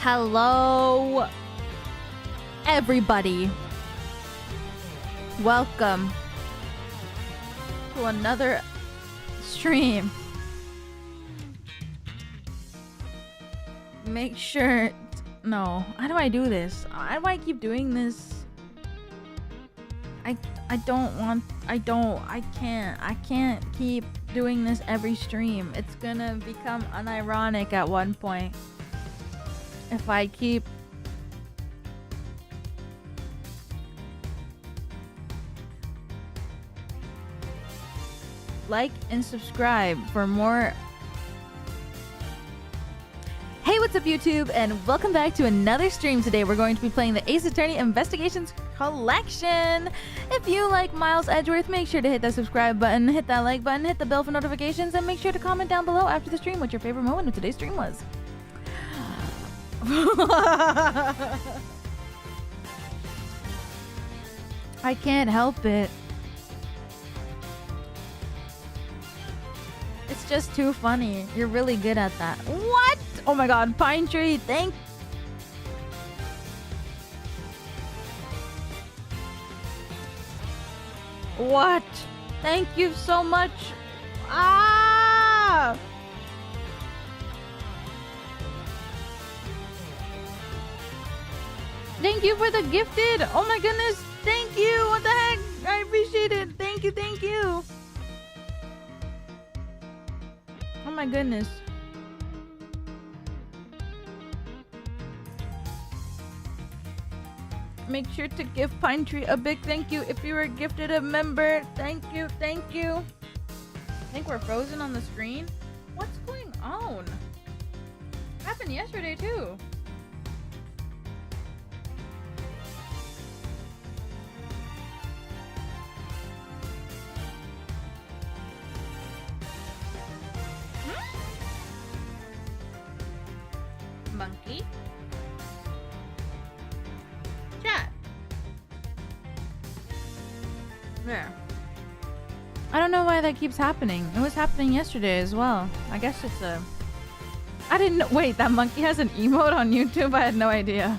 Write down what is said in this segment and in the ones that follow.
Hello, everybody. Welcome to another stream. Make sure... No, how do I do this? How do I keep doing this? I can't keep doing this every stream. It's gonna become unironic at one point. If I keep... Like and subscribe for more... Hey, what's up YouTube, and welcome back to another stream. Today we're going to be playing the Ace Attorney Investigations Collection. If you like Miles Edgeworth, make sure to hit that subscribe button, hit that like button, hit the bell for notifications, and make sure to comment down below after the stream what your favorite moment of today's stream was. I can't help it. It's just too funny. You're really good at that. What? Oh my god, Pine Tree, thank... What? Thank you so much. Ah! Thank you for the gifted. Oh my goodness. Thank you. What the heck? I appreciate it. Thank you. Thank you. Oh my goodness. Make sure to give Pine Tree a big thank you if you were gifted a member. Thank you. Thank you. I think we're frozen on the screen. What's going on? Happened yesterday too. Monkey. Chat. There. I don't know why that keeps happening. It was happening yesterday as well. I guess it's a... I didn't know... Wait, that monkey has an emote on YouTube? I had no idea.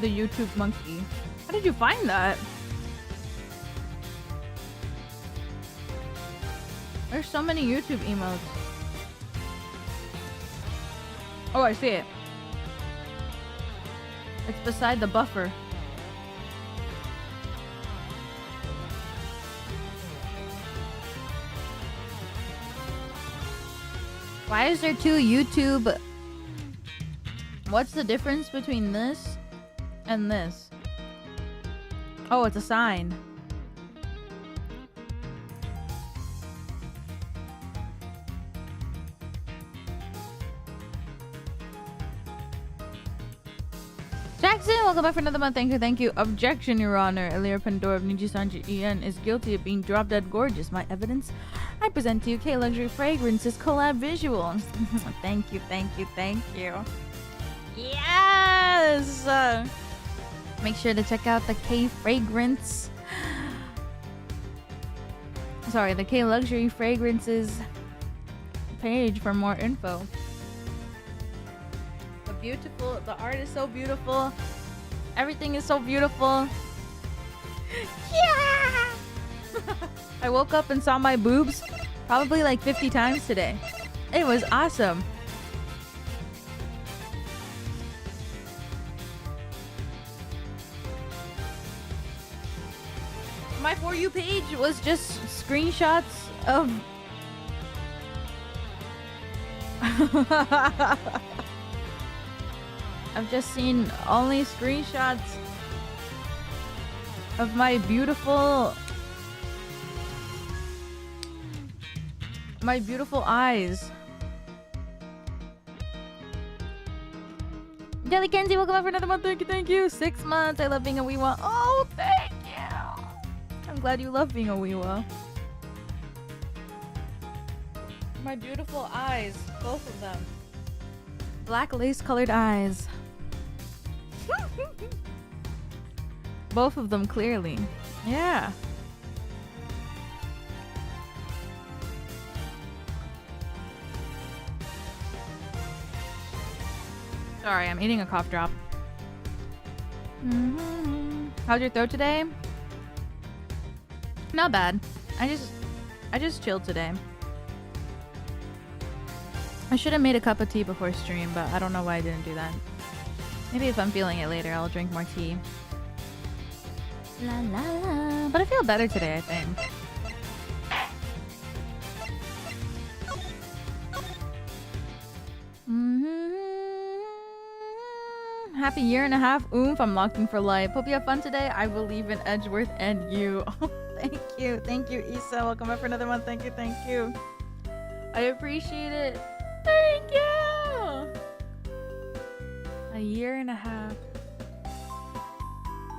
The YouTube monkey. How did you find that? There's so many YouTube emotes. Oh, I see it. It's beside the buffer. Why is there two YouTube? What's the difference between this and this? Oh, it's a sign. Jackson, welcome back for another month. Thank you. Objection, Your Honor. Elira Pendora of NIJISANJI EN is guilty of being drop dead gorgeous. My evidence? I present to you K Luxury Fragrances collab visual. Thank you. Yes! Make sure to check out the K Fragrance. Sorry, the K Luxury Fragrances page for more info. Beautiful. The art is so beautiful. Everything is so beautiful. Yeah! I woke up and saw my boobs probably like 50 times today. It was awesome. My For You page was just screenshots of... I've just seen only screenshots of my beautiful eyes. Jelly Kenzie, welcome back for another month. Thank you. 6 months. I love being a Weewa. Oh, thank you. I'm glad you love being a Weewa. My beautiful eyes, both of them. Black lace colored eyes. Both of them clearly. Yeah. Sorry, I'm eating a cough drop. How's your throat today? Not bad. I just chilled today. I should have made a cup of tea before stream, but I don't know why I didn't do that. Maybe if I'm feeling it later, I'll drink more tea. La la la. But I feel better today, I think. Happy year and a half. Oomph, I'm locked in for life. Hope you have fun today. I believe in Edgeworth and you. Thank you. Thank you, Issa. Welcome up for another one. Thank you. Thank you. I appreciate it. Thank you. A year and a half.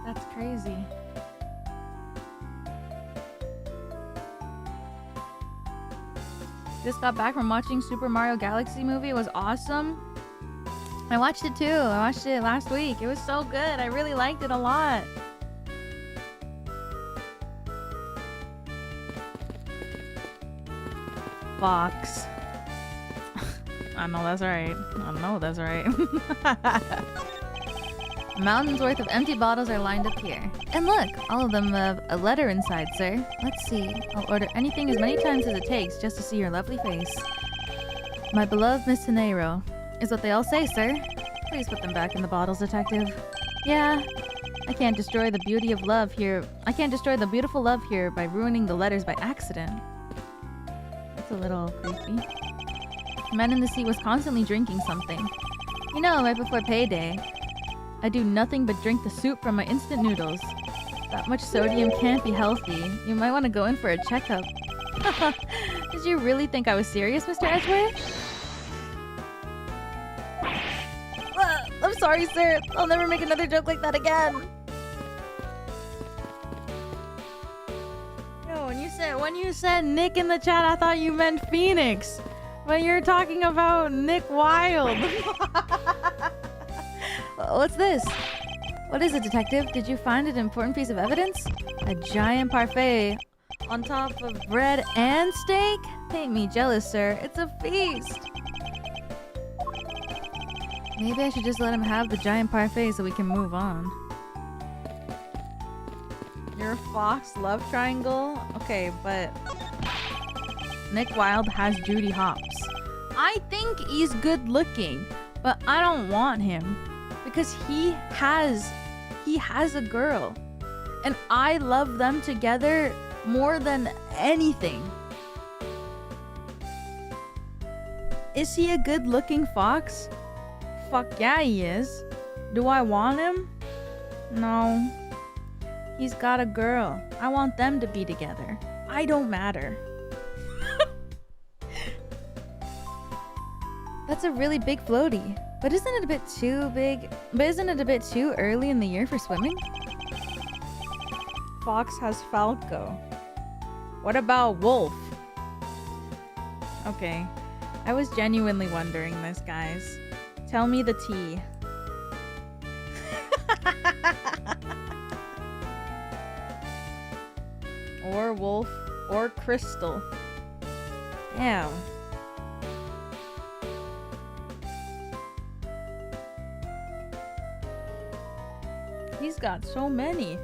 That's crazy. Just got back from watching Super Mario Galaxy movie. It was awesome. I watched it too. I watched it last week. It was so good. I really liked it a lot. Fox. I know that's right. I know that's right. Mountains worth of empty bottles are lined up here. And look, all of them have a letter inside, sir. Let's see. I'll order anything as many times as it takes just to see your lovely face. My beloved Miss Tenero. Is what they all say, sir. Please put them back in the bottles, detective. Yeah. I can't destroy the beauty of love here. I can't destroy the beautiful love here by ruining the letters by accident. That's a little creepy. The man in the sea was constantly drinking something. You know, right before payday, I do nothing but drink the soup from my instant noodles. That much sodium can't be healthy. You might want to go in for a checkup. Did you really think I was serious, Mr. Edgeworth? I'm sorry, sir. I'll never make another joke like that again. Yo, when you said Nick in the chat, I thought you meant Phoenix. But you're talking about Nick Wilde. What's this? What is it, detective? Did you find an important piece of evidence? A giant parfait on top of bread and steak? Paint me jealous, sir. It's a feast. Maybe I should just let him have the giant parfait so we can move on. You're a fox love triangle? Okay, but Nick Wilde has Judy Hopps. I think he's good looking, but I don't want him because he has a girl. And I love them together more than anything. Is he a good looking fox? Fuck yeah, he is. Do I want him? No. He's got a girl. I want them to be together. I don't matter. That's a really big floaty. But isn't it a bit too big? But isn't it a bit too early in the year for swimming? Fox has Falco. What about Wolf? Okay. I was genuinely wondering this, guys. Tell me the tea. Or Wolf or Crystal. Damn. He's got so many.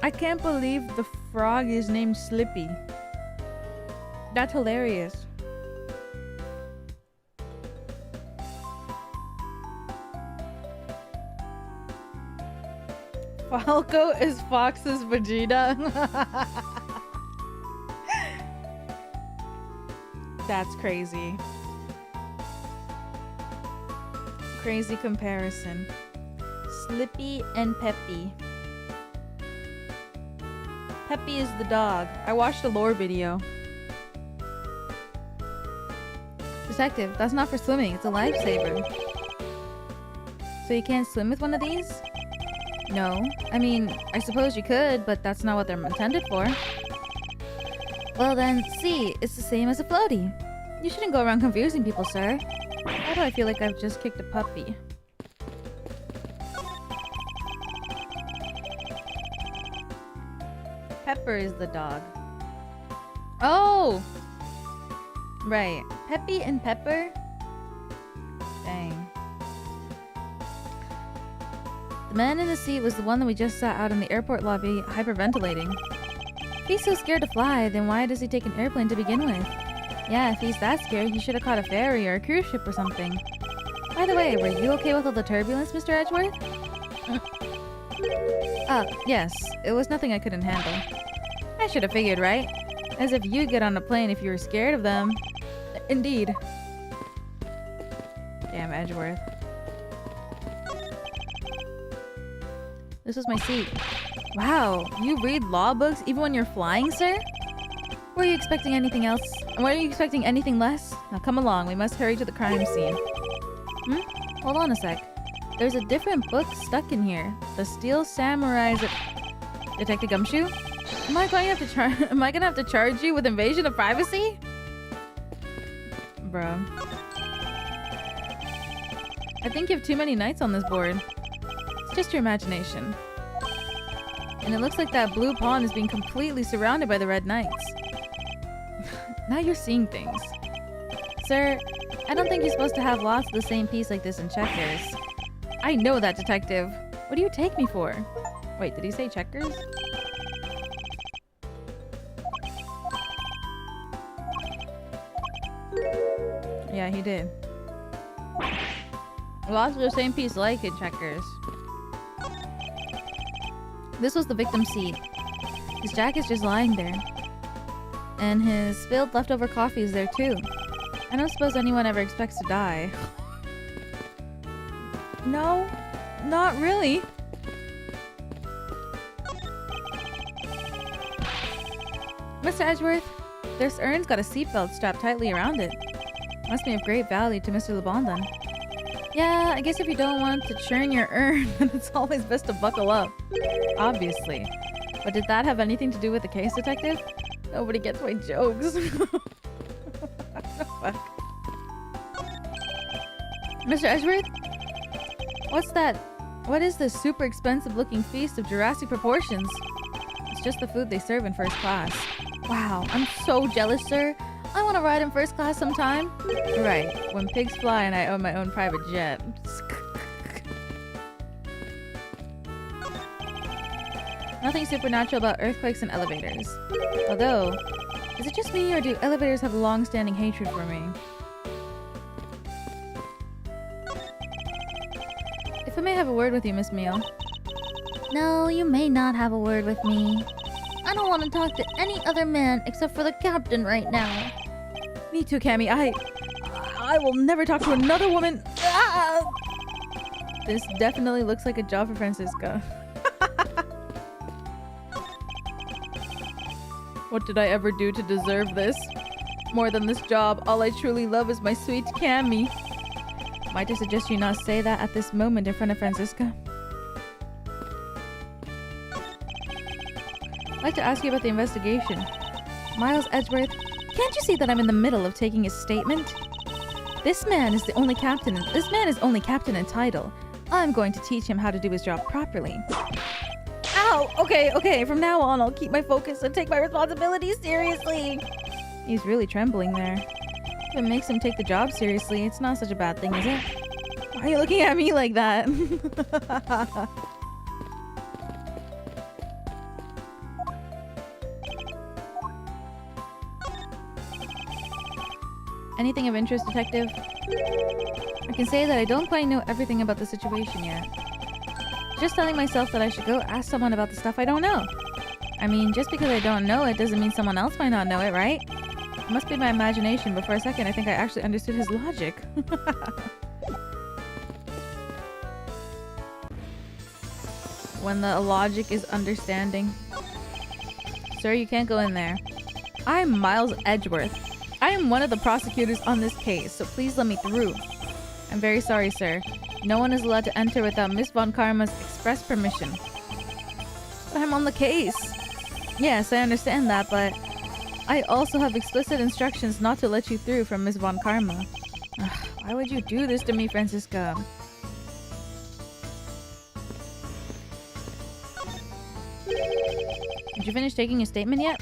I can't believe the frog is named Slippy. That's hilarious. Falco is Fox's Vegeta. That's crazy. Crazy comparison. Slippy and Peppy. Peppy is the dog. I watched a lore video. Detective, that's not for swimming. It's a lifesaver. So you can't swim with one of these? No. I mean, I suppose you could, but that's not what they're intended for. Well then, see, it's the same as a floaty. You shouldn't go around confusing people, sir. Why do I feel like I've just kicked a puppy? Pepper is the dog. Oh! Right. Peppy and Pepper? Dang. The man in the seat was the one that we just saw out in the airport lobby, hyperventilating. If he's so scared to fly, then why does he take an airplane to begin with? Yeah, if he's that scared, he should have caught a ferry or a cruise ship or something. By the way, were you okay with all the turbulence, Mr. Edgeworth? Yes. It was nothing I couldn't handle. I should have figured, right? As if you'd get on a plane if you were scared of them. Indeed. Damn, Edgeworth. This was my seat. Wow, you read law books even when you're flying, sir? Were you expecting anything else? Were you expecting anything less? Now come along, we must hurry to the crime scene. Hold on a sec. There's a different book stuck in here. The Steel Samurai's... Detective Gumshoe? Am I gonna have to charge you with invasion of privacy? Bro. I think you have too many knights on this board. It's just your imagination. And it looks like that blue pawn is being completely surrounded by the red knights. Now you're seeing things. Sir, I don't think you're supposed to have lots of the same piece like this in checkers. I know that, detective. What do you take me for? Wait, did he say checkers? Yeah, he did. Lots of the same piece like in checkers. This was the victim's seat. His jacket's just lying there. And his spilled leftover coffee is there too. I don't suppose anyone ever expects to die. No, not really. Mr. Edgeworth, this urn's got a seatbelt strapped tightly around it. Must be of great value to Mr. LeBondon. Yeah, I guess if you don't want to churn your urn, then it's always best to buckle up. Obviously. But did that have anything to do with the case, detective? Nobody gets my jokes. Fuck. Mr. Edgeworth? What's that? What is this super expensive looking feast of Jurassic proportions? It's just the food they serve in first class. Wow, I'm so jealous, sir. I want to ride in first class sometime. Right, when pigs fly and I own my own private jet. Nothing supernatural about earthquakes and elevators. Although, is it just me or do elevators have a long-standing hatred for me? If I may have a word with you, Miss Meal. No, you may not have a word with me. I don't want to talk to any other man except for the captain right now. Me too, Cammy. I will never talk to another woman. Ah! This definitely looks like a job for Francisca. What did I ever do to deserve this? More than this job, all I truly love is my sweet Cammy. Might I suggest you not say that at this moment in front of Francisca? I'd like to ask you about the investigation. Miles Edgeworth, can't you see that I'm in the middle of taking a statement? This man is the only captain. This man is only captain in title. I'm going to teach him how to do his job properly. Ow! Okay. From now on, I'll keep my focus and take my responsibilities seriously. He's really trembling there. If it makes him take the job seriously, it's not such a bad thing, is it? Why are you looking at me like that? Anything of interest, detective? I can say that I don't quite know everything about the situation yet. Just telling myself that I should go ask someone about the stuff I don't know. I mean, just because I don't know it doesn't mean someone else might not know it, right? It must be my imagination, but for a second I think I actually understood his logic. When the logic is understanding. Sir, you can't go in there. I'm Miles Edgeworth. I am one of the prosecutors on this case, so please let me through. I'm very sorry, sir. No one is allowed to enter without Miss Von Karma's express permission. But I'm on the case. Yes, I understand that, but I also have explicit instructions not to let you through from Miss Von Karma. Ugh, why would you do this to me, Francisca? Did you finish taking your statement yet?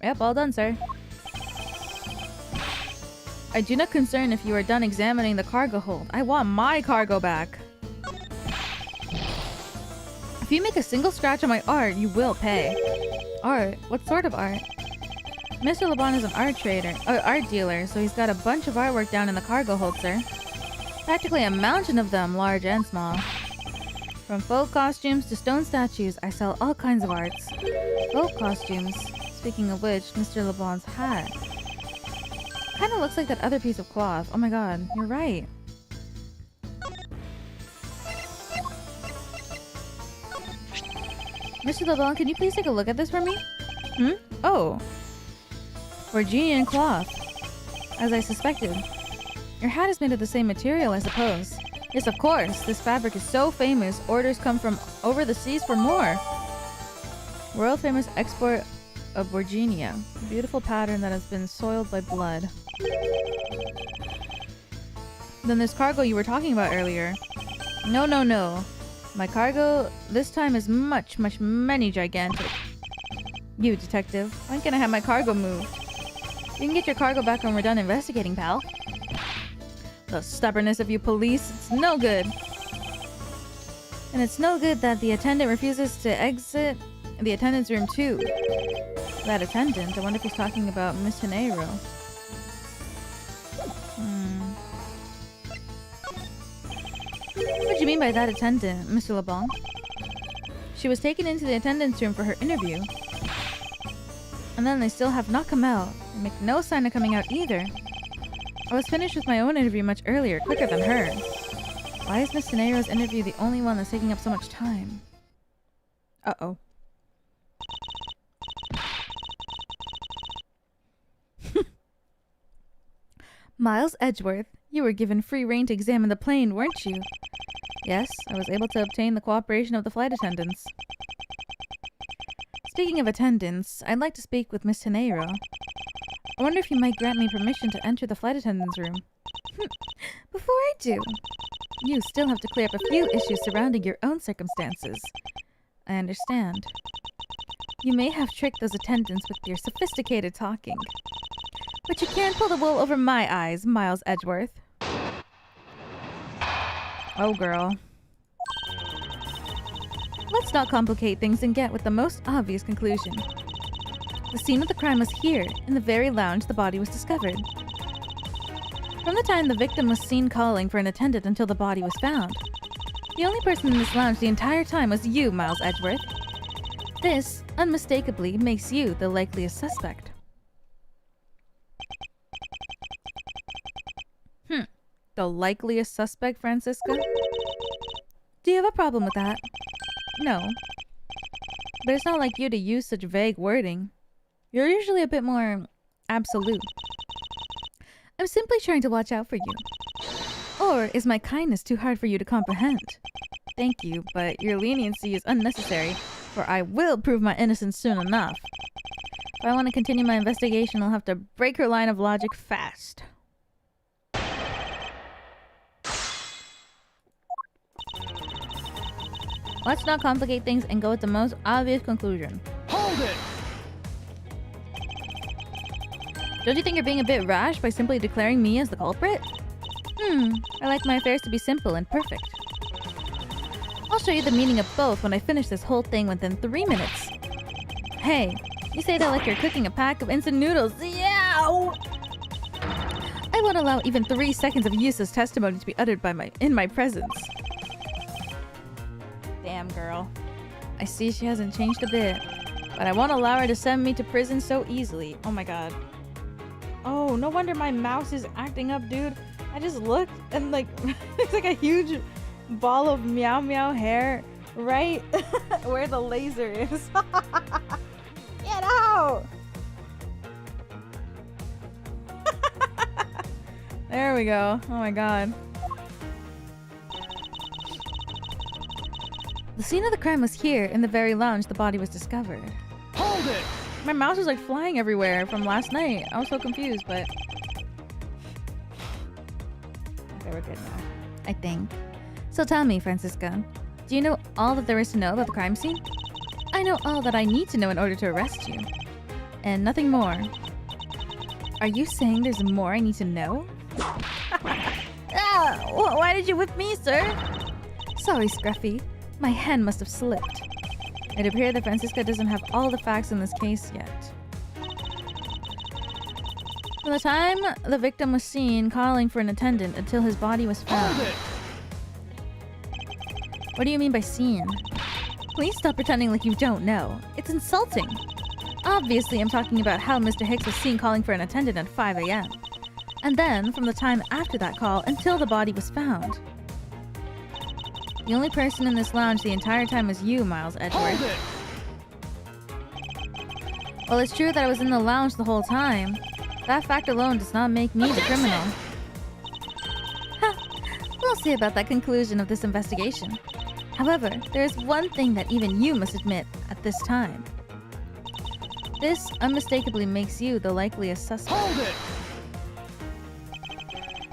Yep, all done, sir. I do not concern if you are done examining the cargo hold. I want my cargo back. If you make a single scratch on my art, you will pay. Art? What sort of art? Mr. LeBon is an art dealer, so he's got a bunch of artwork down in the cargo hold, sir. Practically a mountain of them, large and small. From folk costumes to stone statues, I sell all kinds of arts. Folk costumes? Speaking of which, Mr. LeBon's hat. Kinda looks like that other piece of cloth. Oh my god, you're right. Mr. LeBon, can you please take a look at this for me? Oh. Virginian cloth. As I suspected. Your hat is made of the same material, I suppose. Yes, of course. This fabric is so famous, orders come from over the seas for more. World famous export of Virginia. A beautiful pattern that has been soiled by blood. Then this cargo you were talking about earlier. No, no, no. My cargo this time is many gigantic. You, detective. When can I have my cargo moved? You can get your cargo back when we're done investigating, pal. The stubbornness of you police, it's no good. And it's no good that the attendant refuses to exit the attendant's room too. That attendant, I wonder if he's talking about Miss Hinero. What do you mean by that attendant, Mr. LeBlanc? She was taken into the attendant's room for her interview. And then they still have not come out. They make no sign of coming out either. I was finished with my own interview much earlier, quicker than her. Why is Miss Hinero's interview the only one that's taking up so much time? Uh-oh. Miles Edgeworth, you were given free rein to examine the plane, weren't you? Yes, I was able to obtain the cooperation of the flight attendants. Speaking of attendants, I'd like to speak with Miss Hinero. I wonder if you might grant me permission to enter the flight attendant's room. Before I do, you still have to clear up a few issues surrounding your own circumstances. I understand. You may have tricked those attendants with your sophisticated talking. But you can't pull the wool over my eyes, Miles Edgeworth. Oh, girl. Let's not complicate things and get with the most obvious conclusion. The scene of the crime was here, in the very lounge the body was discovered. From the time the victim was seen calling for an attendant until the body was found, the only person in this lounge the entire time was you, Miles Edgeworth. This, unmistakably, makes you the likeliest suspect. The likeliest suspect, Francisca? Do you have a problem with that? No. But it's not like you to use such vague wording. You're usually a bit more absolute. I'm simply trying to watch out for you. Or is my kindness too hard for you to comprehend? Thank you, but your leniency is unnecessary, for I will prove my innocence soon enough. If I want to continue my investigation, I'll have to break her line of logic fast. Let's not complicate things and go with the most obvious conclusion. Hold it! Don't you think you're being a bit rash by simply declaring me as the culprit? I like my affairs to be simple and perfect. I'll show you the meaning of both when I finish this whole thing within 3 minutes. Hey, you say that like you're cooking a pack of instant noodles. Yeah! I won't allow even 3 seconds of useless testimony to be uttered in my presence. Damn, girl. I see she hasn't changed a bit, but I won't allow her to send me to prison so easily. Oh my god. Oh, no wonder my mouse is acting up, dude. I just looked and like, it's like a huge ball of meow meow hair right where the laser is. Get out! There we go. Oh my god. The scene of the crime was here, in the very lounge the body was discovered. Hold it! My mouse was like flying everywhere from last night. I was so confused, but... Okay, we're good now. I think. So tell me, Francisca, do you know all that there is to know about the crime scene? I know all that I need to know in order to arrest you. And nothing more. Are you saying there's more I need to know? Why did you whip me, sir? Sorry, Scruffy. My hand must have slipped. It appears that Francisca doesn't have all the facts in this case yet. From the time the victim was seen calling for an attendant until his body was found. What do you mean by seen? Please stop pretending like you don't know. It's insulting. Obviously, I'm talking about how Mr. Hicks was seen calling for an attendant at 5 a.m. And then, from the time after that call until the body was found. The only person in this lounge the entire time was you, Miles Edgeworth. Well, it's true that I was in the lounge the whole time. That fact alone does not make me the criminal. We'll see about that conclusion of this investigation. However, there is one thing that even you must admit at this time. This unmistakably makes you the likeliest suspect.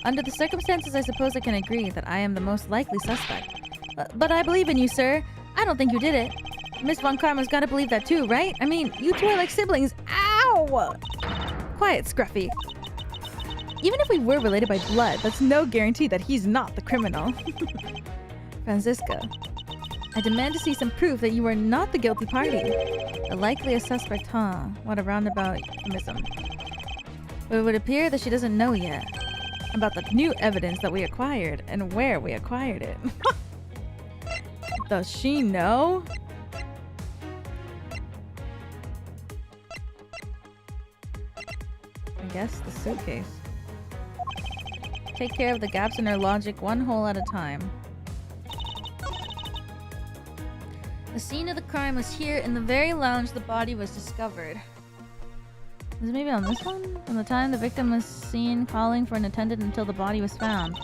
Under the circumstances, I suppose I can agree that I am the most likely suspect. But I believe in you, sir. I don't think you did it. Miss Von Karma's gotta believe that too, right? I mean, you two are like siblings. Ow! Quiet, Scruffy. Even if we were related by blood, that's no guarantee that he's not the criminal. Francisca, I demand to see some proof that you are not the guilty party. The likeliest suspect, huh? What a roundabout euphemism. But it would appear that she doesn't know yet about the new evidence that we acquired and where we acquired it. Does she know? I guess the suitcase. Take care of the gaps in her logic one hole at a time. The scene of the crime was here in the very lounge the body was discovered. Is it maybe on this one? From the time the victim was seen calling for an attendant until the body was found.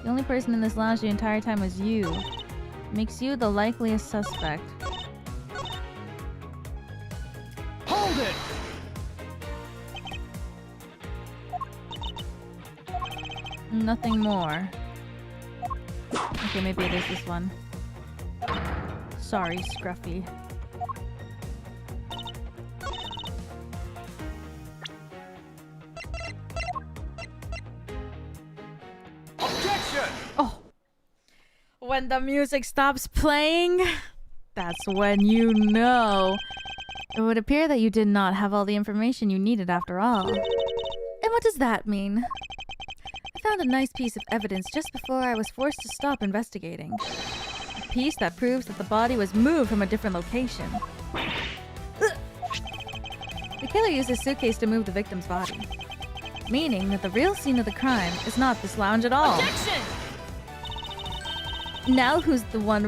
The only person in this lounge the entire time was you. Makes you the likeliest suspect. Hold it! Nothing more. Okay, maybe it is this one. Sorry, Scruffy. Objection! Oh. When the music stops playing, that's when you know. It would appear that you did not have all the information you needed after all. And what does that mean? I found a nice piece of evidence just before I was forced to stop investigating. A piece that proves that the body was moved from a different location. The killer used his suitcase to move the victim's body. Meaning that the real scene of the crime is not this lounge at all. Objection! Now who's the one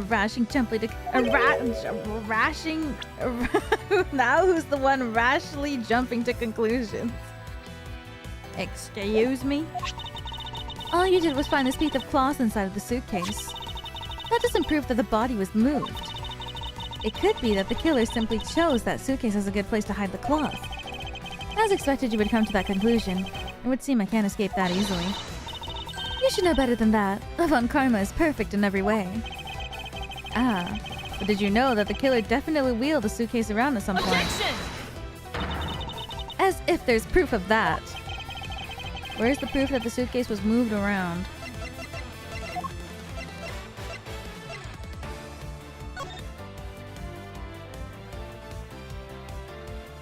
now who's the one rashly jumping to conclusions? Excuse me? All you did was find this piece of cloth inside of the suitcase. That doesn't prove that the body was moved. It could be that the killer simply chose that suitcase as a good place to hide the cloth. As expected, you would come to that conclusion. It would seem I can't escape that easily. You should know better than that. Von Karma is perfect in every way. Ah, but did you know that the killer definitely wheeled the suitcase around at some point? Objection! As if there's proof of that. Where's the proof that the suitcase was moved around?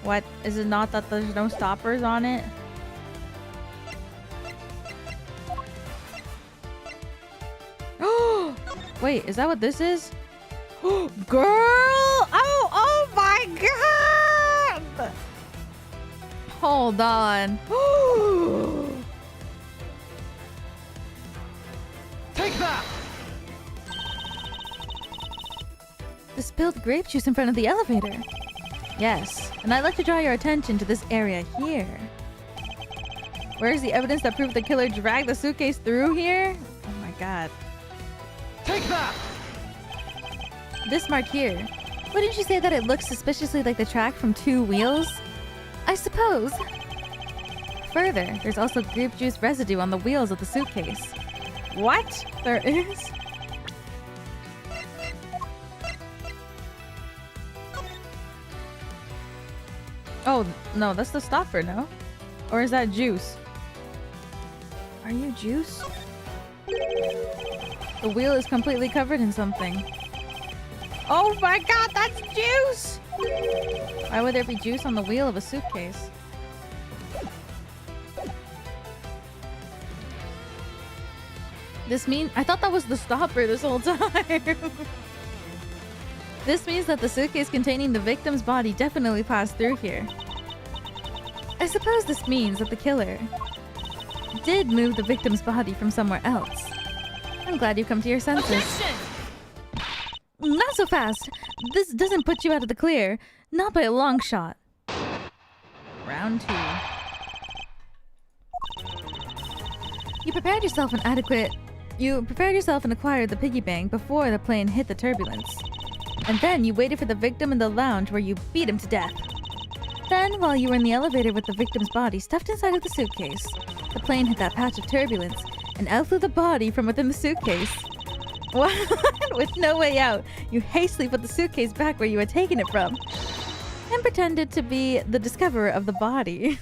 What? Is it not that there's no stoppers on it? Wait, is that what this is? Girl! Oh my god! Hold on. Take that! The spilled grape juice in front of the elevator. Yes, and I'd like to draw your attention to this area here. Where's the evidence that proved the killer dragged the suitcase through here? Oh my god. Take that! This mark here. Wouldn't you say that it looks suspiciously like the track from 2 wheels? I suppose. Further, there's also grape juice residue on the wheels of the suitcase. What? There is? Oh, no, that's the stopper, no? Or is that juice? Are you juice? The wheel is completely covered in something. Oh my god, that's juice! Why would there be juice on the wheel of a suitcase? This means I thought that was the stopper this whole time. This means that the suitcase containing the victim's body definitely passed through here. I suppose this means that the killer did move the victim's body from somewhere else. I'm glad you've come to your senses. Objection! Not so fast. This doesn't put you out of the clear. Not by a long shot. Round 2. You prepared yourself and acquired the piggy bank before the plane hit the turbulence. And then you waited for the victim in the lounge where you beat him to death. Then, while you were in the elevator with the victim's body stuffed inside of the suitcase, the plane hit that patch of turbulence and out flew the body from within the suitcase. What? With no way out, you hastily put the suitcase back where you had taken it from and pretended to be the discoverer of the body.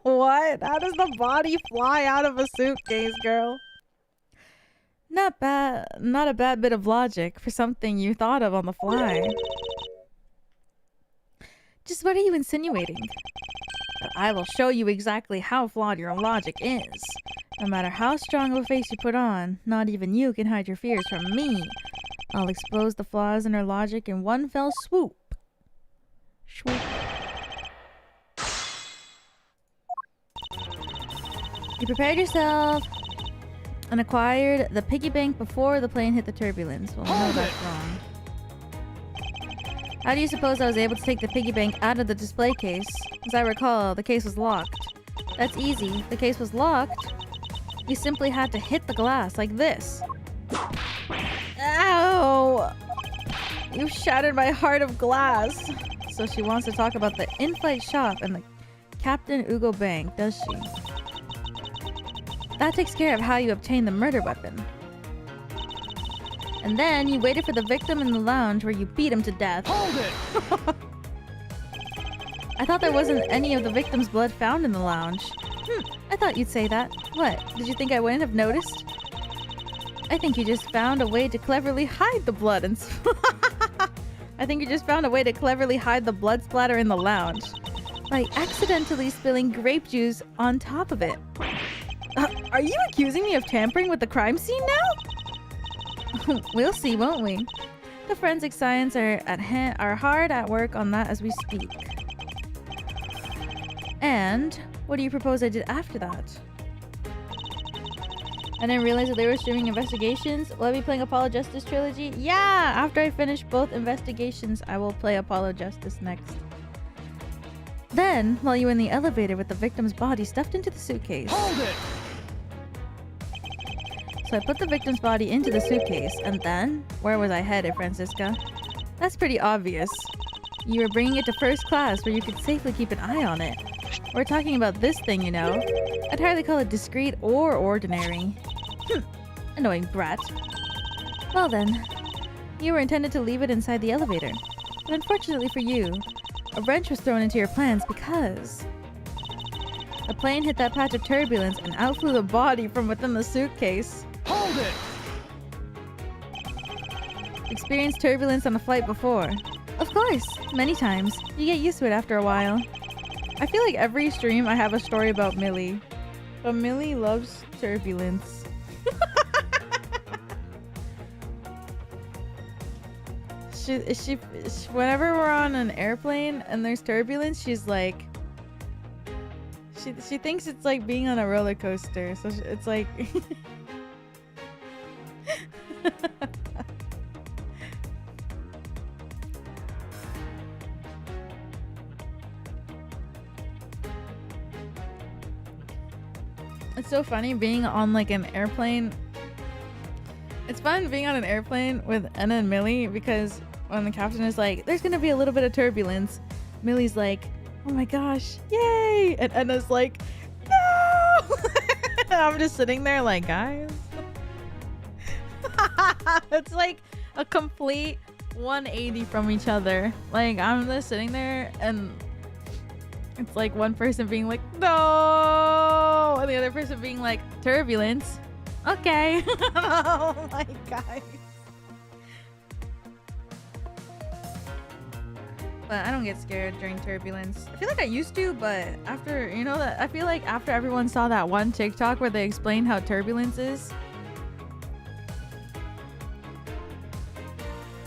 What? How does the body fly out of a suitcase, girl? Not bad. Not a bad bit of logic for something you thought of on the fly. Just what are you insinuating? But I will show you exactly how flawed your logic is. No matter how strong of a face you put on, not even you can hide your fears from me. I'll expose the flaws in her logic in one fell swoop. Swoop. You prepared yourself and acquired the piggy bank before the plane hit the turbulence. Well, no, that's wrong. How do you suppose I was able to take the piggy bank out of the display case? As I recall, the case was locked. That's easy. The case was locked. You simply had to hit the glass like this. Ow! You shattered my heart of glass. So she wants to talk about the in-flight shop and the Captain Ugo Bank, does she? That takes care of how you obtained the murder weapon. And then you waited for the victim in the lounge where you beat him to death. Hold it! I thought there wasn't any of the victim's blood found in the lounge. I thought you'd say that. What? Did you think I wouldn't have noticed? I think you just found a way to cleverly hide the blood and I think you just found a way to cleverly hide the blood splatter in the lounge by accidentally spilling grape juice on top of it. Are you accusing me of tampering with the crime scene now? We'll see, won't we? The forensic science are hard at work on that as we speak. And what do you propose I did after that? I didn't realize that they were streaming investigations. Will I be playing Apollo Justice Trilogy? Yeah! After I finish both investigations, I will play Apollo Justice next. Then, while you were in the elevator with the victim's body stuffed into the suitcase. Hold it! So I put the victim's body into the suitcase, and then... Where was I headed, Francisca? That's pretty obvious. You were bringing it to first class where you could safely keep an eye on it. We're talking about this thing, you know. I'd hardly call it discreet or ordinary. Annoying brat. Well then, you were intended to leave it inside the elevator. But unfortunately for you, a wrench was thrown into your plans because... the plane hit that patch of turbulence and out flew the body from within the suitcase. Hold it! Experienced turbulence on a flight before. Of course, many times. You get used to it after a while. I feel like every stream I have a story about Millie. But Millie loves turbulence. she whenever we're on an airplane and there's turbulence, she's like... She thinks it's like being on a roller coaster. So it's like... It's so funny being on like an airplane. It's fun being on an airplane with Anna and Millie because when the captain is like, there's gonna be a little bit of turbulence, Millie's like, oh my gosh, yay! And Anna's like, no! And I'm just sitting there like, guys. It's like a complete 180 from each other. Like, I'm just sitting there and it's like one person being like, no! And the other person being like, turbulence. Okay. Oh my god. But I don't get scared during turbulence. I feel like I used to, but after, you know, that I feel like after everyone saw that one TikTok where they explained how turbulence is,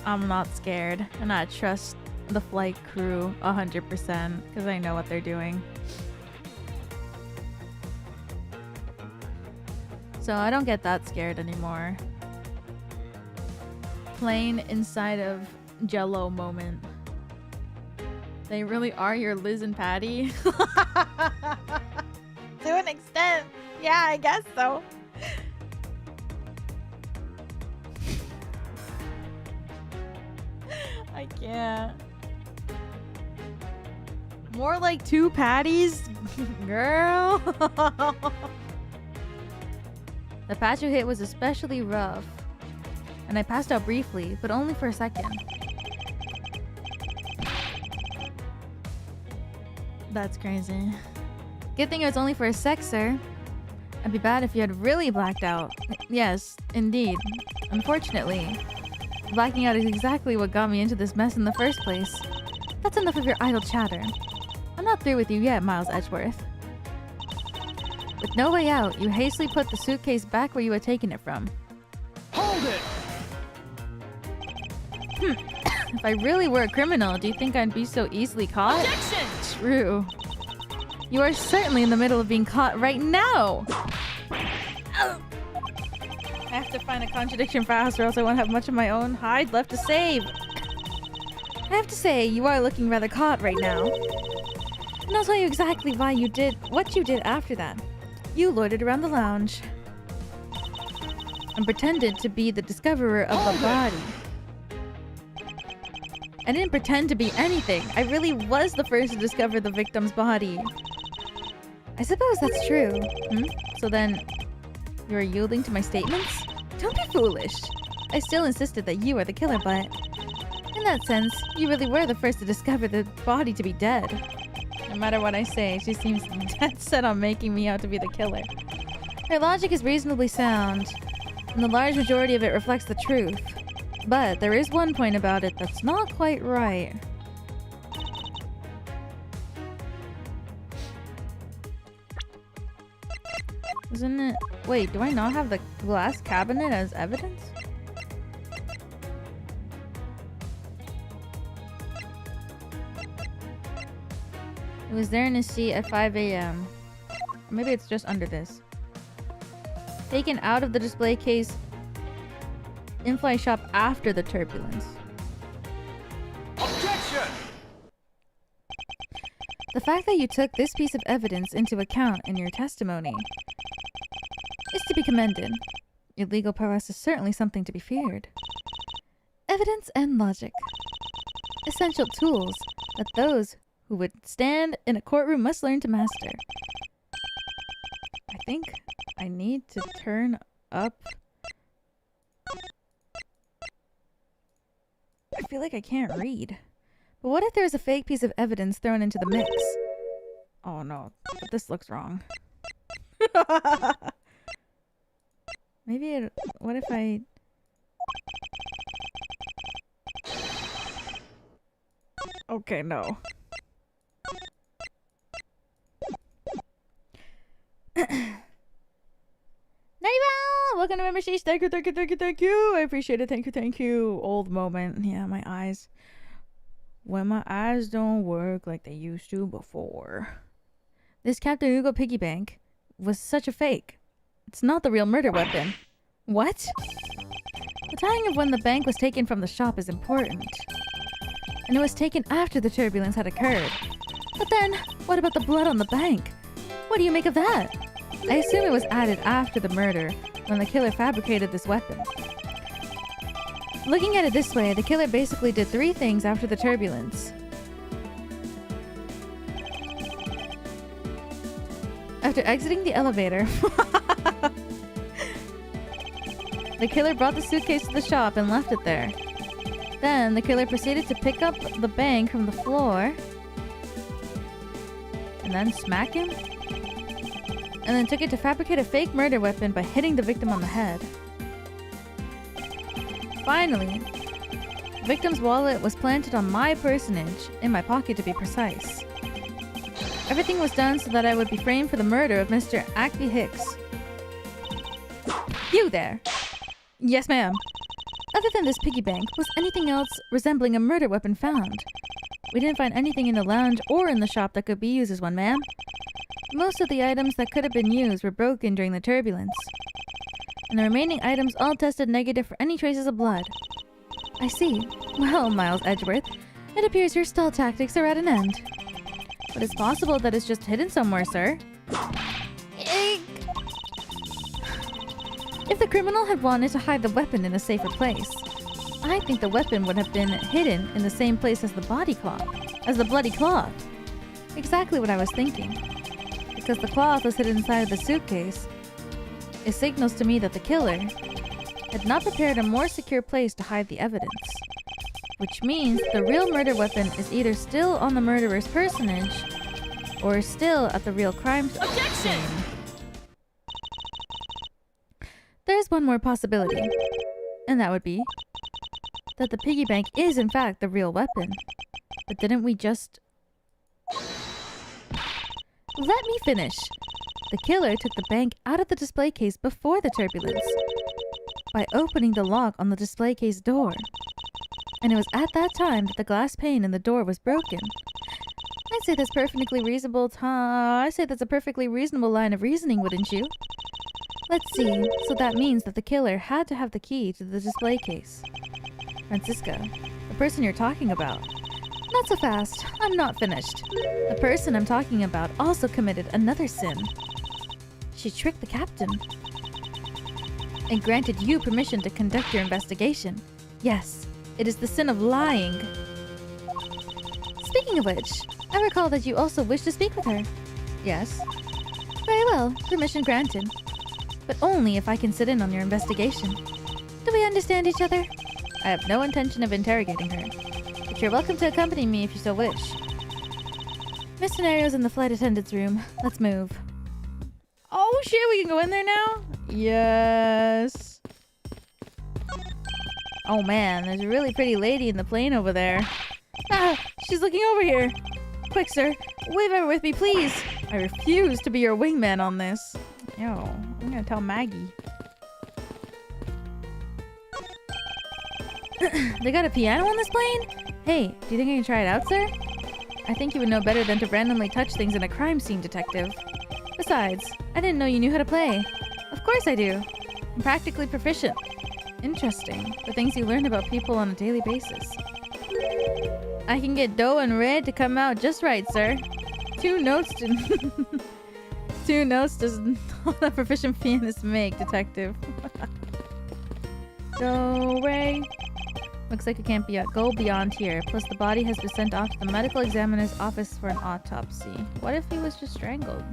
I'm not scared, and I trust the flight crew 100% because I know what they're doing. So I don't get that scared anymore. Plane inside of Jello moment. They really are your Liz and Patty. To an extent. Yeah, I guess so. I can't. More like two patties? Girl. The patch you hit was especially rough. And I passed out briefly, but only for a second. That's crazy. Good thing it was only for a sec, sir. I'd be bad if you had really blacked out. Yes, indeed. Unfortunately, blacking out is exactly what got me into this mess in the first place. That's enough of your idle chatter. I'm not through with you yet, Miles Edgeworth. With no way out, you hastily put the suitcase back where you had taken it from. Hold it! If I really were a criminal, do you think I'd be so easily caught? Objection! True. You are certainly in the middle of being caught right now! I have to find a contradiction fast or else I won't have much of my own hide left to save. I have to say, you are looking rather caught right now. And I'll tell you exactly why you did what you did after that. You loitered around the lounge and pretended to be the discoverer of the body. I didn't pretend to be anything. I really was the first to discover the victim's body. I suppose that's true. So then, you are yielding to my statements? Don't be foolish. I still insisted that you are the killer, but in that sense, you really were the first to discover the body to be dead. No matter what I say, she seems dead set on making me out to be the killer. Her logic is reasonably sound, and the large majority of it reflects the truth. But there is one point about it that's not quite right. Isn't it? Wait, do I not have the glass cabinet as evidence? It was there in his seat at 5 a.m. Maybe it's just under this. Taken out of the display case in-flight shop after the turbulence. Objection! The fact that you took this piece of evidence into account in your testimony is to be commended. Your legal prowess is certainly something to be feared. Evidence and logic. Essential tools that those who would stand in a courtroom must learn to master. I think I need to turn up. I feel like I can't read. But what if there's a fake piece of evidence thrown into the mix? Oh no, this looks wrong. Maybe it... What if I... Okay, no. Welcome to membership. Thank you, thank you, thank you, thank you. I appreciate it. Thank you, thank you. Old moment. Yeah, my eyes. When my eyes don't work like they used to before. This Captain Hugo piggy bank was such a fake. It's not the real murder weapon. What? The timing of when the bank was taken from the shop is important. And it was taken after the turbulence had occurred. But then, what about the blood on the bank? What do you make of that? I assume it was added after the murder, when the killer fabricated this weapon. Looking at it this way, the killer basically did 3 things after the turbulence. After exiting the elevator, the killer brought the suitcase to the shop and left it there. Then, the killer proceeded to pick up the bank from the floor and then smack him? And then took it to fabricate a fake murder weapon by hitting the victim on the head. Finally, The victim's wallet was planted on my personage, in my pocket to be precise. Everything was done so that I would be framed for the murder of Mr. Ackley Hicks. You there! Yes, ma'am. Other than this piggy bank, was anything else resembling a murder weapon found? We didn't find anything in the lounge or in the shop that could be used as one, ma'am. Most of the items that could have been used were broken during the turbulence. And the remaining items all tested negative for any traces of blood. I see. Well, Miles Edgeworth, it appears your stall tactics are at an end. But it's possible that it's just hidden somewhere, sir. Eek. If the criminal had wanted to hide the weapon in a safer place, I think the weapon would have been hidden in the same place as the bloody cloth. Exactly what I was thinking. Because the cloth was hidden inside of the suitcase, it signals to me that the killer had not prepared a more secure place to hide the evidence. Which means the real murder weapon is either still on the murderer's personage, or still at the real crime scene. There's one more possibility, and that would be that the piggy bank is in fact the real weapon. But didn't we just... Let me finish! The killer took the bank out of the display case before the turbulence by opening the lock on the display case door. And it was at that time that the glass pane in the door was broken. I'd say that's a perfectly reasonable line of reasoning, wouldn't you? Let's see. So that means that the killer had to have the key to the display case. Francisca, the person you're talking about. Not so fast. I'm not finished. The person I'm talking about also committed another sin. She tricked the captain and granted you permission to conduct your investigation. Yes, it is the sin of lying. Speaking of which, I recall that you also wish to speak with her. Yes. Very well, permission granted. But only if I can sit in on your investigation. Do we understand each other? I have no intention of interrogating her, but you're welcome to accompany me if you so wish. Miss Scenario's in the flight attendant's room. Let's move. Oh shit, we can go in there now? Yes. Oh man, there's a really pretty lady in the plane over there. Ah, she's looking over here. Quick, sir, wave over with me, please. I refuse to be your wingman on this. Yo, I'm gonna tell Maggie. They got a piano on this plane? Hey, do you think I can try it out, sir? I think you would know better than to randomly touch things in a crime scene, detective. Besides, I didn't know you knew how to play. Of course I do. I'm practically proficient. Interesting. The things you learn about people on a daily basis. I can get do and re to come out just right, sir. 2 notes to... 2 notes does not a proficient pianist make, detective. Do, re. Looks like it can't go beyond here. Plus the body has been sent off to the medical examiner's office for an autopsy. What if he was just strangled?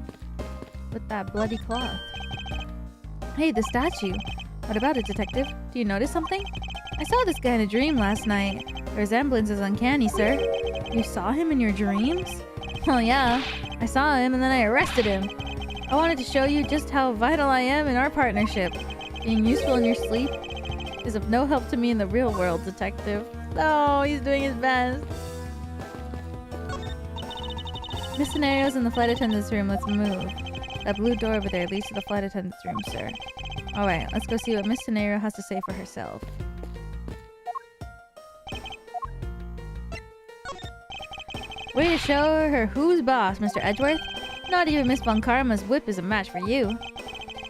With that bloody cloth. Hey, the statue. What about it, detective? Do you notice something? I saw this guy in a dream last night. The resemblance is uncanny, sir. You saw him in your dreams? Well, yeah. I saw him and then I arrested him. I wanted to show you just how vital I am in our partnership. Being useful in your sleep is of no help to me in the real world, detective. Oh, he's doing his best. Miss Scenario's in the flight attendant's room. Let's move. That blue door over there leads to the flight attendant's room, sir. Alright, let's go see what Miss Scenario has to say for herself. Way to show her who's boss, Mr. Edgeworth. Not even Miss Von Karma's whip is a match for you.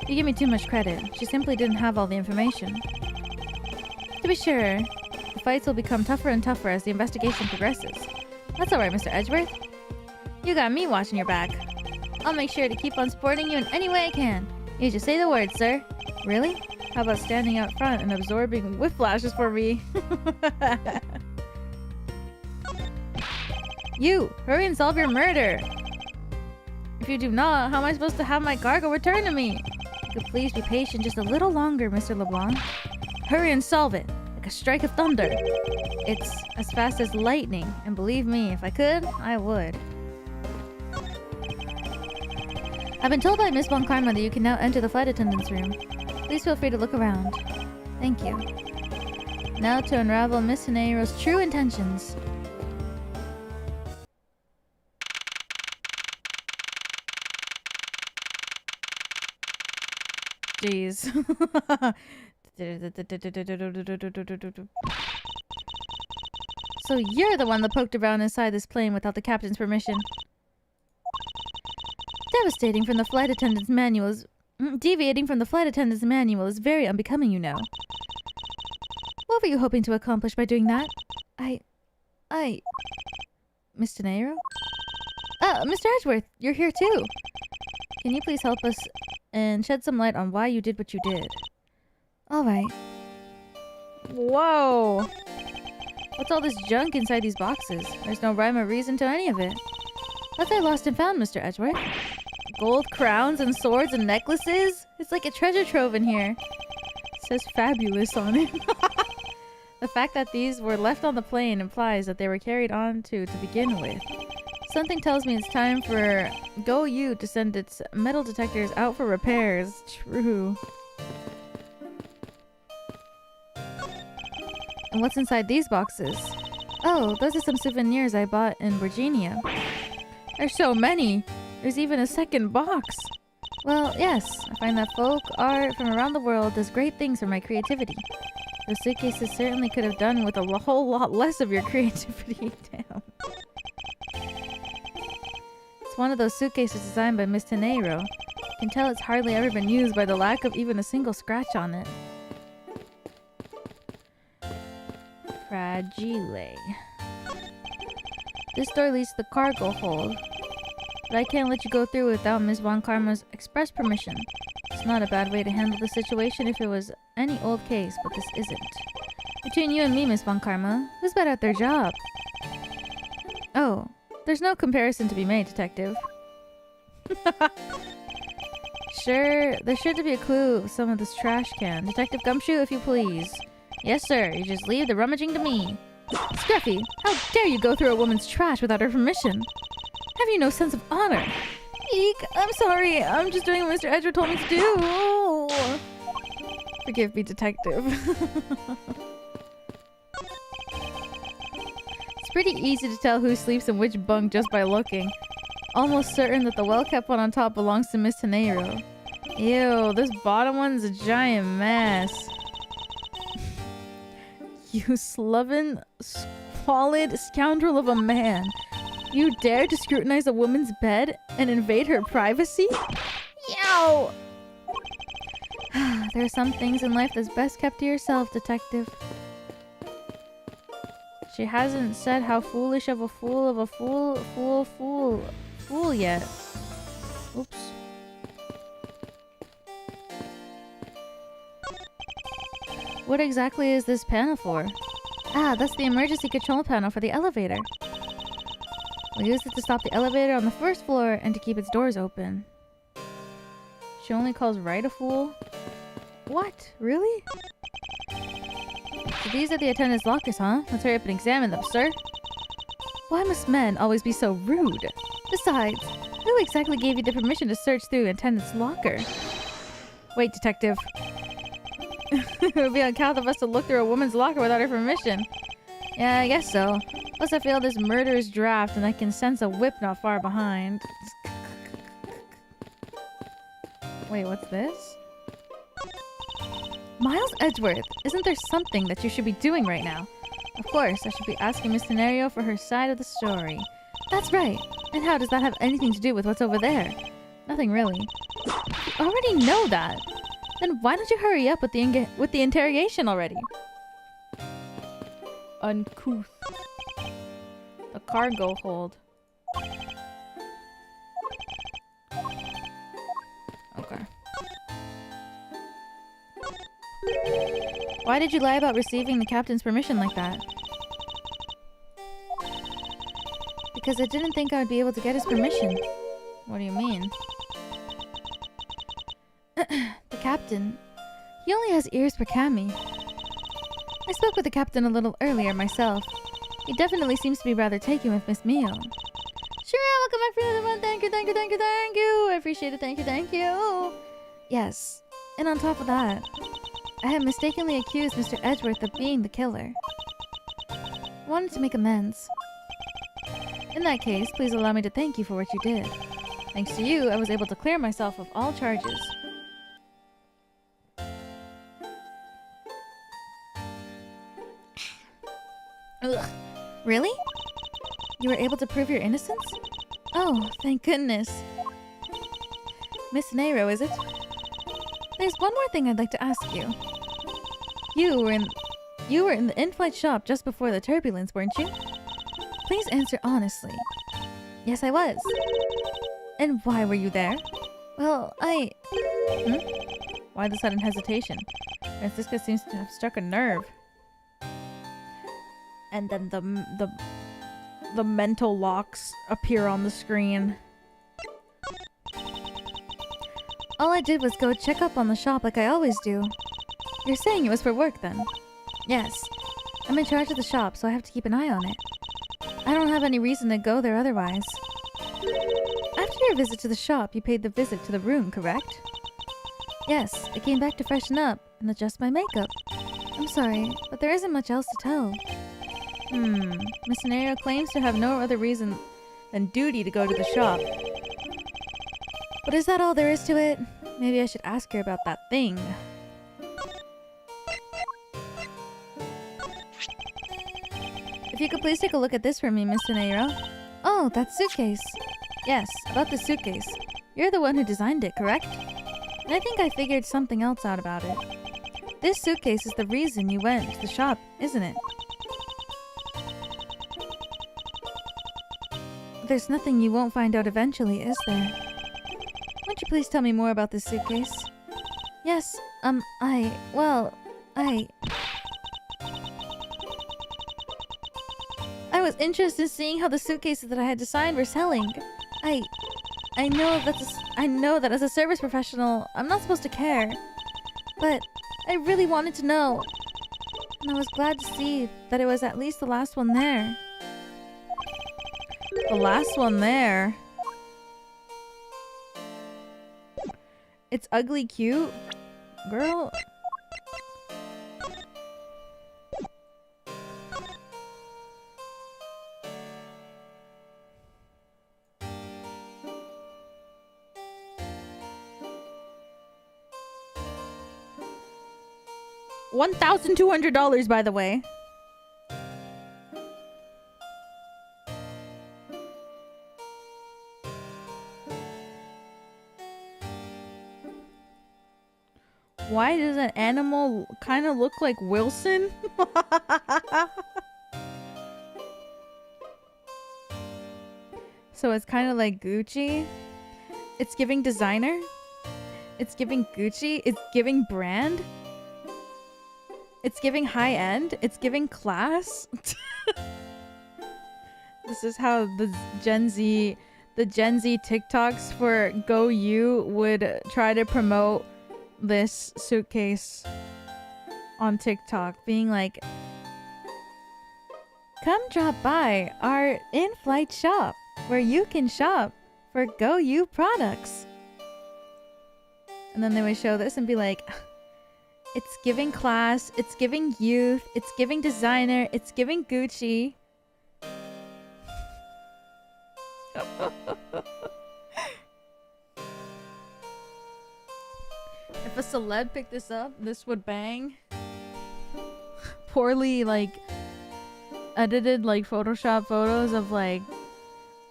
You give me too much credit. She simply didn't have all the information. To be sure, the fights will become tougher and tougher as the investigation progresses. That's alright, Mr. Edgeworth. You got me watching your back. I'll make sure to keep on supporting you in any way I can. You just say the word, sir. Really? How about standing out front and absorbing whiplashes for me? You! Hurry and solve your murder! If you do not, how am I supposed to have my cargo returned to me? You could please be patient just a little longer, Mr. LeBlanc. Hurry and solve it, like a strike of thunder. It's as fast as lightning, and believe me, if I could, I would. I've been told by Miss Von Karma that you can now enter the flight attendant's room. Please feel free to look around. Thank you. Now to unravel Miss Hineiro's true intentions. Jeez. So you're the one that poked around inside this plane without the captain's permission. Devastating from the flight attendant's manuals. Deviating from the flight attendant's manual is very unbecoming, you know. What were you hoping to accomplish by doing that? Miss Hineiro? Oh, Mr. Edgeworth, you're here too. Can you please help us and shed some light on why you did what you did? Alright. Whoa! What's all this junk inside these boxes? There's no rhyme or reason to any of it. What's I lost and found, Mr. Edgeworth? Gold crowns and swords and necklaces? It's like a treasure trove in here. It says fabulous on it. The fact that these were left on the plane implies that they were carried on to begin with. Something tells me it's time for Go U to send its metal detectors out for repairs. True. And what's inside these boxes? Oh, those are some souvenirs I bought in Virginia. There's so many! There's even a second box! Well, yes, I find that folk art from around the world does great things for my creativity. Those suitcases certainly could have done with a whole lot less of your creativity. Damn. It's one of those suitcases designed by Miss Hineiro. You can tell it's hardly ever been used by the lack of even a single scratch on it. Fragile. This door leads to the cargo hold. But I can't let you go through without Ms. Von Karma's express permission. It's not a bad way to handle the situation if it was any old case, but this isn't. Between you and me, Ms. Von Karma, who's better at their job? Oh, there's no comparison to be made, Detective. Sure, there's sure to be a clue of some of this trash can. Detective Gumshoe, if you please. Yes, sir. You just leave the rummaging to me. Scruffy, how dare you go through a woman's trash without her permission? Have you no sense of honor? Eek, I'm sorry. I'm just doing what Mr. Edgeworth told me to do. Forgive me, Detective. It's pretty easy to tell who sleeps in which bunk just by looking. Almost certain that the well-kept one on top belongs to Miss Hineiro. Ew, this bottom one's a giant mess. You sloven, squalid scoundrel of a man. You dare to scrutinize a woman's bed and invade her privacy? Yow! There are some things in life that's best kept to yourself, Detective. She hasn't said how foolish of a fool yet. Oops. What exactly is this panel for? Ah, that's the emergency control panel for the elevator. We'll use it to stop the elevator on the first floor and to keep its doors open. She only calls Wright a fool? What? Really? So these are the attendants' lockers, huh? Let's hurry up and examine them, sir. Why must men always be so rude? Besides, who exactly gave you the permission to search through an attendant's locker? Wait, Detective. It would be uncouth of us to look through a woman's locker without her permission. Yeah, I guess so. Plus I feel this murderous draft and I can sense a whip not far behind. Wait, what's this? Miles Edgeworth, isn't there something that you should be doing right now? Of course, I should be asking Miss Hineiro for her side of the story. That's right. And how does that have anything to do with what's over there? Nothing really. You already know that. Then why don't you hurry up with the interrogation already? Uncouth. The cargo hold. Okay. Why did you lie about receiving the captain's permission like that? Because I didn't think I would be able to get his permission. What do you mean? The captain. He only has ears for Cammy. I spoke with the captain a little earlier myself. He definitely seems to be rather taken with Miss Mio. Sure, welcome back for another one. Thank you, thank you, thank you, thank you. I appreciate it. Thank you, thank you. Yes. And on top of that, I had mistakenly accused Mr. Edgeworth of being the killer. I wanted to make amends. In that case, please allow me to thank you for what you did. Thanks to you, I was able to clear myself of all charges. Ugh. Really? You were able to prove your innocence? Oh, thank goodness. Miss Nero, is it? There's one more thing I'd like to ask you. You were in the in-flight shop just before the turbulence, weren't you? Please answer honestly. Yes, I was. And why were you there? Well, Why the sudden hesitation? Francisca seems to have struck a nerve. And then the mental locks appear on the screen. All I did was go check up on the shop like I always do. You're saying it was for work then? Yes. I'm in charge of the shop, so I have to keep an eye on it. I don't have any reason to go there otherwise. After your visit to the shop, you paid the visit to the room, correct? Yes, I came back to freshen up and adjust my makeup. I'm sorry, but there isn't much else to tell. Miss Nero claims to have no other reason than duty to go to the shop. But is that all there is to it? Maybe I should ask her about that thing. If you could please take a look at this for me, Mr. Nero. Oh, that suitcase. Yes, about the suitcase. You're the one who designed it, correct? And I think I figured something else out about it. This suitcase is the reason you went to the shop, isn't it? There's nothing you won't find out eventually, is there? Won't you please tell me more about this suitcase? Yes, I was interested in seeing how the suitcases that I had designed were selling. I know that as a service professional, I'm not supposed to care. But I really wanted to know. And I was glad to see that it was at least the last one there. The last one there? It's ugly cute? Girl? $1,200, by the way. Why does an animal kind of look like Wilson? So it's kind of like Gucci. It's giving designer. It's giving Gucci. It's giving brand. It's giving high end. It's giving class. This is how the Gen Z TikToks for Go You would try to promote this suitcase on TikTok, being like, come drop by our in-flight shop where you can shop for Go You products. And then they would show this and be like, it's giving class, it's giving youth, it's giving designer, it's giving Gucci. If a celeb picked this up, this would bang. Poorly, like, edited, like, Photoshop photos of, like,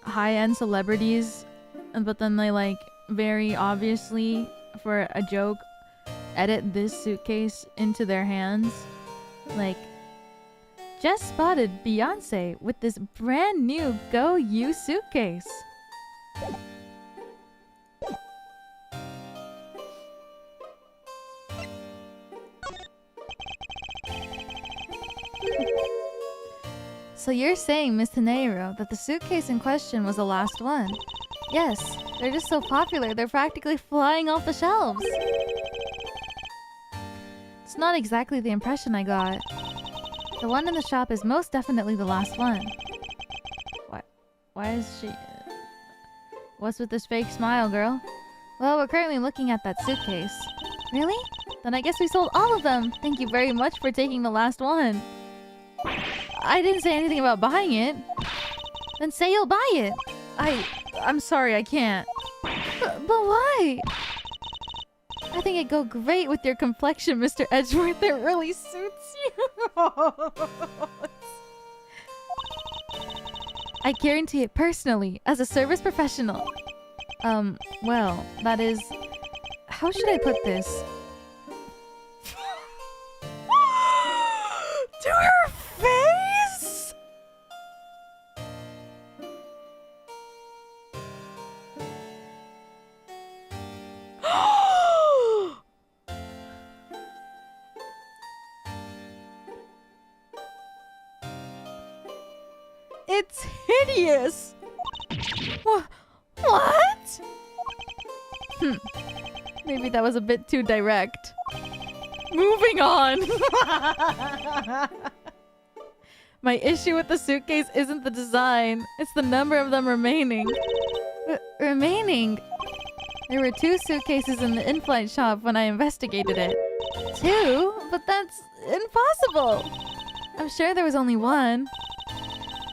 high-end celebrities. But then they, like, very obviously, for a joke, edit this suitcase into their hands. Like, just spotted Beyonce with this brand new Go You suitcase. So you're saying, Miss Nero, that the suitcase in question was the last one? Yes, they're just so popular, they're practically flying off the shelves. It's not exactly the impression I got. The one in the shop is most definitely the last one. Why is she... What's with this fake smile, girl? Well, we're currently looking at that suitcase. Really? Then I guess we sold all of them. Thank you very much for taking the last one. I didn't say anything about buying it. Then say you'll buy it. I'm sorry, I can't. But why? I think it'd go great with your complexion, Mr. Edgeworth. It really suits you. I guarantee it personally, as a service professional. Well, that is... How should I put this? To her face? It's hideous! What? Maybe that was a bit too direct. Moving on! My issue with the suitcase isn't the design, it's the number of them remaining. Remaining? There were 2 suitcases in the in-flight shop when I investigated it. 2? But that's impossible! I'm sure there was only 1.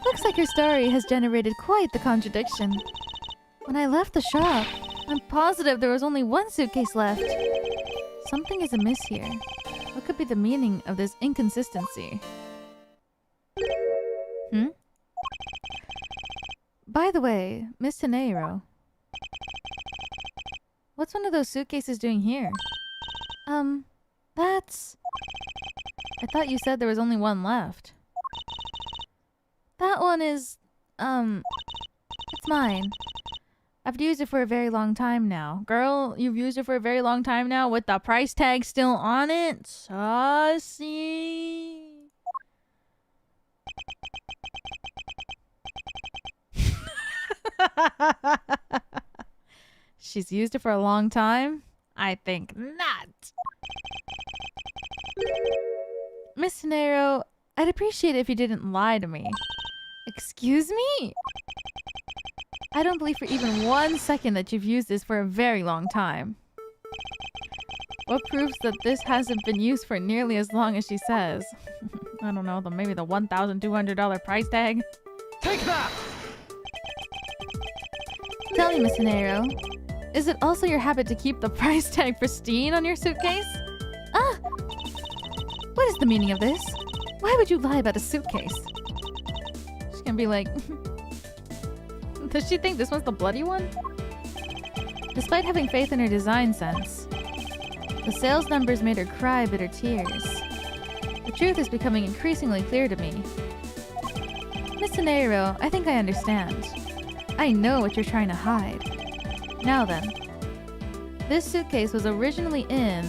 Looks like your story has generated quite the contradiction. When I left the shop, I'm positive there was only 1 suitcase left. Something is amiss here. What could be the meaning of this inconsistency? By the way, Miss Taneiro, what's one of those suitcases doing here? That's... I thought you said there was only 1 left. That one is... It's mine. I've used it for a very long time now. Girl, you've used it for a very long time now with the price tag still on it? Saucy. She's used it for a long time? I think not. Miss Nero, I'd appreciate it if you didn't lie to me. Excuse me? I don't believe for even 1 second that you've used this for a very long time. What proves that this hasn't been used for nearly as long as she says? I don't know, maybe the $1,200 price tag? Take that! Tell me, Miss Nero, is it also your habit to keep the price tag pristine on your suitcase? Ah! What is the meaning of this? Why would you lie about a suitcase? She's gonna be like... Does she think this one's the bloody one? Despite having faith in her design sense, the sales numbers made her cry bitter tears. The truth is becoming increasingly clear to me. Miss Taneiro, I think I understand. I know what you're trying to hide. Now then, this suitcase was originally in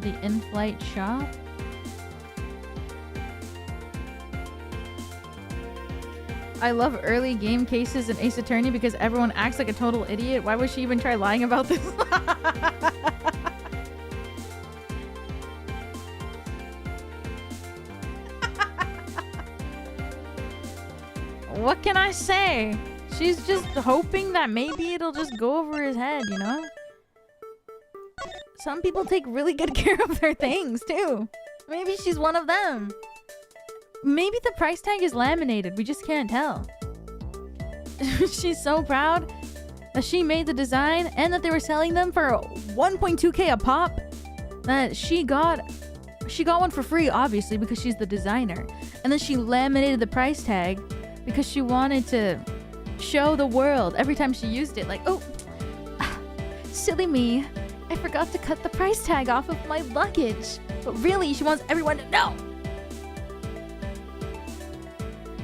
the in-flight shop? I love early game cases in Ace Attorney because everyone acts like a total idiot. Why would she even try lying about this? What can I say? She's just hoping that maybe it'll just go over his head, you know? Some people take really good care of their things, too. Maybe she's one of them. Maybe the price tag is laminated. We just can't tell. She's so proud that she made the design and that they were selling them for 1.2k a pop. That she got one for free, obviously, because she's the designer. And then she laminated the price tag because she wanted to show the world every time she used it. Like, oh, silly me. I forgot to cut the price tag off of my luggage. But really, she wants everyone to know.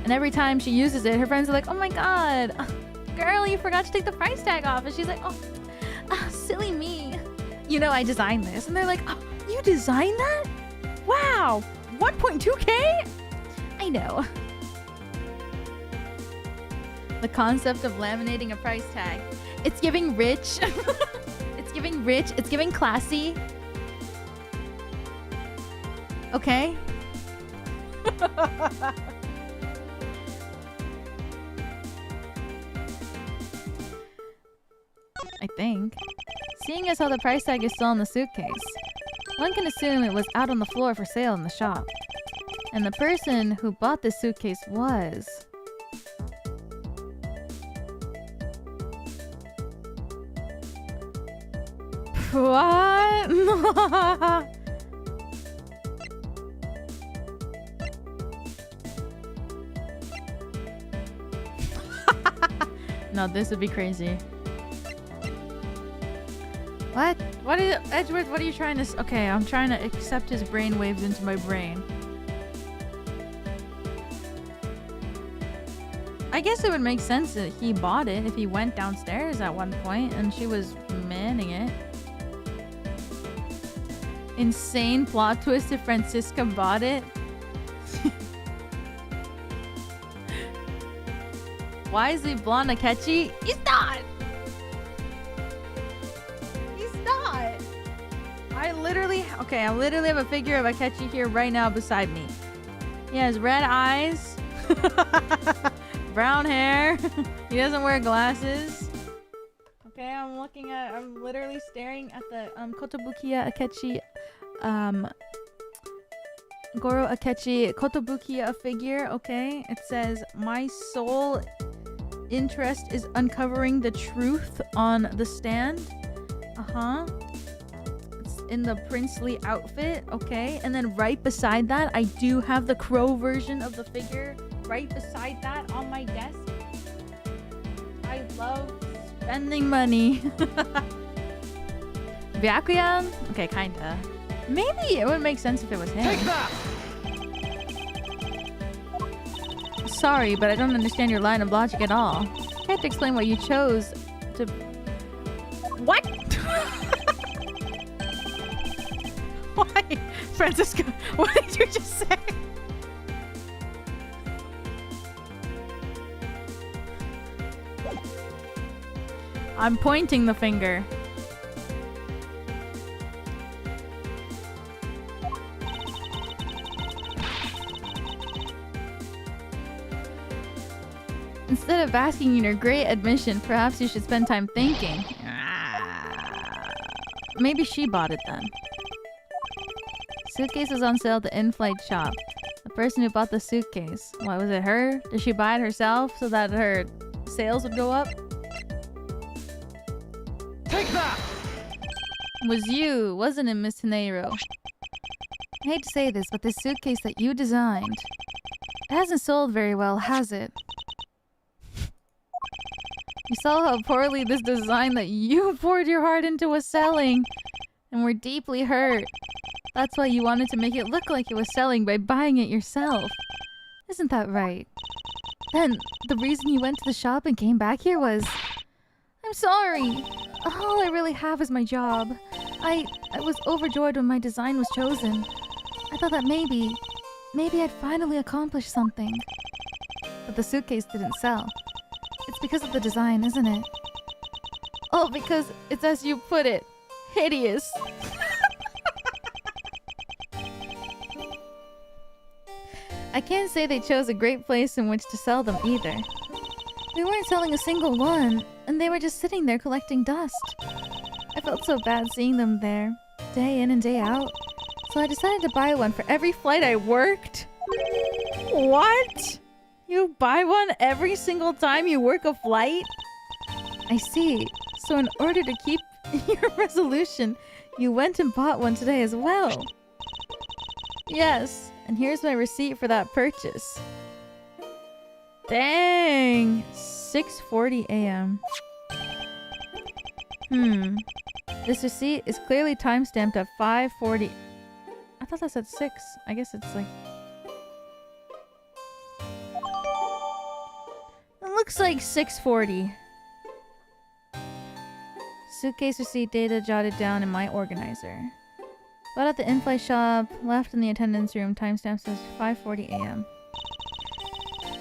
And every time she uses it, her friends are like, oh my god, girl, you forgot to take the price tag off. And she's like, oh, silly me. You know, I designed this. And they're like, oh, you designed that? Wow, 1.2k? I know. The concept of laminating a price tag. It's giving rich. It's giving rich. It's giving classy. Okay? I think. Seeing as how the price tag is still on the suitcase, one can assume it was out on the floor for sale in the shop. And the person who bought this suitcase was... What? No, this would be crazy. What? What is Edgeworth? What are you trying to? Okay, I'm trying to accept his brain waves into my brain. I guess it would make sense that he bought it if he went downstairs at one point and she was manning it. Insane plot twist if Francisca bought it. Why is he blonde Akechi? He's not! He's not! I literally have a figure of Akechi here right now beside me. He has red eyes, brown hair, he doesn't wear glasses. Okay, I'm literally staring at the Kotobukiya Akechi, Goro Akechi Kotobukiya figure, okay? It says, my sole interest is uncovering the truth on the stand. It's in the princely outfit, okay? And then right beside that, I do have the crow version of the figure right beside that on my desk. I love spending money. Byakuyan? Okay, kinda. Maybe it would make sense if it was him. Take that! Sorry, but I don't understand your line of logic at all. Can't explain why you chose to... What? Why? Francisco, what did you just say? I'm pointing the finger. Instead of basking in your great admission, perhaps you should spend time thinking. Maybe she bought it then. Suitcase is on sale at the in-flight shop. The person who bought the suitcase. What, was it her? Did she buy it herself so that her sales would go up? Take that! Was you, wasn't it, Miss Hinero? I hate to say this, but this suitcase that you designed, it hasn't sold very well, has it? You saw how poorly this design that you poured your heart into was selling, and were deeply hurt. That's why you wanted to make it look like it was selling by buying it yourself. Isn't that right? Then, the reason you went to the shop and came back here was... I'm sorry! All I really have is my job. I was overjoyed when my design was chosen. I thought that maybe I'd finally accomplished something. But the suitcase didn't sell. It's because of the design, isn't it? Oh, because it's as you put it, hideous. I can't say they chose a great place in which to sell them either. They weren't selling a single one, and they were just sitting there collecting dust. I felt so bad seeing them there, day in and day out, so I decided to buy one for every flight I worked. What? You buy one every single time you work a flight? I see. So in order to keep your resolution, you went and bought one today as well. Yes, and here's my receipt for that purchase. Dang! 6:40 a.m. This receipt is clearly timestamped at 5:40. I thought that said 6. I guess it's like... It looks like 6:40. Suitcase receipt data jotted down in my organizer. Bought at the in-flight shop, left in the attendance room, timestamp says 5:40 a.m.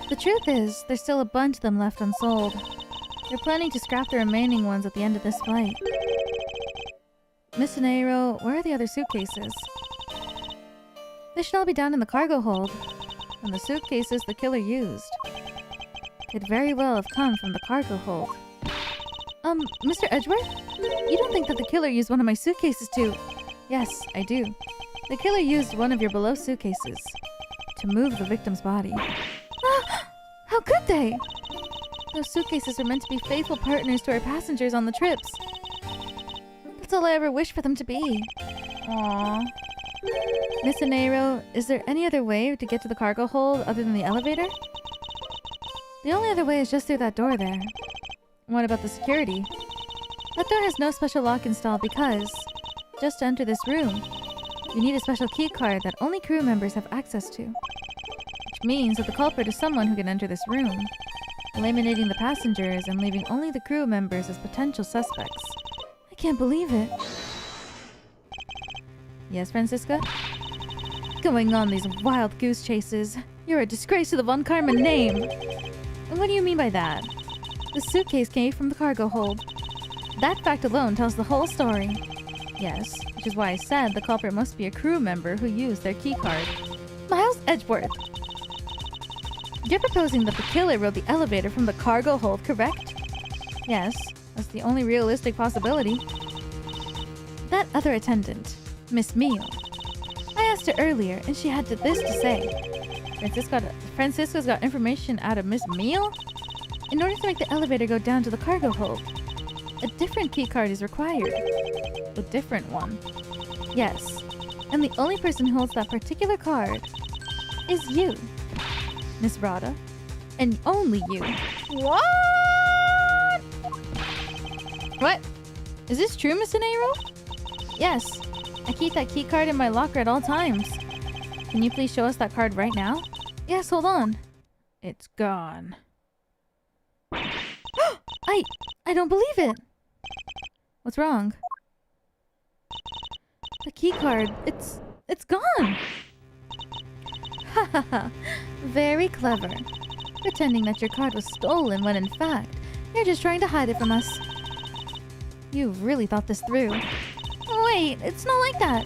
The truth is, there's still a bunch of them left unsold. They're planning to scrap the remaining ones at the end of this flight. Miss Hinero, where are the other suitcases? They should all be down in the cargo hold. And the suitcases the killer used could very well have come from the cargo hold. Mr. Edgeworth? You don't think that the killer used one of my suitcases to... Yes, I do. The killer used one of your below suitcases to move the victim's body. How could they? Those suitcases are meant to be faithful partners to our passengers on the trips. That's all I ever wished for them to be. Aww. Miss Anero, is there any other way to get to the cargo hold other than the elevator? The only other way is just through that door there. What about the security? That door has no special lock installed because, just to enter this room, you need a special key card that only crew members have access to. Which means that the culprit is someone who can enter this room, eliminating the passengers and leaving only the crew members as potential suspects. I can't believe it. Yes, Francisca? Going on these wild goose chases. You're a disgrace to the Von Karman name. And what do you mean by that? The suitcase came from the cargo hold. That fact alone tells the whole story. Yes, which is why I said the culprit must be a crew member who used their keycard. Miles Edgeworth! You're proposing that the killer rode the elevator from the cargo hold, correct? Yes, that's the only realistic possibility. That other attendant, Miss Meal. I asked her earlier, and she had this to say. Francisco's got information out of Miss Meal? In order to make the elevator go down to the cargo hold, a different keycard is required. A different one. Yes, and the only person who holds that particular card is you, Miss Rada, and only you. What? What? Is this true, Miss Anero? Yes, I keep that keycard in my locker at all times. Can you please show us that card right now? Yes, hold on. It's gone. I don't believe it. What's wrong? The keycard, it's gone. Ha ha ha. Very clever. Pretending that your card was stolen when in fact, you're just trying to hide it from us. You really thought this through. Wait, it's not like that.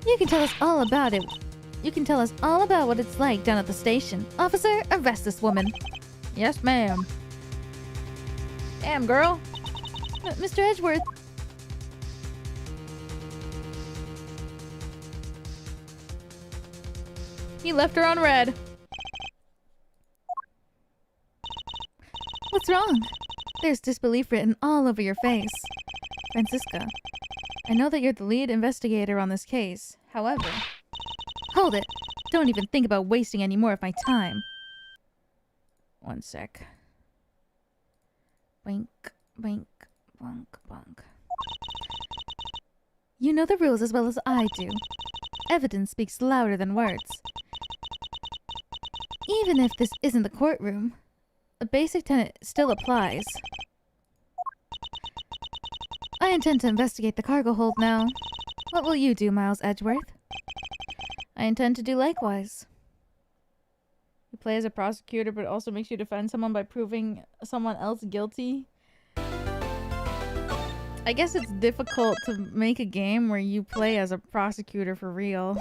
You can tell us all about it. You can tell us all about what it's like down at the station. Officer, arrest this woman. Yes, ma'am. Damn, girl. Mr. Edgeworth. He left her on red. What's wrong? There's disbelief written all over your face. Francisca, I know that you're the lead investigator on this case. However... Hold it! Don't even think about wasting any more of my time. One sec. Boink, boink, bonk, bonk. You know the rules as well as I do. Evidence speaks louder than words. Even if this isn't the courtroom, a basic tenet still applies. I intend to investigate the cargo hold now. What will you do, Miles Edgeworth? I intend to do likewise. You play as a prosecutor, but it also makes you defend someone by proving someone else guilty. I guess it's difficult to make a game where you play as a prosecutor for real.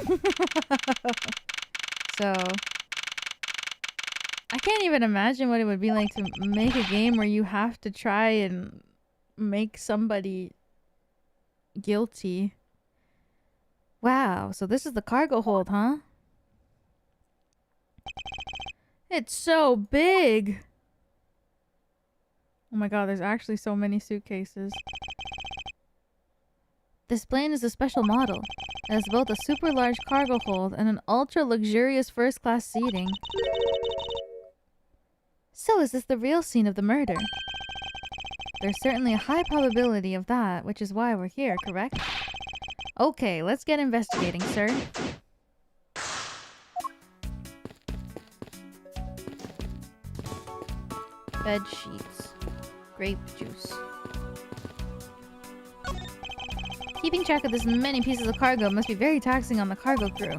So... I can't even imagine what it would be like to make a game where you have to try and make somebody guilty. Wow, so this is the cargo hold, huh? It's so big! Oh my god, there's actually so many suitcases. This plane is a special model. It has both a super large cargo hold and an ultra luxurious first class seating. So is this the real scene of the murder? There's certainly a high probability of that, which is why we're here, correct? Okay, let's get investigating, sir. Bed sheets. Grape juice. Keeping track of this many pieces of cargo must be very taxing on the cargo crew.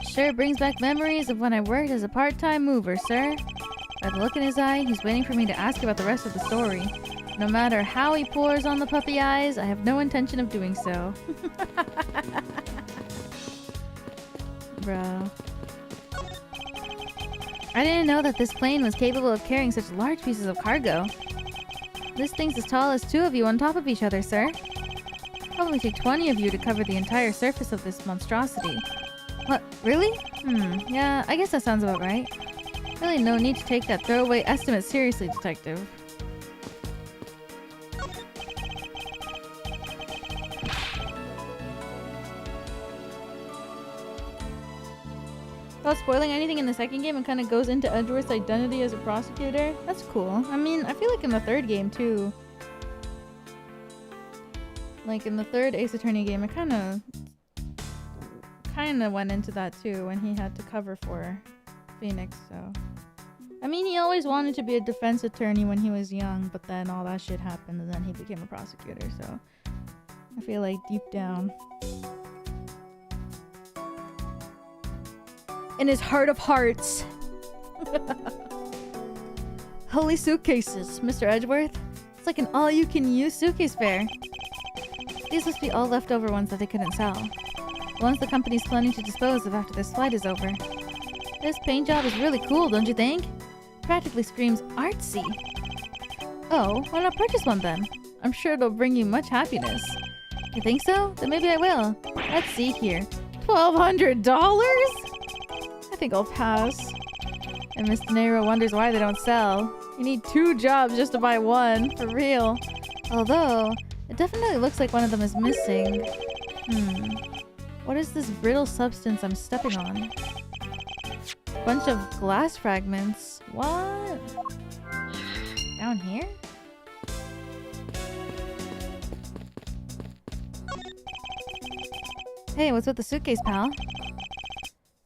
Sure brings back memories of when I worked as a part-time mover, sir. By the look in his eye, he's waiting for me to ask about the rest of the story. No matter how he pours on the puppy eyes, I have no intention of doing so. Bro. I didn't know that this plane was capable of carrying such large pieces of cargo. This thing's as tall as 2 of you on top of each other, sir. Probably take 20 of you to cover the entire surface of this monstrosity. What? Really? Yeah, I guess that sounds about right. Really no need to take that throwaway estimate seriously, detective. Without spoiling anything in the second game, it kind of goes into Edgeworth's identity as a prosecutor. That's cool. I mean, I feel like in the third game too. Like in the third Ace Attorney game, it kind of went into that too when he had to cover for Phoenix. So, I mean, he always wanted to be a defense attorney when he was young, but then all that shit happened, and then he became a prosecutor. So, I feel like deep down, in his heart of hearts. Holy suitcases, Mr. Edgeworth. It's like an all-you-can-use suitcase fair. These must be all leftover ones that they couldn't sell. The ones the company's planning to dispose of after this flight is over. This paint job is really cool, don't you think? Practically screams artsy. Oh, why not purchase one then? I'm sure it'll bring you much happiness. You think so? Then maybe I will. Let's see here. $1,200? I think I'll pass. And Mr. Nero wonders why they don't sell. You need 2 jobs just to buy one, for real. Although, it definitely looks like one of them is missing. What is this brittle substance I'm stepping on? Bunch of glass fragments. What? Down here? Hey, what's with the suitcase, pal?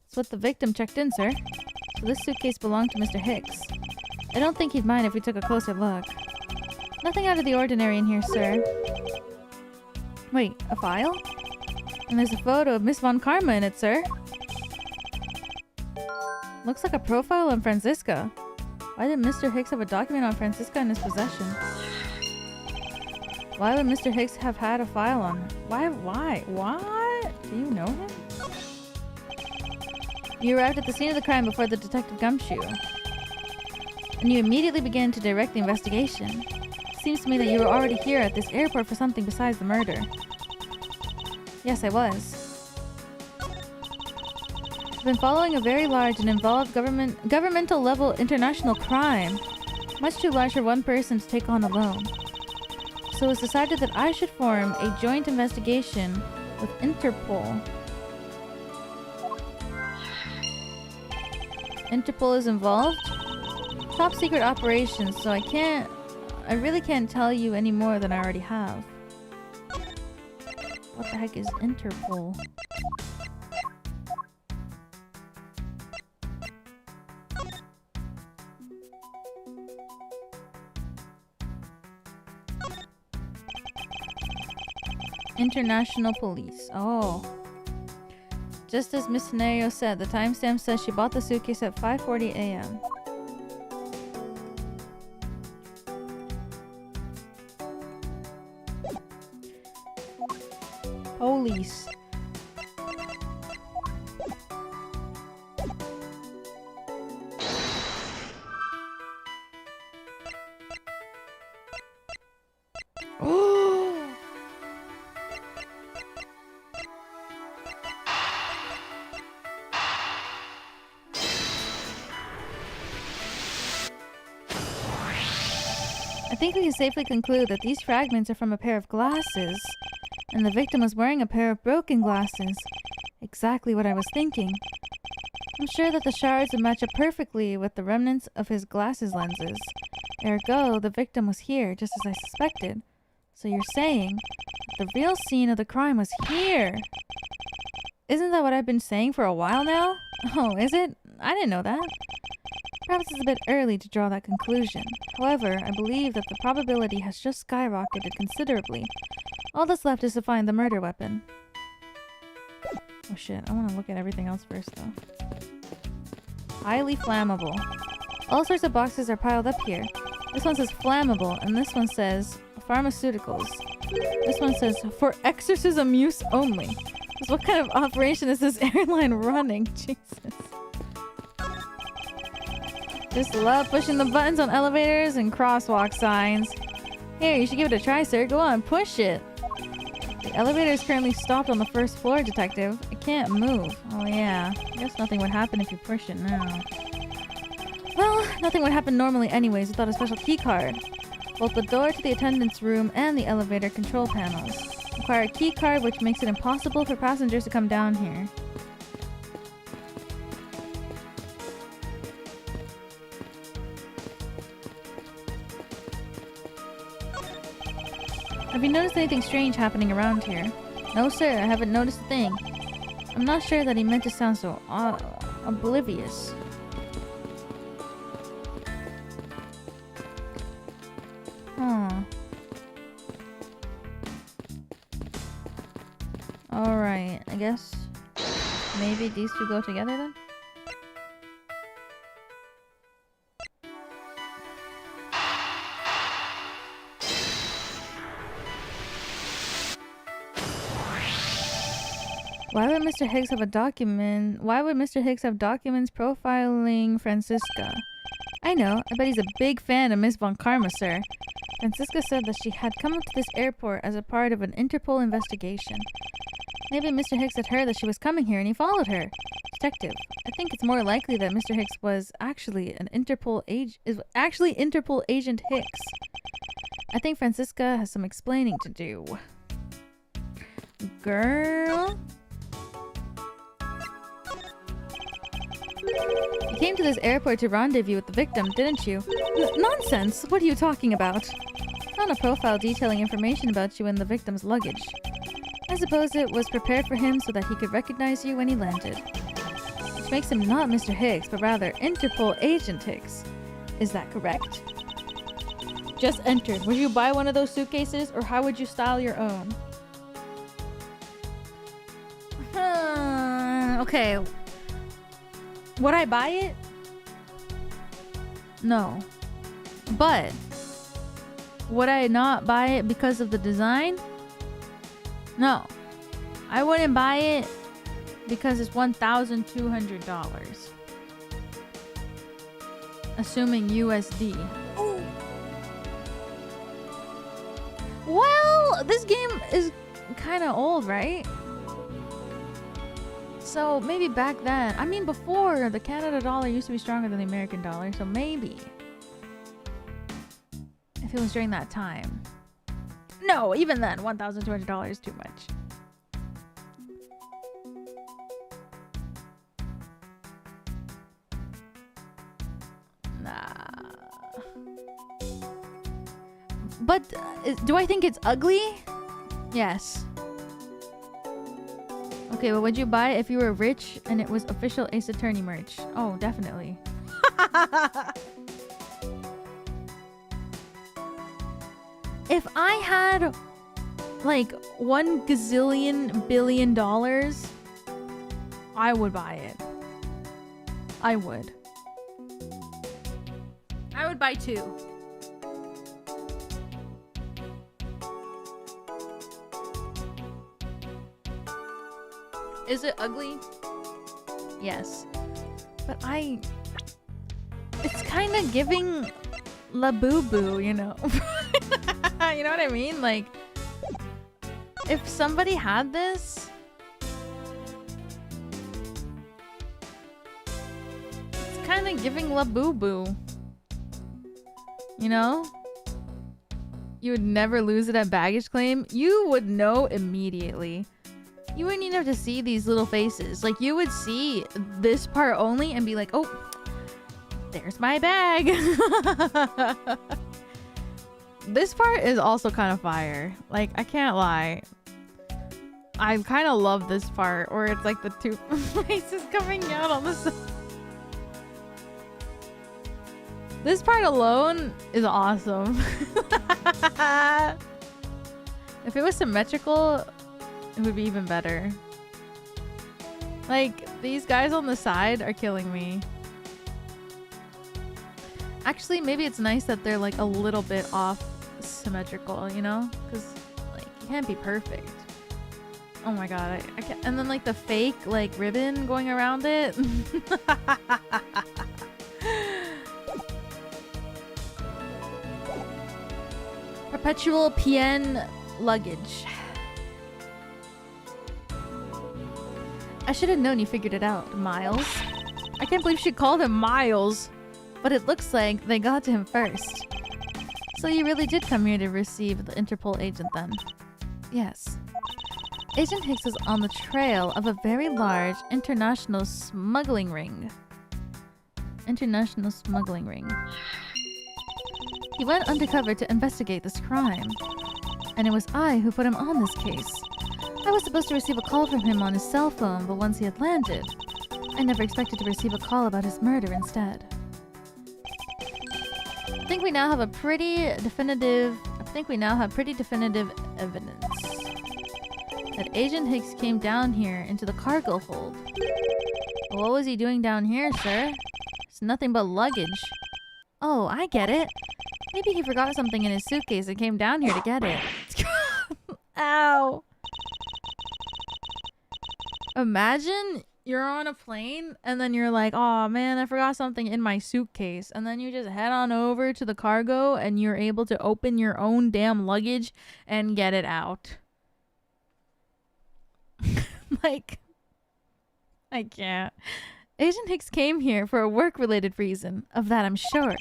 It's what the victim checked in, sir. So this suitcase belonged to Mr. Hicks. I don't think he'd mind if we took a closer look. Nothing out of the ordinary in here, sir. Wait, a file? And there's a photo of Miss Von Karma in it, sir. Looks like a profile on Franziska. Why did Mr. Hicks have a document on Franziska in his possession? Why would Mr. Hicks have had a file on her? Why? What? Do you know him? You arrived at the scene of the crime before the Detective Gumshoe. And you immediately began to direct the investigation. Seems to me that you were already here at this airport for something besides the murder. Yes, I was. I've been following a very large and involved governmental level international crime. Much too large for one person to take on alone. So it was decided that I should form a joint investigation with Interpol. Interpol is involved? Top secret operations, so I really can't tell you any more than I already have. What the heck is Interpol? International Police. Oh. Just as Miss Scenario said, the timestamp says she bought the suitcase at 5:40 a.m. Police. I think we can safely conclude that these fragments are from a pair of glasses, and the victim was wearing a pair of broken glasses. Exactly what I was thinking. I'm sure that the shards would match up perfectly with the remnants of his glasses lenses. Ergo, the victim was here, just as I suspected. So you're saying the real scene of the crime was here? Isn't that what I've been saying for a while now? Oh, is it? I didn't know that. Perhaps it's a bit early to draw that conclusion. However, I believe that the probability has just skyrocketed considerably. All that's left is to find the murder weapon. Oh shit, I want to look at everything else first though. Highly flammable. All sorts of boxes are piled up here. This one says flammable, and this one says pharmaceuticals. This one says for exorcism use only. So what kind of operation is this airline running? Jesus. Just love pushing the buttons on elevators and crosswalk signs. Here, you should give it a try, sir. Go on, push it. The elevator is currently stopped on the first floor, Detective. I can't move. Oh yeah. I guess nothing would happen if you push it now. Well, nothing would happen normally anyways without a special key card. Both the door to the attendant's room and the elevator control panels require a key card, which makes it impossible for passengers to come down here. Have you noticed anything strange happening around here? No, sir, I haven't noticed a thing. I'm not sure that he meant to sound so oblivious. Huh. Alright, I guess maybe these two go together then? Why would Mr. Higgs have a document? Why would Mr. Higgs have documents profiling Francisca? I know. I bet he's a big fan of Miss Von Karma, sir. Francisca said that she had come to this airport as a part of an Interpol investigation. Maybe Mr. Higgs had heard that she was coming here and he followed her. Detective, I think it's more likely that Mr. Higgs was actually an Interpol agent Higgs. I think Francisca has some explaining to do. Girl. You came to this airport to rendezvous with the victim, didn't you? Nonsense! What are you talking about? I found a profile detailing information about you in the victim's luggage. I suppose it was prepared for him so that he could recognize you when he landed. Which makes him not Mr. Higgs, but rather Interpol Agent Higgs. Is that correct? Just entered. Would you buy one of those suitcases, or how would you style your own? Okay. Would I buy it? No. But would I not buy it because of the design? No. I wouldn't buy it because it's $1,200. Assuming USD. Ooh. Well, this game is kind of old, right? So maybe back then, I mean before, the Canada dollar used to be stronger than the American dollar, so maybe if it was during that time. No, even then, $1,200 is too much. Nah. But do I think it's ugly? Yes. Okay, but would you buy it if you were rich and it was official Ace Attorney merch? Oh, definitely. If I had like $1 gazillion billion, I would buy it. I would. I would buy 2. Is it ugly? Yes. But it's kind of giving La Boo Boo, you know? You know what I mean? Like, if somebody had this, it's kind of giving La Boo Boo. You know? You would never lose it at baggage claim. You would know immediately. You wouldn't even have to see these little faces. Like, you would see this part only and be like, oh, there's my bag. This part is also kind of fire. Like, I can't lie. I kind of love this part where it's like the 2 faces coming out on the side. This part alone is awesome. If it was symmetrical, it would be even better. Like, these guys on the side are killing me. Actually, maybe it's nice that they're like a little bit off symmetrical, you know? Because like, you can't be perfect. Oh my god, I can't. And then like the fake like ribbon going around it. Perpetual PN luggage. I should have known you figured it out, Miles. I can't believe she called him Miles. But it looks like they got to him first. So you really did come here to receive the Interpol agent then? Yes. Agent Hicks is on the trail of a very large international smuggling ring. International smuggling ring. He went undercover to investigate this crime. And it was I who put him on this case. I was supposed to receive a call from him on his cell phone, but once he had landed, I never expected to receive a call about his murder instead. I think we now have pretty definitive evidence that Agent Hicks came down here into the cargo hold. What was he doing down here, sir? It's nothing but luggage. Oh, I get it. Maybe he forgot something in his suitcase and came down here to get it. Ow. Imagine you're on a plane and then you're like, oh man, I forgot something in my suitcase. And then you just head on over to the cargo and you're able to open your own damn luggage and get it out. Like, I can't. Agent Hicks came here for a work-related reason. Of that, I'm sure.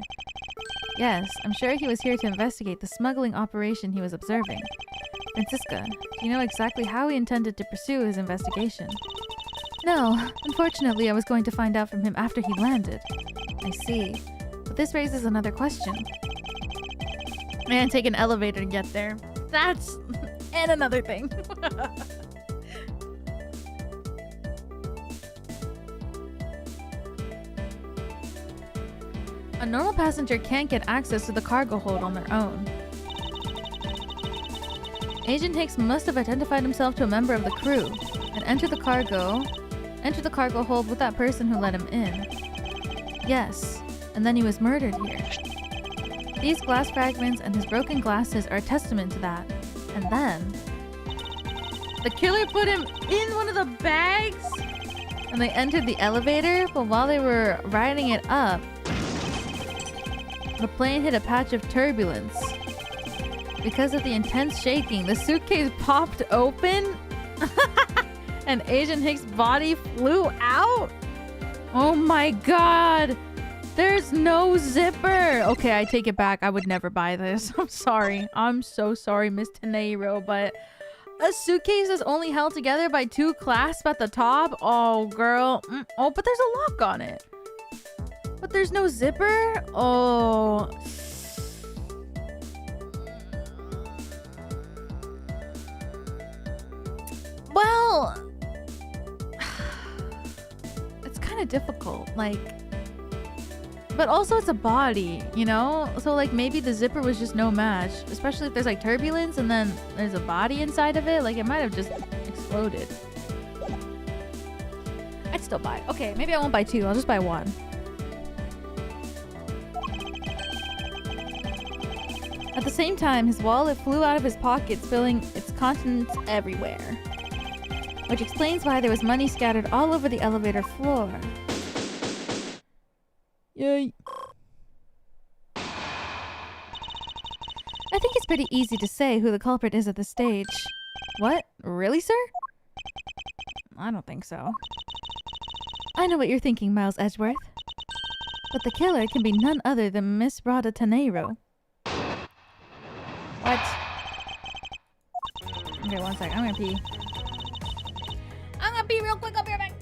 Yes, I'm sure he was here to investigate the smuggling operation he was observing. Francisca, do you know exactly how he intended to pursue his investigation? No, unfortunately I was going to find out from him after he landed. I see. But this raises another question. Man, take an elevator to get there. That's... and another thing. A normal passenger can't get access to the cargo hold on their own. Agent Hicks must have identified himself to a member of the crew and entered the cargo hold with that person who let him in. Yes, and then he was murdered here. These glass fragments and his broken glasses are a testament to that. And then... the killer put him in one of the bags? And they entered the elevator, but while they were riding it up, the plane hit a patch of turbulence. Because of the intense shaking, the suitcase popped open and Agent Hicks' body flew out? Oh my god! There's no zipper! Okay, I take it back. I would never buy this. I'm sorry. I'm so sorry, Miss Teneiro, but a suitcase is only held together by two clasps at the top? Oh, girl. Oh, but there's a lock on it. But there's no zipper? Oh. Well, it's kind of difficult, like, but also it's a body, you know? So like maybe the zipper was just no match, especially if there's like turbulence and then there's a body inside of it. Like it might have just exploded. I'd still buy it. Okay, maybe I won't buy two. I'll just buy one. At the same time, his wallet flew out of his pocket, spilling its contents everywhere. Which explains why there was money scattered all over the elevator floor. Yay. I think it's pretty easy to say who the culprit is at this stage. What? Really, sir? I don't think so. I know what you're thinking, Miles Edgeworth. But the killer can be none other than Miss Rada Teneiro. What? Okay, one sec. I'm gonna pee. I'm gonna pee real quick. I'll be right back.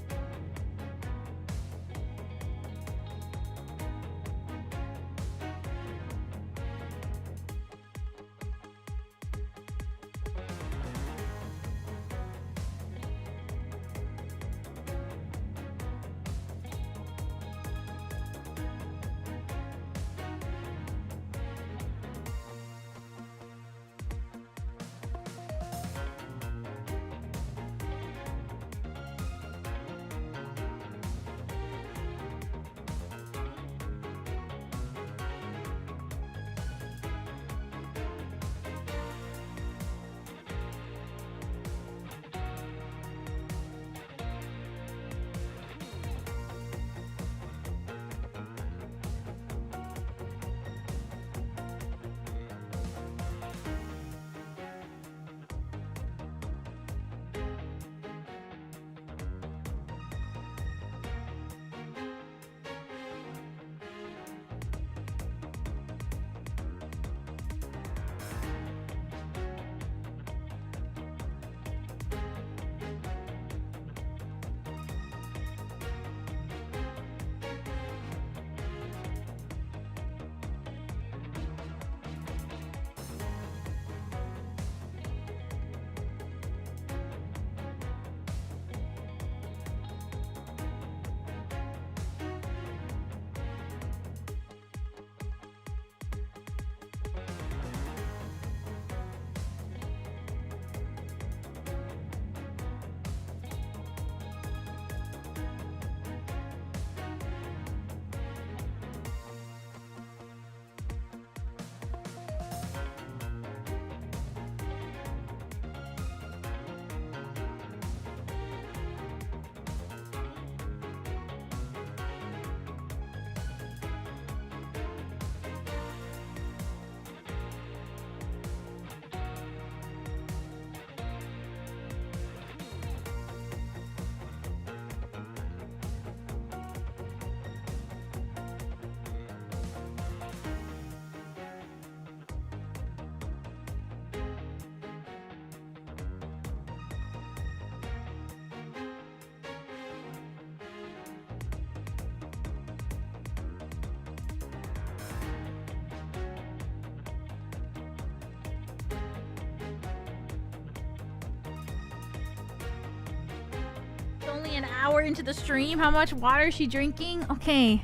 only an hour into the stream. How much water is she drinking? Okay.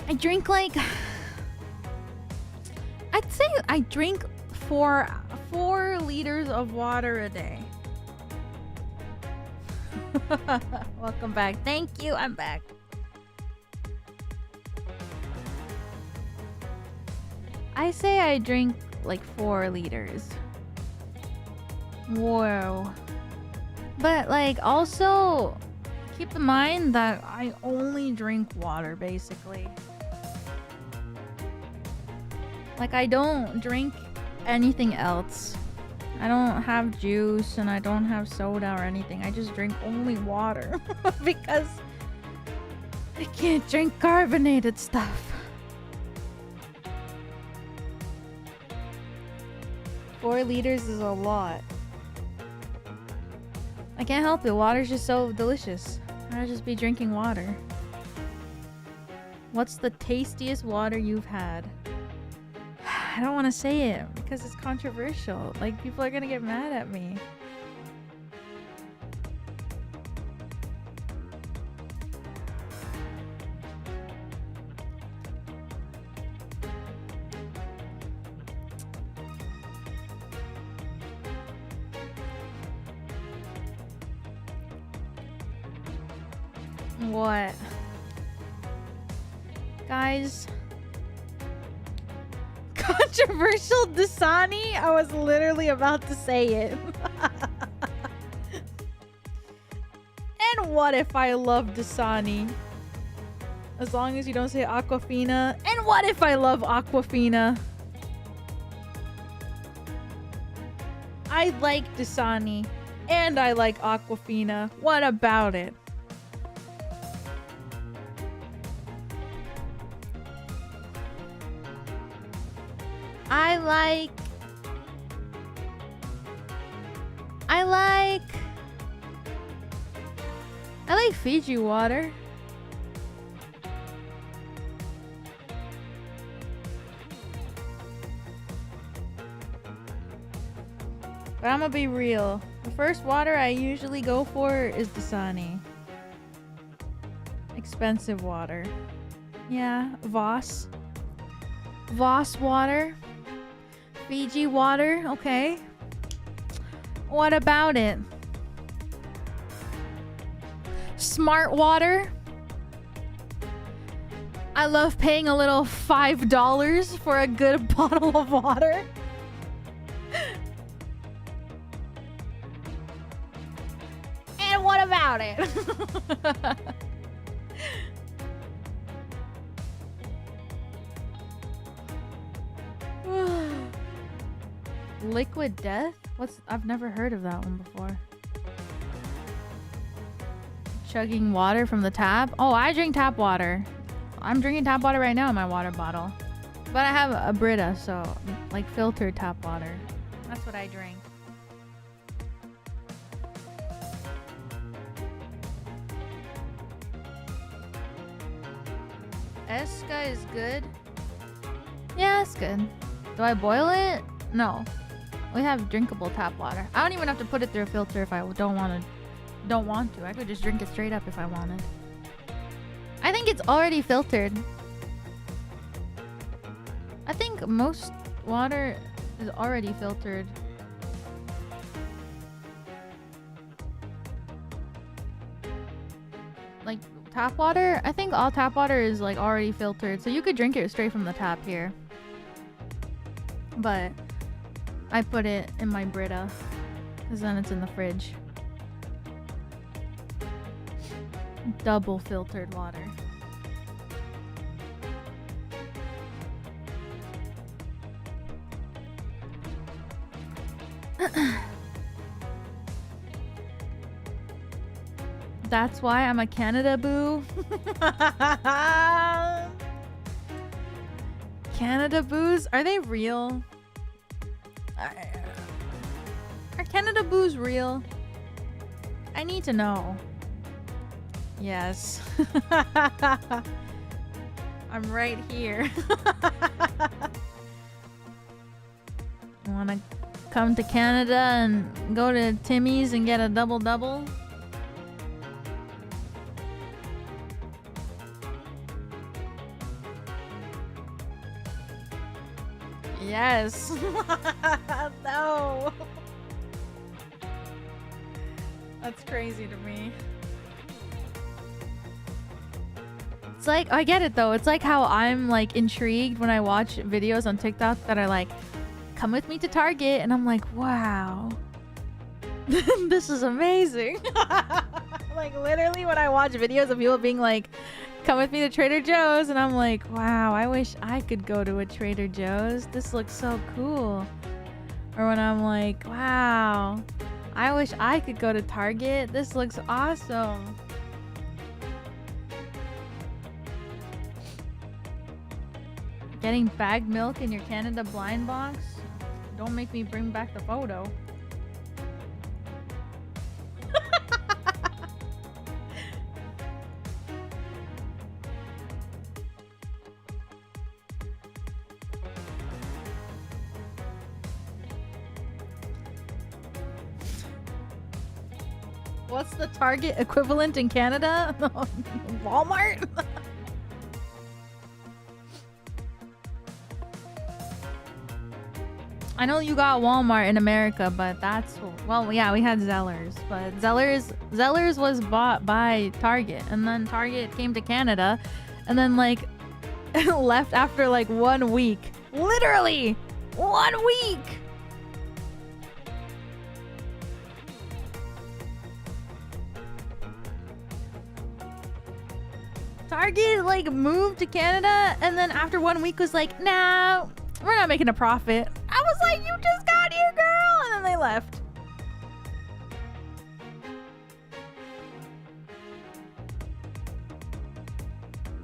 I drink like... I'd say I drink 4 liters of water a day. Welcome back. Thank you. I'm back. I say I drink like 4 liters. Whoa. But like also keep in mind that I only drink water basically. Like I don't drink anything else. I don't have juice and I don't have soda or anything. I just drink only water because I can't drink carbonated stuff. 4 liters is a lot. I can't help it. Water's just so delicious. I'd just be drinking water. What's the tastiest water you've had? I don't want to say it because it's controversial. Like, people are gonna get mad at me. What? Guys... Controversial Dasani? I was literally about to say it. And what if I love Dasani? As long as you don't say Aquafina. And what if I love Aquafina? I like Dasani. And I like Aquafina. What about it? I like Fiji water. But I'm gonna be real. The first water I usually go for is Dasani. Expensive water. Yeah, Voss. Voss water. Fiji water, okay. What about it? Smart water. I love paying a little $5 for a good bottle of water. And what about it? Liquid Death? I've never heard of that one before. Chugging water from the tap? Oh, I drink tap water. I'm drinking tap water right now in my water bottle. But I have a Brita, so like filtered tap water. That's what I drink. Esca is good. Yeah, it's good. Do I boil it? No. We have drinkable tap water. I don't even have to put it through a filter if I don't want to. I could just drink it straight up if I wanted. I think it's already filtered. I think most water is already filtered. Like tap water? I think all tap water is like already filtered. So you could drink it straight from the tap here. But I put it in my Brita because then it's in the fridge. Double filtered water. That's why I'm a Canada boo. Canada boos? Are they real? Are Canada boos real? I need to know. Yes. I'm right here. Wanna come to Canada and go to Timmy's and get a double-double? Yes. No. That's crazy to me. It's like, I get it though. It's like how I'm like intrigued when I watch videos on TikTok that are like, come with me to Target. And I'm like, wow. This is amazing. Like literally when I watch videos of people being like, come with me to Trader Joe's, and I'm like, wow, I wish I could go to a Trader Joe's. This looks so cool. Or when I'm like, wow, I wish I could go to Target. This looks awesome. Getting bagged milk in your Canada blind box? Don't make me bring back the photo. What's the Target equivalent in Canada? Walmart? I know you got Walmart in America, but that's... Well, yeah, we had Zellers. But Zellers was bought by Target. And then Target came to Canada. And then, like, left after, like, 1 week. Literally! 1 week! Target like moved to Canada and then after 1 week was like, nah, we're not making a profit. I was like, you just got here, girl, and then they left.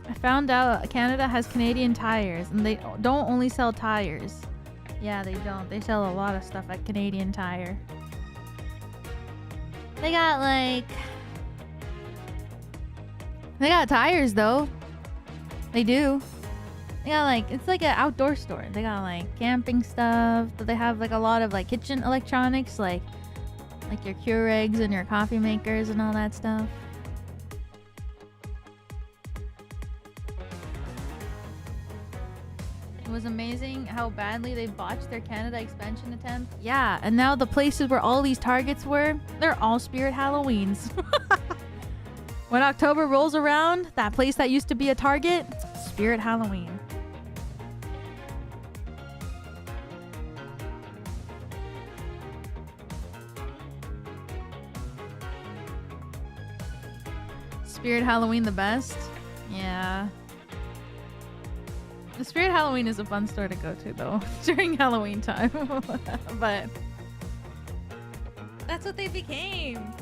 I found out Canada has Canadian Tires and they don't only sell tires. Yeah, they don't. They sell a lot of stuff at Canadian Tire. They got like... They got tires though. They do. They got like, it's like an outdoor store. They got like camping stuff, but they have like a lot of like kitchen electronics, like your Keurigs and your coffee makers and all that stuff. It was amazing how badly they botched their Canada expansion attempt. Yeah, and now the places where all these Targets were, they're all Spirit Halloweens. When October rolls around, that place that used to be a Target, Spirit Halloween. Spirit Halloween the best? Yeah. The Spirit Halloween is a fun store to go to though, during Halloween time. But that's what they became.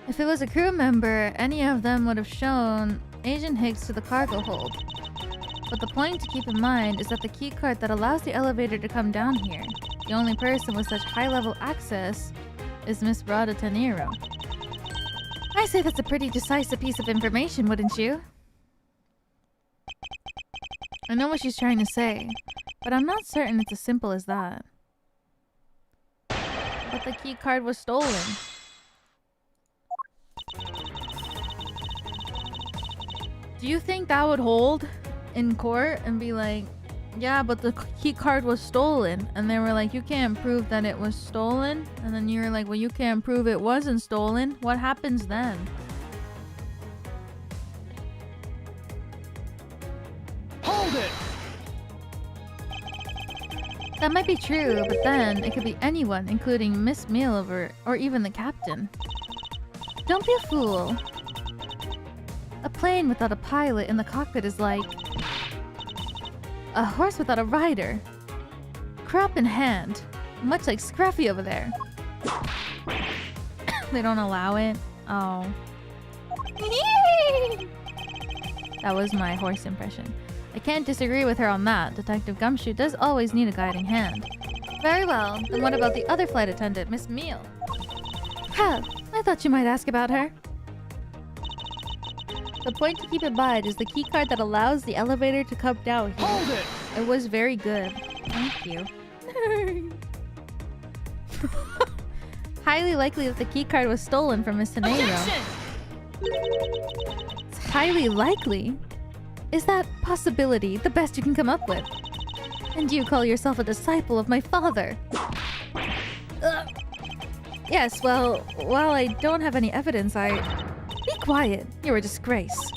If it was a crew member, any of them would have shown Agent Higgs to the cargo hold. But the point to keep in mind is that the keycard that allows the elevator to come down here, the only person with such high-level access, is Miss Rada Taniro. I say that's a pretty decisive piece of information, wouldn't you? I know what she's trying to say, but I'm not certain it's as simple as that. But the keycard was stolen. Do you think that would hold in court and be like, yeah, but the key card was stolen? And they were like, you can't prove that it was stolen. And then you're like, well, you can't prove it wasn't stolen. What happens then? Hold it! That might be true, but then it could be anyone, including Miss Mailover or even the captain. Don't be a fool. A plane without a pilot in the cockpit is like a horse without a rider. Crop in hand, much like Scruffy over there. They don't allow it? Oh. That was my horse impression. I can't disagree with her on that. Detective Gumshoe does always need a guiding hand. Very well, then what about the other flight attendant, Miss Meal? Huh, I thought you might ask about her. The point to keep in mind is the keycard that allows the elevator to come down here. Hold it! It was very good. Thank you. highly likely that the keycard was stolen from Miss Tenero. Objection! It's highly likely? Is that possibility the best you can come up with? And you call yourself a disciple of my father? Ugh. Yes, well, while I don't have any evidence, Be quiet. You're a disgrace.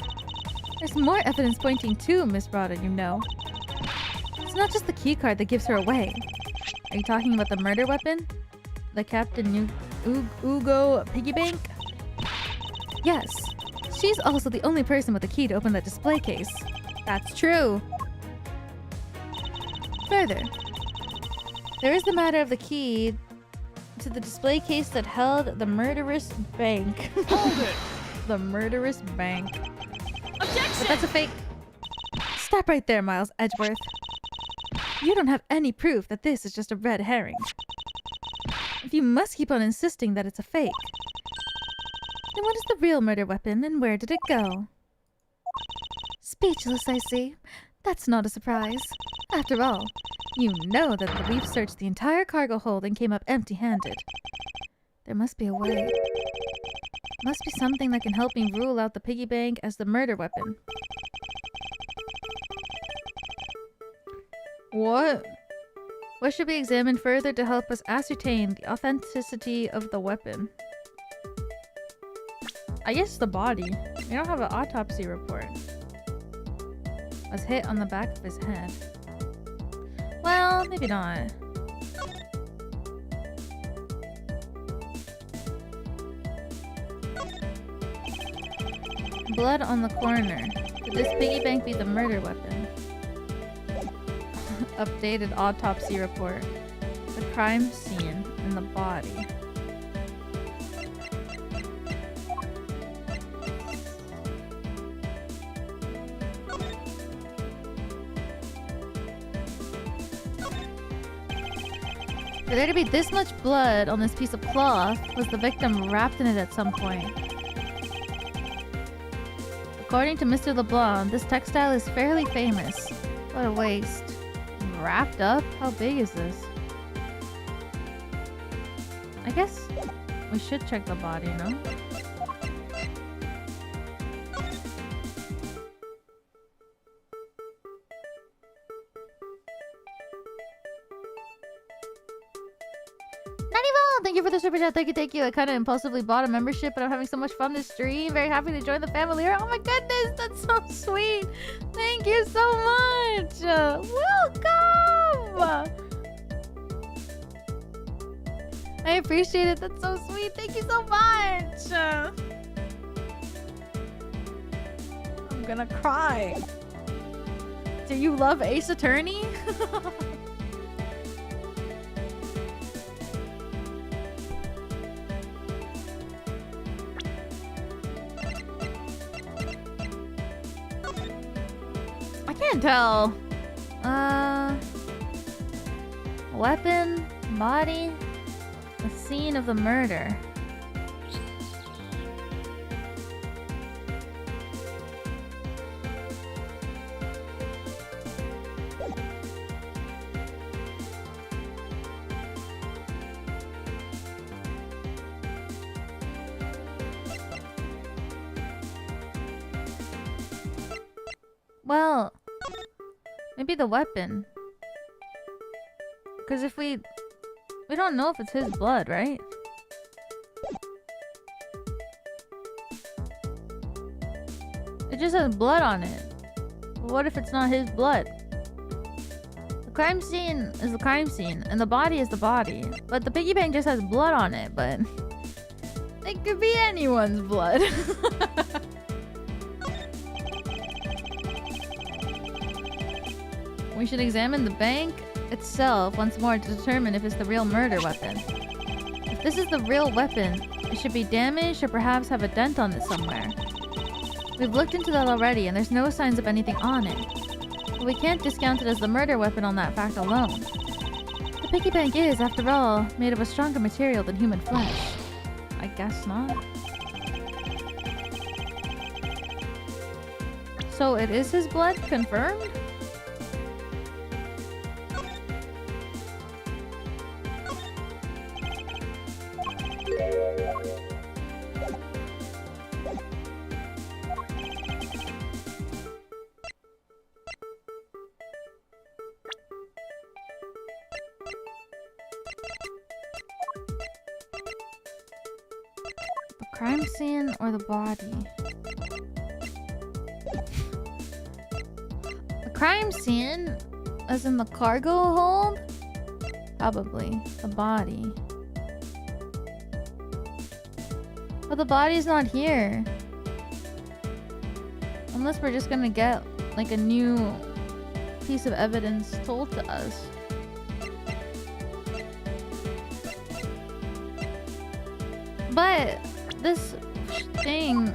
There's more evidence pointing to Miss Rada, you know. It's not just the keycard that gives her away. Are you talking about the murder weapon? The Captain Ugo piggy bank? Yes. She's also the only person with the key to open that display case. That's true. Further, there is the matter of the key to the display case that held the murderous bank. Hold it! The murderous bank. Objection! But that's a fake. Stop right there, Miles Edgeworth. You don't have any proof that this is just a red herring. If you must keep on insisting that it's a fake, then what is the real murder weapon and where did it go? Speechless, I see. That's not a surprise. After all, you know that we've searched the entire cargo hold and came up empty-handed. There must be a way. Must be something that can help me rule out the piggy bank as the murder weapon. What? What should be examined further to help us ascertain the authenticity of the weapon? I guess the body. We don't have an autopsy report. Was hit on the back of his head. Well, maybe not. Blood on the corner. Could this piggy bank be the murder weapon? Updated autopsy report. The crime scene and the body. For there to be this much blood on this piece of cloth, was the victim wrapped in it at some point? According to Mr. LeBlanc, this textile is fairly famous. What a waste. Wrapped up? How big is this? I guess we should check the body, no? Thank you for the super chat. Thank you. I kind of impulsively bought a membership, but I'm having so much fun this stream. Very happy to join the FamElira. Oh my goodness, that's so sweet. Thank you so much. Welcome. I appreciate it. That's so sweet. Thank you so much. I'm gonna cry. Do you love Ace Attorney? I can't tell. Weapon, body, the scene of the murder. Well, maybe the weapon. Because if we don't know if it's his blood, right? It just has blood on it. But what if it's not his blood? The crime scene is the crime scene, and the body is the body. But the piggy bank just has blood on it, but it could be anyone's blood. We should examine the bank itself once more to determine if it's the real murder weapon. If this is the real weapon, it should be damaged or perhaps have a dent on it somewhere. We've looked into that already and there's no signs of anything on it. But we can't discount it as the murder weapon on that fact alone. The piggy bank is, after all, made of a stronger material than human flesh. I guess not. So it is his blood, confirmed? Crime scene or the body? The crime scene? As in the cargo hold? Probably. The body. But the body's not here. Unless we're just gonna get like a new piece of evidence told to us. But this thing,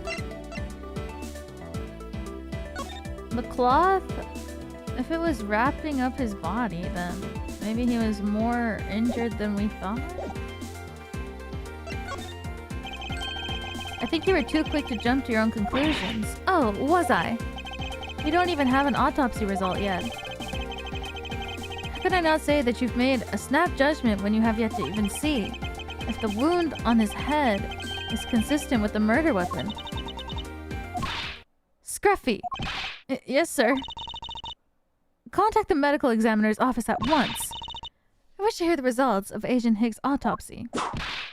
the cloth, if it was wrapping up his body, then maybe he was more injured than we thought. I think you were too quick to jump to your own conclusions. Oh, was I? We don't even have an autopsy result yet. How could I not say that you've made a snap judgment when you have yet to even see if the wound on his head is consistent with the murder weapon? Scruffy! Yes, sir. Contact the medical examiner's office at once. I wish to hear the results of Agent Higgs' autopsy.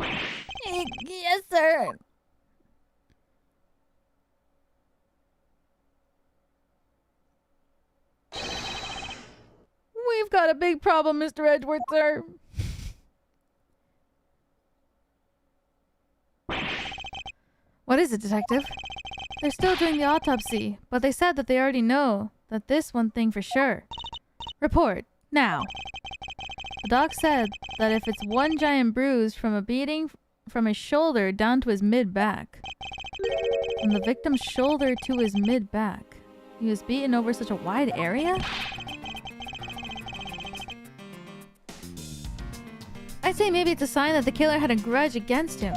Yes, sir. We've got a big problem, Mr. Edgeworth, sir. What is it, detective? They're still doing the autopsy, but they said that they already know that this one thing for sure. Report, now. The doc said that if it's one giant bruise from a beating from his shoulder down to his mid-back. From the victim's shoulder to his mid-back. He was beaten over such a wide area? I'd say maybe it's a sign that the killer had a grudge against him.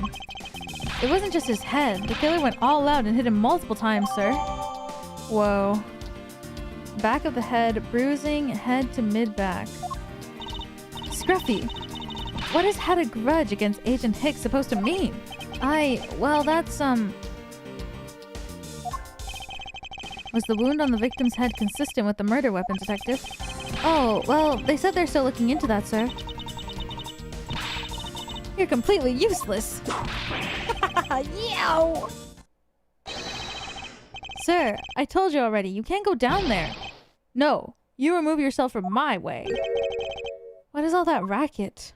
It wasn't just his head. The killer went all out and hit him multiple times, sir. Whoa. Back of the head, bruising, head to mid-back. Scruffy, what is had a grudge against Agent Hicks supposed to mean? Well, that's, Was the wound on the victim's head consistent with the murder weapon, detective? Oh, well, they said they're still looking into that, sir. You're completely useless. Yow! Sir, I told you already, you can't go down there. No, you remove yourself from my way. What is all that racket?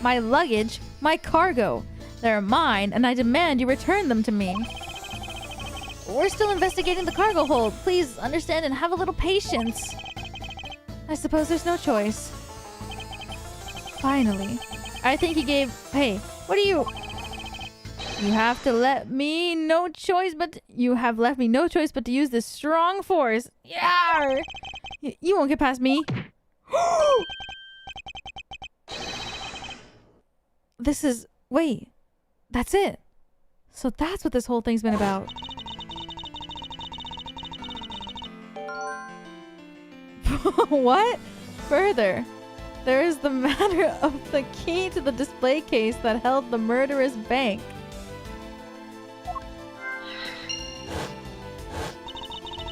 My luggage, my cargo. They're mine, and I demand you return them to me. We're still investigating the cargo hold. Please understand and have a little patience. I suppose there's no choice. Finally. I think he gave... Hey, what are you... You have to let me no choice but... You have left me no choice but to use this strong force. Yarr! You won't get past me. This is... Wait. That's it. So that's what this whole thing's been about. What? Further, there is the matter of the key to the display case that held the murderous bank.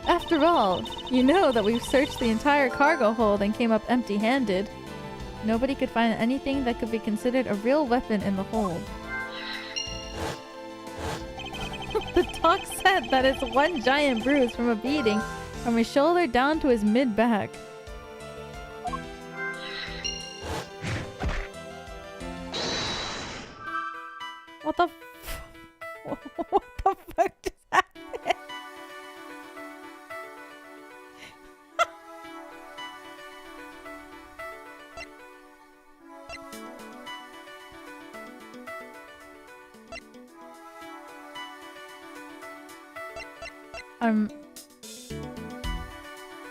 After all, you know that we've searched the entire cargo hold and came up empty-handed. Nobody could find anything that could be considered a real weapon in the hold. The doc said that it's one giant bruise from a beating from his shoulder down to his mid-back. What the what the fuck just happened?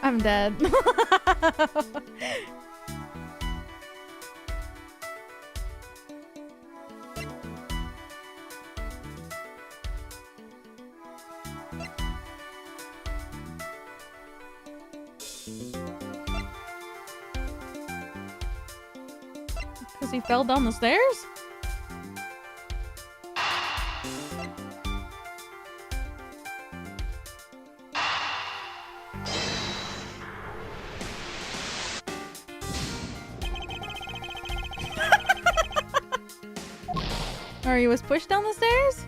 I'm dead. Because he fell down the stairs? Or he was pushed down the stairs?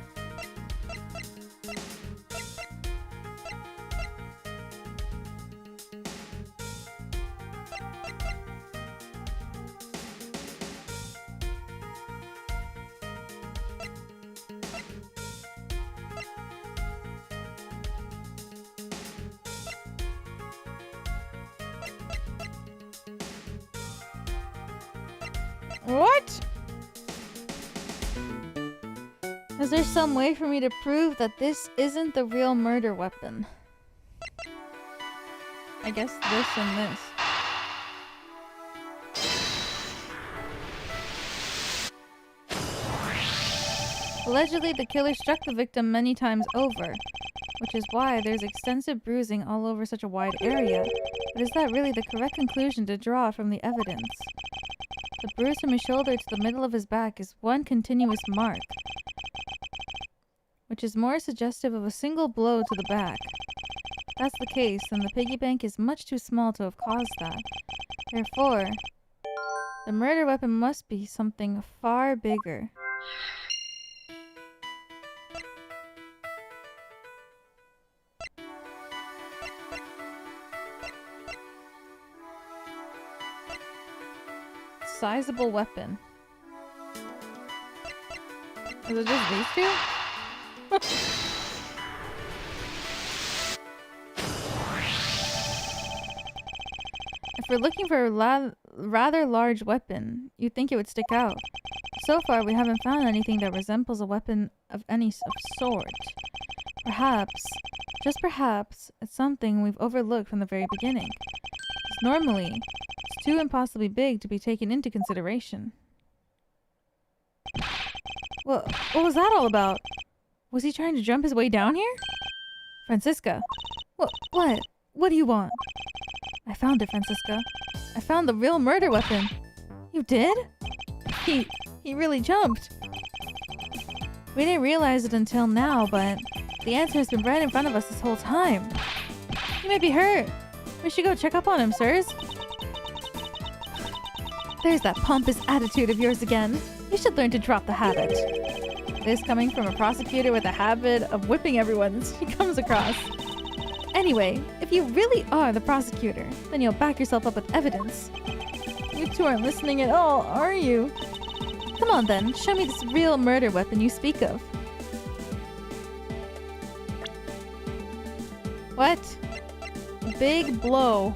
What? Is there some way for me to prove that this isn't the real murder weapon? I guess this and this. Allegedly, the killer struck the victim many times over, which is why there's extensive bruising all over such a wide area. But is that really the correct conclusion to draw from the evidence? The bruise from his shoulder to the middle of his back is one continuous mark, which is more suggestive of a single blow to the back. If that's the case, then the piggy bank is much too small to have caused that. Therefore, the murder weapon must be something far bigger. Sizable weapon. Is it just these two? If we're looking for a rather large weapon, you'd think it would stick out. So far, we haven't found anything that resembles a weapon of any sort. Perhaps, just perhaps, it's something we've overlooked from the very beginning. Because normally, it's too impossibly big to be taken into consideration. What was that all about? Was he trying to jump his way down here? Francisca. What do you want? I found it, Francisca. I found the real murder weapon. You did? He really jumped. We didn't realize it until now, but the answer has been right in front of us this whole time. He may be hurt. We should go check up on him, sirs. There's that pompous attitude of yours again. You should learn to drop the habit. This coming from a prosecutor with a habit of whipping everyone she comes across. Anyway, if you really are the prosecutor, then you'll back yourself up with evidence. You two aren't listening at all, are you? Come on then, show me this real murder weapon you speak of. What? Big blow.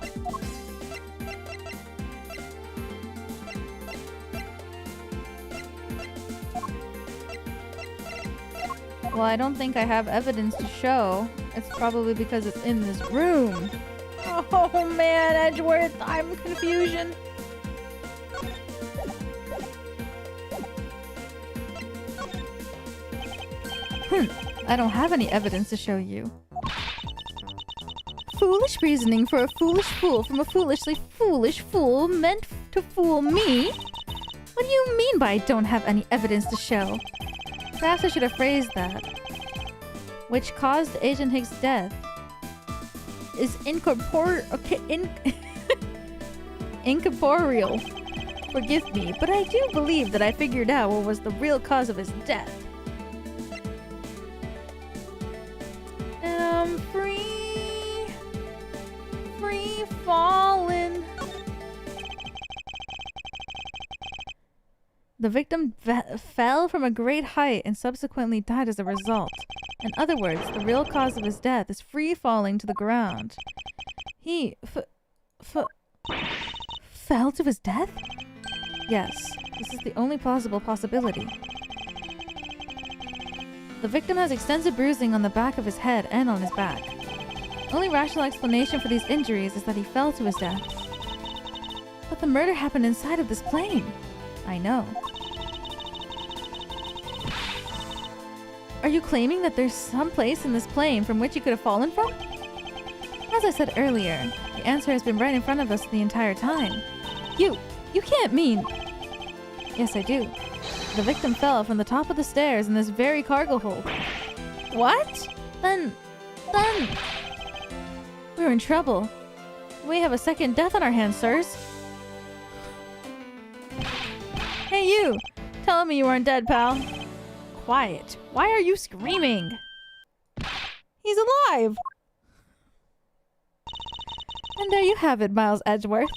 Well, I don't think I have evidence to show. It's probably because it's in this room. Oh man, Edgeworth, I'm confusion. I don't have any evidence to show you. Foolish reasoning for a foolish fool from a foolishly foolish fool meant to fool me? What do you mean by I don't have any evidence to show? Perhaps I should have phrased that. Which caused Agent Hicks' death is incorporeal. Forgive me, but I do believe that I figured out what was the real cause of his death. Free falling. The victim fell from a great height and subsequently died as a result. In other words, the real cause of his death is free falling to the ground. He fell to his death? Yes, this is the only plausible possibility. The victim has extensive bruising on the back of his head and on his back. The only rational explanation for these injuries is that he fell to his death. But the murder happened inside of this plane. I know. Are you claiming that there's some place in this plane from which you could have fallen from? As I said earlier, the answer has been right in front of us the entire time. You can't mean... Yes, I do. The victim fell from the top of the stairs in this very cargo hold. What? Then... We're in trouble. We have a second death on our hands, sirs. Hey you! Tell me you aren't dead, pal. quiet. Why are you screaming? He's alive! And there you have it, Miles Edgeworth.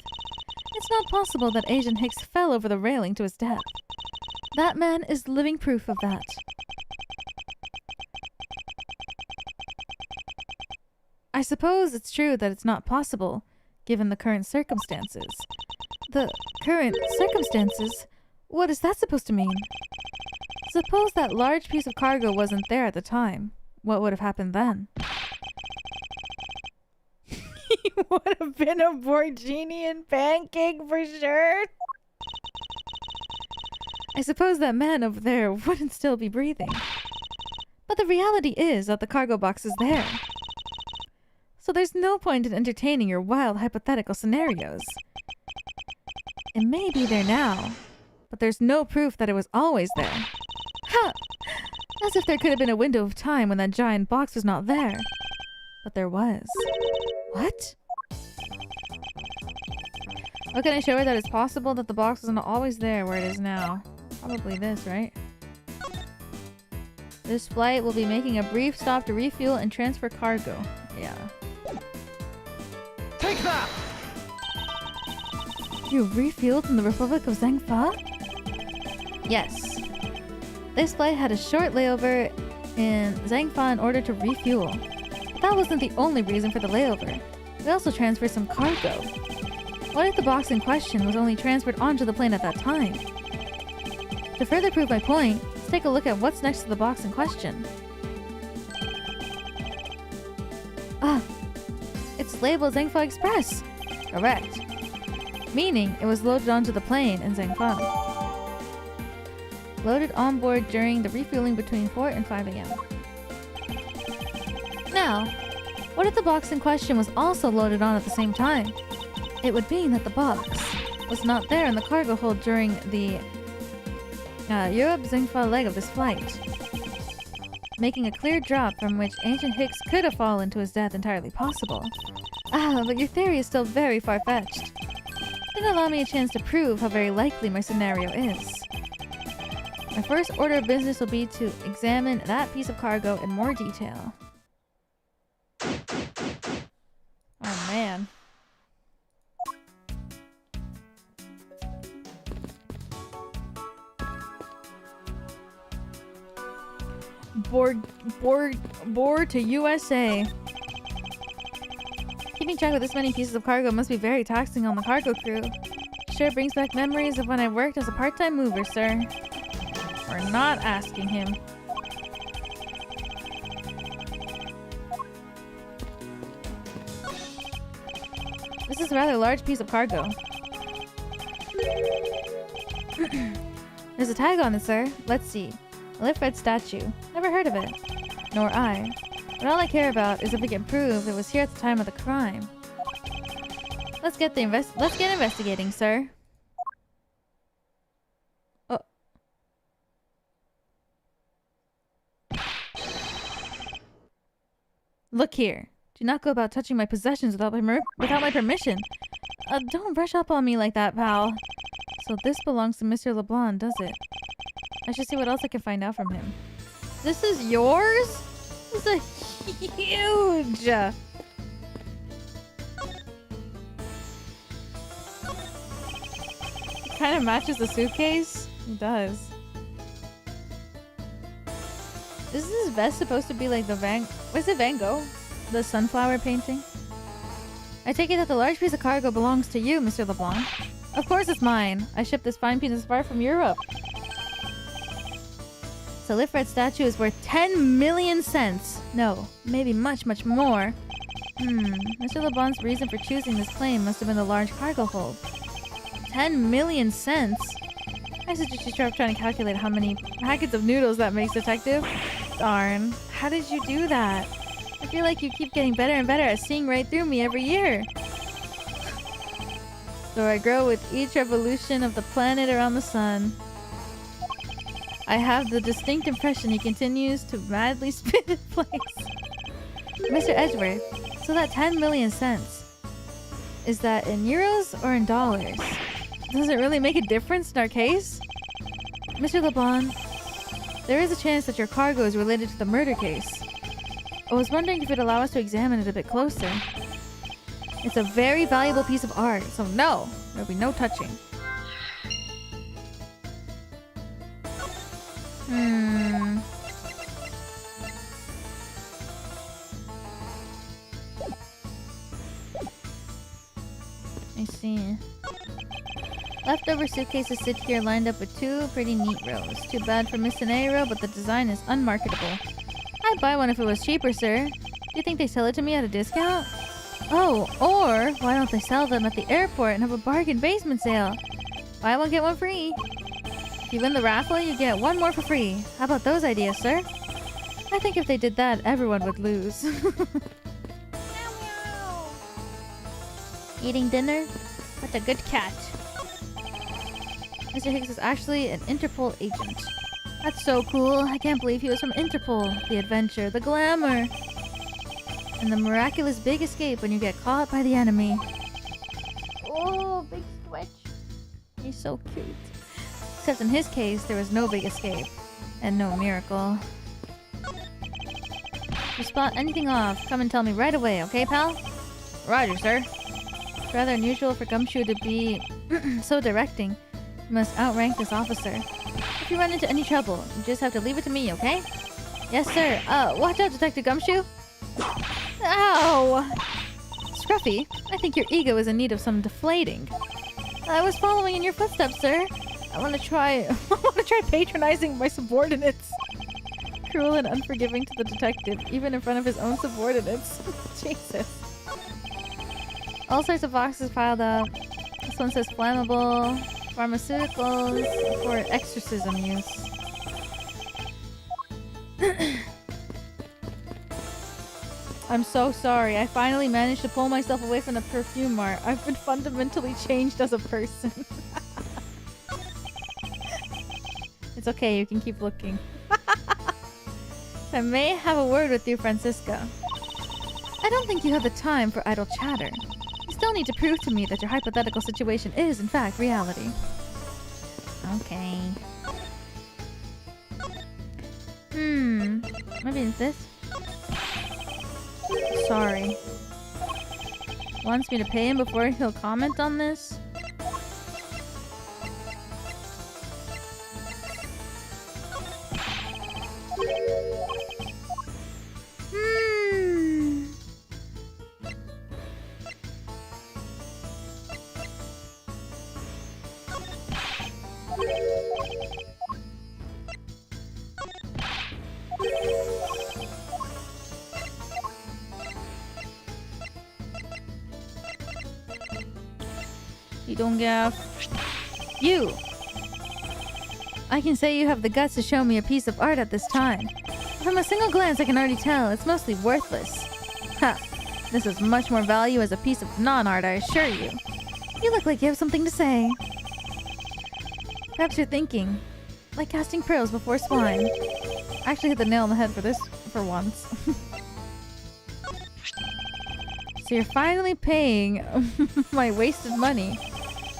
It's not possible that Agent Hicks fell over the railing to his death. That man is living proof of that. I suppose it's true that it's not possible, given the current circumstances. The current circumstances? What is that supposed to mean? Suppose that large piece of cargo wasn't there at the time. What would have happened then? He would have been a Borginian pancake for sure. I suppose that man over there wouldn't still be breathing. But the reality is that the cargo box is there. So there's no point in entertaining your wild hypothetical scenarios. It may be there now, but there's no proof that it was always there. Ha! As if there could have been a window of time when that giant box was not there. But there was. What? What can I show her that it's possible that the box wasn't always there where it is now? Probably this, right? This flight will be making a brief stop to refuel and transfer cargo. Yeah. Take that! You refueled in the Republic of Zhangfa? Yes. This flight had a short layover in Zhangfa in order to refuel. But that wasn't the only reason for the layover. We also transferred some cargo. What if the box in question was only transferred onto the plane at that time? To further prove my point, let's take a look at what's next to the box in question. Ah, it's labeled Zhangfa Express. Correct. Meaning it was loaded onto the plane in Zhangfa. Loaded on board during the refueling between 4 and 5 a.m. Now, what if the box in question was also loaded on at the same time? It would mean that the box was not there in the cargo hold during the Europe-Zhangfa leg of this flight, making a clear drop from which Agent Hicks could have fallen to his death entirely possible. Ah, but your theory is still very far-fetched. Didn't allow me a chance to prove how very likely my scenario is. My first order of business will be to examine that piece of cargo in more detail. Oh man. Board to USA. Keeping track of this many pieces of cargo must be very taxing on the cargo crew. Sure brings back memories of when I worked as a part-time mover, sir. We're not asking him. This is a rather large piece of cargo. There's a tag on it, sir. Let's see. A lift red statue. Never heard of it. Nor I. But all I care about is if we can prove it was here at the time of the crime. Let's get investigating, sir. Oh. Look here. Do not go about touching my possessions without my permission. Don't rush up on me like that, pal. So this belongs to Mr. LeBlanc, does it? I should see what else I can find out from him. This is yours? This is huge! It kind of matches the suitcase. It does. Is this vest supposed to be like the was it Van Gogh? The sunflower painting? I take it that the large piece of cargo belongs to you, Mr. LeBlanc. Of course it's mine. I shipped this fine piece as far from Europe. The lift red statue is worth 10 million cents. No, maybe much, much more. Mr. LeBlanc's reason for choosing this plane must have been the large cargo hold. 10 million cents? I suggest you start trying to calculate how many packets of noodles that makes, detective. Darn. How did you do that? I feel like you keep getting better and better at seeing right through me every year. So I grow with each revolution of the planet around the sun. I have the distinct impression he continues to madly spin in place. Mr. Edgeworth, so that 10 million cents, is that in euros or in dollars? Does it really make a difference in our case? Mr. LeBlanc, There is a chance that your cargo is related to the murder case. I was wondering if you'd allow us to examine it a bit closer. It's a very valuable piece of art, so no, there'll be no touching. I see. Leftover suitcases sit here lined up with two pretty neat rows. Too bad for Miss Elira, but the design is unmarketable. I'd buy one if it was cheaper, sir. Do you think they sell it to me at a discount? Oh, or why don't they sell them at the airport and have a bargain basement sale? Buy one, get one free. If you win the raffle, you get one more for free. How about those ideas, sir? I think if they did that, everyone would lose. Eating dinner? What a good cat. Mr. Higgs is actually an Interpol agent. That's so cool. I can't believe he was from Interpol. The adventure, the glamour, and the miraculous big escape when you get caught by the enemy. Oh, big switch. He's so cute. Except in his case, there was no big escape. And no miracle. If you spot anything off, come and tell me right away, okay, pal? Roger, sir. It's rather unusual for Gumshoe to be so directing. You must outrank this officer. If you run into any trouble, you just have to leave it to me, okay? Yes, sir. Watch out, Detective Gumshoe. Ow! Scruffy, I think your ego is in need of some deflating. I was following in your footsteps, sir. I want to try patronizing my subordinates. Cruel and unforgiving to the detective, even in front of his own subordinates. Jesus. All sorts of boxes piled up. This one says flammable, pharmaceuticals for exorcism use. I'm so sorry. I finally managed to pull myself away from the perfume mart. I've been fundamentally changed as a person. It's okay, you can keep looking. I may have a word with you, Francisca. I don't think you have the time for idle chatter. You still need to prove to me that your hypothetical situation is, in fact, reality. Okay. Maybe it's this? Sorry. Wants me to pay him before he'll comment on this? You don't get you. I can say you have the guts to show me a piece of art at this time. From a single glance, I can already tell it's mostly worthless. Ha! This has much more value as a piece of non-art, I assure you. You look like you have something to say. Perhaps you're thinking, like casting pearls before swine. I actually hit the nail on the head for this for once. So you're finally paying my wasted money.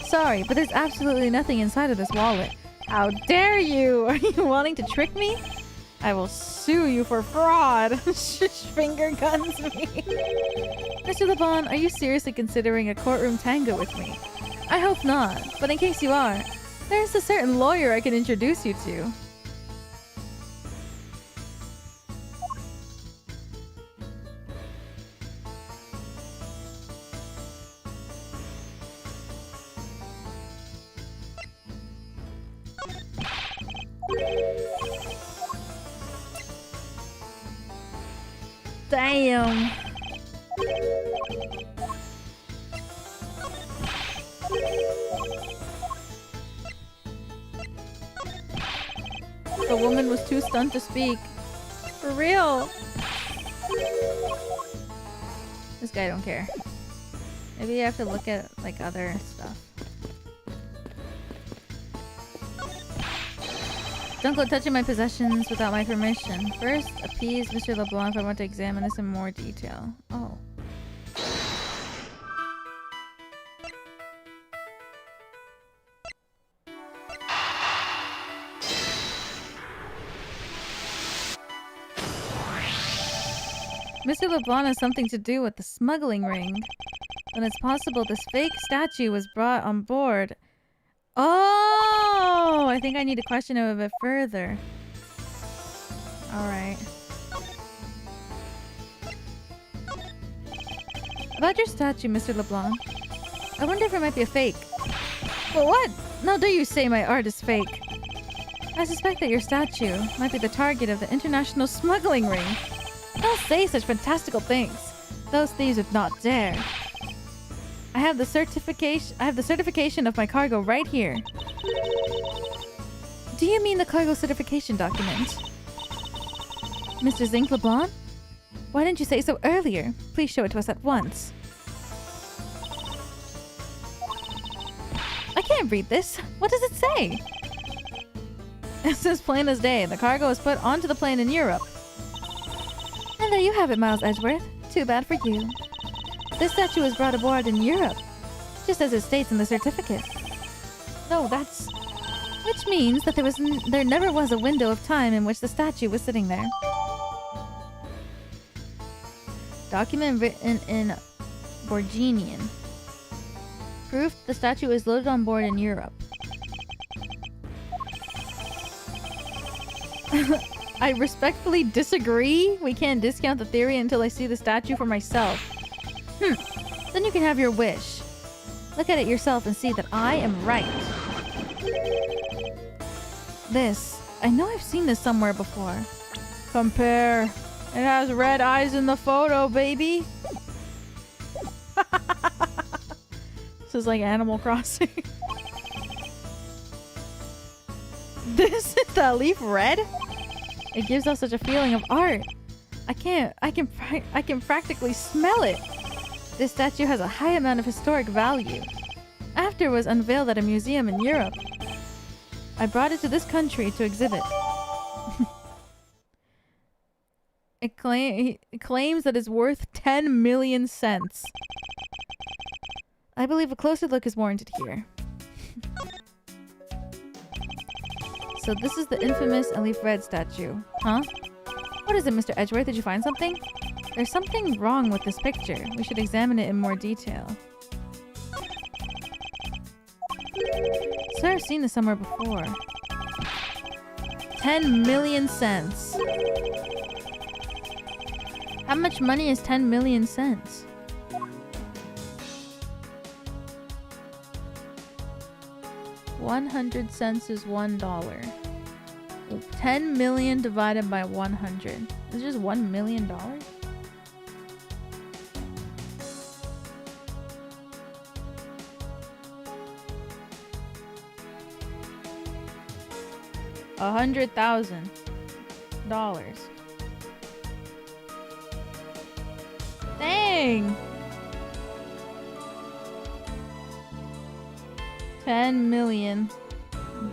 Sorry, but there's absolutely nothing inside of this wallet. How dare you! Are you wanting to trick me? I will sue you for fraud. Finger guns me. Mr. LeBon, are you seriously considering a courtroom tango with me? I hope not, but in case you are, there's a certain lawyer I can introduce you to. Damn. The woman was too stunned to speak. For real. This guy don't care. Maybe you have to look at like other stuff. Don't go touching my possessions without my permission. First, appease Mr. LeBlanc if I want to examine this in more detail. Oh. Mr. LeBlanc has something to do with the smuggling ring. Then it's possible this fake statue was brought on board. Oh! I think I need to question him a bit further. Alright. About your statue, Mr. LeBlanc. I wonder if it might be a fake. But what? No, do you say my art is fake? I suspect that your statue might be the target of the international smuggling ring. Don't say such fantastical things. Those thieves would not dare. I have the certification of my cargo right here. Do you mean the cargo certification document? Mr. Zinc LeBlanc? Why didn't you say so earlier? Please show it to us at once. I can't read this. What does it say? It's as plain as day. The cargo was put onto the plane in Europe. And there you have it, Miles Edgeworth. Too bad for you. This statue was brought aboard in Europe, just as it states in the certificate. No, that's... Which means that there never was a window of time in which the statue was sitting there. Document written in Borginian. Proof the statue was loaded on board in Europe. I respectfully disagree. We can't discount the theory until I see the statue for myself. Then you can have your wish. Look at it yourself and see that I am right. This. I know I've seen this somewhere before. Compare. It has red eyes in the photo, baby. This is like Animal Crossing. This is the leaf red? It gives off such a feeling of art. I can practically smell it. This statue has a high amount of historic value. After it was unveiled at a museum in Europe, I brought it to this country to exhibit. It claims that it's worth 10 million cents. I believe a closer look is warranted here. So this is the infamous Leaf Red statue. Huh? What is it, Mr. Edgeworth? Did you find something? There's something wrong with this picture. We should examine it in more detail. Sir, I've seen this somewhere before. 10 million cents. How much money is 10 million cents? $100 is $1. 10 million divided by 100. Is just $1 million? $100,000. Dang! 10 million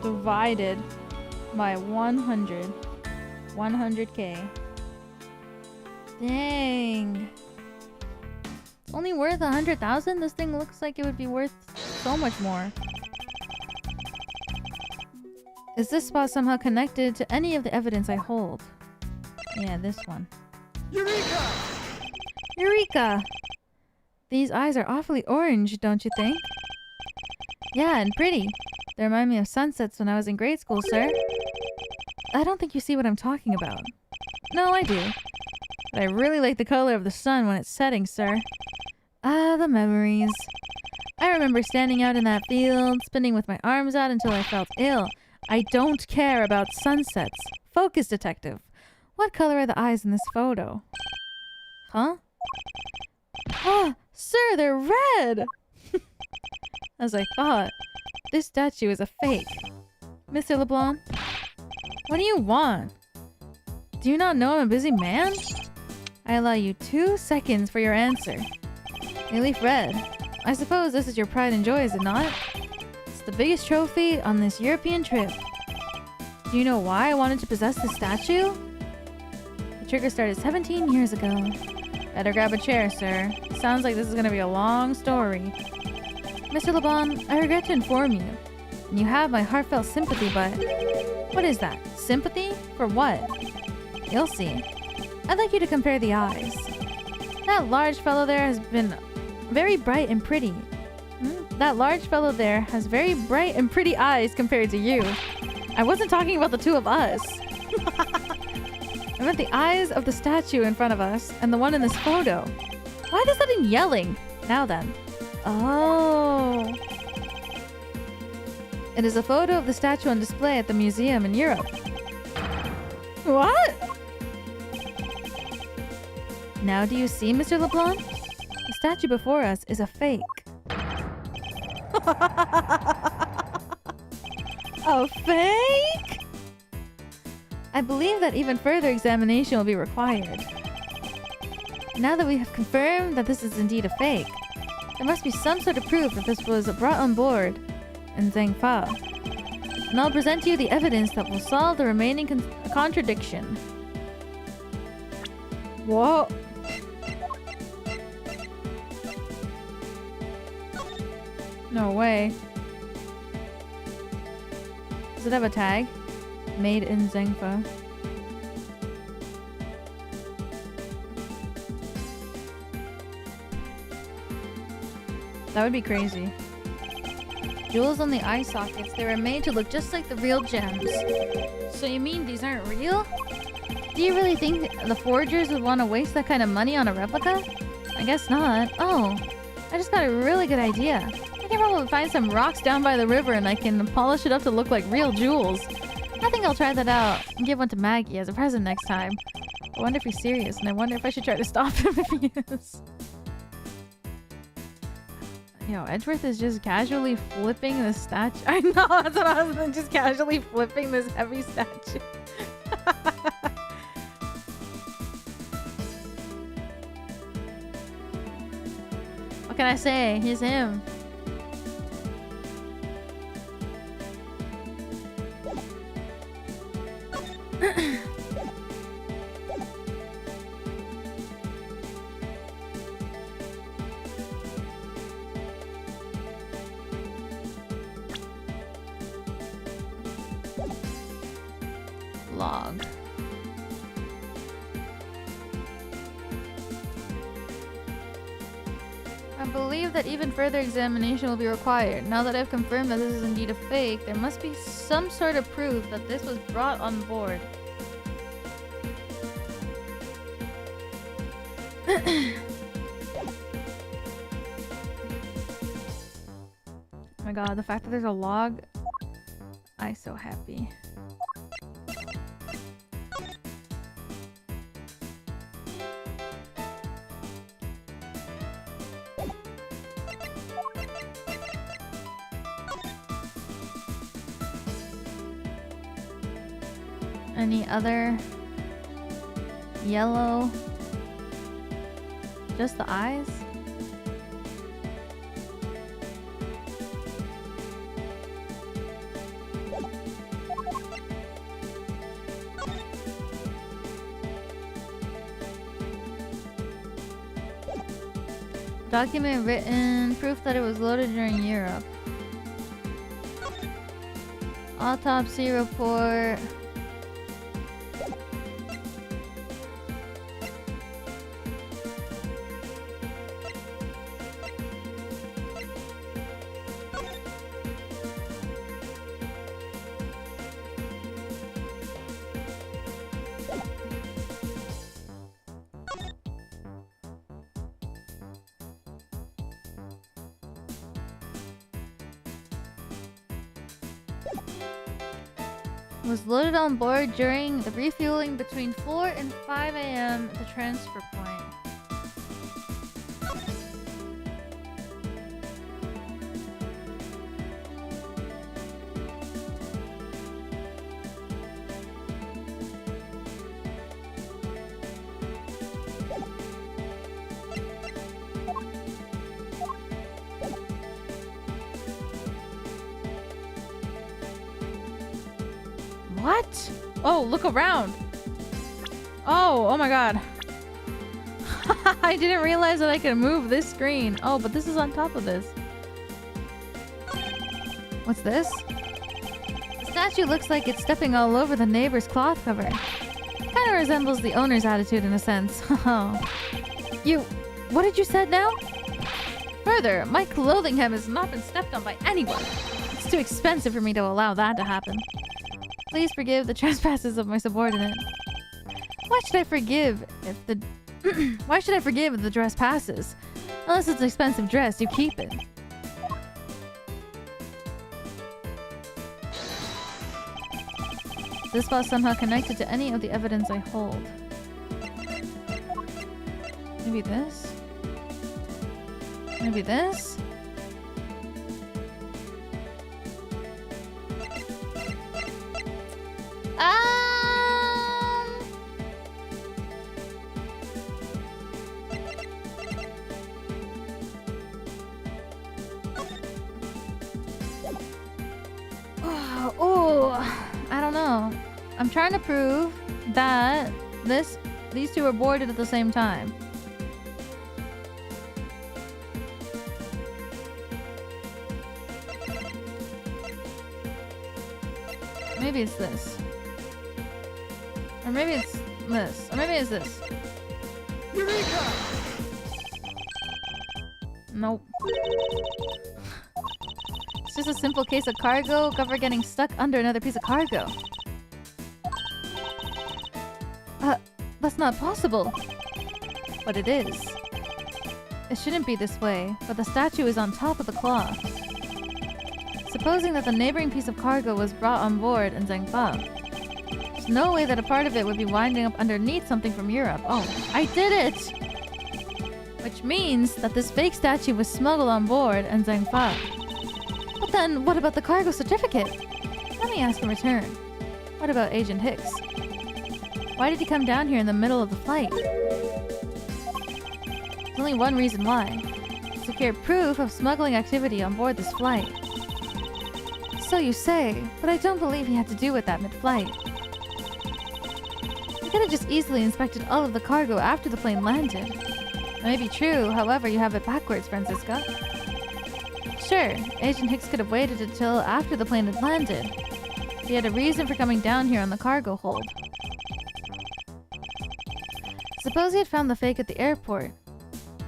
divided by 100. 100K. Dang. It's only worth 100,000? This thing looks like it would be worth so much more. Is this spot somehow connected to any of the evidence I hold? Yeah, this one. Eureka! Eureka! These eyes are awfully orange, don't you think? Yeah, and pretty. They remind me of sunsets when I was in grade school, sir. I don't think you see what I'm talking about. No, I do. But I really like the color of the sun when it's setting, sir. Ah, the memories. I remember standing out in that field, spinning with my arms out until I felt ill. I don't care about sunsets. Focus, detective. What color are the eyes in this photo? Huh? Ah, sir, they're red! As I thought, this statue is a fake. Mr. LeBlanc, what do you want? Do you not know I'm a busy man? I allow you 2 seconds for your answer. A leaf red. I suppose this is your pride and joy, is it not? It's the biggest trophy on this European trip. Do you know why I wanted to possess this statue? The trigger started 17 years ago. Better grab a chair, sir. Sounds like this is gonna be a long story. Mr. LeBlanc, I regret to inform you. You have my heartfelt sympathy, but... What is that? Sympathy? For what? You'll see. I'd like you to compare the eyes. That large fellow there has been very bright and pretty. That large fellow there has very bright and pretty eyes compared to you. I wasn't talking about the two of us. I meant the eyes of the statue in front of us and the one in this photo. Why does that mean yelling? Now then. Oh. It is a photo of the statue on display at the museum in Europe. What? Now do you see, Mr. LeBlanc? The statue before us is a fake. A fake? I believe that even further examination will be required. Now that we have confirmed that this is indeed a fake, there must be some sort of proof that this was brought on board in Zhangfa. And I'll present to you the evidence that will solve the remaining contradiction. Whoa. No way. Does it have a tag? Made in Zhangfa. That would be crazy. Jewels on the eye sockets. They were made to look just like the real gems. So you mean these aren't real? Do you really think the forgers would want to waste that kind of money on a replica? I guess not. Oh, I just got a really good idea. I can probably find some rocks down by the river and I can polish it up to look like real jewels. I think I'll try that out and give one to Maggie as a present next time. I wonder if he's serious, and I wonder if I should try to stop him if he is. Yo, Edgeworth is just casually flipping the statue. I know, that's what I was doing, just casually flipping this heavy statue. What can I say? He's him. Log. I believe that even further examination will be required. Now that I've confirmed that this is indeed a fake, there must be some sort of proof that this was brought on board. Oh my god, the fact that there's a log, I'm so happy. Any other yellow? Just the eyes? Document written, proof that it was loaded during Europe. Autopsy report. Was loaded on board during the refueling between 4 and 5 a.m. at the transfer point. What? Oh, look around. Oh my god. I didn't realize that I could move this screen. Oh, but this is on top of this. What's this? The statue looks like it's stepping all over the neighbor's cloth cover. Kinda resembles the owner's attitude in a sense. You... What did you said now? Further, my clothing hem has not been stepped on by anyone. It's too expensive for me to allow that to happen. Please forgive the trespasses of my subordinate. Why should I forgive if the... Why should I forgive if the dress passes? Unless it's an expensive dress, you keep it. This spot somehow connected to any of the evidence I hold. Maybe this? Maybe this? I don't know. I'm trying to prove that these two were boarded at the same time. Maybe it's this. Or maybe it's this. Or maybe it's this. Eureka! Nope. It's just a simple case of cargo cover getting stuck under another piece of cargo. That's not possible. But it is. It shouldn't be this way, but the statue is on top of the cloth. Supposing that the neighboring piece of cargo was brought on board in Zhengfa, there's no way that a part of it would be winding up underneath something from Europe. Oh, I did it! Which means that this fake statue was smuggled on board in Zhengfa. But then, what about the cargo certificate? Let me ask in return. What about Agent Hicks? Why did he come down here in the middle of the flight? There's only one reason why. Secure proof of smuggling activity on board this flight. So you say, but I don't believe he had to do with that mid-flight. He could have just easily inspected all of the cargo after the plane landed. That may be true, however, you have it backwards, Francisca. Sure, Agent Hicks could have waited until after the plane had landed. He had a reason for coming down here on the cargo hold. Suppose he had found the fake at the airport.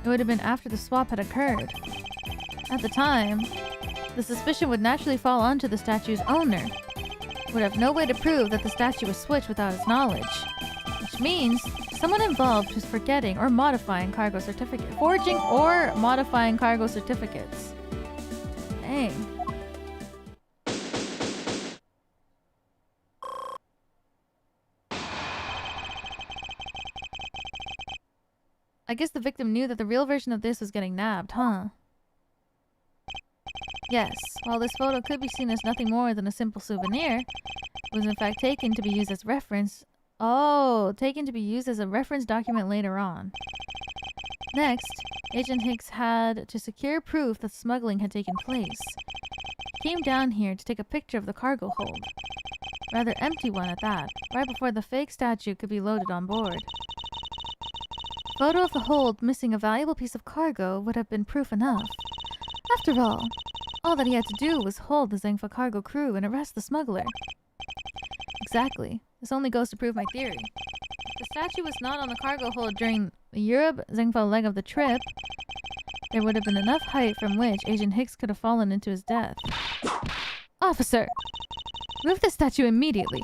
It would have been after the swap had occurred. At the time, the suspicion would naturally fall onto the statue's owner. Would have no way to prove that the statue was switched without his knowledge. Which means someone involved who's forgetting or modifying cargo certificates. Forging or modifying cargo certificates. Dang. I guess the victim knew that the real version of this was getting nabbed, huh? Yes, while this photo could be seen as nothing more than a simple souvenir, it was in fact taken to be used as reference. Oh, taken to be used as a reference document later on. Next, Agent Hicks had to secure proof that smuggling had taken place. He came down here to take a picture of the cargo hold. Rather empty one at that, right before the fake statue could be loaded on board. Photo of the hold missing a valuable piece of cargo would have been proof enough. After all that he had to do was hold the Zhengfa cargo crew and arrest the smuggler. Exactly. This only goes to prove my theory. If the statue was not on the cargo hold during the Europe-Zhengfa leg of the trip, there would have been enough height from which Agent Hicks could have fallen into his death. Officer! Move the statue immediately.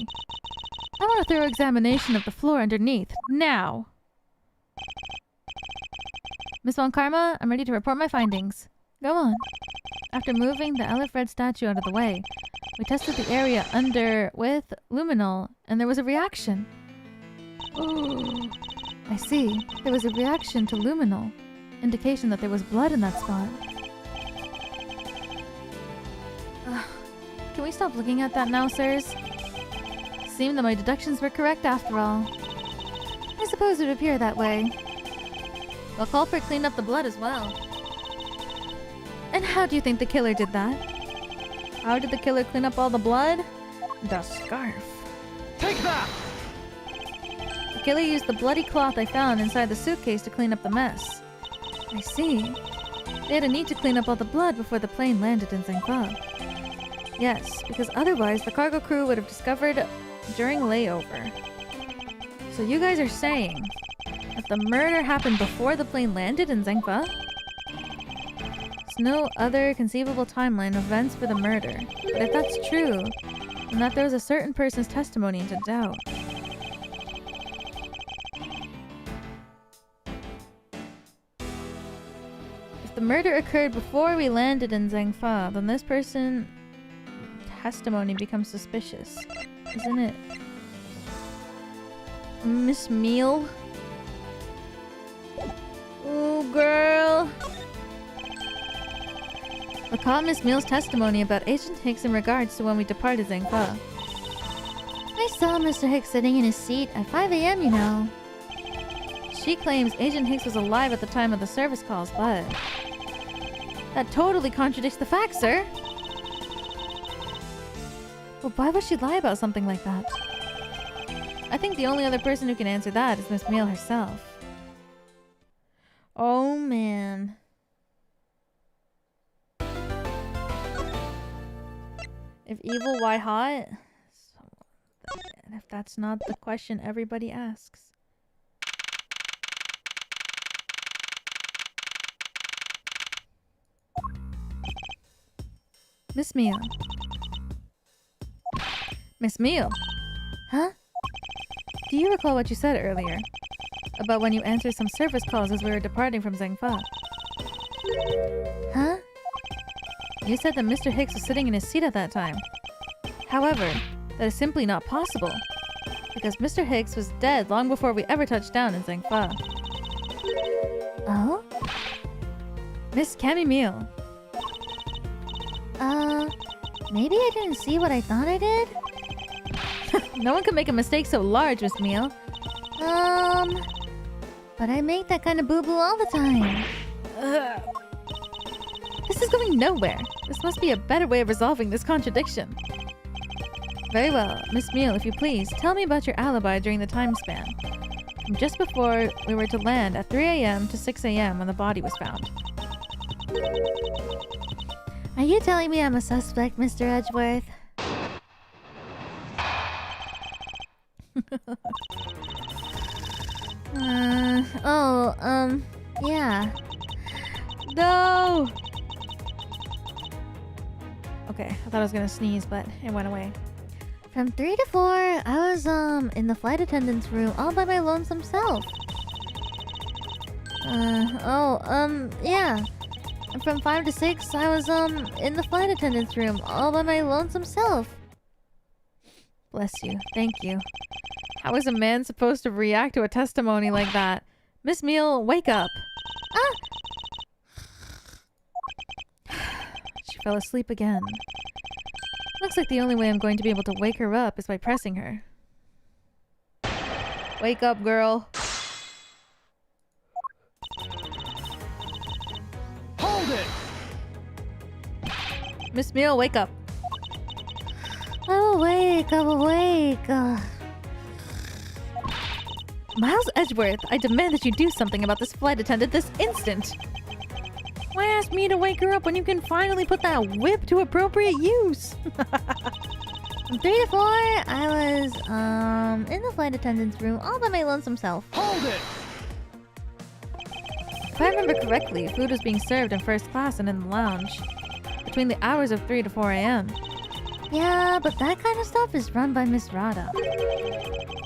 I want a thorough examination of the floor underneath, now! Miss Von Karma, I'm ready to report my findings. Go on. After moving the Aleph Red statue out of the way, we tested the area under with luminol, and there was a reaction. Oh, I see. There was a reaction to luminol. Indication that there was blood in that spot. Can we stop looking at that now, sirs? Seemed that my deductions were correct after all. I suppose it would appear that way. The culprit cleaned up the blood as well. And how do you think the killer did that? How did the killer clean up all the blood? The scarf. Take that! The killer used the bloody cloth I found inside the suitcase to clean up the mess. I see. They had a need to clean up all the blood before the plane landed in Zhengfa. Yes, because otherwise the cargo crew would have discovered during layover. So you guys are saying that the murder happened before the plane landed in Zengfa? There's no other conceivable timeline of events for the murder. But if that's true, then that throws a certain person's testimony into doubt. If the murder occurred before we landed in Zengfa, then this person's testimony becomes suspicious, isn't it? Miss Meal? Oh, girl. Recall Miss Meal's testimony about Agent Hicks in regards to when we departed Zengfa. I saw Mr. Hicks sitting in his seat at 5 a.m., you know. She claims Agent Hicks was alive at the time of the service calls, but that totally contradicts the facts, sir. Well, why would she lie about something like that? I think the only other person who can answer that is Miss Meal herself. Oh, man. If evil, why hot? If that's not the question everybody asks. Miss Meal. Miss Meal. Huh? Do you recall what you said earlier? About when you answered some service calls as we were departing from Zengfa? Huh? You said that Mr. Hicks was sitting in his seat at that time. However, that is simply not possible. Because Mr. Hicks was dead long before we ever touched down in Zengfa. Oh? Miss Cammy Meal. Maybe I didn't see what I thought I did? No one can make a mistake so large, Miss Meal. But I make that kind of boo-boo all the time. Ugh. This is going nowhere. This must be a better way of resolving this contradiction. Very well, Miss Meal, if you please, tell me about your alibi during the time span. From just before we were to land at 3 a.m. to 6 a.m. when the body was found. Are you telling me I'm a suspect, Mr. Edgeworth? Yeah. No! Okay, I thought I was gonna sneeze, but it went away. From 3 to 4, I was, in the flight attendant's room all by my lonesome self. Yeah. And from 5 to 6, I was, in the flight attendant's room all by my lonesome self. Bless you. Thank you. How is a man supposed to react to a testimony like that? Miss Meal, wake up! She fell asleep again. Looks like the only way I'm going to be able to wake her up is by pressing her. Wake up, girl. Hold it! Miss Meal, wake up. I'm awake, I'm awake. Miles Edgeworth, I demand that you do something about this flight attendant this instant. Why ask me to wake her up when you can finally put that whip to appropriate use? From 3 to 4, I was, in the flight attendant's room all by my lonesome self. Hold it! If I remember correctly, food was being served in first class and in the lounge between the hours of 3 to 4 a.m. Yeah, but that kind of stuff is run by Miss Rada.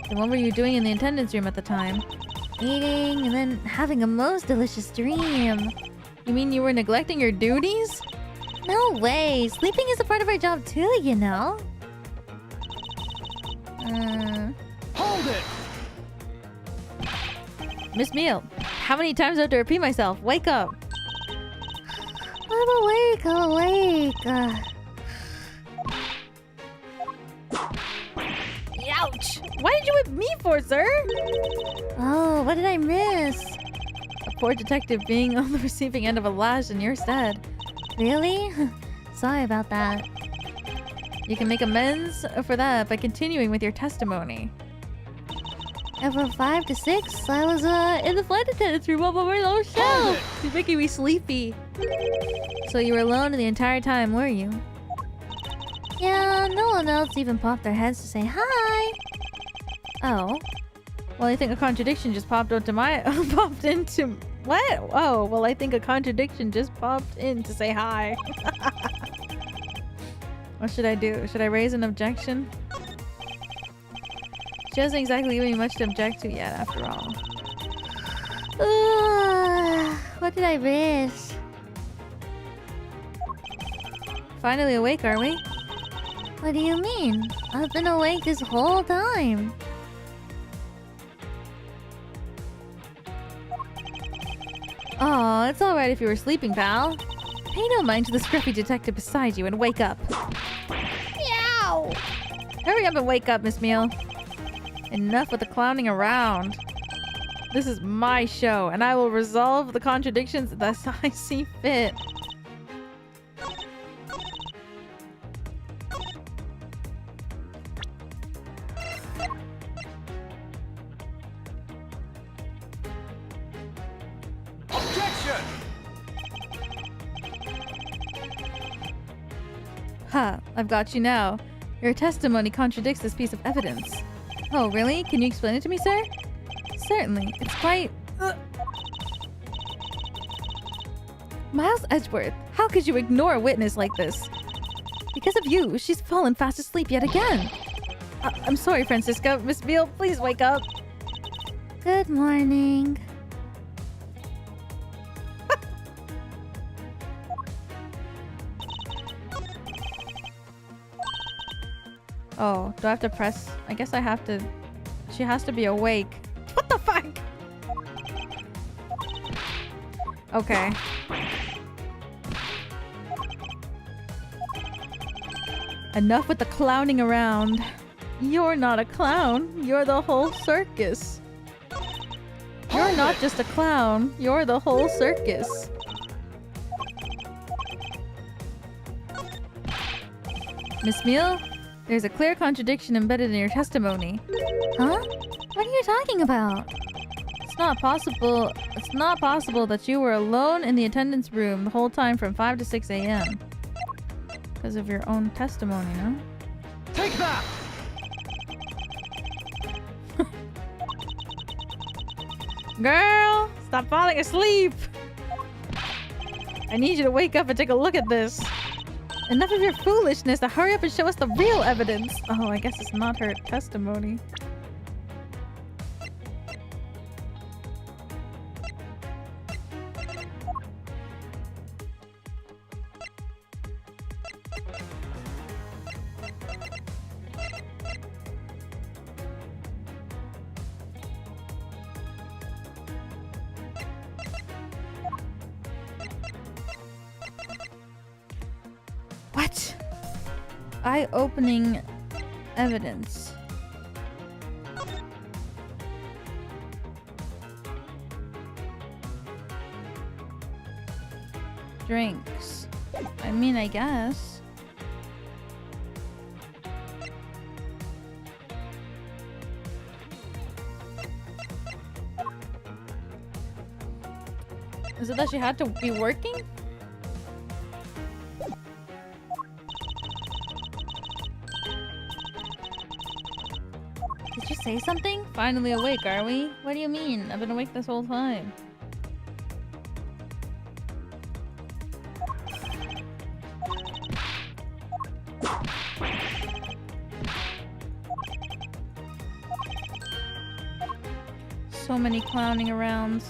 Then what were you doing in the attendance room at the time? Eating and then having a most delicious dream. You mean you were neglecting your duties? No way! Sleeping is a part of our job too, you know? Hold it! Miss Meal, how many times do I have to repeat myself? Wake up! I'm awake, I'm awake. Ouch! Why did you whip me for, sir? Oh, what did I miss? A poor detective being on the receiving end of a lash in your stead. Really? Sorry about that. You can make amends for that by continuing with your testimony. And from 5 to 6, I was, In the flight attendant's room all by my little shelf! You're making me sleepy. So you were alone the entire time, were you? Yeah, no one else even popped their heads to say hi. Oh. Well, I think a contradiction just popped into my popped into what? Oh, well, I think a contradiction just popped in to say hi. What should I do? Should I raise an objection? She doesn't exactly give me much to object to yet, after all. What did I miss? Finally awake, are we? What do you mean? I've been awake this whole time. Oh, it's alright if you were sleeping, pal. Pay no mind to the scruffy detective beside you and wake up. Meow! Hurry up and wake up, Miss Meal. Enough with the clowning around. This is my show, and I will resolve the contradictions as I see fit. Objection! Ha, I've got you now. Your testimony contradicts this piece of evidence. Oh, really? Can you explain it to me, sir? Certainly. It's quite... Miles Edgeworth, how could you ignore a witness like this? Because of you, she's fallen fast asleep yet again. I'm sorry, Francisca. Miss Beale, please wake up. Good morning. Oh, do I have to press? I guess I have to... She has to be awake. What the fuck? Okay. Enough with the clowning around. You're not a clown. You're the whole circus. You're not just a clown. You're the whole circus. Miss Meal? There's a clear contradiction embedded in your testimony. Huh? What are you talking about? It's not possible that you were alone in the attendance room the whole time from 5 to 6 a.m. Because of your own testimony, no? Take that! Girl, stop falling asleep! I need you to wake up and take a look at this. Enough of your foolishness. Now hurry up and show us the real evidence. Oh, I guess it's not her testimony. What? Eye-opening evidence. Drinks. I mean, I guess. Is it that she had to be working? Did you say something? Finally awake, are we? What do you mean? I've been awake this whole time. So many clowning arounds.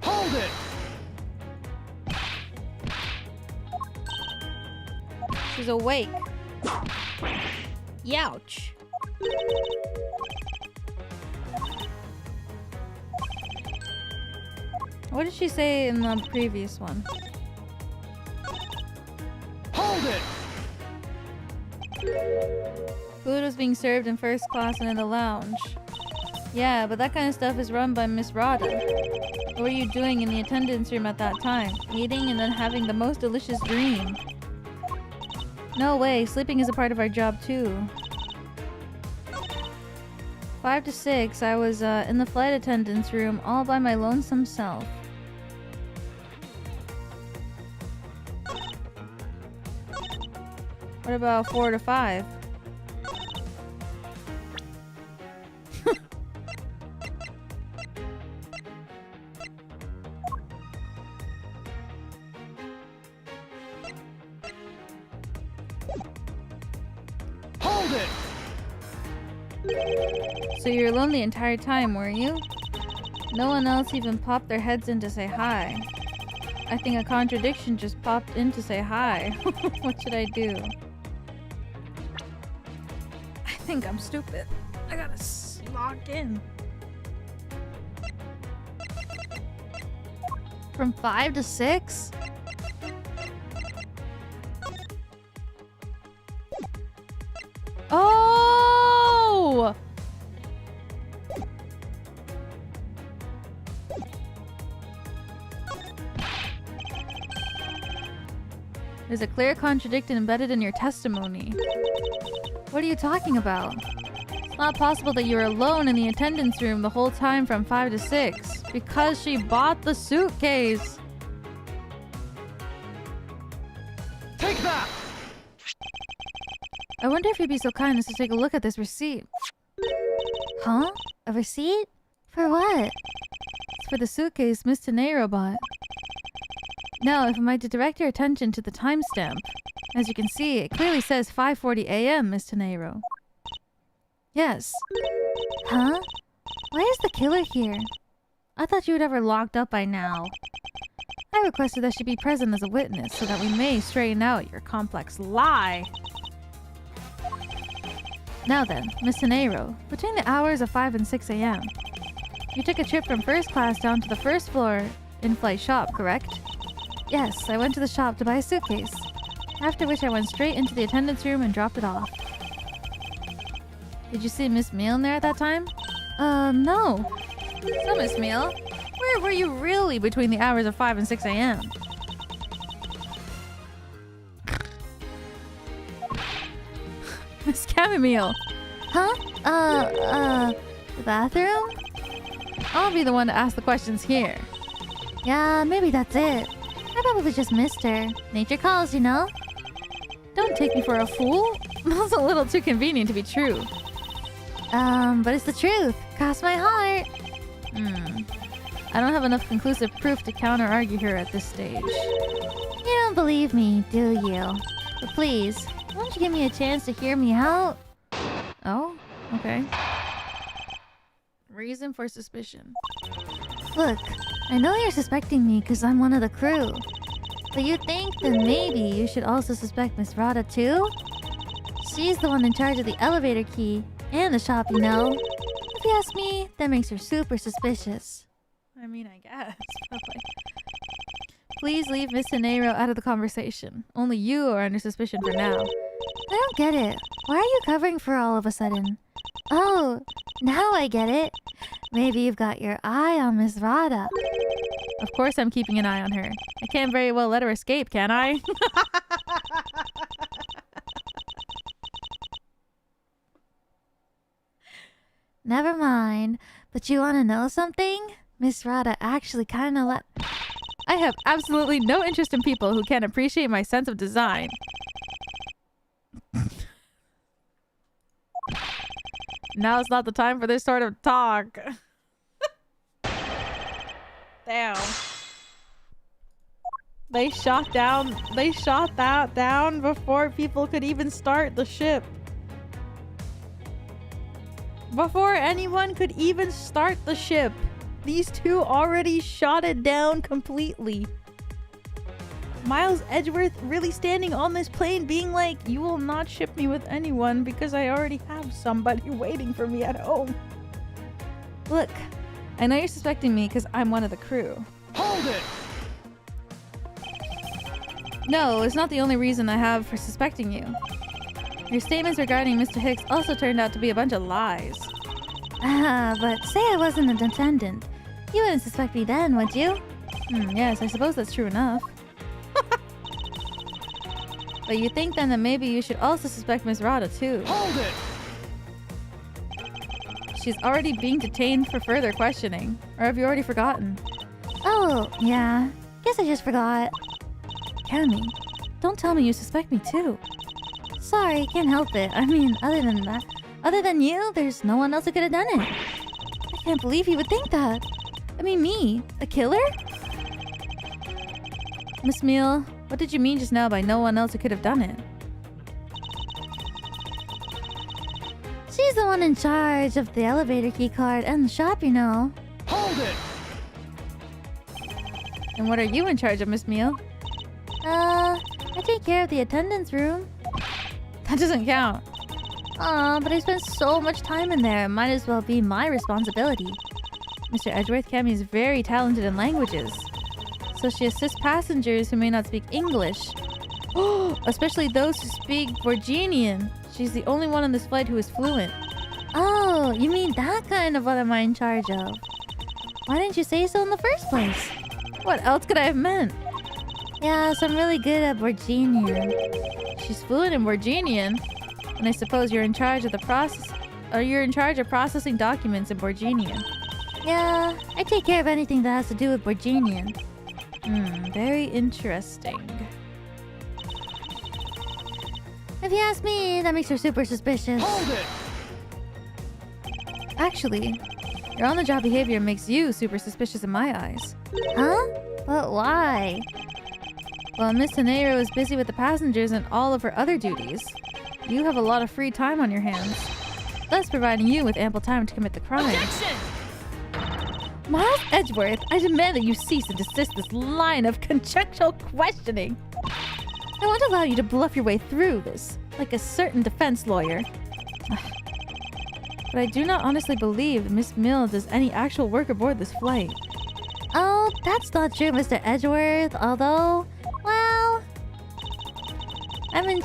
Hold it! She's awake. Youch. What did she say in the previous one? Hold it! Food was being served in first class and in the lounge. Yeah, but that kind of stuff is run by Miss Rada. What were you doing in the attendance room at that time? Eating and then having the most delicious dream. No way, sleeping is a part of our job too. 5 to 6, I was in the flight attendance room all by my lonesome self. What about 4 to 5? Hold it! So you're alone the entire time, were you? No one else even popped their heads in to say hi. I think a contradiction just popped in to say hi. What should I do? I think I'm stupid. I gotta log in. From 5 to 6? Oh! There's a clear contradiction embedded in your testimony. What are you talking about? It's not possible that you were alone in the attendance room the whole time from 5 to 6 because she bought the suitcase. Take that! I wonder if you'd be so kind as to take a look at this receipt. Huh? A receipt? For what? It's for the suitcase Miss Tenero bought. Now, if I might direct your attention to the timestamp. As you can see, it clearly says 5:40 a.m., Miss Tenero. Yes. Huh? Why is the killer here? I thought you would have her locked up by now. I requested that she be present as a witness so that we may straighten out your complex lie. Now then, Miss Tenero, between the hours of 5 and 6 a.m., you took a trip from first class down to the first floor in-flight shop, correct? Yes, I went to the shop to buy a suitcase. After which I went straight into the attendance room and dropped it off. Did you see Miss Meal in there at that time? No. So, Miss Meal, where were you really between the hours of 5 and 6 a.m.? Miss Chamomile! Huh? The bathroom? I'll be the one to ask the questions here. Yeah, maybe that's it. I probably just missed her. Nature calls, you know? Don't take me for a fool. That's a little too convenient to be true. But it's the truth. Cross my heart. I don't have enough conclusive proof to counter-argue her at this stage. You don't believe me, do you? But please, won't you give me a chance to hear me out? Oh, okay. Reason for suspicion. Look, I know you're suspecting me because I'm one of the crew. But you think that maybe you should also suspect Miss Rada too? She's the one in charge of the elevator key and the shop, you know. If you ask me, that makes her super suspicious. I mean, I guess. But like, please leave Miss Tenero out of the conversation. Only you are under suspicion for now. I don't get it. Why are you covering for all of a sudden? Oh, now I get it. Maybe you've got your eye on Miss Rada. Of course I'm keeping an eye on her. I can't very well let her escape, can I? Never mind. But you want to know something? Miss Rada actually kind of I have absolutely no interest in people who can't appreciate my sense of design. Now is not the time for this sort of talk. Damn. They shot that down before people could even start the ship. Before anyone could even start the ship. These two already shot it down completely. Miles Edgeworth really standing on this plane being like, you will not ship me with anyone because I already have somebody waiting for me at home. Look, I know you're suspecting me because I'm one of the crew. Hold it! No, it's not the only reason I have for suspecting you. Your statements regarding Mr. Hicks also turned out to be a bunch of lies. But say I wasn't an attendant. You wouldn't suspect me then, would you? Yes, I suppose that's true enough. But you think then that maybe you should also suspect Miss Rada too. Hold it! She's already being detained for further questioning. Or have you already forgotten? Oh, yeah. Guess I just forgot. Cammy, don't tell me you suspect me too. sorry, can't help it. I mean, other than you, there's no one else who could have done it. I can't believe you would think that. I mean, me, a killer? Miss Meal, what did you mean just now by no one else who could have done it? She's the one in charge of the elevator key card and the shop, you know. Hold it! And what are you in charge of, Miss Meal? I take care of the attendance room. That doesn't count. Aw, but I spent so much time in there. It might as well be my responsibility. Mr. Edgeworth, Cammy is very talented in languages. So she assists passengers who may not speak English. Especially those who speak Borginian. She's the only one on this flight who is fluent. Oh, you mean that kind of what am I in charge of? Why didn't you say so in the first place? What else could I have meant? Yes, I'm really good at Borginian. She's fluent in Borginian? And I suppose you're in charge of the process... Or you're in charge of processing documents in Borginian. Yeah, I take care of anything that has to do with Borginian. Very interesting. If you ask me, that makes her super suspicious. Hold it! Actually, your on-the-job behavior makes you super suspicious in my eyes. Huh? But why? Well, Miss Tenero is busy with the passengers and all of her other duties. You have a lot of free time on your hands, thus providing you with ample time to commit the crime. Objection! Miles Edgeworth, I demand that you cease and desist this line of conjectural questioning. I won't allow you to bluff your way through this, like a certain defense lawyer. But I do not honestly believe Miss Mill does any actual work aboard this flight. Oh, that's not true, Mr. Edgeworth, although, well... All I'm in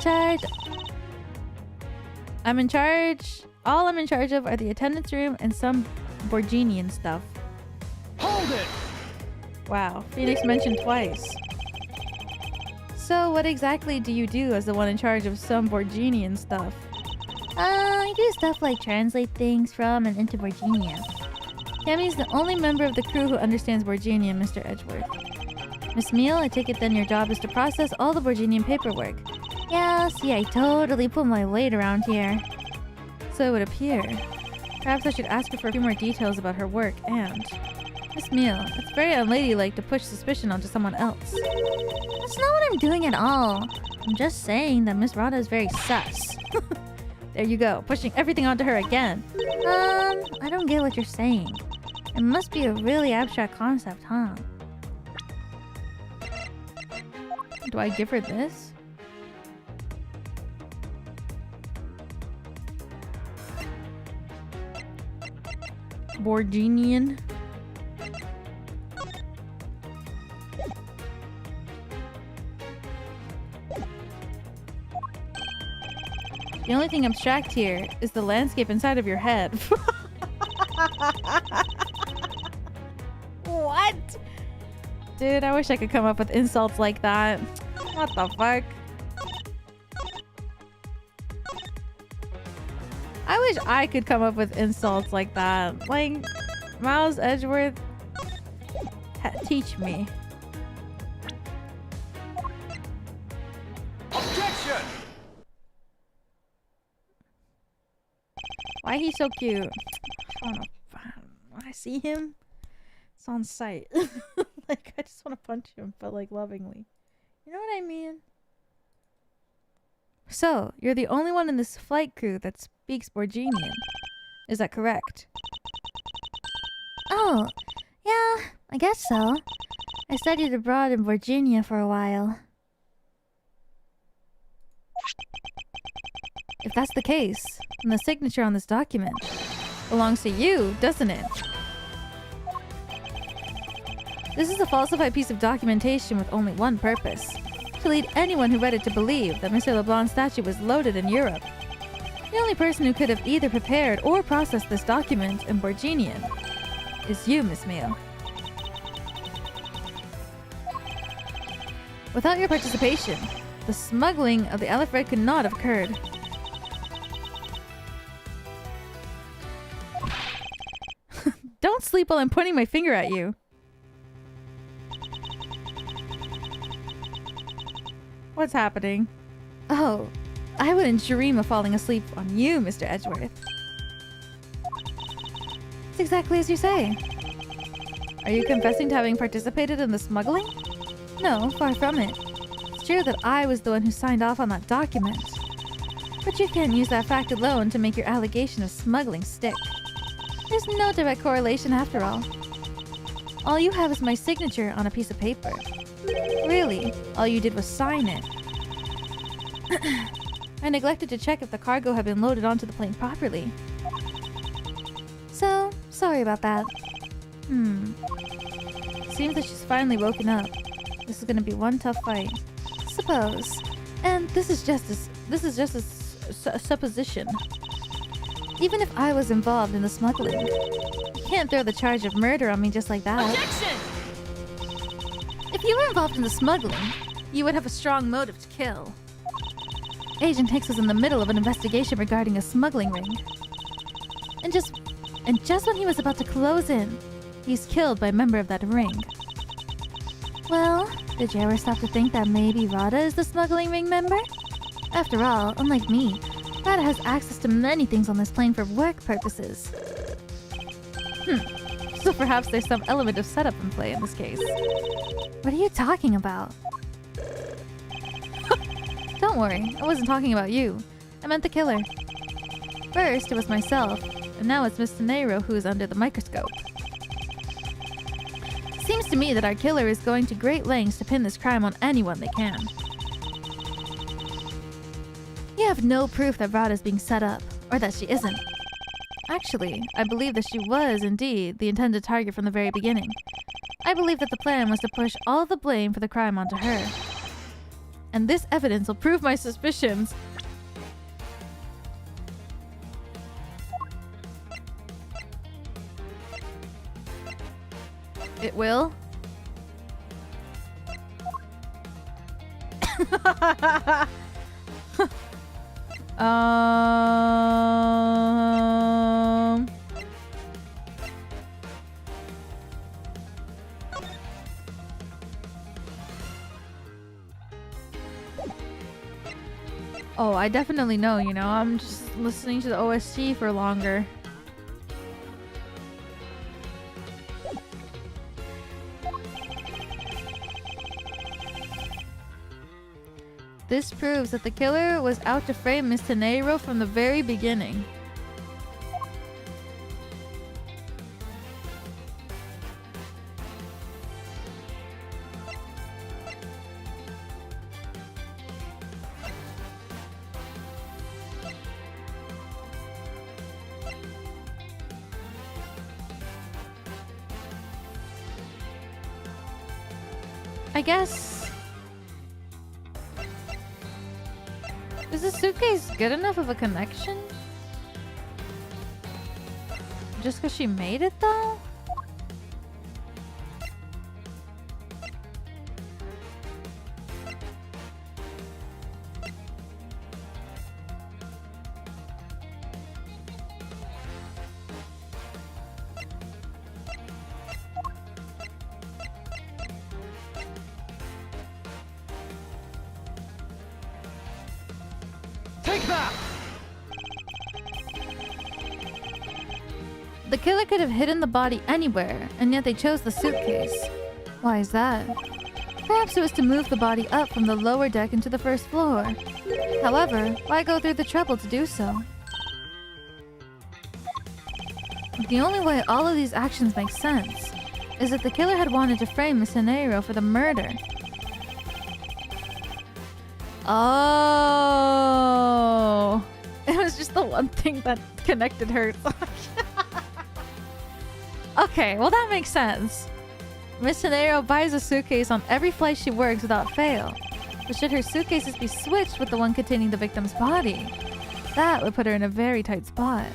charge of are the attendance room and some Borginian stuff. Hold it! Wow, Phoenix mentioned twice. So what exactly do you do as the one in charge of some Borginian stuff? I do stuff like translate things from and into Borginian. Cammy's the only member of the crew who understands Borginian, Mr. Edgeworth. Miss Meal, I take it then your job is to process all the Borginian paperwork. Yeah, see, I totally put my weight around here. So it would appear. Perhaps I should ask her for a few more details about her work and... Miss Meal, it's very unladylike to push suspicion onto someone else. That's not what I'm doing at all. I'm just saying that Miss Rada is very sus. There you go, pushing everything onto her again. I don't get what you're saying. It must be a really abstract concept, huh? Do I give her this? Borginian? The only thing abstract here is the landscape inside of your head. What? Dude, I wish I could come up with insults like that. What the fuck? I wish I could come up with insults like that. Like, Miles Edgeworth, teach me. Objection! Why he's so cute? When I see him, it's on sight. Like, I just want to punch him, but like lovingly. You know what I mean? So, you're the only one in this flight crew that speaks Borginian. Is that correct? Oh, yeah, I guess so. I studied abroad in Borginia for a while. If that's the case, then the signature on this document belongs to you, doesn't it? This is a falsified piece of documentation with only one purpose: to lead anyone who read it to believe that Mr. LeBlanc's statue was loaded in Europe. The only person who could have either prepared or processed this document in Borginian is you, Miss Meal. Without your participation, the smuggling of the Elifred could not have occurred. Don't sleep while I'm pointing my finger at you. What's happening? Oh, I wouldn't dream of falling asleep on you, Mr. Edgeworth. It's exactly as you say. Are you confessing to having participated in the smuggling? No, far from it. It's true that I was the one who signed off on that document. But you can't use that fact alone to make your allegation of smuggling stick. There's no direct correlation after all. All you have is my signature on a piece of paper. Really, all you did was sign it. I neglected to check if the cargo had been loaded onto the plane properly. So, sorry about that. Seems that she's finally woken up. This is gonna be one tough fight. Suppose. And this is just a supposition. Even if I was involved in the smuggling, you can't throw the charge of murder on me just like that. Objection! If you were involved in the smuggling, You would have a strong motive to kill. Agent Hicks was in the middle of an investigation regarding a smuggling ring. And just when he was about to close in, he's killed by a member of that ring. Well, did you ever stop to think that maybe Rada is the smuggling ring member? After all, unlike me, Rada has access to many things on this plane for work purposes. So perhaps there's some element of setup in play in this case. What are you talking about? Don't worry, I wasn't talking about you. I meant the killer. First, it was myself, and now it's Miss Tenero who is under the microscope. Seems to me that our killer is going to great lengths to pin this crime on anyone they can. You have no proof that Rada is being set up, or that she isn't. Actually, I believe that she was indeed the intended target from the very beginning. I believe that the plan was to push all the blame for the crime onto her. And this evidence will prove my suspicions. It will? Oh, I definitely know, you know, I'm just listening to the OST for longer. This proves that the killer was out to frame Miss Tenero from the very beginning. I guess... Is the suitcase good enough of a connection? Just because she made it, though? Take that! The killer could have hidden the body anywhere, and yet they chose the suitcase. Why is that? Perhaps it was to move the body up from the lower deck into the first floor. However, why go through the trouble to do so? The only way all of these actions make sense is that the killer had wanted to frame Miss Tenero for the murder. Oh, it was just the one thing that connected her. Okay, well that makes sense. Miss Tenero buys a suitcase on every flight she works without fail. But should her suitcases be switched with the one containing the victim's body, that would put her in a very tight spot.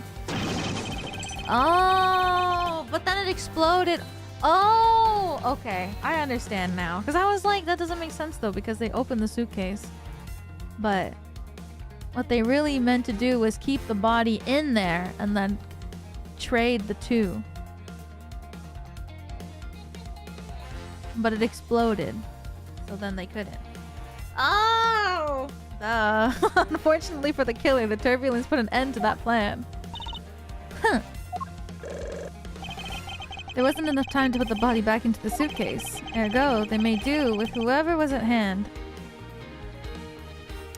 Oh, but then it exploded. Oh, okay, I understand now. Because I was like, that doesn't make sense though, because they opened the suitcase. But what they really meant to do was keep the body in there and then trade the two. But it exploded, so then they couldn't. Oh, Unfortunately for the killer, the turbulence put an end to that plan. Huh. There wasn't enough time to put the body back into the suitcase. Ergo, they made do with whoever was at hand.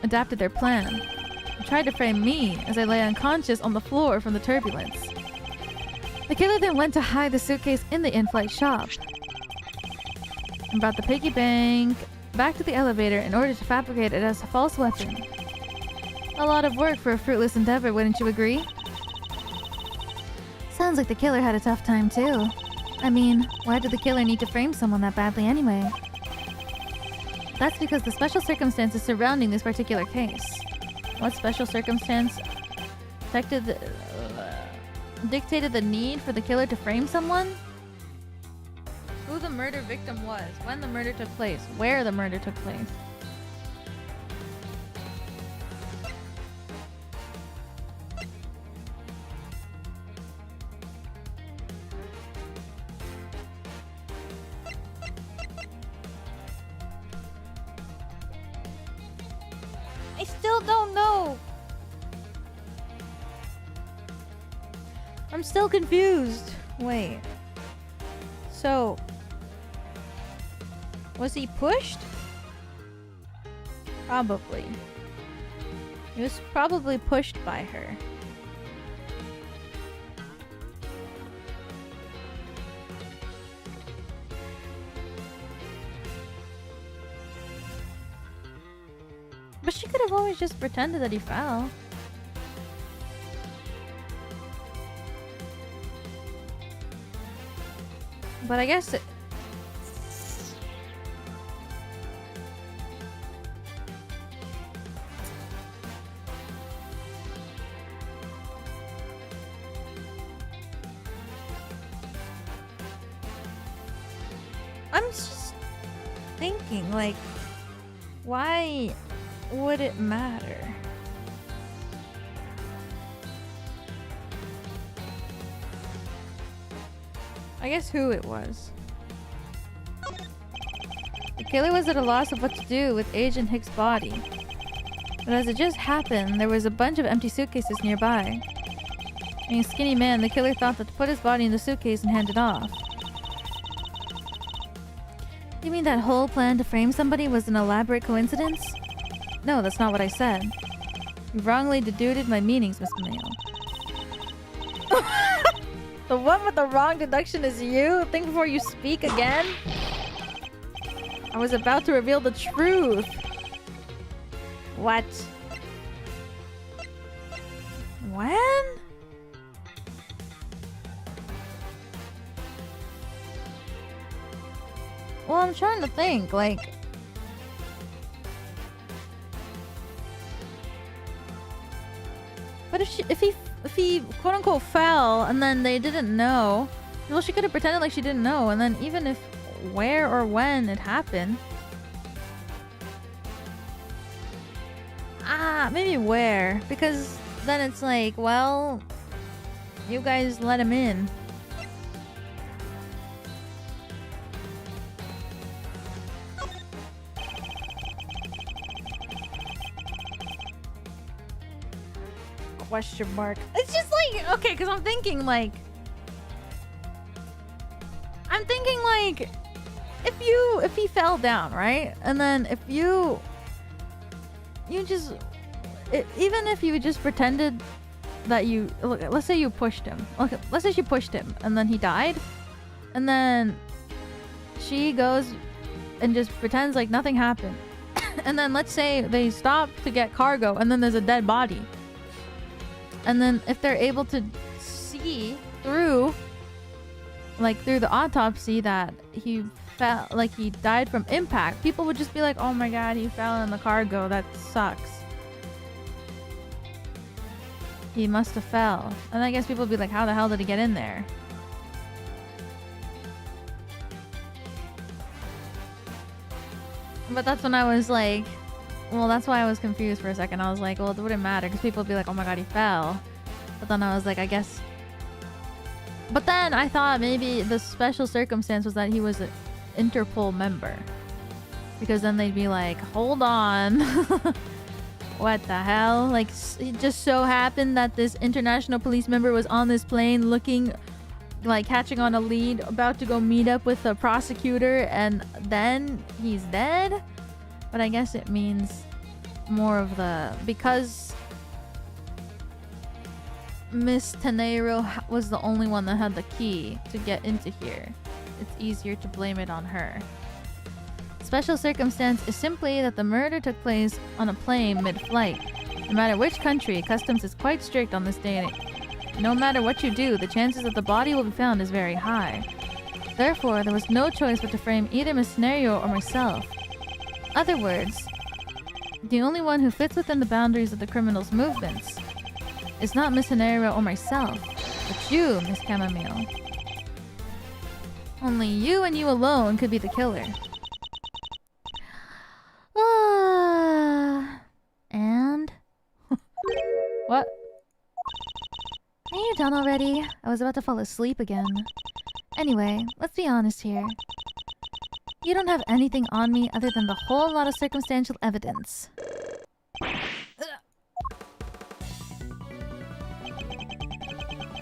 Adapted their plan. They tried to frame me as I lay unconscious on the floor from the turbulence. The killer then went to hide the suitcase in the in-flight shop and brought the piggy bank back to the elevator in order to fabricate it as a false weapon. A lot of work for a fruitless endeavor, wouldn't you agree? Sounds like the killer had a tough time too. I mean, why did the killer need to frame someone that badly anyway? That's because the special circumstances surrounding this particular case. What special circumstance dictated the need for the killer to frame someone? Who the murder victim was, when the murder took place, where the murder took place. I still don't know. I'm still confused. Wait. So, was he pushed? Probably. He was probably pushed by her. But she could have always just pretended that he fell. But I guess I'm just thinking, like, why would it matter? I guess who it was. The killer was at a loss of what to do with Agent Hicks' body. But as it just happened, there was a bunch of empty suitcases nearby. Being a skinny man, the killer thought that to put his body in the suitcase and hand it off. You mean that whole plan to frame somebody was an elaborate coincidence? No, that's not what I said. You wrongly deduced my meanings, Miss Mail. The one with the wrong deduction is you? Think before you speak again? I was about to reveal the truth. What? When? Well, I'm trying to think, like... But if he quote unquote fell and then they didn't know, well, she could have pretended like she didn't know, and then even if where or when it happened, maybe where, because then it's like, well, you guys let him in. Question mark. It's just like, okay, because I'm thinking like if he fell down, right? And then if you just even if you just pretended that you look, let's say you pushed him. Okay, let's say she pushed him and then he died, and then she goes and just pretends like nothing happened. And then let's say they stop to get cargo and then there's a dead body. And then if they're able to see through, like through the autopsy, that he fell, like he died from impact, people would just be like, oh my god, he fell in the cargo, that sucks. He must have fell. And I guess people would be like, how the hell did he get in there? But that's when I was like, well, that's why I was confused for a second. I was like, well, it wouldn't matter because people would be like, oh my god, he fell. But then I was like, I guess. But then I thought maybe the special circumstance was that he was an Interpol member. Because then they'd be like, hold on. What the hell? Like, it just so happened that this international police member was on this plane looking like catching on a lead, about to go meet up with the prosecutor, and then he's dead? But I guess it means more of the... Because Miss Tenero was the only one that had the key to get into here, it's easier to blame it on her. Special circumstance is simply that the murder took place on a plane mid-flight. No matter which country, customs is quite strict on this day. No matter what you do, the chances that the body will be found is very high. Therefore, there was no choice but to frame either Miss Tenero or myself. Other words, the only one who fits within the boundaries of the criminal's movements is not Miss Tenero or myself, but you, Miss Chamomile. Only you and you alone could be the killer. And? What? Are you done already? I was about to fall asleep again. Anyway, let's be honest here. You don't have anything on me other than the whole lot of circumstantial evidence. I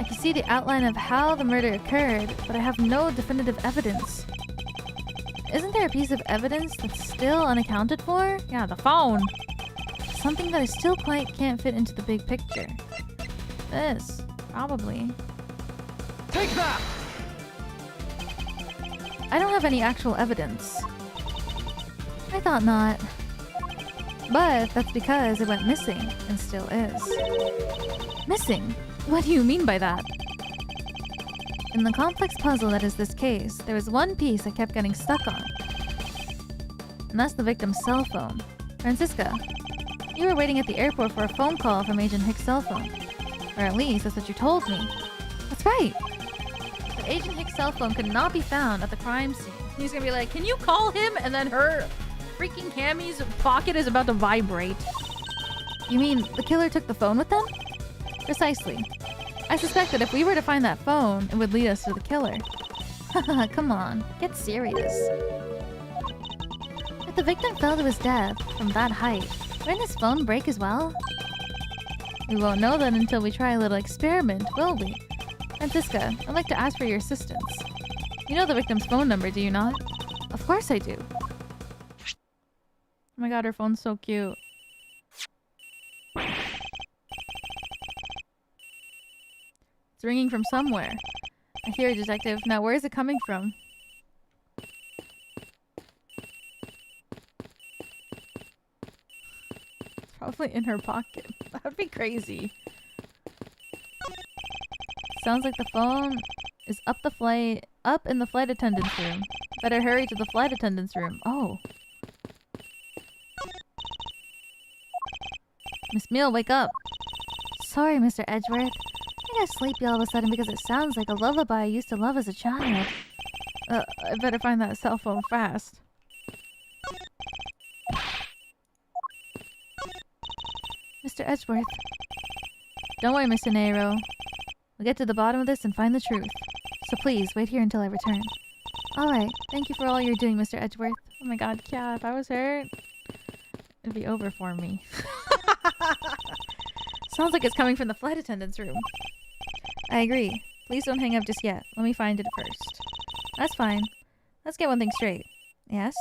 can see the outline of how the murder occurred, but I have no definitive evidence. Isn't there a piece of evidence that's still unaccounted for? Yeah, the phone. Something that I still quite can't fit into the big picture. This, probably. Take that! I don't have any actual evidence. I thought not. But that's because it went missing, and still is. Missing? What do you mean by that? In the complex puzzle that is this case, there was one piece I kept getting stuck on. And that's the victim's cell phone. Francisca, you were waiting at the airport for a phone call from Agent Hicks' cell phone. Or at least that's what you told me. That's right! But Agent Hicks' cell phone could not be found at the crime scene. He's gonna be like, can you call him? And then her freaking Cammy's pocket is about to vibrate. You mean the killer took the phone with them? Precisely. I suspect that if we were to find that phone, it would lead us to the killer. Haha, come on, get serious. If the victim fell to his death from that height, wouldn't his phone break as well? We won't know that until we try a little experiment, will we? Francisca, I'd like to ask for your assistance. You know the victim's phone number, do you not? Of course I do. Oh my god, her phone's so cute. It's ringing from somewhere. I hear a detective. Now where is it coming from? It's probably in her pocket. That would be crazy. Sounds like the phone is up in the flight attendant's room. Better hurry to the flight attendant's room. Oh. Miss Meal, wake up. Sorry, Mr. Edgeworth. I got sleepy all of a sudden because it sounds like a lullaby I used to love as a child. I better find that cell phone fast. Mr. Edgeworth. Don't worry, Mr. Nero. We'll get to the bottom of this and find the truth. So please, wait here until I return. Alright, thank you for all you're doing, Mr. Edgeworth. Oh my god, yeah, if I was hurt, it'd be over for me. Sounds like it's coming from the flight attendant's room. I agree. Please don't hang up just yet. Let me find it first. That's fine. Let's get one thing straight. Yes?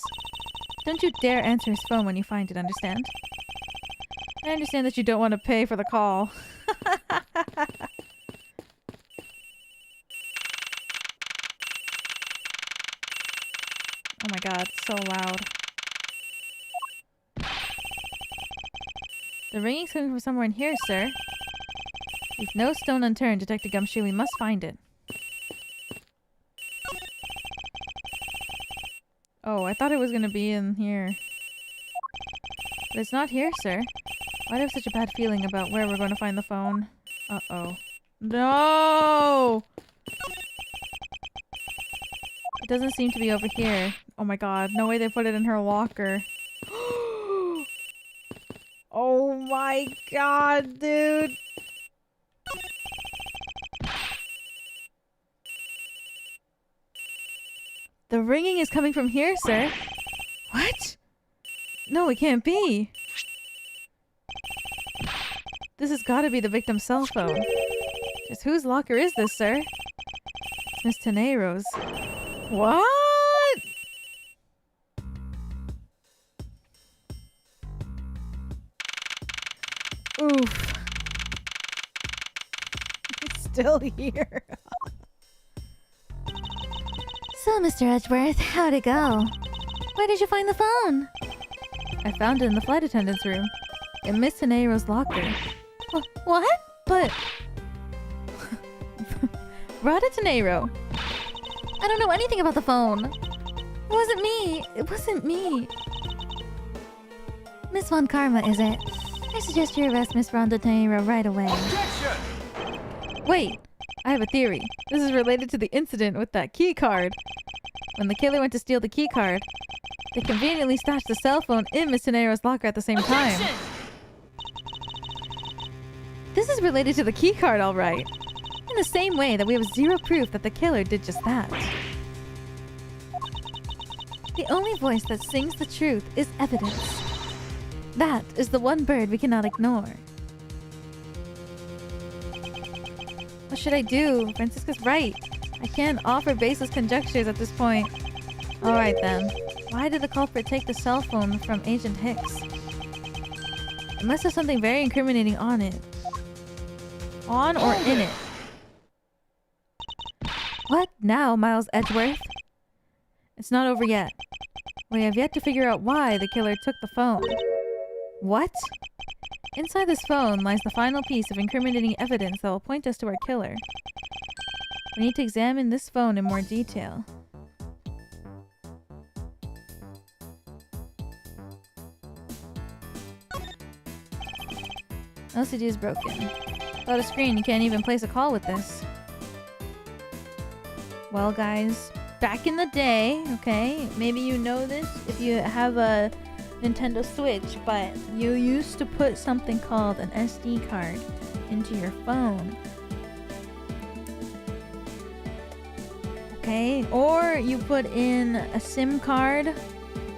Don't you dare answer his phone when you find it, understand? I understand that you don't want to pay for the call. Oh my god, it's so loud. The ringing's coming from somewhere in here, sir. Leave no stone unturned, Detective Gumshoe. We must find it. Oh, I thought it was gonna be in here. But it's not here, sir. Why do I have such a bad feeling about where we're going to find the phone? Uh-oh. No! It doesn't seem to be over here. Oh my god, no way they put it in her locker. Oh my god, dude! The ringing is coming from here, sir. What? No, it can't be. This has got to be the victim's cell phone. Just whose locker is this, sir? It's Miss Teneiro's. What? Oof. It's still here. So, Mr. Edgeworth, how'd it go? Where did you find the phone? I found it in the flight attendant's room. In Miss Teneiro's locker. What? But... Rada Teneiro. I don't know anything about the phone. It wasn't me. It wasn't me. Miss Von Karma, is it? I suggest you arrest Miss Rada Teneiro right away. Objection! Wait, I have a theory. This is related to the incident with that key card. When the killer went to steal the key card, they conveniently stashed the cell phone in Miss Teneiro's locker at the same time. This is related to the key card, all right. In the same way that we have zero proof that the killer did just that. The only voice that sings the truth is evidence. That is the one bird we cannot ignore. What should I do? Francisca's right. I can't offer baseless conjectures at this point. Alright then. Why did the culprit take the cell phone from Agent Hicks? It must have something very incriminating on it. On or in it? What now, Miles Edgeworth? It's not over yet. We have yet to figure out why the killer took the phone. What? Inside this phone lies the final piece of incriminating evidence that will point us to our killer. We need to examine this phone in more detail. LCD is broken. Without a screen, you can't even place a call with this. Well, guys, back in the day, okay, maybe you know this if you have a Nintendo Switch, but you used to put something called an SD card into your phone. Okay, or you put in a SIM card,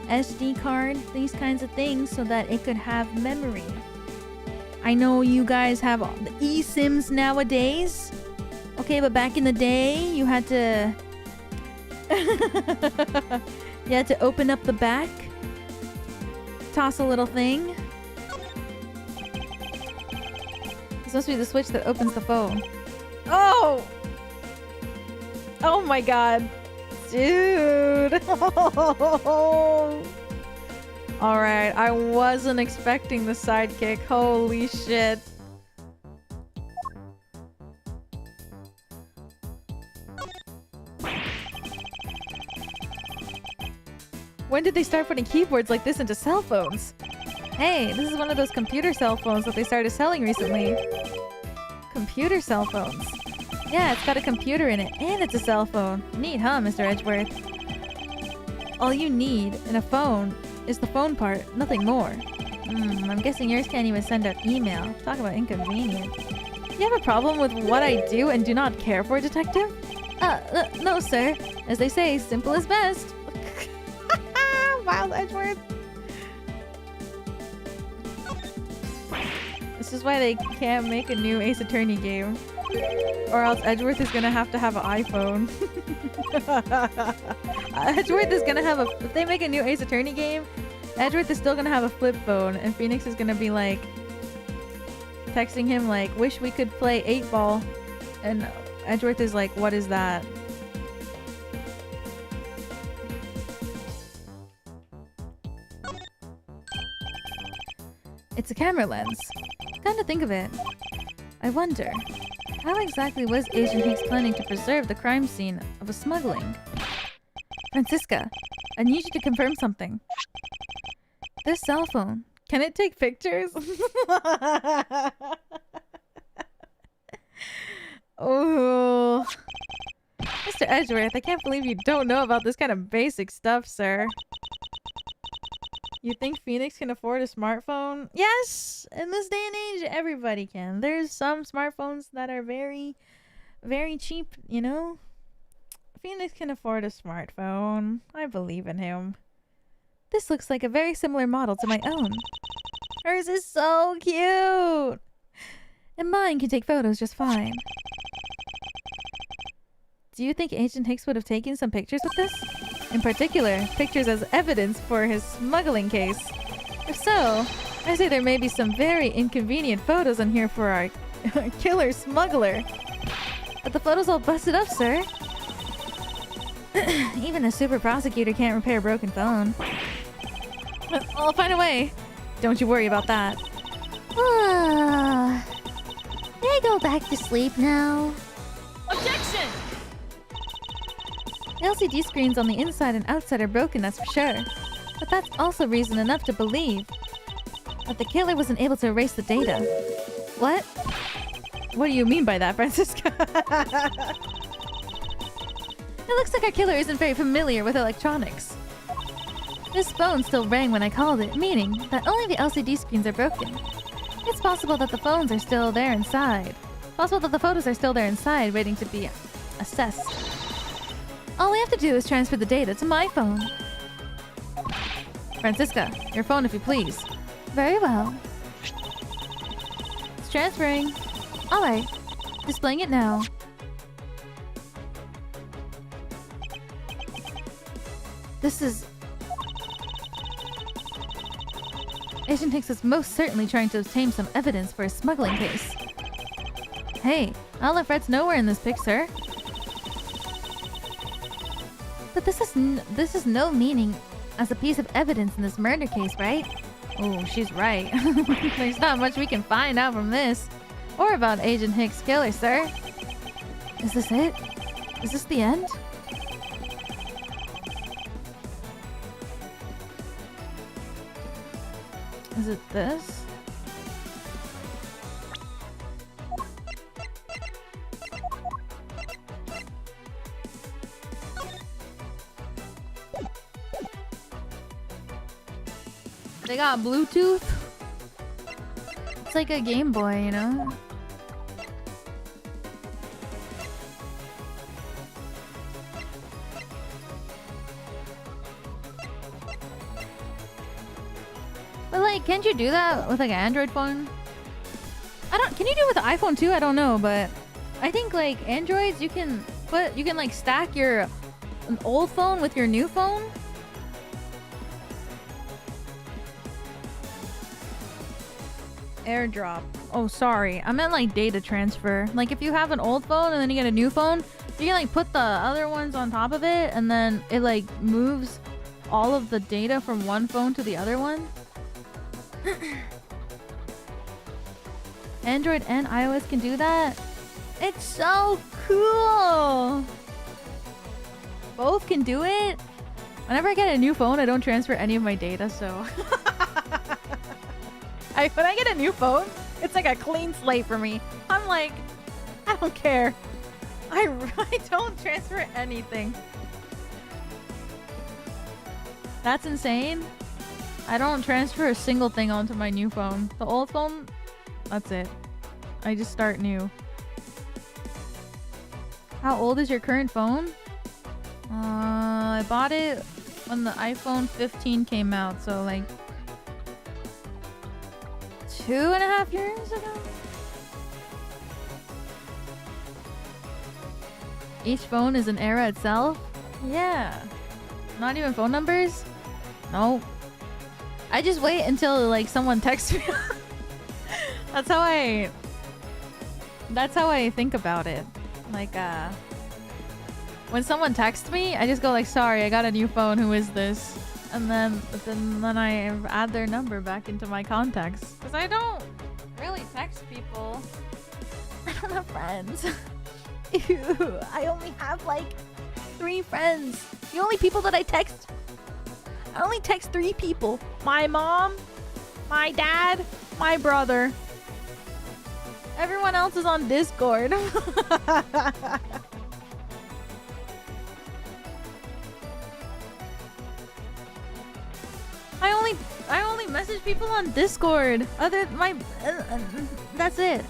SD card, these kinds of things so that it could have memory. I know you guys have the eSIMs nowadays. Okay, but back in the day, you had to... you had to open up the back. Toss a little thing. This must be the switch that opens the phone. Oh! Oh my god. Dude. Alright, I wasn't expecting the sidekick. Holy shit. When did they start putting keyboards like this into cell phones? Hey, this is one of those computer cell phones that they started selling recently. Computer cell phones. Yeah, it's got a computer in it, and it's a cell phone. Neat, huh, Mr. Edgeworth? All you need in a phone is the phone part, nothing more. I'm guessing yours can't even send out email. Talk about inconvenient. You have a problem with what I do and do not care for, detective? No, sir. As they say, simple is best. Miles Edgeworth. This is why they can't make a new Ace Attorney game. Or else Edgeworth is gonna have to have an iPhone. Edgeworth is gonna have a... If they make a new Ace Attorney game, Edgeworth is still gonna have a flip phone. And Phoenix is gonna be like... texting him like, wish we could play 8-ball. And Edgeworth is like, what is that? It's a camera lens. Come to think of it, I wonder, how exactly was Agent Hicks planning to preserve the crime scene of a smuggling? Francisca, I need you to confirm something. This cell phone, can it take pictures? Oh, Mr. Edgeworth, I can't believe you don't know about this kind of basic stuff, sir. You think Phoenix can afford a smartphone? Yes! In this day and age, everybody can. There's some smartphones that are very, very cheap, you know? Phoenix can afford a smartphone. I believe in him. This looks like a very similar model to my own. Hers is so cute! And mine can take photos just fine. Do you think Agent Hicks would have taken some pictures with this? In particular, pictures as evidence for his smuggling case. If so, I say there may be some very inconvenient photos on here for our killer smuggler. But the photos all busted up, sir. Even a super prosecutor can't repair a broken phone. I'll find a way. Don't you worry about that. May I go back to sleep now? Objection! The LCD screens on the inside and outside are broken, that's for sure. But that's also reason enough to believe that the killer wasn't able to erase the data. What? What do you mean by that, Francisca? It looks like our killer isn't very familiar with electronics. This phone still rang when I called it, meaning that only the LCD screens are broken. It's possible that the phones are still there inside. Possible that the photos are still there inside, waiting to be assessed. All we have to do is transfer the data to my phone. Francisca, your phone if you please. Very well. It's transferring. Alright. Displaying it now. This is... Agent Hicks is most certainly trying to obtain some evidence for a smuggling case. Hey, I'll let Fred's nowhere in this pic, sir. But this is no meaning as a piece of evidence in this murder case, right? Oh, she's right. There's not much we can find out from this. Or about Agent Hicks' killer, sir. Is this it? Is this the end? Is it this? They got Bluetooth? It's like a Game Boy, you know? But like, can't you do that with like an Android phone? Can you do it with the iPhone too? I don't know, but I think like Androids you can like stack an old phone with your new phone. AirDrop. Oh, sorry. I meant like data transfer. Like if you have an old phone and then you get a new phone, you can like put the other ones on top of it and then it like moves all of the data from one phone to the other one. Android and iOS can do that. It's so cool. Both can do it. Whenever I get a new phone, I don't transfer any of my data, so... when I get a new phone, it's like a clean slate for me. I'm like, I don't care. I don't transfer anything. That's insane. I don't transfer a single thing onto my new phone. The old phone, that's it. I just start new. How old is your current phone? I bought it when the iPhone 15 came out, so like 2.5 years ago? Each phone is an era itself? Yeah. Not even phone numbers? No. I just wait until like someone texts me. That's how I think about it. Like when someone texts me, I just go like, sorry, I got a new phone, who is this? And then I add their number back into my contacts. Because I don't really text people. I don't have friends. Ew, I only have like 3 friends. The only people that I only text 3 people. My mom, my dad, my brother. Everyone else is on Discord. I only message people on Discord. That's it.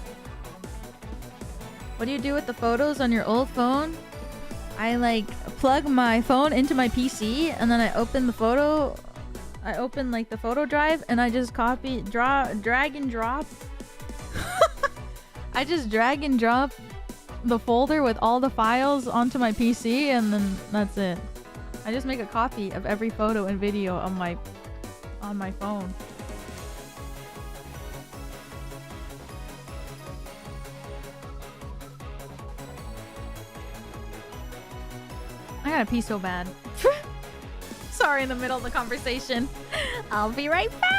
What do you do with the photos on your old phone? I like plug my phone into my PC and then I open the photo. I open like the photo drive and I just copy, drag and drop. I just drag and drop the folder with all the files onto my PC and then that's it. I just make a copy of every photo and video on my phone. I gotta pee so bad. Sorry, in the middle of the conversation. I'll be right back.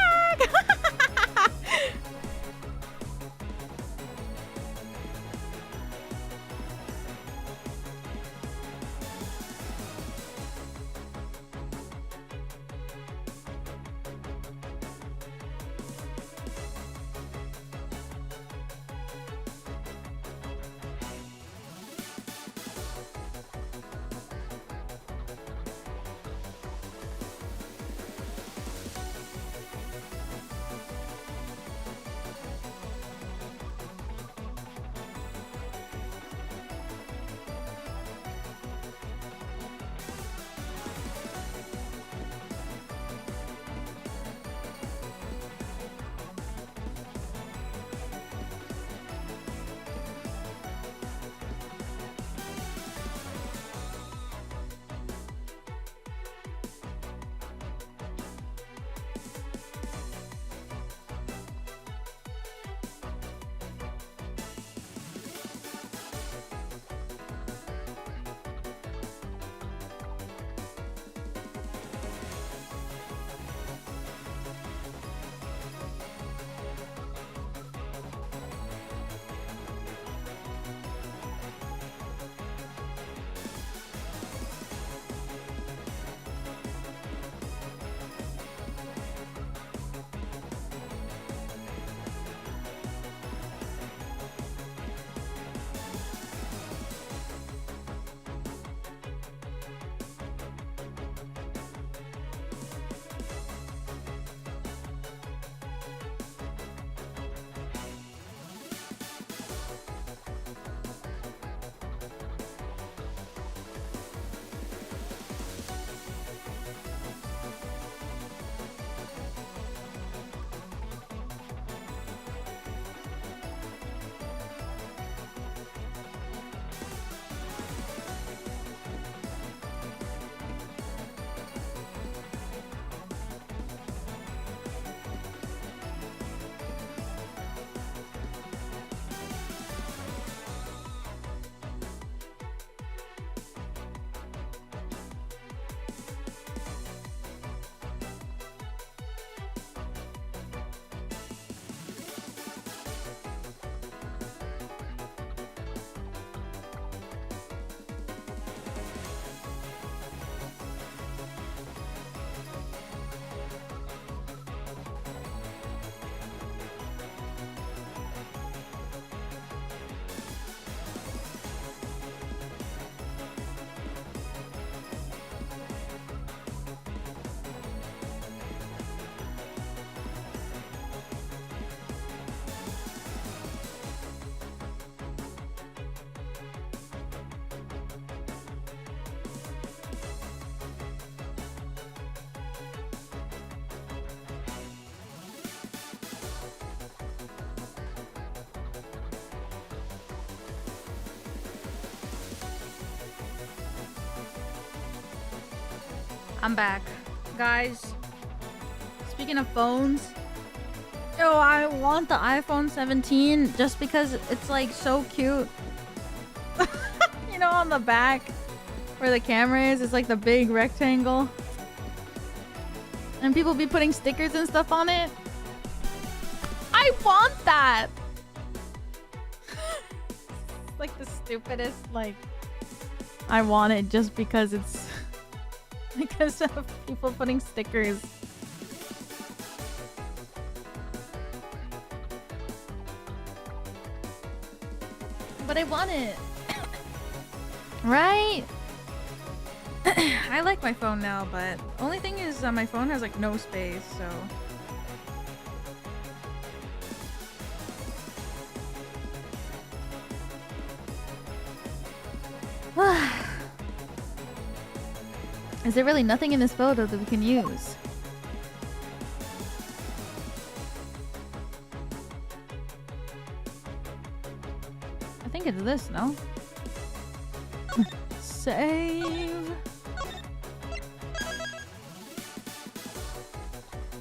I'm back. Guys, speaking of phones, yo, I want the iPhone 17 just because it's like so cute. You know, on the back where the camera is, it's like the big rectangle. And people be putting stickers and stuff on it. I want that! Like the stupidest, like, I want it just because it's because of people putting stickers. But I want it. Right? I like my phone now, but only thing is my phone has like no space, so is there really nothing in this photo that we can use? it's this, no? Save.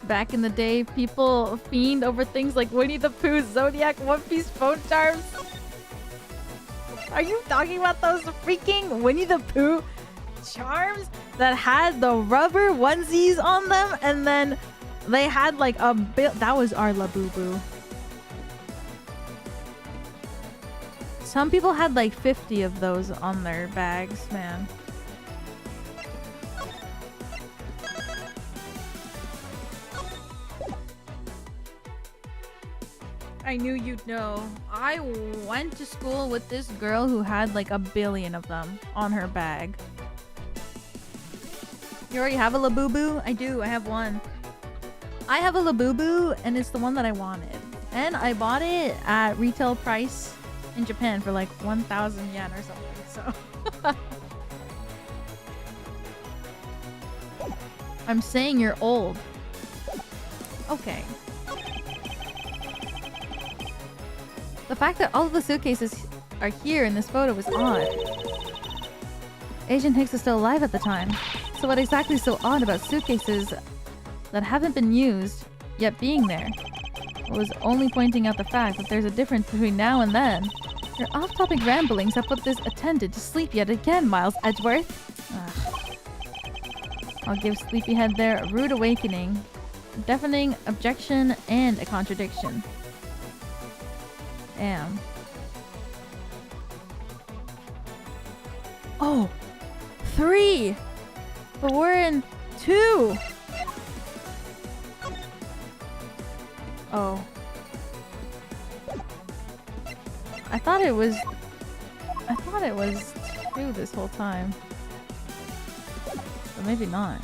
Back in the day, people fiend over things like Winnie the Pooh's Zodiac One Piece phone charms. Are you talking about those freaking Winnie the Pooh charms that had the rubber onesies on them, and then they had like a bit? That was our Labubu. Some people had like 50 of those on their bags, man. I knew you'd know. I went to school with this girl who had like 1 billion of them on her bag. You already have a Labubu? I do. I have one. I have a Labubu, and it's the one that I wanted. And I bought it at retail price in Japan for like 1,000 yen or something. So I'm saying you're old. Okay. The fact that all of the suitcases are here in this photo is odd. Agent Hicks is still alive at the time. So what exactly is so odd about suitcases that haven't been used, yet being there? I was only pointing out the fact that there's a difference between now and then. Your off-topic ramblings have put this attendant to sleep yet again, Miles Edgeworth. Ugh. I'll give Sleepyhead there a rude awakening, a deafening objection, and a contradiction. Damn. Oh, 3! But we're in 2! Oh. I thought it was 2 this whole time. But maybe not.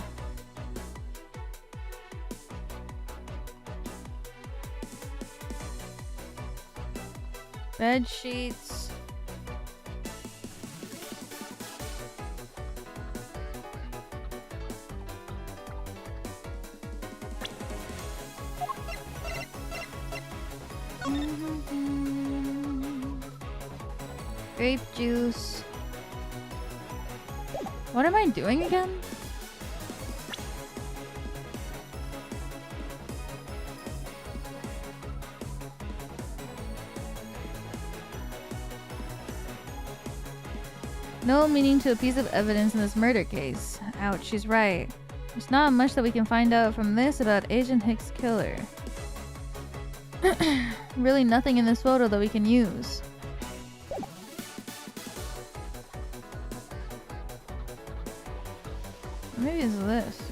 Bed sheets. Grape juice. What am I doing again? No meaning to a piece of evidence in this murder case. Ouch, she's right. There's not much that we can find out from this about Agent Hicks' killer. Really nothing in this photo that we can use. Maybe it's this.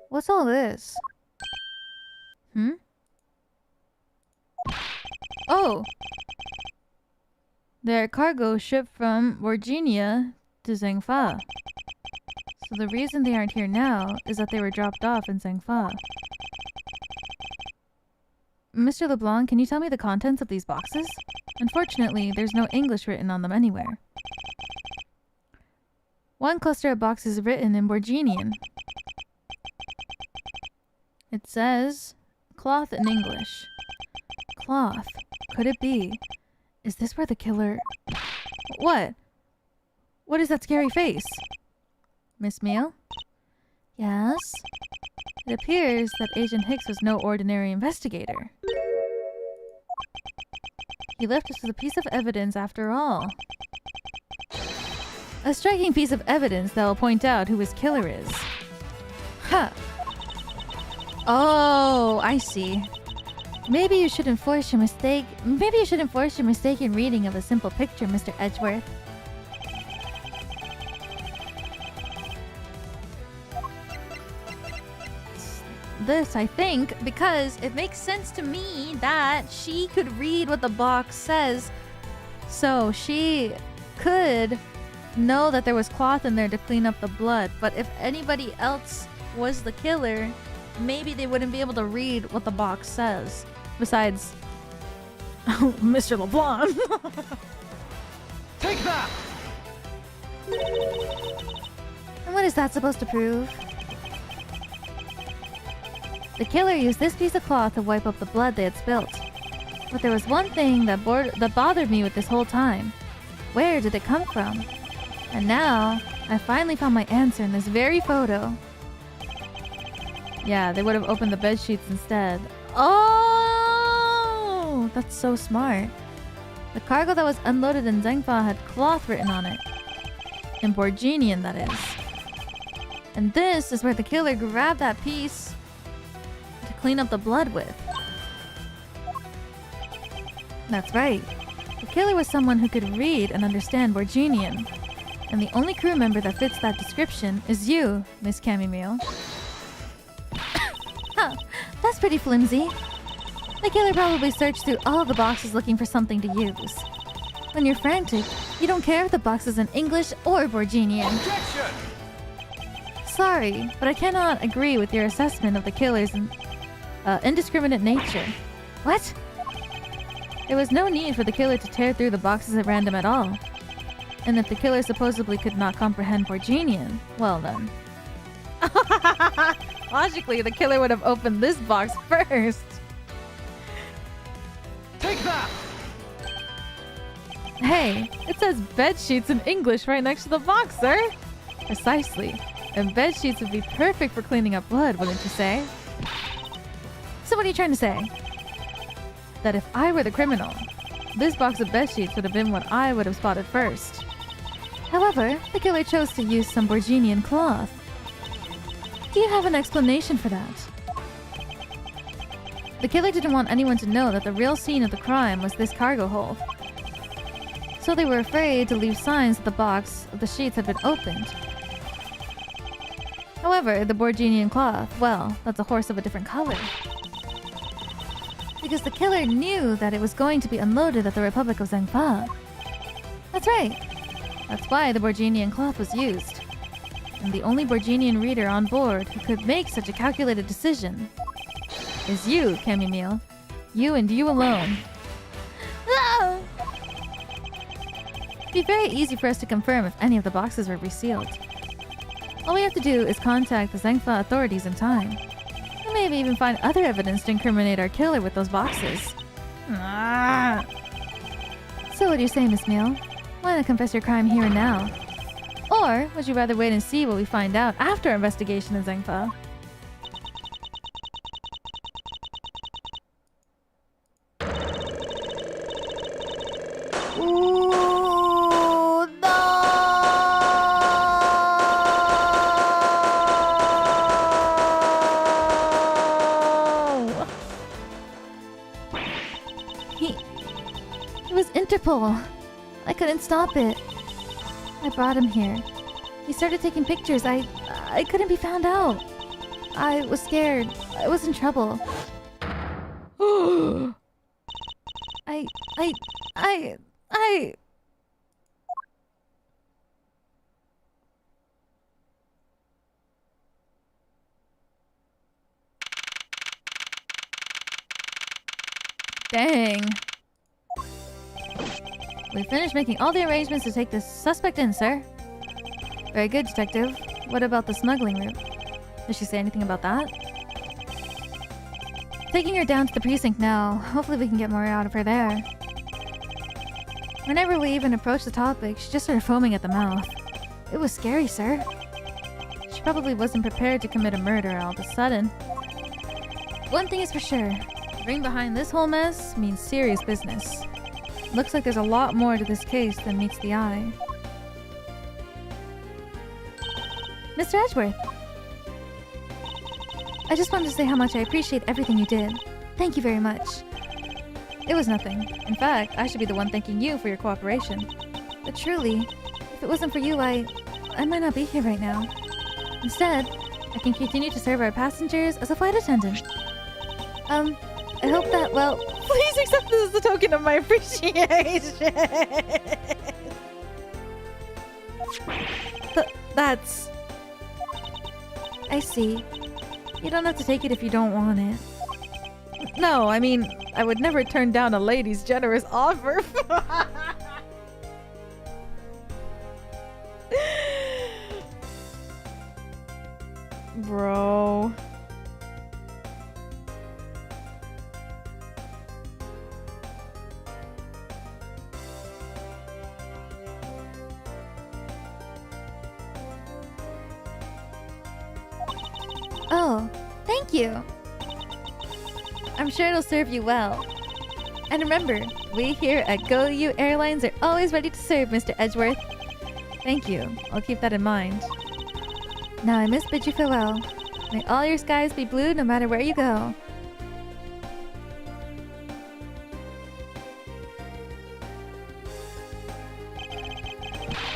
What's all this? Hmm? Oh! They're cargo shipped from Virginia to Zhengfa. So the reason they aren't here now is that they were dropped off in Zhengfa. Mr. LeBlanc, can you tell me the contents of these boxes? Unfortunately, there's no English written on them anywhere. One cluster of boxes is written in Borginian. It says cloth in English. Cloth. Could it be? Is this where the killer... What? What is that scary face? Miss Meal? Yes? It appears that Agent Hicks was no ordinary investigator. He left us with a piece of evidence after all. A striking piece of evidence that will point out who his killer is. Huh. Oh, I see. Maybe you should enforce your mistaken reading of a simple picture, Mr. Edgeworth. This, I think, because it makes sense to me that she could read what the box says. So she could know that there was cloth in there to clean up the blood. But if anybody else was the killer, maybe they wouldn't be able to read what the box says. Besides, Mr. LeBlanc. Take that! And what is that supposed to prove? The killer used this piece of cloth to wipe up the blood they had spilt. But there was one thing that bothered me with this whole time. Where did it come from? And now, I finally found my answer in this very photo. Yeah, they would have opened the bed sheets instead. Oh, that's so smart. The cargo that was unloaded in Zengfa had cloth written on it. In Borginian, that is. And this is where the killer grabbed that piece to clean up the blood with. That's right. The killer was someone who could read and understand Borginian. And the only crew member that fits that description is you, Miss Camille. Huh, that's pretty flimsy. The killer probably searched through all the boxes looking for something to use. When you're frantic, you don't care if the box is in English or Borginian. Objection! Sorry, but I cannot agree with your assessment of the killer's indiscriminate nature. What? There was no need for the killer to tear through the boxes at random at all. And if the killer supposedly could not comprehend Borginian, well then. Logically, the killer would have opened this box first. Take that! Hey, it says bed sheets in English right next to the box, sir. Precisely. And bed sheets would be perfect for cleaning up blood, wouldn't you say? So what are you trying to say? That if I were the criminal, this box of bed sheets would have been what I would have spotted first. However, the killer chose to use some Borginian cloth. Do you have an explanation for that? The killer didn't want anyone to know that the real scene of the crime was this cargo hold. So they were afraid to leave signs that the box of the sheets had been opened. However, the Borginian cloth, well, that's a horse of a different color. Because the killer knew that it was going to be unloaded at the Republic of Zengfa. That's right. That's why the Borginian cloth was used. And the only Borginian reader on board who could make such a calculated decision is you, Camille. You and you alone. Ah! It'd be very easy for us to confirm if any of the boxes were resealed. All we have to do is contact the Zengfa authorities in time. And maybe even find other evidence to incriminate our killer with those boxes. Ah. So what do you say, Miss Mill? Why not confess your crime here and now? Or would you rather wait and see what we find out after our investigation in Zengfa? Ooh, no! It was Interpol. I couldn't stop it. I brought him here. He started taking pictures. I couldn't be found out. I was scared. I was in trouble. I... Dang. We finished making all the arrangements to take the suspect in, sir. Very good, detective. What about the smuggling route? Did she say anything about that? Taking her down to the precinct now. Hopefully we can get more out of her there. Whenever we even approached the topic, she just started foaming at the mouth. It was scary, sir. She probably wasn't prepared to commit a murder all of a sudden. One thing is for sure. The ring behind this whole mess means serious business. Looks like there's a lot more to this case than meets the eye. Mr. Edgeworth! I just wanted to say how much I appreciate everything you did. Thank you very much. It was nothing. In fact, I should be the one thanking you for your cooperation. But truly, if it wasn't for you, I might not be here right now. Instead, I can continue to serve our passengers as a flight attendant. I hope that, well... Please accept this as a token of my appreciation. That's... I see. You don't have to take it if you don't want it. No, I mean, I would never turn down a lady's generous offer. Bro. Oh, thank you. I'm sure it'll serve you well. And remember, we here at GoU Airlines are always ready to serve, Mr. Edgeworth. Thank you. I'll keep that in mind. Now I must bid you farewell. May all your skies be blue no matter where you go.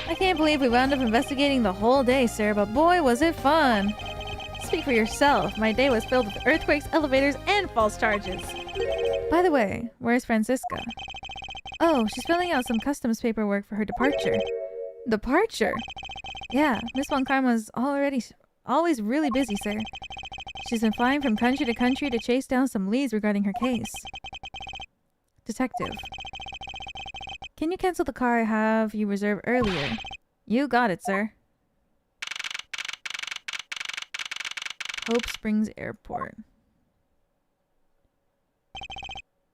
I can't believe we wound up investigating the whole day, sir, but boy, was it fun. Speak for yourself. My day was filled with earthquakes, elevators, and false charges. By the way, where's Francisca? Oh, she's filling out some customs paperwork for her departure. Departure? Yeah, Miss Von Karma's always really busy, sir. She's been flying from country to country to chase down some leads regarding her case. Detective. Can you cancel the car I have you reserved earlier? You got it, sir. Hope Springs Airport.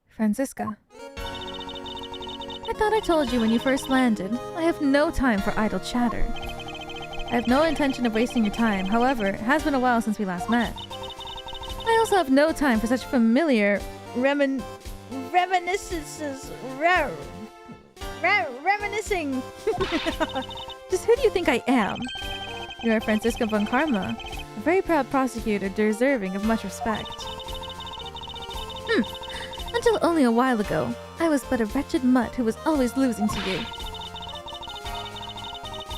Francisca. I thought I told you when you first landed. I have no time for idle chatter. I have no intention of wasting your time. However, it has been a while since we last met. I also have no time for such familiar reminiscences. Reminiscing. Just who do you think I am? You are Francisca Von Karma, a very proud prosecutor deserving of much respect. Until only a while ago, I was but a wretched mutt who was always losing to you.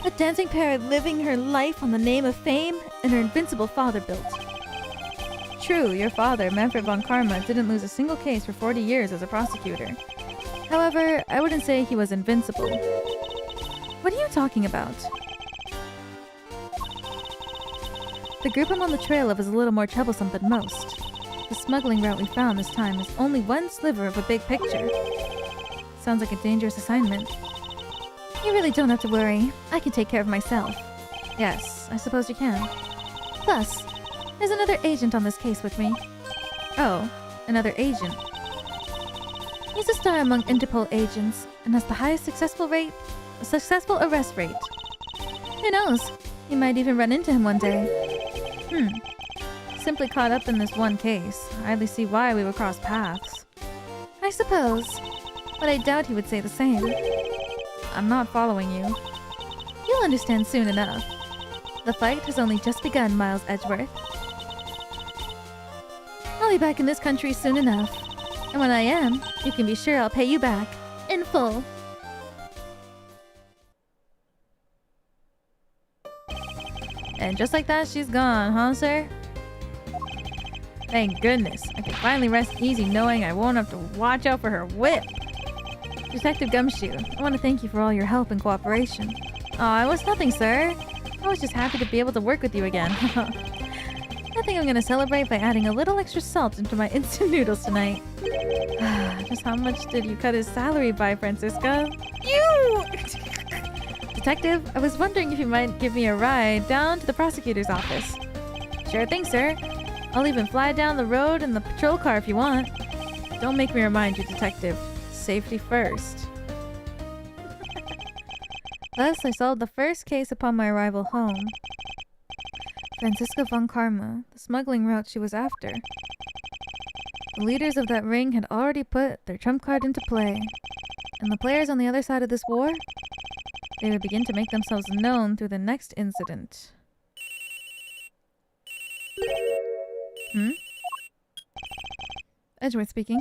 A dancing parrot living her life on the name of fame and her invincible father built. True, your father, Manfred Von Karma, didn't lose a single case for 40 years as a prosecutor. However, I wouldn't say he was invincible. What are you talking about? The group I'm on the trail of is a little more troublesome than most. The smuggling route we found this time is only one sliver of a big picture. Sounds like a dangerous assignment. You really don't have to worry. I can take care of myself. Yes, I suppose you can. Plus, there's another agent on this case with me. Oh, another agent. He's a star among Interpol agents and has the highest successful arrest rate. Who knows? You might even run into him one day. Simply caught up in this one case. I hardly see why we would cross paths. I suppose, but I doubt he would say the same. I'm not following you. You'll understand soon enough. The fight has only just begun, Miles Edgeworth. I'll be back in this country soon enough. And when I am, you can be sure I'll pay you back. In full. And just like that, she's gone, huh, sir? Thank goodness. I can finally rest easy knowing I won't have to watch out for her whip. Detective Gumshoe, I want to thank you for all your help and cooperation. Aw, it was nothing, sir. I was just happy to be able to work with you again. I think I'm gonna celebrate by adding a little extra salt into my instant noodles tonight. Just how much did you cut his salary by, Francisca? You! Detective, I was wondering if you might give me a ride down to the prosecutor's office. Sure thing, sir. I'll even fly down the road in the patrol car if you want. Don't make me remind you, Detective. Safety first. Thus, I solved the first case upon my arrival home. Francisca Von Karma, the smuggling route she was after. The leaders of that ring had already put their trump card into play. And the players on the other side of this war? They would begin to make themselves known through the next incident. Edgeworth speaking.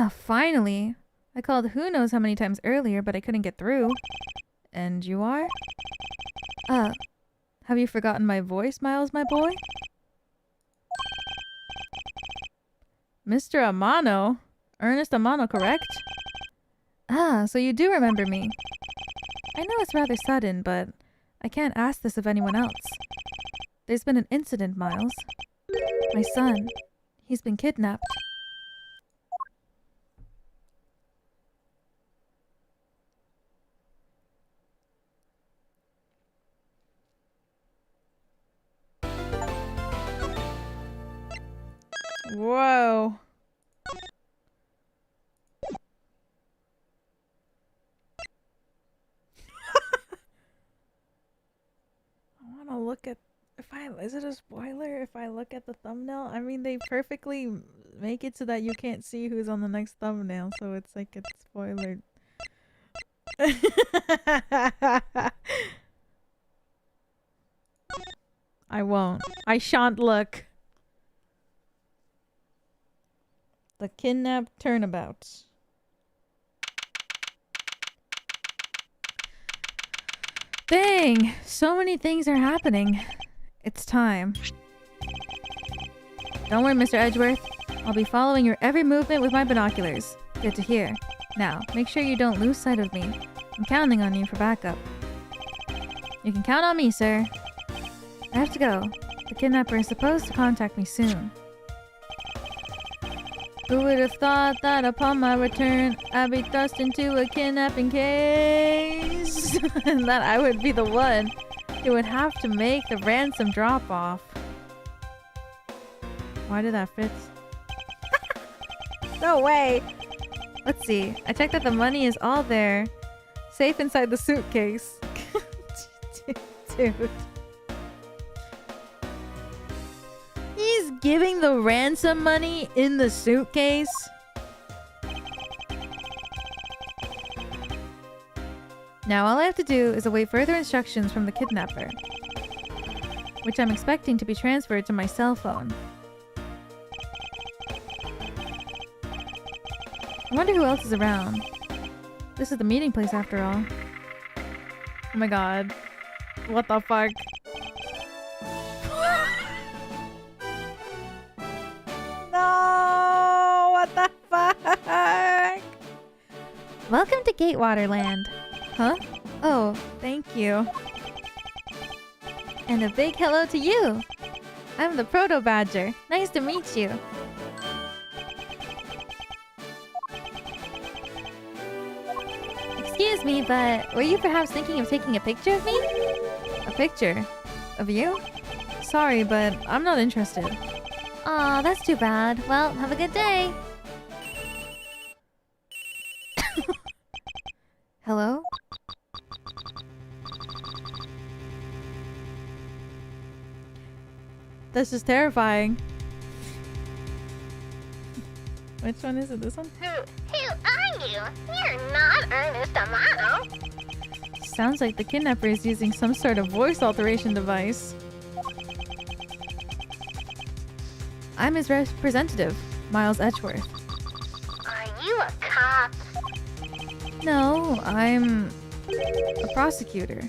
Finally! I called who knows how many times earlier, but I couldn't get through. And you are? Have you forgotten my voice, Miles, my boy? Mr. Amano? Ernest Amano, correct? So you do remember me. I know it's rather sudden, but I can't ask this of anyone else. There's been an incident, Miles. My son. He's been kidnapped. Whoa. Is it a spoiler if I look at the thumbnail? I mean, they perfectly make it so that you can't see who's on the next thumbnail, so it's like it's spoilered. I won't. I shan't look. The kidnap turnabout. Dang! So many things are happening. It's time. Don't worry, Mr. Edgeworth. I'll be following your every movement with my binoculars. Good to hear. Now, make sure you don't lose sight of me. I'm counting on you for backup. You can count on me, sir. I have to go. The kidnapper is supposed to contact me soon. Who would have thought that upon my return, I'd be thrust into a kidnapping case? And that I would be the one who would have to make the ransom drop-off. Why did that fit? No way! Let's see. I checked that the money is all there. Safe inside the suitcase. Dude. He's giving the ransom money in the suitcase? Now all I have to do is await further instructions from the kidnapper, which I'm expecting to be transferred to my cell phone. I wonder who else is around. This is the meeting place after all. Oh my god. What the fuck? No! What the fuck? Welcome to Gatewaterland. Huh? Oh, thank you. And a big hello to you! I'm the Proto Badger. Nice to meet you. Excuse me, but were you perhaps thinking of taking a picture of me? A picture? Of you? Sorry, but I'm not interested. Aw, that's too bad. Well, have a good day. Hello? This is terrifying. Which one is it? This one? Who are you? You're not Ernest Amano. Sounds like the kidnapper is using some sort of voice alteration device. I'm his representative, Miles Edgeworth. Are you a cop? No, I'm a prosecutor.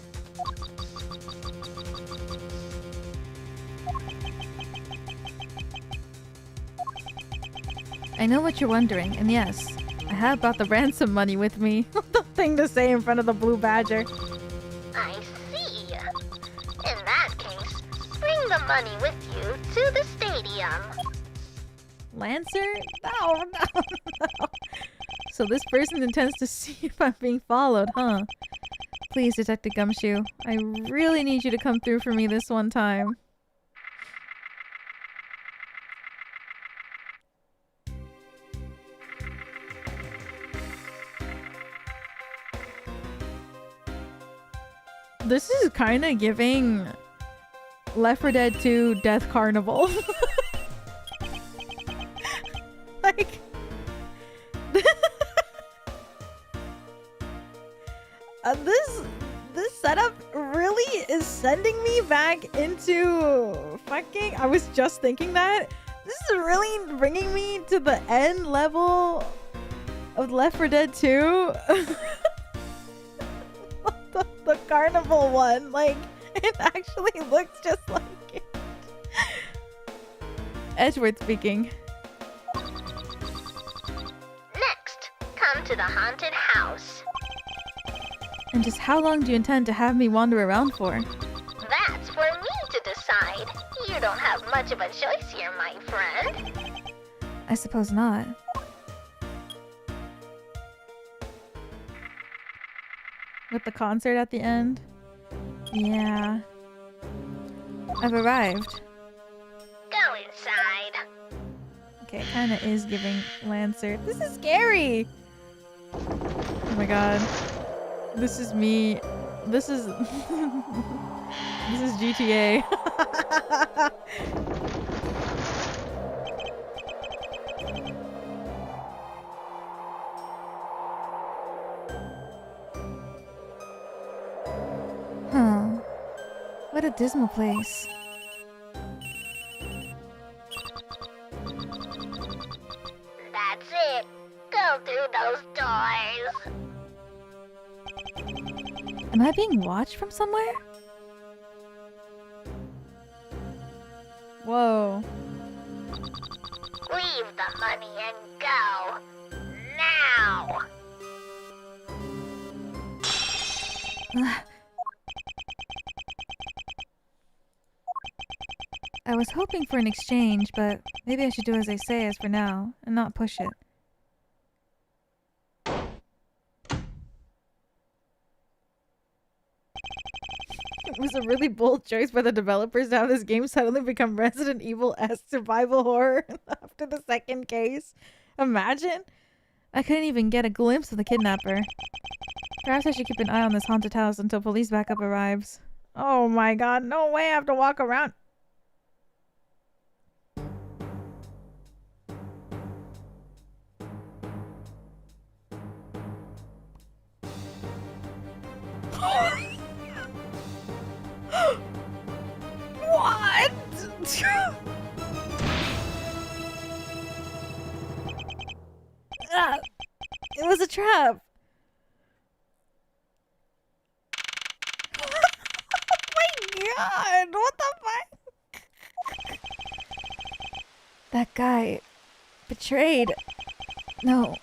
I know what you're wondering, and yes, I have brought the ransom money with me. The thing to say in front of the blue badger. I see. In that case, bring the money with you to the stadium. Lancer? No. So this person intends to see if I'm being followed, huh? Please, Detective Gumshoe, I really need you to come through for me this one time. This is kind of giving Left 4 Dead 2 Death Carnival. Like... this setup really is sending me back into fucking... I was just thinking that. This is really bringing me to the end level of Left 4 Dead 2. The carnival one, like, it actually looks just like it. Edgeworth speaking. Next, come to the haunted house. And just how long do you intend to have me wander around for? That's for me to decide. You don't have much of a choice here, my friend. I suppose not. With the concert at the end? Yeah. I've arrived. Go inside. Okay, it kind of is giving Lancer. This is scary! Oh my god. This is me. This is... this is GTA. Huh. What a dismal place. That's it. Go through those doors. Am I being watched from somewhere? Whoa. Leave the money and go. Now. I was hoping for an exchange, but maybe I should do as they say as for now, and not push it. It was a really bold choice by the developers to have this game suddenly become Resident Evil-esque survival horror after the second case. Imagine. I couldn't even get a glimpse of the kidnapper. Perhaps I should keep an eye on this haunted house until police backup arrives. Oh my god, no way I have to walk around. What? It was a trap! God, what the fuck? That guy... betrayed... No,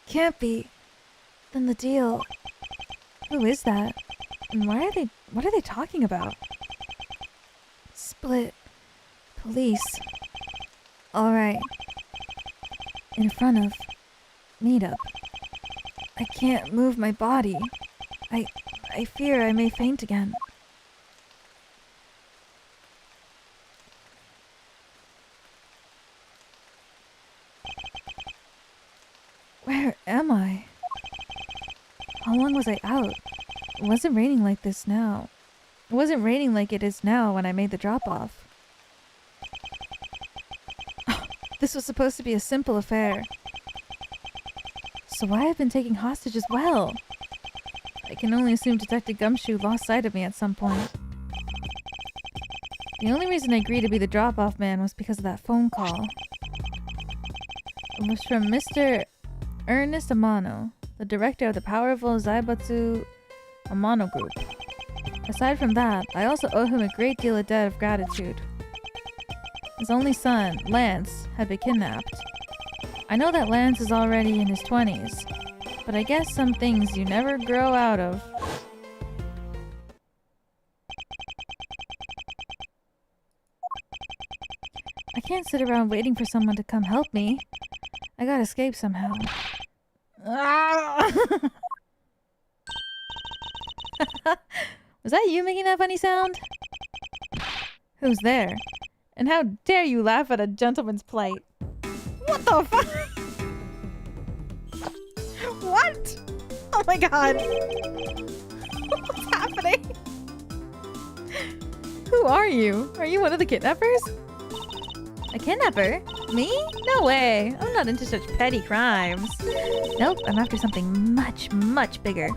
can't be. Then the deal... Who is that? And why are they... what are they talking about? Split... police... Alright. In front of... meetup. I can't move my body. I fear I may faint again. Where am I? How long was I out? It wasn't raining like this now. It wasn't raining like it is now when I made the drop-off. This was supposed to be a simple affair. So why have I been taken hostage as well? I can only assume Detective Gumshoe lost sight of me at some point. The only reason I agreed to be the drop-off man was because of that phone call. It was from Mr. Ernest Amano, the director of the powerful Zaibatsu Amano Group. Aside from that, I also owe him a great deal of debt of gratitude. His only son, Lance, had been kidnapped. I know that Lance is already in his 20s, but I guess some things you never grow out of. I can't sit around waiting for someone to come help me. I gotta escape somehow. Was that you making that funny sound? Who's there? And how dare you laugh at a gentleman's plight? What the fuck? What? Oh my god. What's happening? Who are you? Are you one of the kidnappers? A kidnapper? Me? No way. I'm not into such petty crimes. Nope, I'm after something much, much bigger.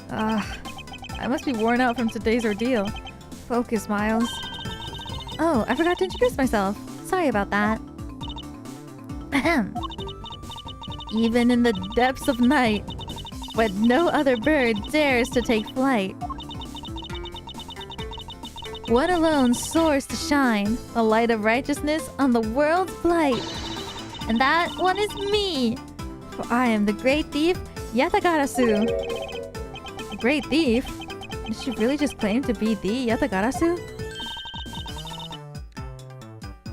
I must be worn out from today's ordeal. Focus, Miles. Oh, I forgot to introduce myself. Sorry about that. Ahem. Even in the depths of night, when no other bird dares to take flight, one alone soars to shine, the light of righteousness on the world's blight. And that one is me, for I am the great thief, Yatagarasu. The great thief? Did she really just claim to be the Yatagarasu?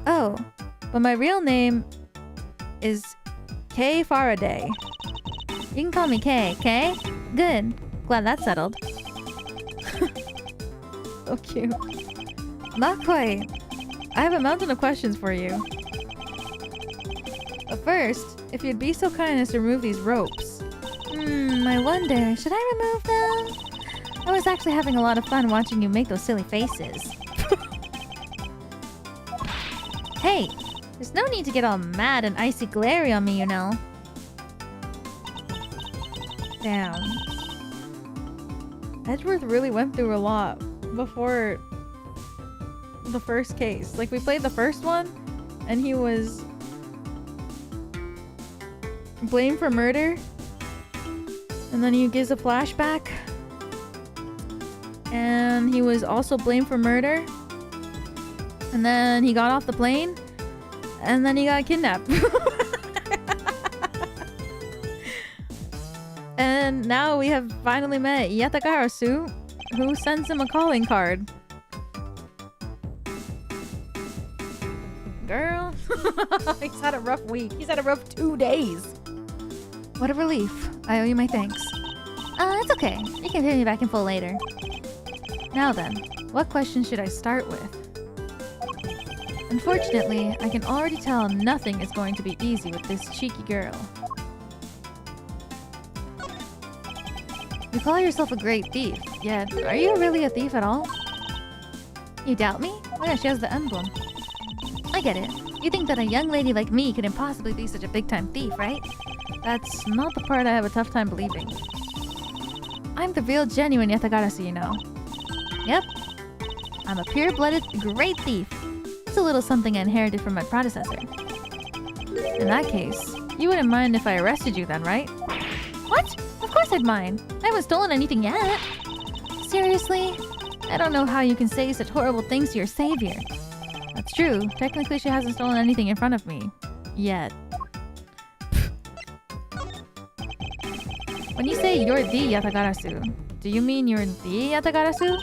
Oh, but my real name is Kay Faraday. You can call me Kay, okay? Good. Glad that's settled. So cute. Not quite. I have a mountain of questions for you. But first, if you'd be so kind as to remove these ropes. I wonder, should I remove them? I was actually having a lot of fun watching you make those silly faces. Hey, there's no need to get all mad and icy glary on me, you know. Damn. Edgeworth really went through a lot before the first case. Like, we played the first one, and he was blamed for murder, and then he gives a flashback, and he was also blamed for murder, and then he got off the plane, and then he got kidnapped. And now we have finally met Yatagarasu, who sends him a calling card. Girl, he's had a rough week. He's had a rough 2 days. What a relief. I owe you my thanks. It's okay. You can pay me back in full later. Now then, what question should I start with? Unfortunately, I can already tell nothing is going to be easy with this cheeky girl. You call yourself a great thief, yet are you really a thief at all? You doubt me? Oh yeah, she has the emblem. I get it. You think that a young lady like me could impossibly be such a big-time thief, right? That's not the part I have a tough time believing. I'm the real genuine Yatagarasu, you know. Yep. I'm a pure-blooded, great thief. It's a little something I inherited from my predecessor. In that case, you wouldn't mind if I arrested you then, right? What? Of course I'd mind. I haven't stolen anything yet. Seriously? I don't know how you can say such horrible things to your savior. That's true. Technically, she hasn't stolen anything in front of me. Yet. When you say you're the Yatagarasu, do you mean you're the Yatagarasu?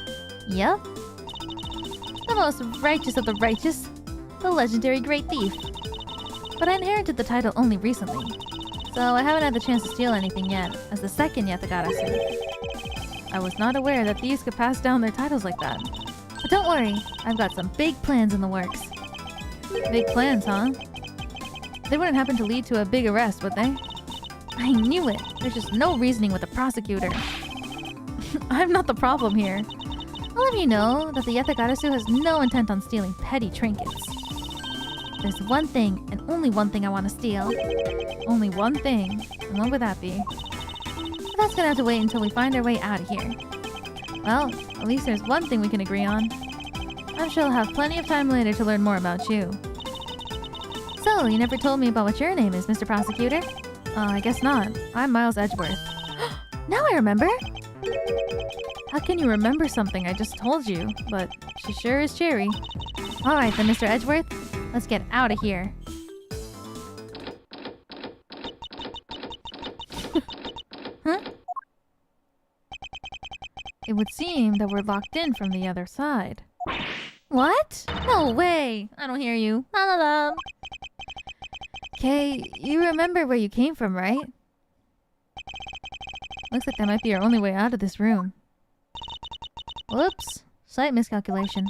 Yep. The most righteous of the righteous. The legendary great thief. But I inherited the title only recently. So I haven't had the chance to steal anything yet, as the second Yatagarasu. I was not aware that thieves could pass down their titles like that. But don't worry, I've got some big plans in the works. Big plans, huh? They wouldn't happen to lead to a big arrest, would they? I knew it! There's just no reasoning with the prosecutor. I'm not the problem here. I'll have you know that the Yatagarasu has no intent on stealing petty trinkets. There's one thing, and only one thing I want to steal. Only one thing? And what would that be? But that's gonna have to wait until we find our way out of here. Well, at least there's one thing we can agree on. I'm sure I'll have plenty of time later to learn more about you. So, you never told me about what your name is, Mr. Prosecutor? I guess not. I'm Miles Edgeworth. Now I remember! How can you remember something I just told you? But she sure is cherry. Alright then, Mr. Edgeworth. Let's get out of here. Huh? It would seem that we're locked in from the other side. What? No way! I don't hear you. La la la. Kay, you remember where you came from, right? Looks like that might be our only way out of this room. Whoops. Slight miscalculation.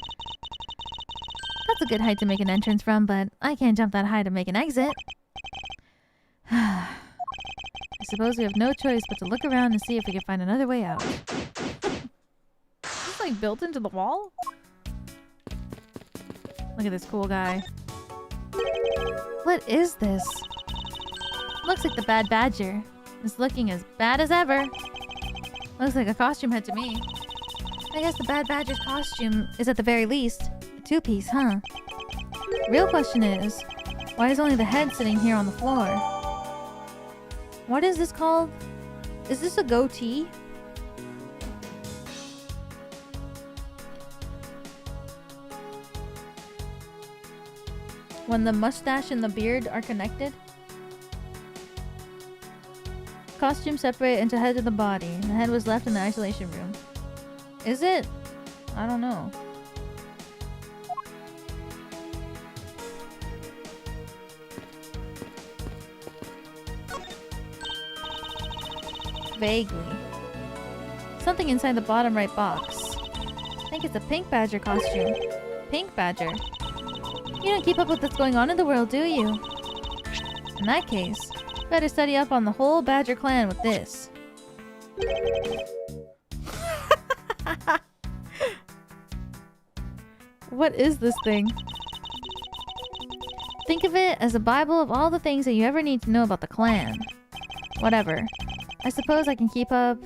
That's a good height to make an entrance from, but I can't jump that high to make an exit. I suppose we have no choice but to look around and see if we can find another way out. Is this like built into the wall? Look at this cool guy. What is this? Looks like the Bad Badger. It's looking as bad as ever. Looks like a costume head to me. I guess the Bad Badger's costume is at the very least a two-piece, huh? Real question is, why is only the head sitting here on the floor? What is this called? Is this a goatee? When the mustache and the beard are connected? Costume separated into head of the body. The head was left in the isolation room. Is it? I don't know. Vaguely. Something inside the bottom right box. I think it's a pink badger costume. Pink badger? You don't keep up with what's going on in the world, do you? In that case, better study up on the whole badger clan with this. What is this thing? Think of it as a bible of all the things that you ever need to know about the clan. Whatever. I suppose I can keep it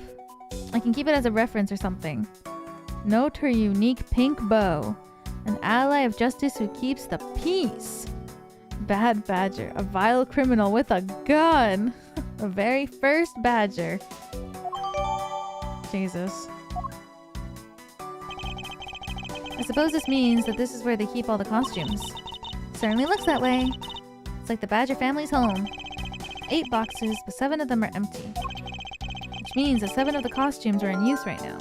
as a reference or something. Note her unique pink bow. An ally of justice who keeps the peace. Bad badger. A vile criminal with a gun. The very first badger. Jesus. I suppose this means that this is where they keep all the costumes. Certainly looks that way. It's like the Badger family's home. 8 boxes, but 7 of them are empty. Which means that 7 of the costumes are in use right now.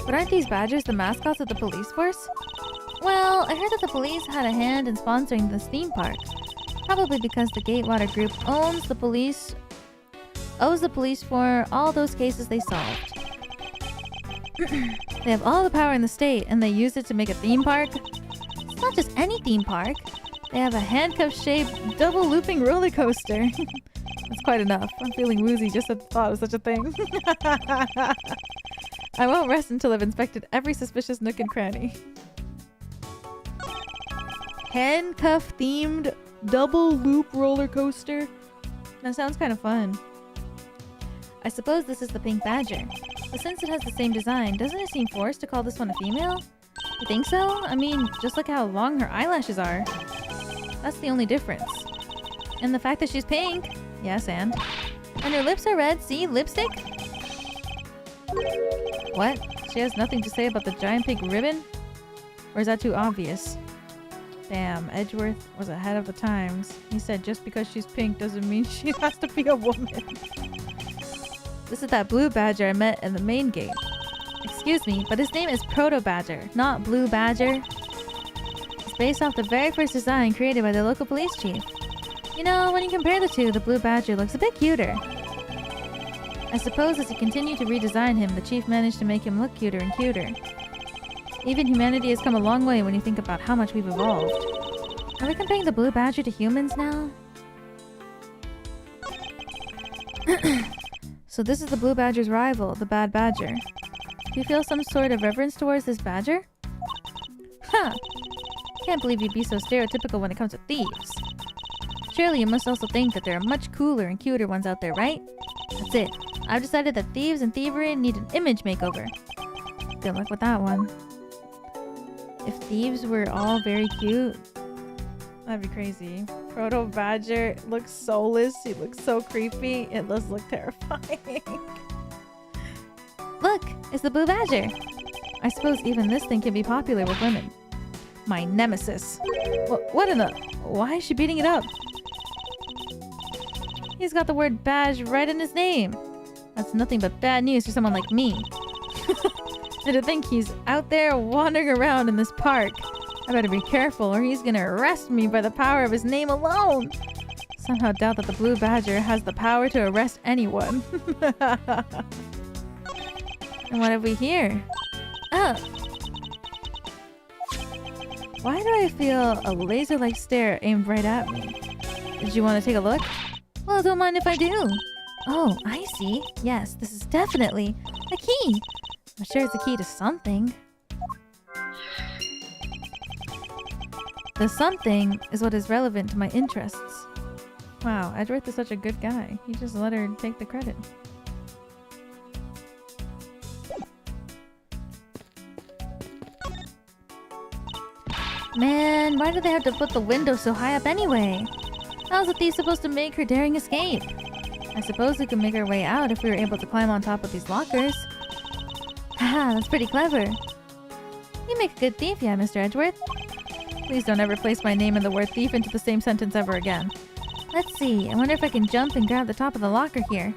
But aren't these badgers the mascots of the police force? Well, I heard that the police had a hand in sponsoring this theme park. Probably because the Gatewater Group owes the police for all those cases they solved. They have all the power in the state, and they use it to make a theme park. It's not just any theme park. They have a handcuff-shaped, double-looping roller coaster. That's quite enough. I'm feeling woozy just at the thought of such a thing. I won't rest until I've inspected every suspicious nook and cranny. Handcuff-themed double-loop roller coaster? That sounds kind of fun. I suppose this is the pink badger. But since it has the same design, doesn't it seem forced to call this one a female? You think so? I mean, just look how long her eyelashes are. That's the only difference. And the fact that she's pink. Yes, and her lips are red. See? Lipstick? What? She has nothing to say about the giant pink ribbon? Or is that too obvious? Damn, Edgeworth was ahead of the times. He said just because she's pink doesn't mean she has to be a woman. This is that blue badger I met in the main gate. Excuse me, but his name is Proto Badger, not Blue Badger. It's based off the very first design created by the local police chief. You know, when you compare the two, the Blue Badger looks a bit cuter. I suppose as he continued to redesign him, the chief managed to make him look cuter and cuter. Even humanity has come a long way when you think about how much we've evolved. Are we comparing the Blue Badger to humans now? So this is the Blue Badger's rival, the Bad Badger. Do you feel some sort of reverence towards this badger? Huh! Can't believe you'd be so stereotypical when it comes to thieves. Surely you must also think that there are much cooler and cuter ones out there, right? That's it. I've decided that thieves and thievery need an image makeover. Good luck with that one. If thieves were all very cute, that'd be crazy. Proto Badger looks soulless. He looks so creepy. It does look terrifying. Look, it's the Blue Badger. I suppose even this thing can be popular with women. My nemesis. What in the... Why is she beating it up? He's got the word badge right in his name. That's nothing but bad news for someone like me. And to think he's out there wandering around in this park. I better be careful or he's gonna arrest me by the power of his name alone. Somehow doubt that the Blue Badger has the power to arrest anyone. And what have we here? Oh! Why do I feel a laser-like stare aimed right at me? Did you want to take a look? Well, don't mind if I do. Oh, I see. Yes, this is definitely a key. I'm sure it's a key to something. The something is what is relevant to my interests. Wow, Edgeworth is such a good guy. He just let her take the credit. Man, why do they have to put the window so high up anyway? How's the thief supposed to make her daring escape? I suppose we could make our way out if we were able to climb on top of these lockers. Haha, that's pretty clever. You make a good thief, yeah, Mr. Edgeworth. Please don't ever place my name and the word thief into the same sentence ever again. Let's see, I wonder if I can jump and grab the top of the locker here.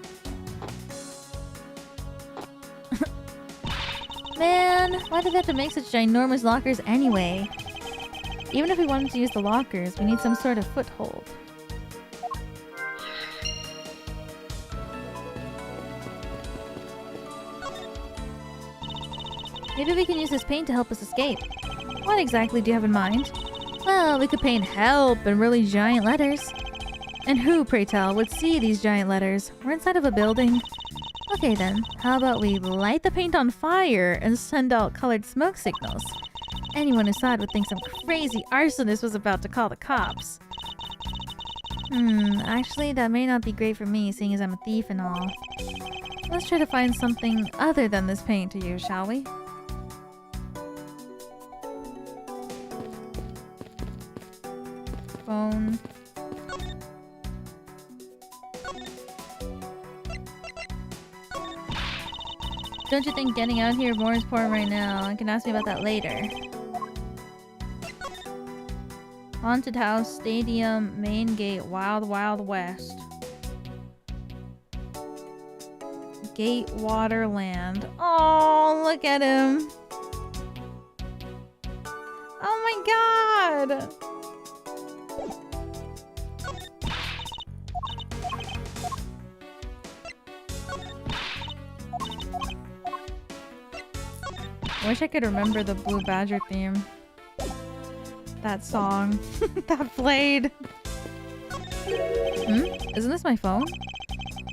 Man, why do they have to make such ginormous lockers anyway? Even if we wanted to use the lockers, we need some sort of foothold. Maybe we can use this paint to help us escape. What exactly do you have in mind? Well, we could paint help in really giant letters. And who, pray tell, would see these giant letters? We're inside of a building. Okay then, how about we light the paint on fire and send out colored smoke signals? Anyone who saw it would think some crazy arsonist was about to call the cops. Actually that may not be great for me, seeing as I'm a thief and all. Let's try to find something other than this paint to use, shall we? Phone. Don't you think getting out here more is important right now? You can ask me about that later. Haunted house, stadium, main gate, wild, wild west. Gate, Waterland. Oh, look at him. Oh my god. I wish I could remember the Blue Badger theme. That song that played. Isn't this my phone?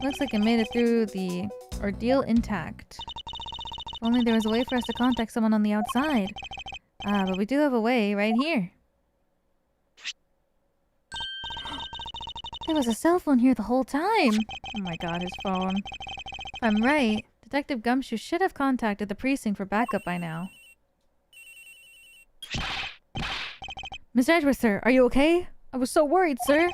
Looks like I made it through the ordeal intact. If only there was a way for us to contact someone on the outside. But we do have a way right here. There was a cell phone here the whole time. Oh my god, his phone. If I'm right, Detective Gumshoe should have contacted the precinct for backup by now. Mr. Edgeworth, sir, are you okay? I was so worried, sir.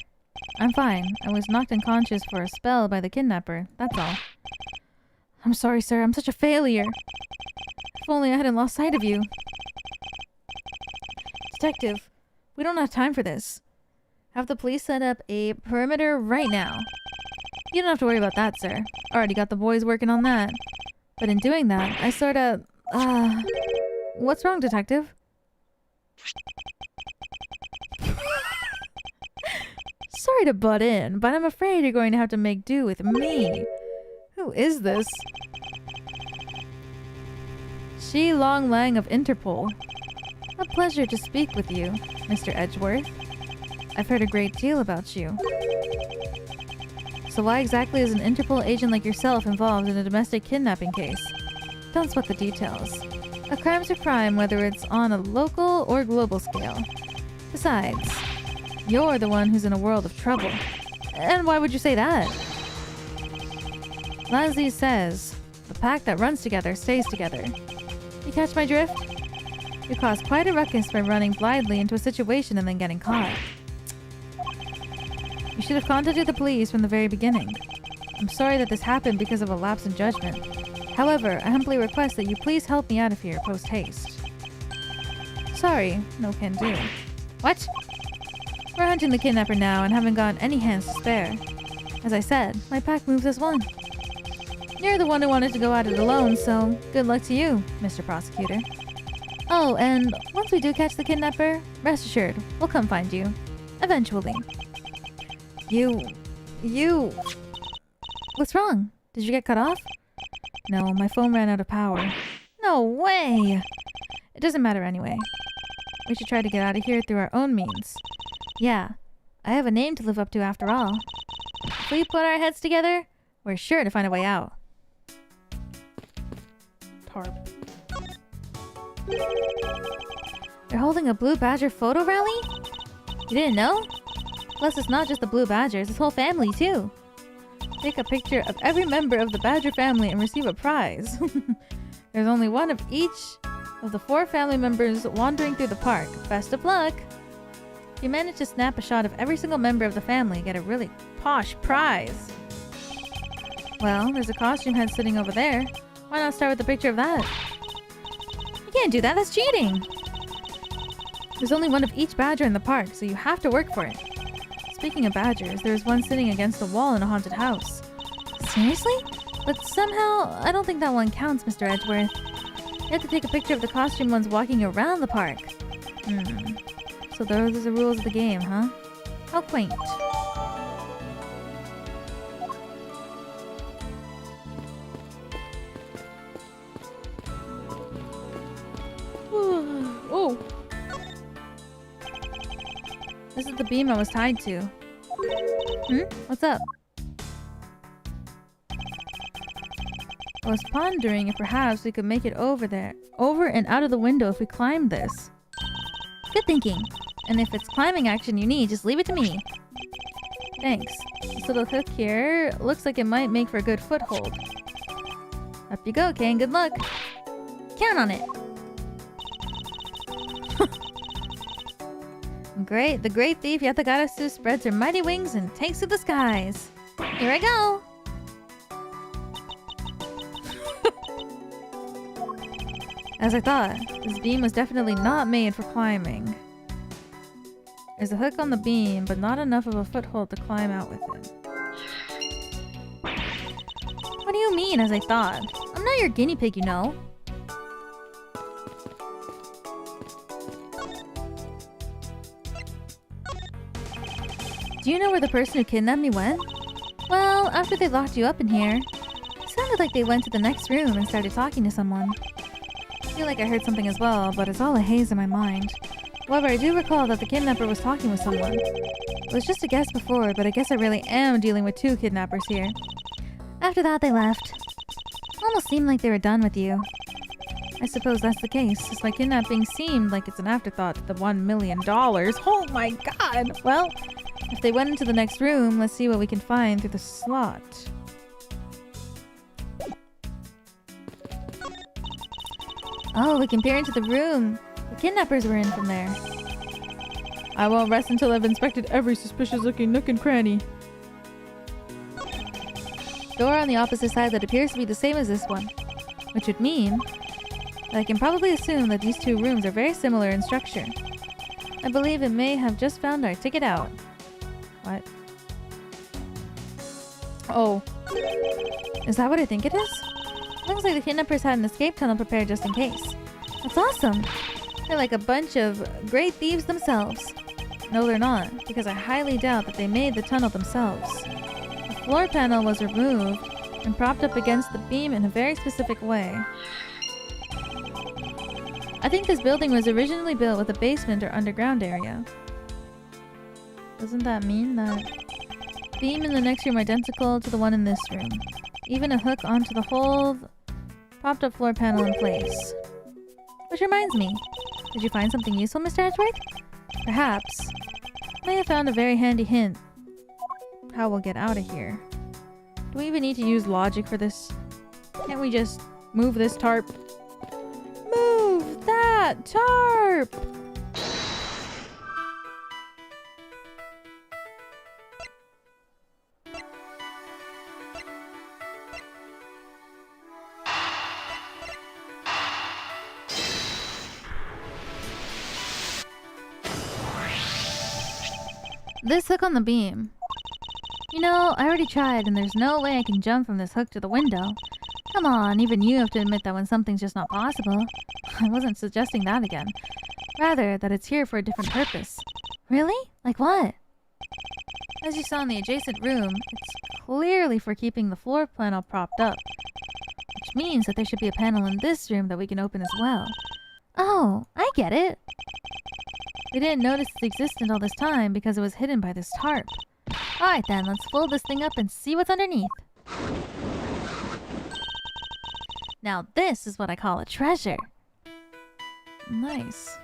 I'm fine. I was knocked unconscious for a spell by the kidnapper, that's all. I'm sorry, sir. I'm such a failure. If only I hadn't lost sight of you. Detective, we don't have time for this. Have the police set up a perimeter right now. You don't have to worry about that, sir. Already got the boys working on that. But in doing that, I sorta... What's wrong, Detective? Sorry to butt in, but I'm afraid you're going to have to make do with me. Who is this? Shi Long Lang of Interpol. A pleasure to speak with you, Mr. Edgeworth. I've heard a great deal about you. So why exactly is an Interpol agent like yourself involved in a domestic kidnapping case? Don't sweat the details. A crime's a crime whether it's on a local or global scale. Besides, you're the one who's in a world of trouble. And why would you say that? Leslie says, the pack that runs together stays together. You catch my drift? You caused quite a ruckus by running blindly into a situation and then getting caught. You should have contacted the police from the very beginning. I'm sorry that this happened because of a lapse in judgment. However, I humbly request that you please help me out of here post-haste. Sorry, no can do. What? We're hunting the kidnapper now and haven't got any hands to spare. As I said, my pack moves as one. You're the one who wanted to go at it alone, so good luck to you, Mr. Prosecutor. Oh, and once we do catch the kidnapper, rest assured, we'll come find you. Eventually. You... What's wrong? Did you get cut off? No, my phone ran out of power. No way! It doesn't matter anyway. We should try to get out of here through our own means. Yeah, I have a name to live up to after all. If we put our heads together, we're sure to find a way out. Tarp. They're holding a Blue Badger photo rally? You didn't know? Plus, it's not just the Blue Badger, it's his whole family, too. Take a picture of every member of the Badger family and receive a prize. There's only one of each of the 4 family members wandering through the park. Best of luck! If you manage to snap a shot of every single member of the family, get a really posh prize. Well, there's a costume head sitting over there. Why not start with a picture of that? You can't do that, that's cheating! There's only one of each badger in the park, so you have to work for it. Speaking of badgers, there's one sitting against a wall in a haunted house. Seriously? But somehow, I don't think that one counts, Mr. Edgeworth. You have to take a picture of the costume ones walking around the park. So those are the rules of the game, huh? How quaint. Oh! This is the beam I was tied to. What's up? I was pondering if perhaps we could make it over and out of the window if we climbed this. Good thinking. And if it's climbing action you need, just leave it to me. Thanks. This little hook here looks like it might make for a good foothold. Up you go, Kane. Good luck. Count on it. Great. The great thief Yatagarasu spreads her mighty wings and takes to the skies. Here I go. As I thought, this beam was definitely not made for climbing. There's a hook on the beam, but not enough of a foothold to climb out with it. What do you mean, as I thought? I'm not your guinea pig, you know. Do you know where the person who kidnapped me went? Well, after they locked you up in here, it sounded like they went to the next room and started talking to someone. I feel like I heard something as well, but it's all a haze in my mind. However, I do recall that the kidnapper was talking with someone. It was just a guess before, but I guess I really am dealing with two kidnappers here. After that, they left. Almost seemed like they were done with you. I suppose that's the case, since my kidnapping seemed like it's an afterthought to the $1 million. Oh my god! Well, if they went into the next room, let's see what we can find through the slot. Oh, we can peer into the room the kidnappers were in from there. I won't rest until I've inspected every suspicious-looking nook and cranny. Door on the opposite side that appears to be the same as this one, which would mean that I can probably assume that these two rooms are very similar in structure. I believe it may have just found our ticket out. What? Oh. Is that what I think it is? Looks like the kidnappers had an escape tunnel prepared just in case. That's awesome! They're like a bunch of great thieves themselves. No, they're not, because I highly doubt that they made the tunnel themselves. The floor panel was removed and propped up against the beam in a very specific way. I think this building was originally built with a basement or underground area. Doesn't that mean that beam in the next room identical to the one in this room? Even a hook onto the whole propped up floor panel in place. Which reminds me, did you find something useful, Mr. Edgeworth? Perhaps. May have found a very handy hint. How we'll get out of here. Do we even need to use logic for this? Can't we just move this tarp? Move that tarp! This hook on the beam. You know, I already tried and there's no way I can jump from this hook to the window. Come on, even you have to admit that when something's just not possible. I wasn't suggesting that again. Rather, that it's here for a different purpose. Really? Like what? As you saw in the adjacent room, it's clearly for keeping the floor panel propped up. Which means that there should be a panel in this room that we can open as well. Oh, I get it. We didn't notice its existence all this time because it was hidden by this tarp. Alright then, let's fold this thing up and see what's underneath. Now this is what I call a treasure. Nice.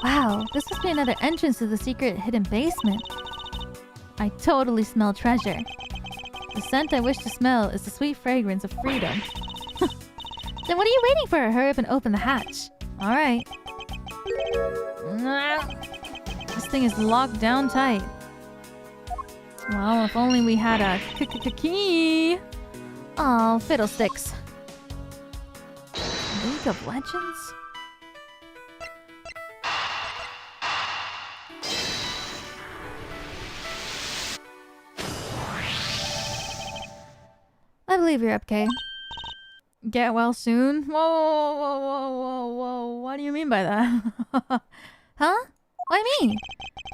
Wow, this must be another entrance to the secret hidden basement. I totally smell treasure. The scent I wish to smell is the sweet fragrance of freedom. Then what are you waiting for? Hurry up and open the hatch. Alright. This thing is locked down tight. Well, if only we had a key. Oh, fiddlesticks. League of Legends? I believe you're up, Kay. Get well soon? Whoa. What do you mean by that? Huh? Why me?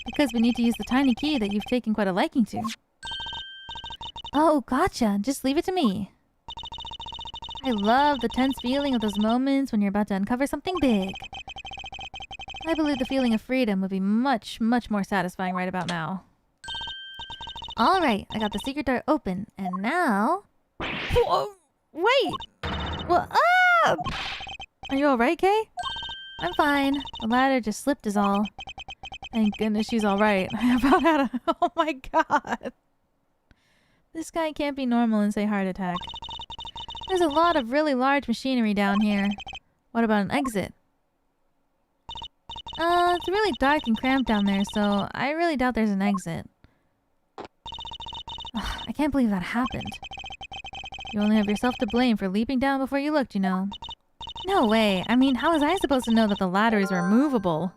Because we need to use the tiny key that you've taken quite a liking to. Oh, gotcha. Just leave it to me. I love the tense feeling of those moments when you're about to uncover something big. I believe the feeling of freedom would be much more satisfying right about now. Alright, I got the secret door open, and now... Whoa, wait! What up? Are you alright, Kay? I'm fine. The ladder just slipped is all. Thank goodness she's alright. I about had a... Oh my god. This guy can't be normal and say heart attack. There's a lot of really large machinery down here. What about an exit? It's really dark and cramped down there, so I really doubt there's an exit. Ugh, I can't believe that happened. You only have yourself to blame for leaping down before you looked, you know. No way. I mean, how was I supposed to know that the ladder is removable?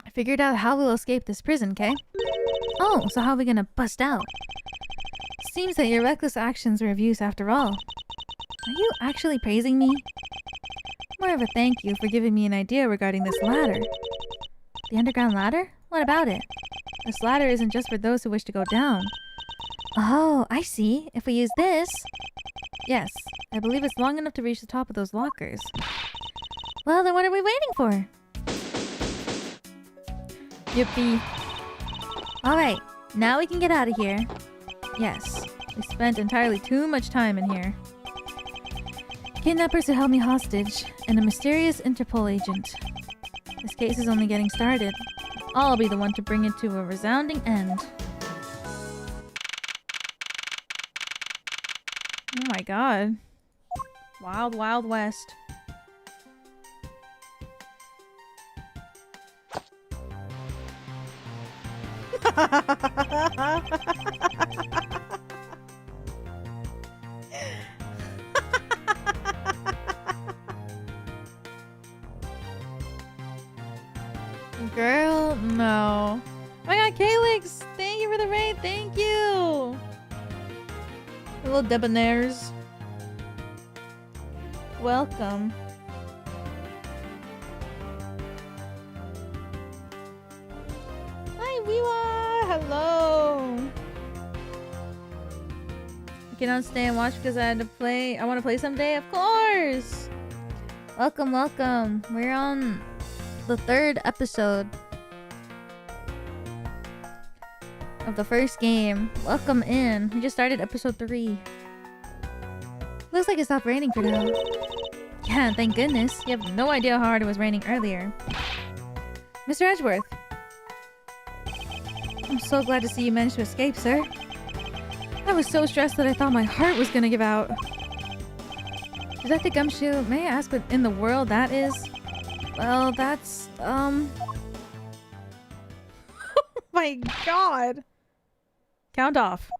I figured out how we'll escape this prison, Kay. Oh, so how are we gonna bust out? Seems that your reckless actions were of use after all. Are you actually praising me? More of a thank you for giving me an idea regarding this ladder. The underground ladder? What about it? This ladder isn't just for those who wish to go down. Oh, I see. If we use this... Yes, I believe it's long enough to reach the top of those lockers. Well, then what are we waiting for? Yippee. Alright, now we can get out of here. Yes, we spent entirely too much time in here. Kidnappers who held me hostage, and a mysterious Interpol agent. This case is only getting started. I'll be the one to bring it to a resounding end. Oh my god. Wild, Wild West. Girl, no. Oh my god, Calyx! Thank you for the raid, thank you! Little debonaires. Welcome. Hi, Wiwa! Hello! I cannot stay and watch because I had to play. I want to play someday, of course! Welcome, welcome. We're on the 3rd episode of the first game. Welcome in. We just started episode 3. Looks like it stopped raining for now. Yeah, thank goodness. You have no idea how hard it was raining earlier. Mr. Edgeworth. I'm so glad to see you managed to escape, sir. I was so stressed that I thought my heart was gonna give out. Detective Gumshoe, may I ask what in the world that is? Well, that's, Oh my god! Count off.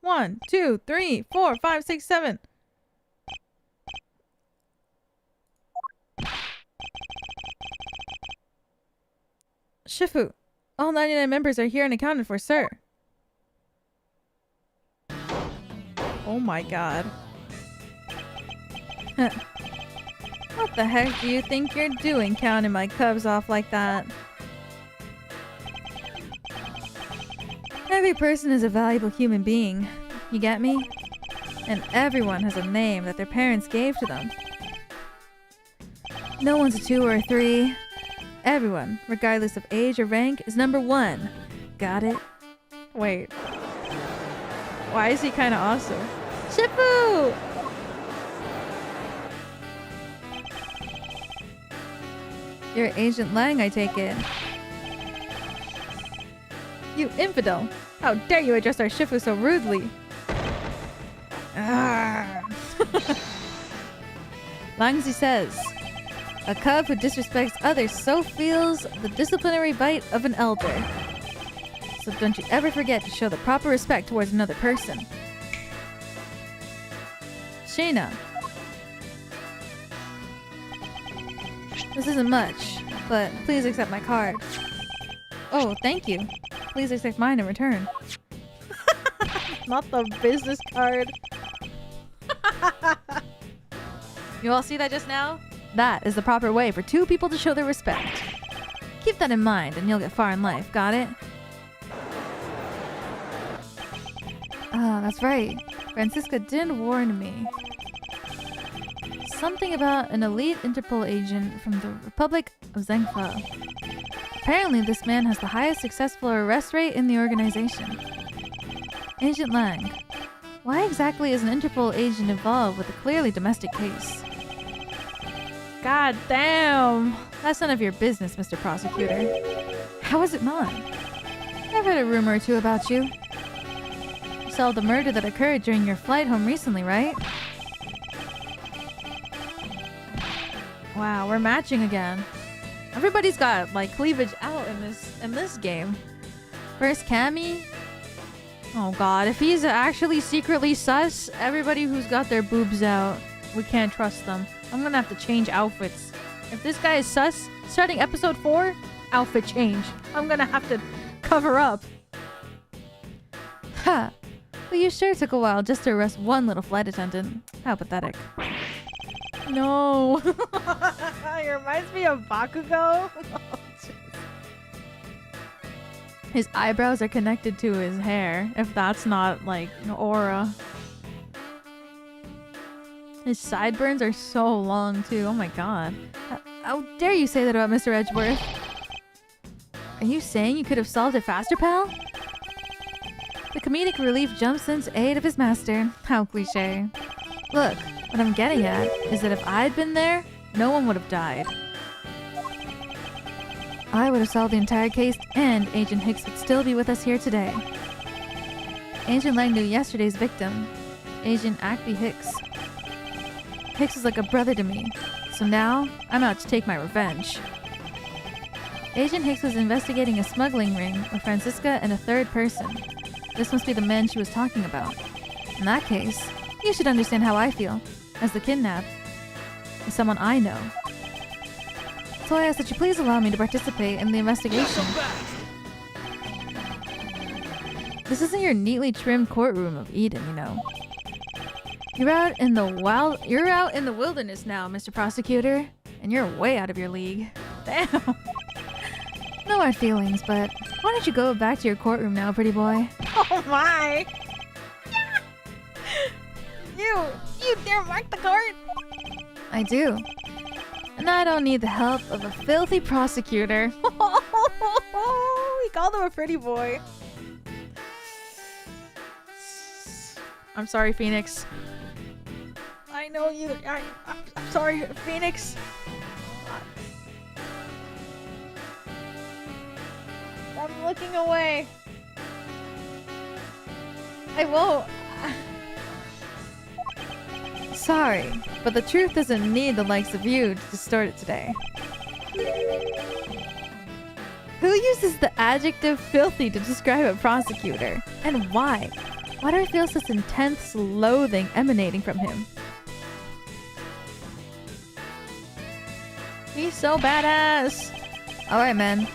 1, 2, 3, 4, 5, 6, 7. Shifu, all 99 members are here and accounted for, sir. Oh my god. What the heck do you think you're doing counting my cubs off like that? Every person is a valuable human being. You get me? And everyone has a name that their parents gave to them. No one's a 2 or a 3. Everyone, regardless of age or rank, is number 1. Got it? Wait. Why is he kind of awesome? Shifu! You're Agent Lang, I take it. You infidel! How dare you address our Shifu so rudely? Langzi says, a cub who disrespects others so feels the disciplinary bite of an elder. So don't you ever forget to show the proper respect towards another person. Shayna. This isn't much, but please accept my card. Oh, thank you. Please accept mine in return. Not the business card. You all see that just now? That is the proper way for 2 people to show their respect. Keep that in mind and you'll get far in life, got it? Ah, that's right. Francisca did warn me. Something about an elite Interpol agent from the Republic of Zengfa. Apparently, this man has the highest successful arrest rate in the organization. Agent Lang, why exactly is an Interpol agent involved with a clearly domestic case? God damn! That's none of your business, Mr. Prosecutor. How is it not? I've heard a rumor or two about you. You saw the murder that occurred during your flight home recently, right? Wow, we're matching again. Everybody's got like cleavage out in this game. First Cammy. Oh god, if he's actually secretly sus, everybody who's got their boobs out, we can't trust them. I'm gonna have to change outfits. If this guy is sus, starting episode 4, outfit change. I'm gonna have to cover up. Ha! But you sure took a while just to arrest one little flight attendant. How pathetic. No. It reminds me of Bakugo. His eyebrows are connected to his hair, if that's not like an aura. His sideburns are so long too. Oh my god. How dare you say that about Mr. Edgeworth? Are you saying you could have solved it faster, pal? The comedic relief jumps into aid of his master. How cliche. Look, what I'm getting at is that if I'd been there, no one would have died. I would have solved the entire case, and Agent Hicks would still be with us here today. Agent Lang knew yesterday's victim, Agent Acby Hicks. Hicks is like a brother to me, so now I'm out to take my revenge. Agent Hicks was investigating a smuggling ring with Francisca and a third person. This must be the man she was talking about. In that case, you should understand how I feel, as the kidnapped is someone I know. So I ask that you please allow me to participate in the investigation. This isn't your neatly trimmed courtroom of Eden, you know. You're out in the wilderness now, Mr. Prosecutor, and you're way out of your league. Damn. No hard feelings, but why don't you go back to your courtroom now, pretty boy? Oh my! You dare mark the court? I do. And I don't need the help of a filthy prosecutor. He called him a pretty boy. I'm sorry, Phoenix. I know you. I'm sorry, Phoenix. I'm looking away. I won't. Sorry, but the truth doesn't need the likes of you to distort it today. Who uses the adjective filthy to describe a prosecutor? And why? Why do I feel such intense loathing emanating from him? He's so badass! Alright, man.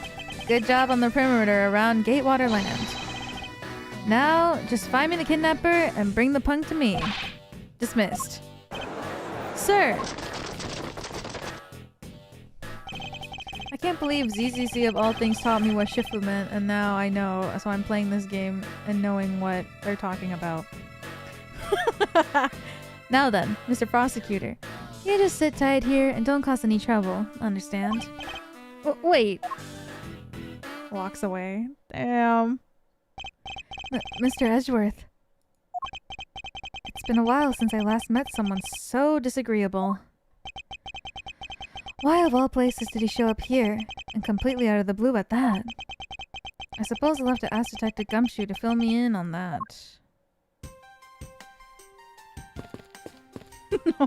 Good job on the perimeter around Gatewater Land. Now, just find me the kidnapper and bring the punk to me. Dismissed. Sir! I can't believe ZZC of all things taught me what Shifu meant, and now I know, so I'm playing this game and knowing what they're talking about. Now then, Mr. Prosecutor, you just sit tight here and don't cause any trouble, understand? Wait. Walks away. Damn. Mr. Edgeworth. It's been a while since I last met someone so disagreeable. Why of all places did he show up here, and completely out of the blue at that? I suppose I'll have to ask Detective Gumshoe to fill me in on that.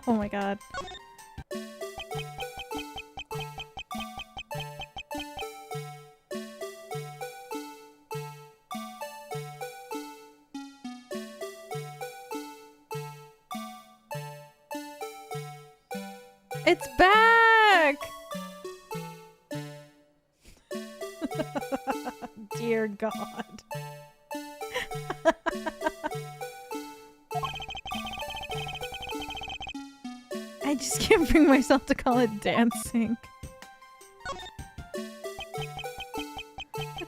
Oh my god. It's back! Dear God. I just can't bring myself to call it dancing.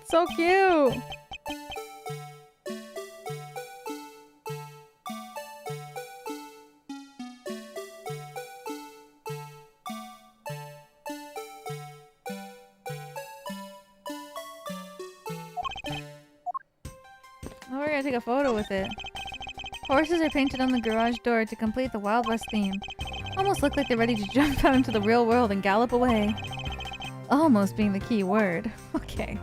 So cute. Oh, we're gonna take a photo with it. Horses are painted on the garage door to complete the Wild West theme. Almost look like they're ready to jump out into the real world and gallop away. Almost being the key word. Okay.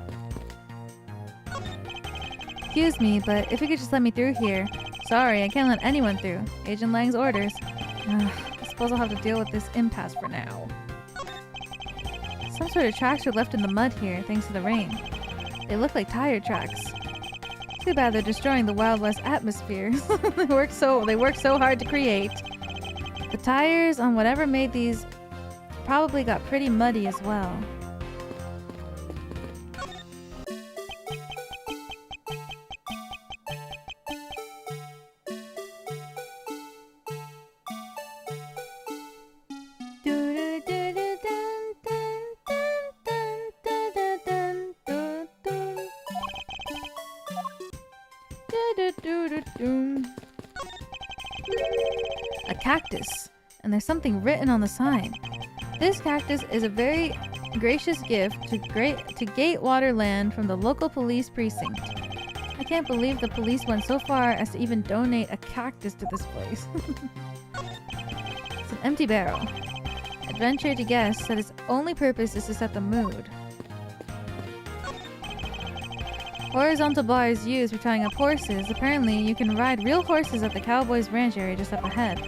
Excuse me, but if you could just let me through here. Sorry, I can't let anyone through. Agent Lang's orders. I suppose I'll have to deal with this impasse for now. Some sort of tracks were left in the mud here, thanks to the rain. They look like tire tracks. Too bad they're destroying the Wild West atmosphere. They work so hard to create. The tires on whatever made these probably got pretty muddy as well. A cactus, and there's something written on the sign. This cactus is a very gracious gift to Gatewater Land from the local police precinct. I can't believe the police went so far as to even donate a cactus to this place. It's an empty barrel. I'd venture to guess that its only purpose is to set the mood. Horizontal bars used for tying up horses. Apparently, you can ride real horses at the Cowboys Ranch area just up ahead.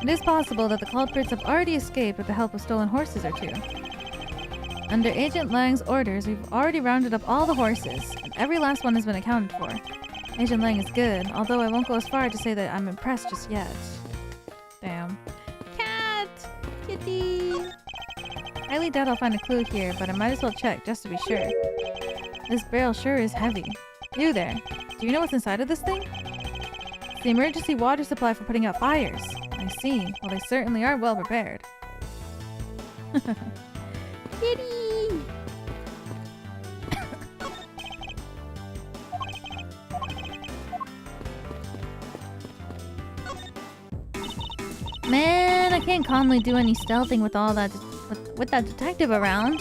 It is possible that the culprits have already escaped with the help of stolen horses or two. Under Agent Lang's orders, we've already rounded up all the horses, and every last one has been accounted for. Agent Lang is good, although I won't go as far to say that I'm impressed just yet. Damn. Cat! Kitty! Highly doubt I'll find a clue here, but I might as well check just to be sure. This barrel sure is heavy. You there, do you know what's inside of this thing? It's the emergency water supply for putting out fires. I see. Well, they certainly are well prepared. Kitty! Man, I can't calmly do any stealthing with all that with that detective around.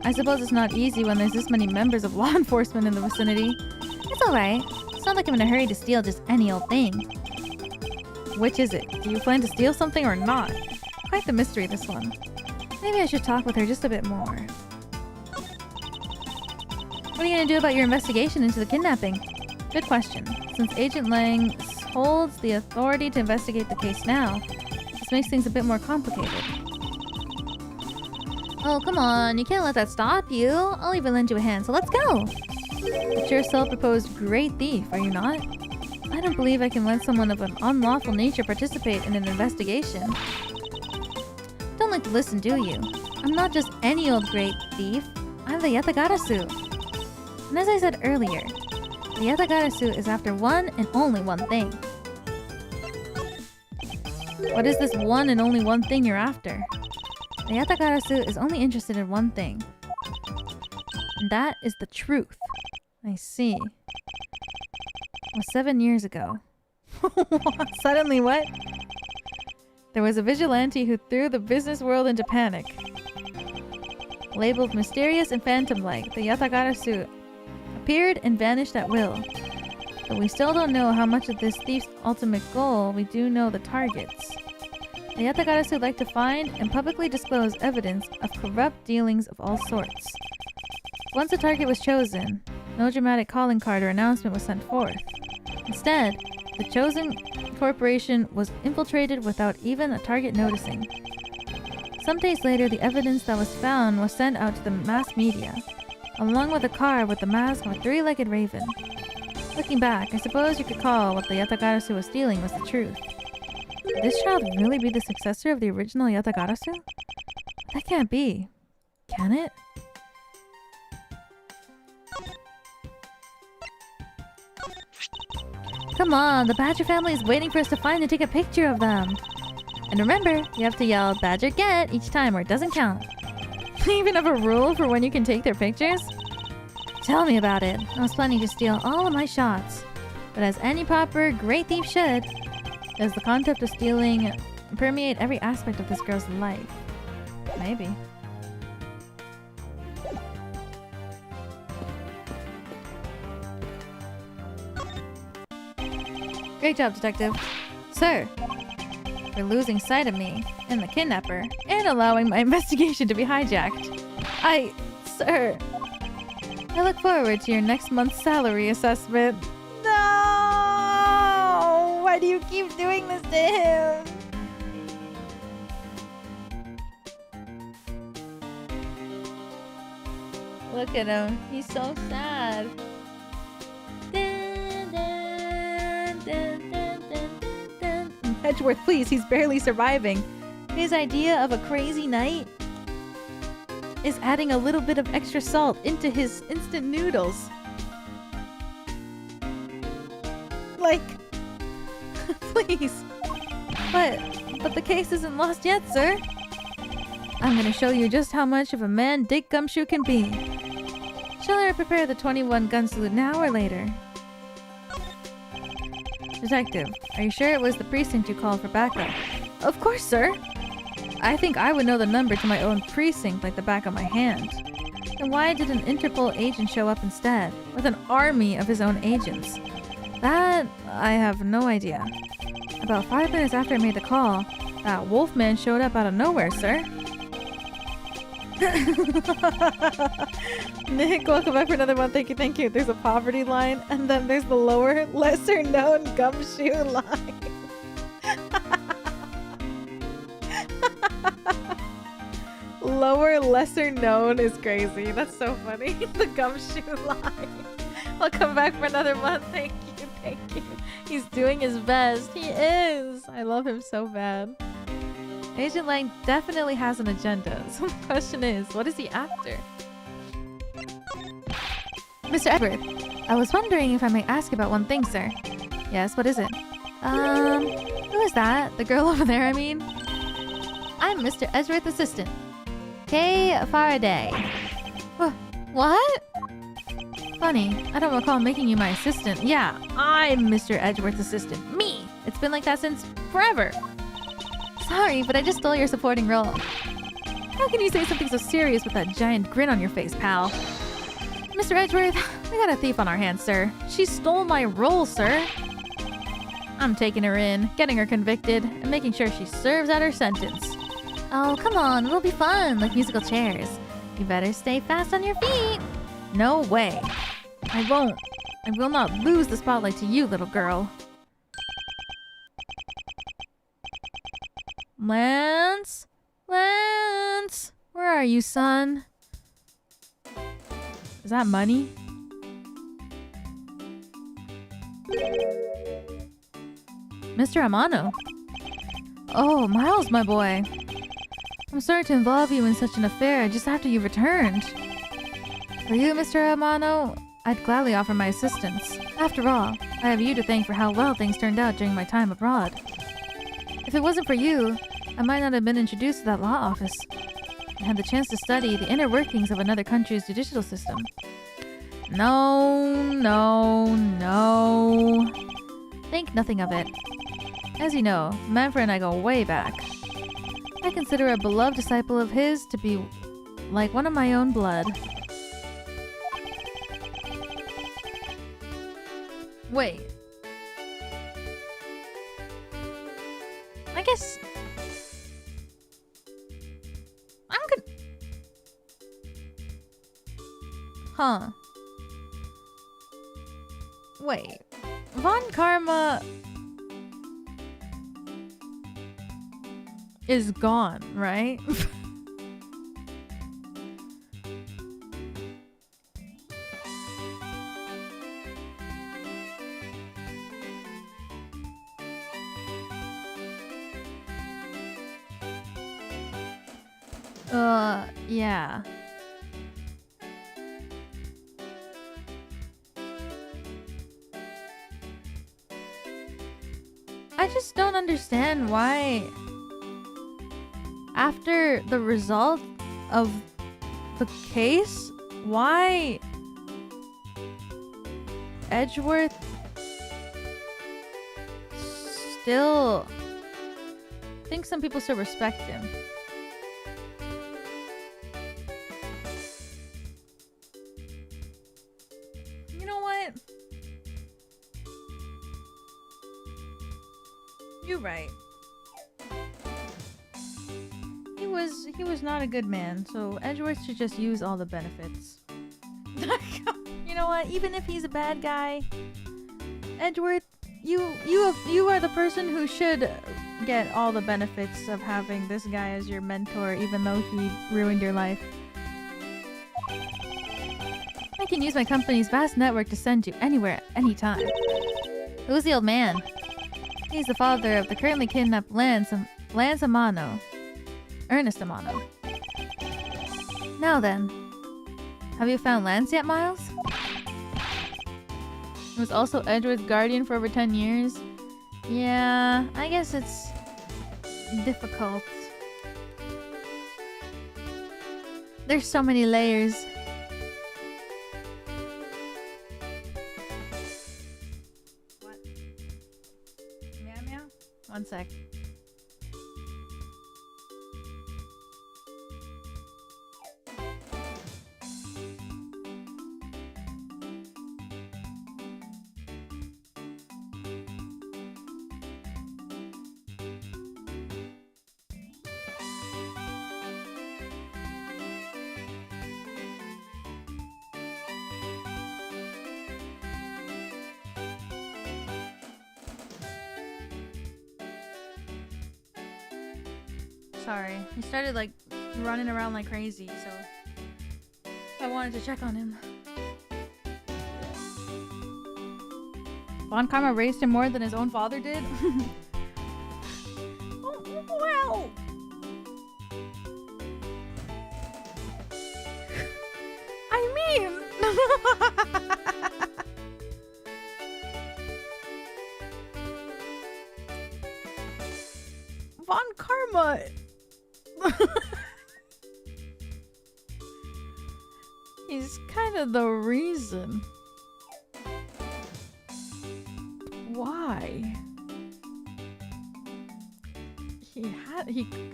I suppose it's not easy when there's this many members of law enforcement in the vicinity. It's alright. It's not like I'm in a hurry to steal just any old thing. Which is it? Do you plan to steal something or not? Quite the mystery, this one. Maybe I should talk with her just a bit more. What are you gonna do about your investigation into the kidnapping? Good question. Since Agent Lang holds the authority to investigate the case now, this makes things a bit more complicated. Oh, come on. You can't let that stop you. I'll even lend you a hand, so let's go. But you're a self-proposed great thief, are you not? I don't believe I can let someone of an unlawful nature participate in an investigation. Don't like to listen, do you? I'm not just any old great thief. I'm the Yatagarasu. And as I said earlier, the Yatagarasu is after one and only one thing. What is this one and only one thing you're after? The Yatagarasu is only interested in one thing. And that is the truth. I see. It was 7 years ago. Suddenly what? There was a vigilante who threw the business world into panic. Labeled mysterious and phantom-like, the Yatagarasu appeared and vanished at will. But we still don't know how much of this thief's ultimate goal. We do know the targets. The Yatagarasu like to find and publicly disclose evidence of corrupt dealings of all sorts. Once a target was chosen, no dramatic calling card or announcement was sent forth. Instead, the chosen corporation was infiltrated without even a target noticing. Some days later, the evidence that was found was sent out to the mass media, along with a card with the mask of a three-legged raven. Looking back, I suppose you could call what the Yatagarasu was stealing was the truth. Could this child really be the successor of the original Yatagarasu? That can't be. Can it? Come on, the Badger family is waiting for us to find and take a picture of them. And remember, you have to yell Badger get each time or it doesn't count. Do you even have a rule for when you can take their pictures? Tell me about it. I was planning to steal all of my shots. But as any proper great thief should, does the concept of stealing permeate every aspect of this girl's life? Maybe. Great job, detective. Sir, for losing sight of me and the kidnapper, and allowing my investigation to be hijacked. Sir, I look forward to your next month's salary assessment. No! Why do you keep doing this to him? Look at him. He's so sad. Dun, dun, dun, dun, dun, dun, dun. Edgeworth, please. He's barely surviving. His idea of a crazy night is adding a little bit of extra salt into his instant noodles. Like, please. But the case isn't lost yet, sir. I'm gonna show you just how much of a man Dick Gumshoe can be. Shall I prepare the 21 gun salute now or later? Detective, are you sure it was the precinct you called for backup? Of course, sir. I think I would know the number to my own precinct like the back of my hand. Then why did an Interpol agent show up instead, with an army of his own agents? That I have no idea. About 5 minutes after I made the call, that wolfman showed up out of nowhere, sir. Nick, welcome back for another month. Thank you, thank you. There's a poverty line, and then there's the lower, lesser known gumshoe line. Lower, lesser known is crazy. That's so funny. The gumshoe line. Welcome back for another month. Thank you, thank you. He's doing his best. He is. I love him so bad. Agent Lang definitely has an agenda. So the question is, what is he after? Mr. Edward, I was wondering if I may ask about one thing, sir. Yes, what is it? Who is that? The girl over there, I mean? I'm Mr. Edgeworth's assistant. Kay Faraday. What? Funny, I don't recall making you my assistant. Yeah, I'm Mr. Edgeworth's assistant. Me! It's been like that since forever. Sorry, but I just stole your supporting role. How can you say something so serious with that giant grin on your face, pal? Mr. Edgeworth, we got a thief on our hands, sir. She stole my role, sir. I'm taking her in, getting her convicted, and making sure she serves out her sentence. Oh, come on, it'll be fun, like musical chairs. You better stay fast on your feet. No way. I won't. I will not lose the spotlight to you, little girl. Lance? Lance? Where are you, son? Is that money? Mr. Amano. Oh, Miles, my boy. I'm sorry to involve you in such an affair just after you returned. For you, Mr. Amano, I'd gladly offer my assistance. After all, I have you to thank for how well things turned out during my time abroad. If it wasn't for you, I might not have been introduced to that law office and had the chance to study the inner workings of another country's judicial system. No, no, no. Think nothing of it. As you know, Manfred and I go way back. I consider a beloved disciple of his to be like one of my own blood. Wait. I guess... I'm good. Huh. Wait. Von Karma... is gone, right? Yeah. I just don't understand why, after the result of the case, why Edgeworth still... I think some people still respect him. You know what? You're right. He was not a good man, so Edgeworth should just use all the benefits. You know what? Even if he's a bad guy, Edgeworth, you are the person who should get all the benefits of having this guy as your mentor, even though he ruined your life. I can use my company's vast network to send you anywhere, anytime. Who's the old man? He's the father of the currently kidnapped Lance Amano. Ernest Amano. Now then, have you found Lance yet, Miles? He was also Edgeworth's guardian for over 10 years. Yeah, I guess it's difficult. There's so many layers. What? Meow meow? One sec. Sorry, he started like running around like crazy, so I wanted to check on him. Von Karma raised him more than his own father did? Oh, well. I mean... Von Karma... He's kind of the reason. Why?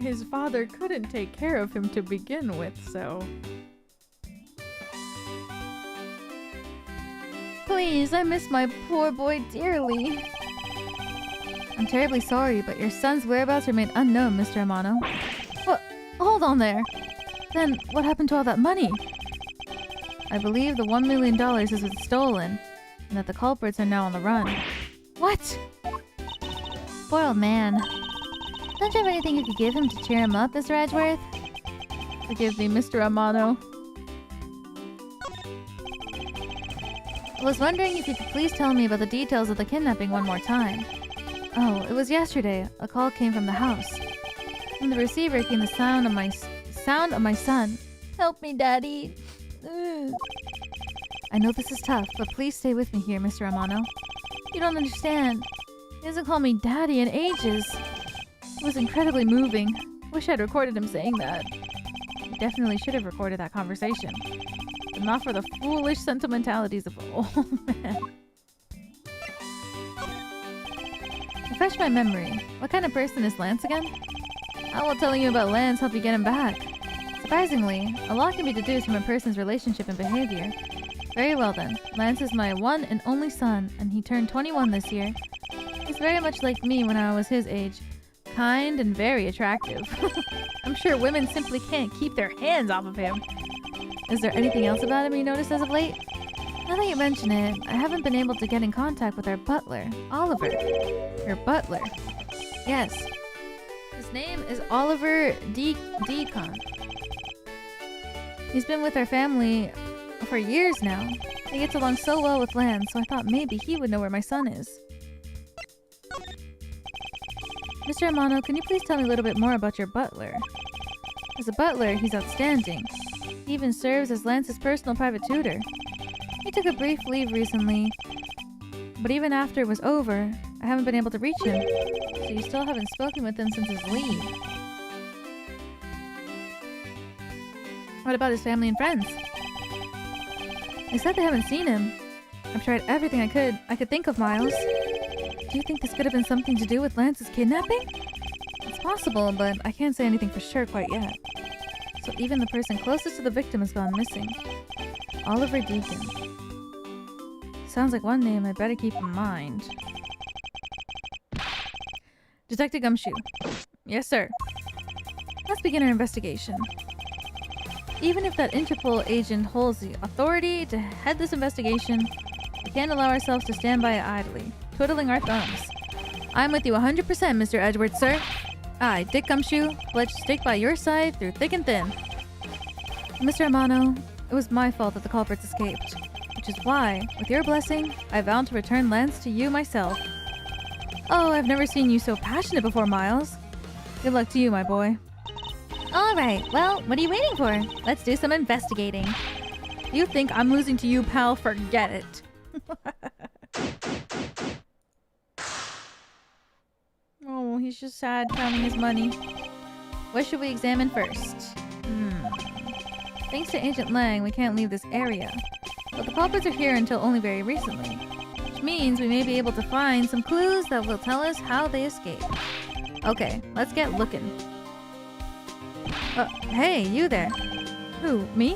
His father couldn't take care of him to begin with, so... Please, I miss my poor boy dearly. I'm terribly sorry, but your son's whereabouts remain unknown, Mr. Amano. What? Hold on there. Then, what happened to all that money? I believe the $1 million has been stolen, and that the culprits are now on the run. What? Poor old man. Don't you have anything you could give him to cheer him up, Mr. Edgeworth? Forgive me, Mr. Amano. I was wondering if you could please tell me about the details of the kidnapping one more time. Oh, it was yesterday. A call came from the house. From the receiver came the sound of my son. Help me, Daddy. Ugh. I know this is tough, but please stay with me here, Mr. Amano. You don't understand. He hasn't called me Daddy in ages. It was incredibly moving. Wish I'd recorded him saying that. I definitely should have recorded that conversation. But not for the foolish sentimentalities of an old man. Refresh my memory. What kind of person is Lance again? How will telling you about Lance help you get him back? Surprisingly, a lot can be deduced from a person's relationship and behavior. Very well then. Lance is my one and only son, and he turned 21 this year. He's very much like me when I was his age. Kind and very attractive. I'm sure women simply can't keep their hands off of him. Is there anything else about him you noticed as of late? Now that you mention it, I haven't been able to get in contact with our butler, Oliver. Your butler? Yes. His name is Oliver Deacon. He's been with our family for years now. He gets along so well with Lance, so I thought maybe he would know where my son is. Mr. Amano, can you please tell me a little bit more about your butler? As a butler, he's outstanding. He even serves as Lance's personal private tutor. He took a brief leave recently, but even after it was over, I haven't been able to reach him. So you still haven't spoken with him since his leave. What about his family and friends? They said they haven't seen him. I've tried everything I could think of, Miles. Do you think this could have been something to do with Lance's kidnapping? It's possible, but I can't say anything for sure quite yet. So even the person closest to the victim has gone missing. Oliver Deacon. Sounds like one name I better keep in mind. Detective Gumshoe. Yes, sir. Let's begin our investigation. Even if that Interpol agent holds the authority to head this investigation, we can't allow ourselves to stand by idly, twiddling our thumbs. I'm with you 100%, Mr. Edgeworth, sir. I, Dick Gumshoe, pledge to stick by your side through thick and thin. Mr. Amano, it was my fault that the culprits escaped, which is why, with your blessing, I vowed to return Lance to you myself. Oh, I've never seen you so passionate before, Miles. Good luck to you, my boy. Alright, well, what are you waiting for? Let's do some investigating. You think I'm losing to you, pal? Forget it. Oh, he's just sad counting his money. What should we examine first? Thanks to Agent Lang, we can't leave this area. But the culprits are here until only very recently. Which means we may be able to find some clues that will tell us how they escaped. Okay, let's get looking. Hey, you there. Who, me?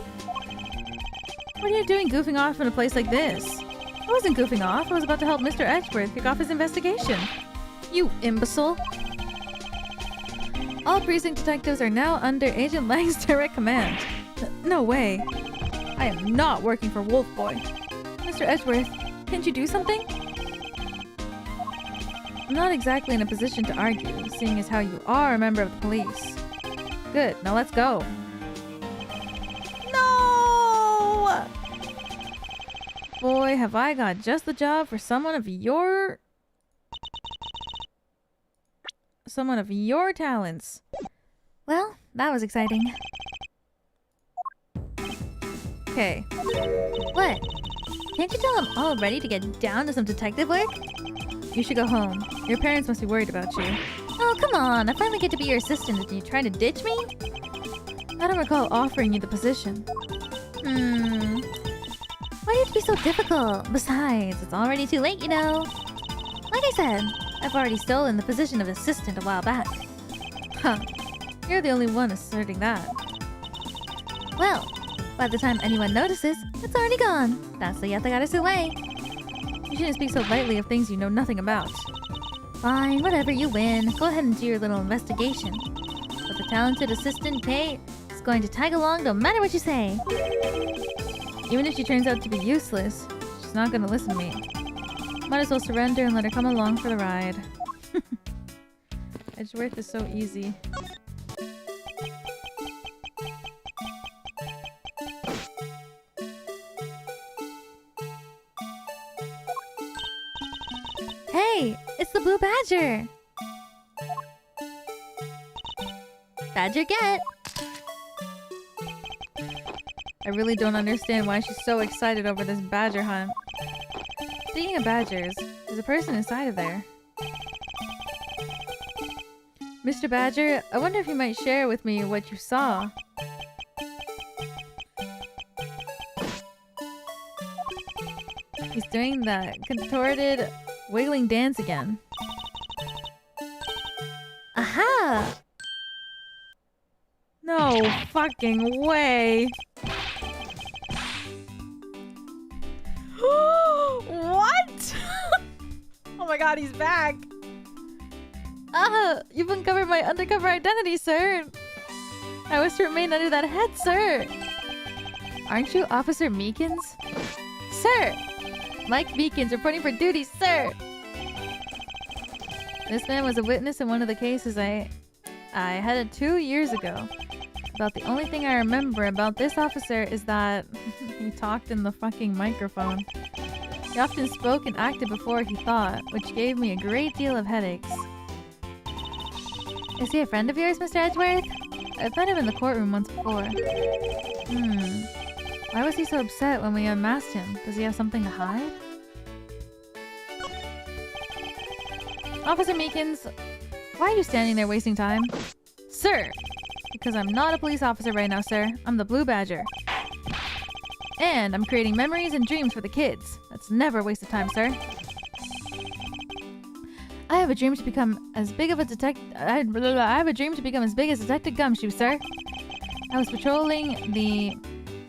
What are you doing goofing off in a place like this? I wasn't goofing off. I was about to help Mr. Edgeworth kick off his investigation. You imbecile. All precinct detectives are now under Agent Lang's direct command. No way. I am not working for Wolf Boy. Mr. Edgeworth, can't you do something? I'm not exactly in a position to argue, seeing as how you are a member of the police. Good, now let's go. No! Boy, have I got just the job for someone of your talents. Well, that was exciting. Okay. What? Can't you tell I'm all ready to get down to some detective work? You should go home. Your parents must be worried about you. Oh, come on. I finally get to be your assistant and you try to ditch me? I don't recall offering you the position. Why do you have to be so difficult? Besides, it's already too late, you know. Like I said, I've already stolen the position of assistant a while back. Huh. You're the only one asserting that. Well, by the time anyone notices, it's already gone. That's the Yatagarasu way. You shouldn't speak so lightly of things you know nothing about. Fine, whatever, you win. Go ahead and do your little investigation. But the talented assistant, Kate, is going to tag along no matter what you say. Even if she turns out to be useless, she's not gonna listen to me. Might as well surrender and let her come along for the ride. Edgeworth is so easy. Hey, it's the Blue Badger! Badger get! I really don't understand why she's so excited over this badger hunt. Speaking of badgers, there's a person inside of there. Mr. Badger, I wonder if you might share with me what you saw. He's doing that contorted, wiggling dance again. Aha! No fucking way! What? Oh my god, he's back! Ah! You've uncovered my undercover identity, sir! I was to remain under that head, sir! Aren't you Officer Meekins? Sir! Mike Meekins reporting for duty, sir! This man was a witness in one of the cases I headed 2 years ago. About the only thing I remember about this officer is that he talked in the fucking microphone. He often spoke and acted before he thought, which gave me a great deal of headaches. Is he a friend of yours, Mr. Edgeworth? I've met him in the courtroom once before. Why was he so upset when we unmasked him? Does he have something to hide? Officer Meekins, why are you standing there wasting time? Sir! Because I'm not a police officer right now, sir. I'm the Blue Badger. And I'm creating memories and dreams for the kids. That's never a waste of time, sir. I have a dream to become as big as Detective Gumshoe, sir. I was patrolling the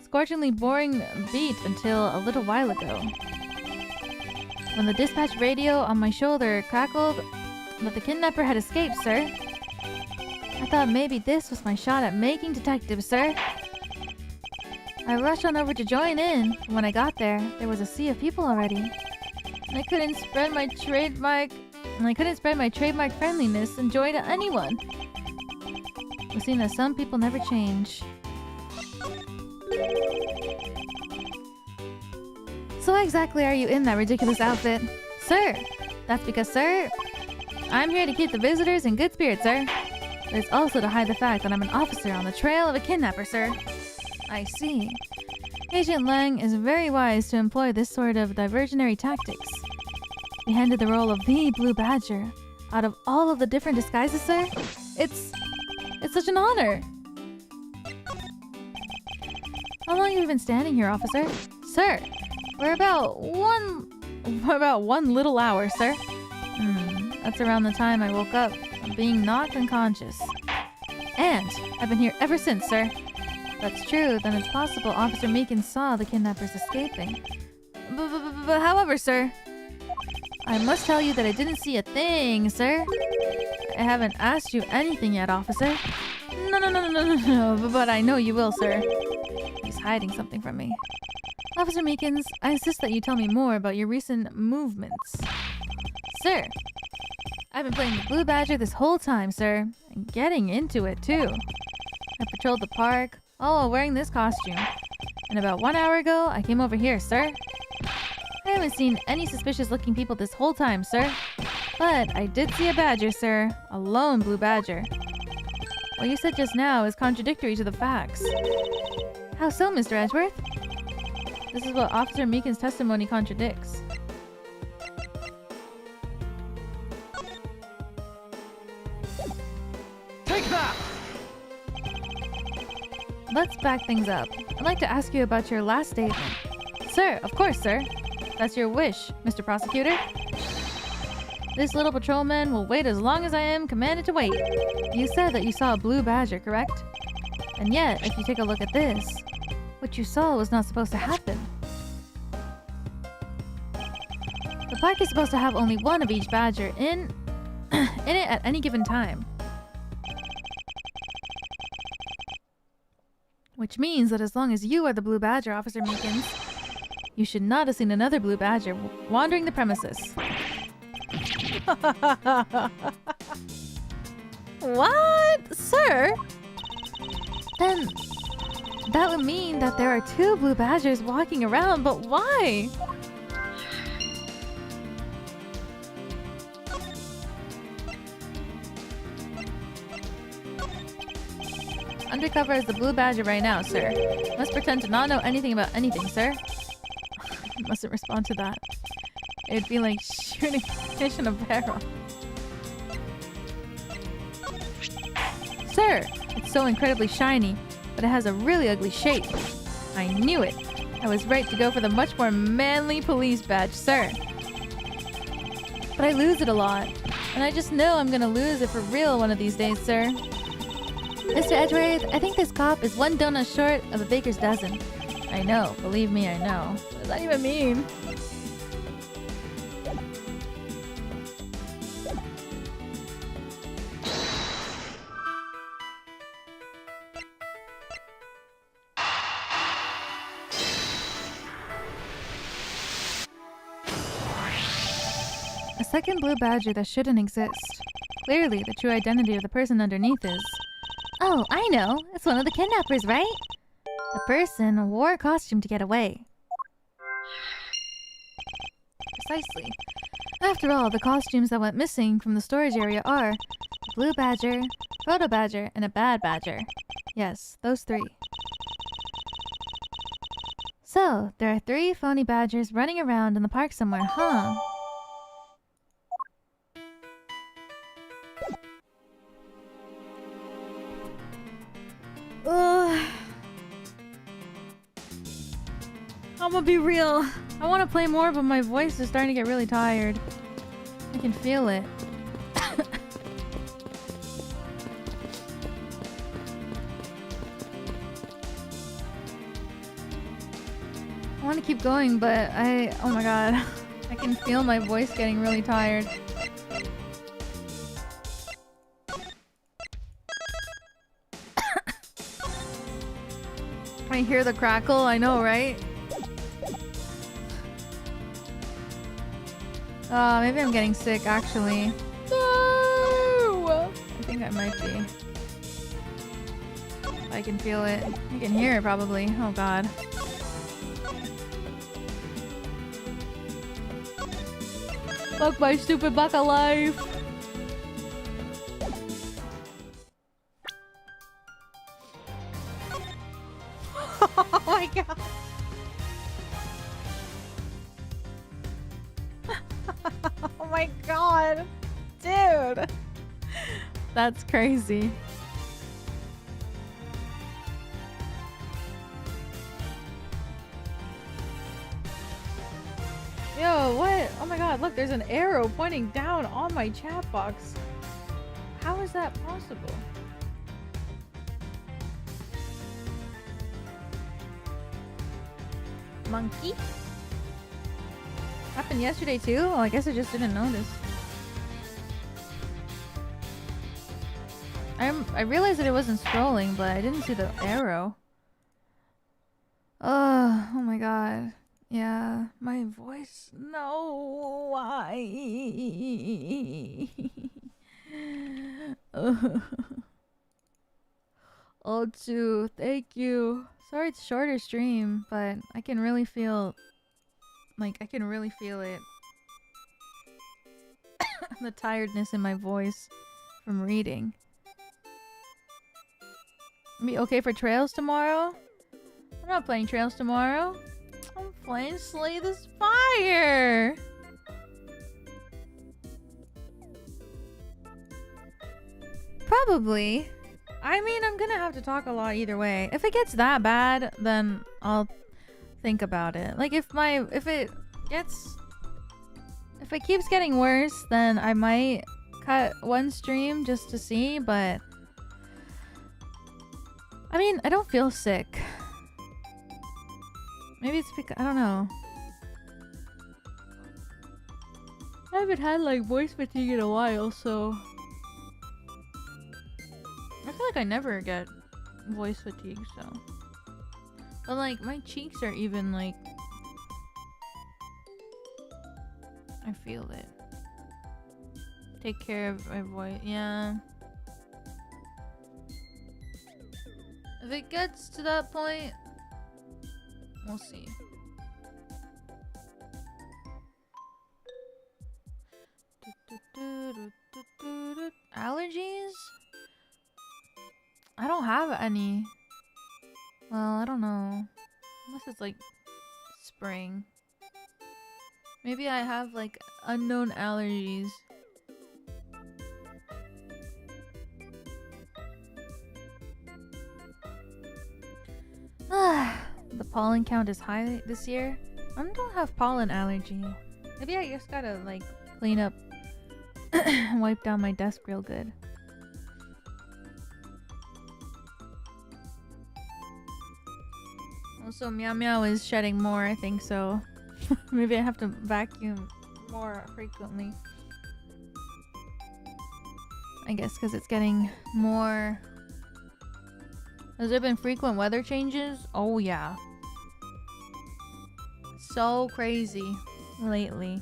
scorchingly boring beat until a little while ago, when the dispatch radio on my shoulder crackled that the kidnapper had escaped, sir. I thought maybe this was my shot at making detective, sir. I rushed on over to join in. When I got there, there was a sea of people already, and I couldn't spread my trademark friendliness and joy to anyone. We've seen that some people never change. So why exactly are you in that ridiculous outfit? Sir, that's because, sir, I'm here to keep the visitors in good spirits, sir. But it's also to hide the fact that I'm an officer on the trail of a kidnapper, sir. I see. Agent Lang is very wise to employ this sort of diversionary tactics. Be handed the role of the Blue Badger out of all of the different disguises, sir. It's such an honor. How long have you been standing here, officer? Sir, we're about one little hour, sir. That's around the time I woke up from being knocked unconscious. And I've been here ever since, sir. If that's true, then it's possible Officer Meekins saw the kidnappers escaping. But however, sir, I must tell you that I didn't see a thing, sir. I haven't asked you anything yet, officer. No, but I know you will, sir. He's hiding something from me. Officer Meekins, I insist that you tell me more about your recent movements. Sir, I've been playing the Blue Badger this whole time, sir, and getting into it, too. I patrolled the park, all while wearing this costume. And about 1 hour ago, I came over here, sir. I haven't seen any suspicious-looking people this whole time, sir. But I did see a badger, sir. A lone blue badger. What you said just now is contradictory to the facts. How so, Mr. Edgeworth? This is what Officer Meekins' testimony contradicts. Take that! Let's back things up. I'd like to ask you about your last statement. Sir, of course, sir. That's your wish, Mr. Prosecutor. This little patrolman will wait as long as I am commanded to wait. You said that you saw a blue badger, correct? And yet, if you take a look at this, what you saw was not supposed to happen. The park is supposed to have only one of each badger in it at any given time. Which means that as long as you are the blue badger, Officer Meekins, you should not have seen another blue badger wandering the premises. What? Sir? Then that would mean that there are two blue badgers walking around, but why? Undercover as the blue badger right now, sir. Must pretend to not know anything about anything, sir. Mustn't respond to that. It'd be like shooting fish in a barrel. Sir, it's so incredibly shiny, but it has a really ugly shape. I knew it. I was right to go for the much more manly police badge, sir. But I lose it a lot, and I just know I'm gonna lose it for real one of these days, sir. Mr. Edgeworth, I think this cop is one donut short of a baker's dozen. I know, believe me, I know. What does that even mean? A second blue badger that shouldn't exist. Clearly, the true identity of the person underneath is... Oh, I know! It's one of the kidnappers, right? The person wore a costume to get away. Precisely. After all, the costumes that went missing from the storage area are... a blue badger, photo badger, and a bad badger. Yes, those three. So, there are 3 phony badgers running around in the park somewhere, huh? I'm gonna be real. I want to play more, but my voice is starting to get really tired. I can feel it. I want to keep going, but oh my god. I can feel my voice getting really tired. I hear the crackle, I know, right? Maybe I'm getting sick, actually. No! I think I might be. I can feel it. You can hear it, probably. Oh god. Fuck my stupid baka life! Oh my god! Oh my god! Dude! That's crazy. Yo, what? Oh my god, look, there's an arrow pointing down on my chat box. How is that possible? Monkey? Happened yesterday too? Oh, I guess I just didn't notice. I realized that it wasn't scrolling, but I didn't see the arrow. Oh my god. Yeah, my voice. No, why? Oh, too. Thank you. Sorry it's shorter stream, but I can really feel... Like, I can really feel it. The tiredness in my voice from reading. Be okay for Trails tomorrow? I'm not playing Trails tomorrow. I'm playing Slay the Spire! Probably. I mean, I'm gonna have to talk a lot either way. If it gets that bad, then I'll think about it. Like, if it keeps getting worse, then I might cut one stream just to see, but... I mean, I don't feel sick. Maybe it's because... I don't know. I haven't had, like, voice fatigue in a while, so... I feel like I never get voice fatigue, so... But, like, my cheeks are even, like... I feel it. Take care of my voice. Yeah. If it gets to that point... We'll see. Allergies? I don't have any. Well, I don't know. Unless it's like spring. Maybe I have like unknown allergies. The pollen count is high this year. I don't have pollen allergy. Maybe I just gotta like clean up and wipe down my desk real good. Also, Meow Meow is shedding more, I think so. Maybe I have to vacuum more frequently. I guess because it's getting more... Has there been frequent weather changes? Oh yeah. So crazy lately.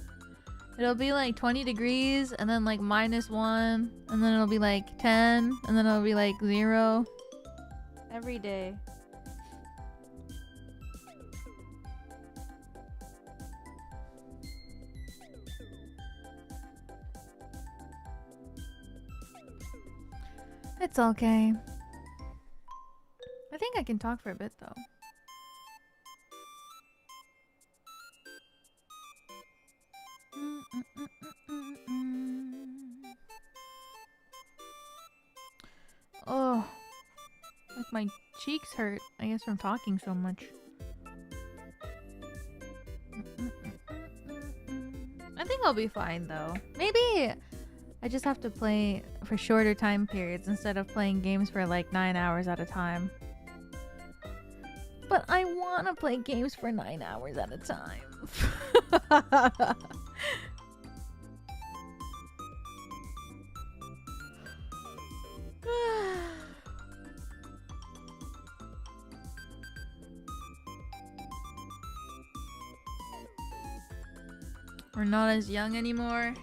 It'll be like 20 degrees and then like -1 and then it'll be like 10 and then it'll be like 0 every day. It's okay. I think I can talk for a bit though. Oh, like my cheeks hurt, I guess from talking so much. I'll be fine though. Maybe I just have to play for shorter time periods instead of playing games for like 9 hours at a time. But I want to play games for 9 hours at a time. We're not as young anymore.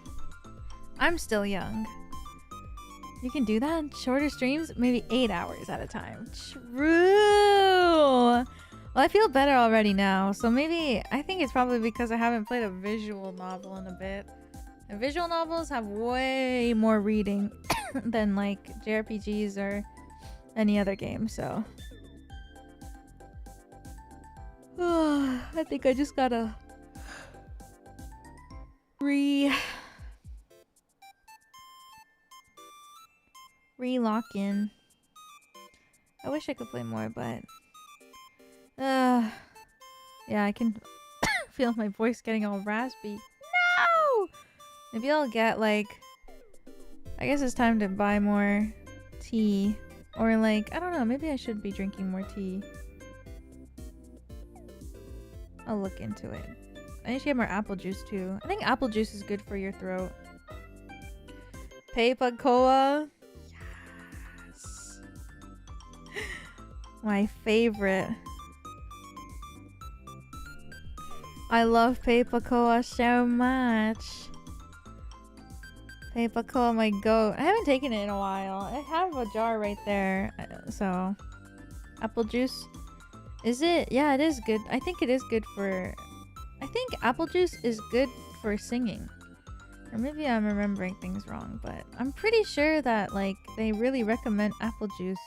I'm still young. You can do that? Shorter streams? Maybe 8 hours at a time. True! Well, I feel better already now. So maybe, I think it's probably because I haven't played a visual novel in a bit. And visual novels have way more reading than like JRPGs or any other game, so. I think I just gotta re-lock in. I wish I could play more, but yeah, I can feel my voice getting all raspy. No! Maybe I'll get like, I guess it's time to buy more tea, or like, I don't know, maybe I should be drinking more tea. I'll look into it. I need to get more apple juice too. I think apple juice is good for your throat. Peipacoa. Yes. My favorite. I love Peipacoa so much. Peipacoa, my goat. I haven't taken it in a while. I have a jar right there. So, apple juice. Is it? Yeah, it is good. I think it is good for... I think apple juice is good for singing. Or maybe I'm remembering things wrong, but I'm pretty sure that like they really recommend apple juice.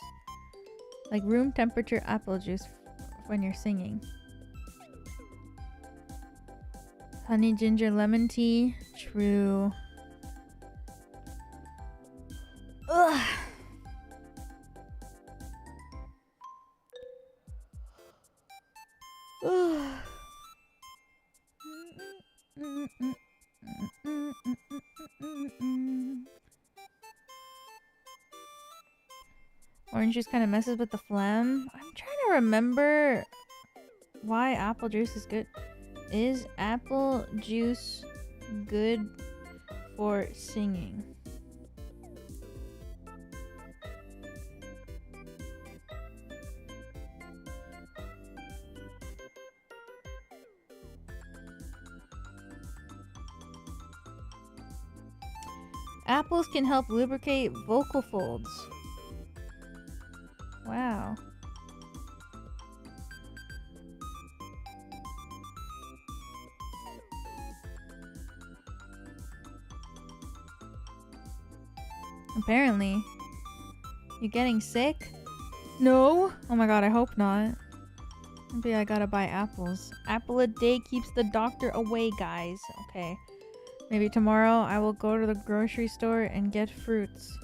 Like room temperature apple juice when you're singing. Honey ginger lemon tea. True. Ugh. Ugh. Orange juice kind of messes with the phlegm. I'm trying to remember why apple juice is good. Is apple juice good for singing? Apples can help lubricate vocal folds. Wow. Apparently. You getting sick? No? Oh my god, I hope not. Maybe I gotta buy apples. Apple a day keeps the doctor away, guys. Okay. Maybe tomorrow I will go to the grocery store and get fruits.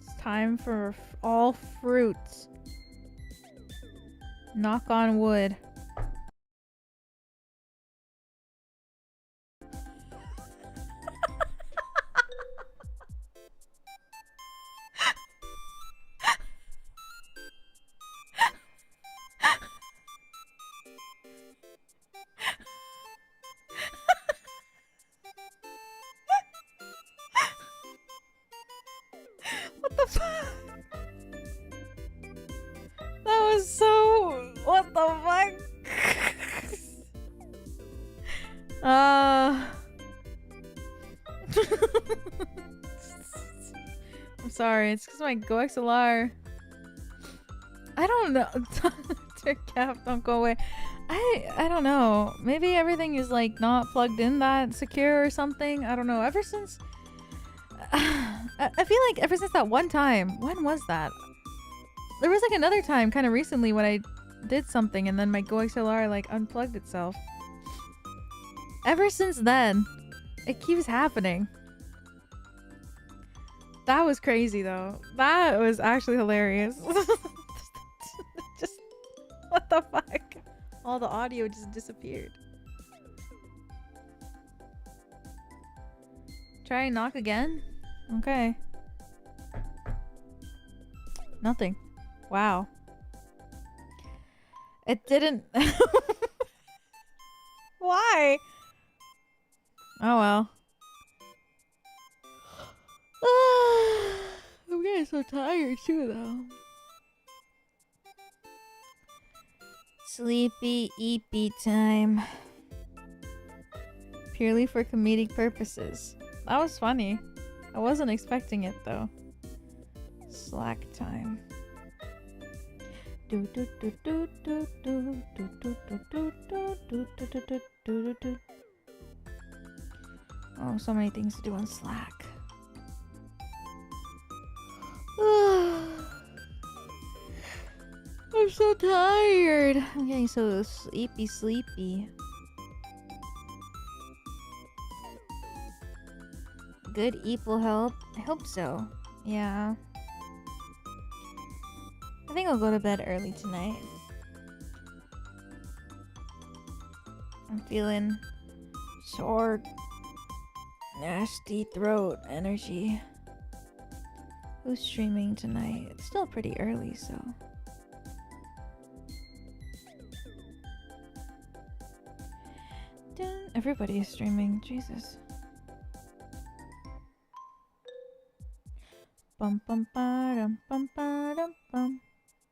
It's time for all fruits. Knock on wood. What the fuck? That was so... What the fuck? I'm sorry, it's because my GoXLR. I don't know. Dr. Cap, don't go away. I don't know. Maybe everything is like not plugged in that secure or something. I don't know. Ever since... I feel like ever since that one time. When was that? There was like another time kind of recently when I did something and then my GoXLR like unplugged itself. Ever since then, it keeps happening. That was crazy though. That was actually hilarious. Just, what the fuck? All the audio just disappeared. Try and knock again? Okay. Nothing. Wow. It didn't... Why? Oh well. I'm getting so tired too though. Sleepy eepy time. Purely for comedic purposes. That was funny. I wasn't expecting it though. Slack time. Oh, so many things to do on Slack. I'm so tired. I'm getting so sleepy. Good eat will help. I hope so. Yeah. I think I'll go to bed early tonight. I'm feeling sore, nasty throat energy. Who's streaming tonight? It's still pretty early, so. Everybody is streaming. Jesus. Bum bum ba-dum bum ba-dum bum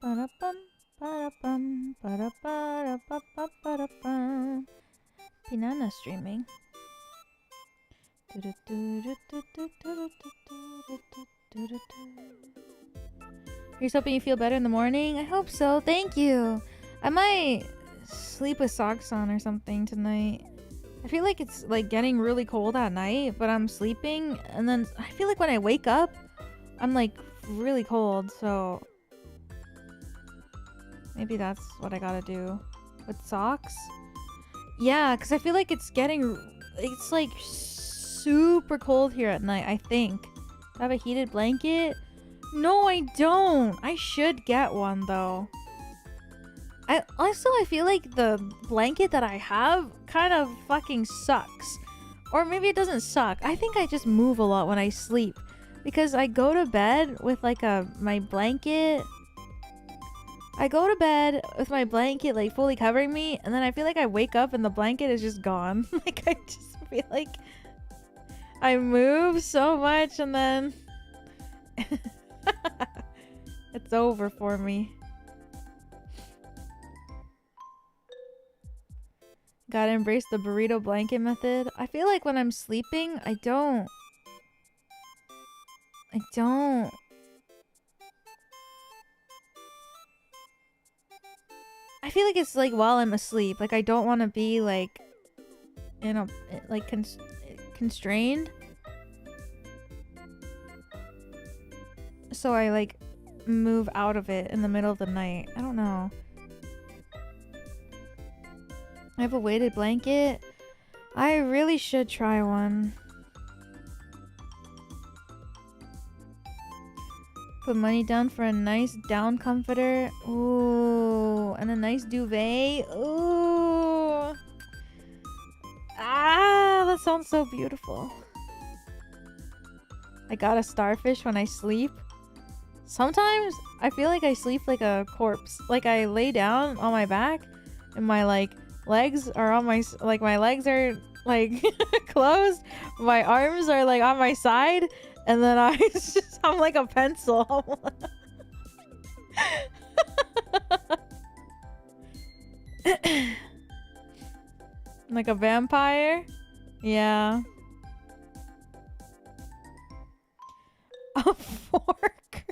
ba-da-bum ba-da-bum ba-da-ba-da-ba-ba-ba-da-bum. Finana streaming. Here's hoping you feel better in the morning. I hope so. Thank you. I might sleep with socks on or something tonight. I feel like it's like getting really cold at night, but I'm sleeping, and then I feel like when I wake up, I'm like really cold, so maybe that's what I gotta do with socks. Yeah, because I feel like it's like super cold here at night, I think. Do I have a heated blanket? No, I don't. I should get one though. I feel like the blanket that I have kind of fucking sucks. Or maybe it doesn't suck. I think I just move a lot when I sleep. Because I go to bed with like my blanket. I go to bed with my blanket like fully covering me, and then I feel like I wake up and the blanket is just gone. Like I just feel like I move so much and then it's over for me. Gotta embrace the burrito blanket method. I feel like when I'm sleeping, I don't. I feel like it's like while I'm asleep. Like I don't want to be like, you know, like constrained. So I like move out of it in the middle of the night. I don't know. I have a weighted blanket. I really should try one. Put money down for a nice down comforter. Ooh, and a nice duvet. Ooh. Ah, that sounds so beautiful. I got a starfish when I sleep. Sometimes I feel like I sleep like a corpse. Like I lay down on my back and my like legs are on my my legs are like closed. My arms are like on my side. And then I'm like a pencil. Like a vampire? Yeah. A fork?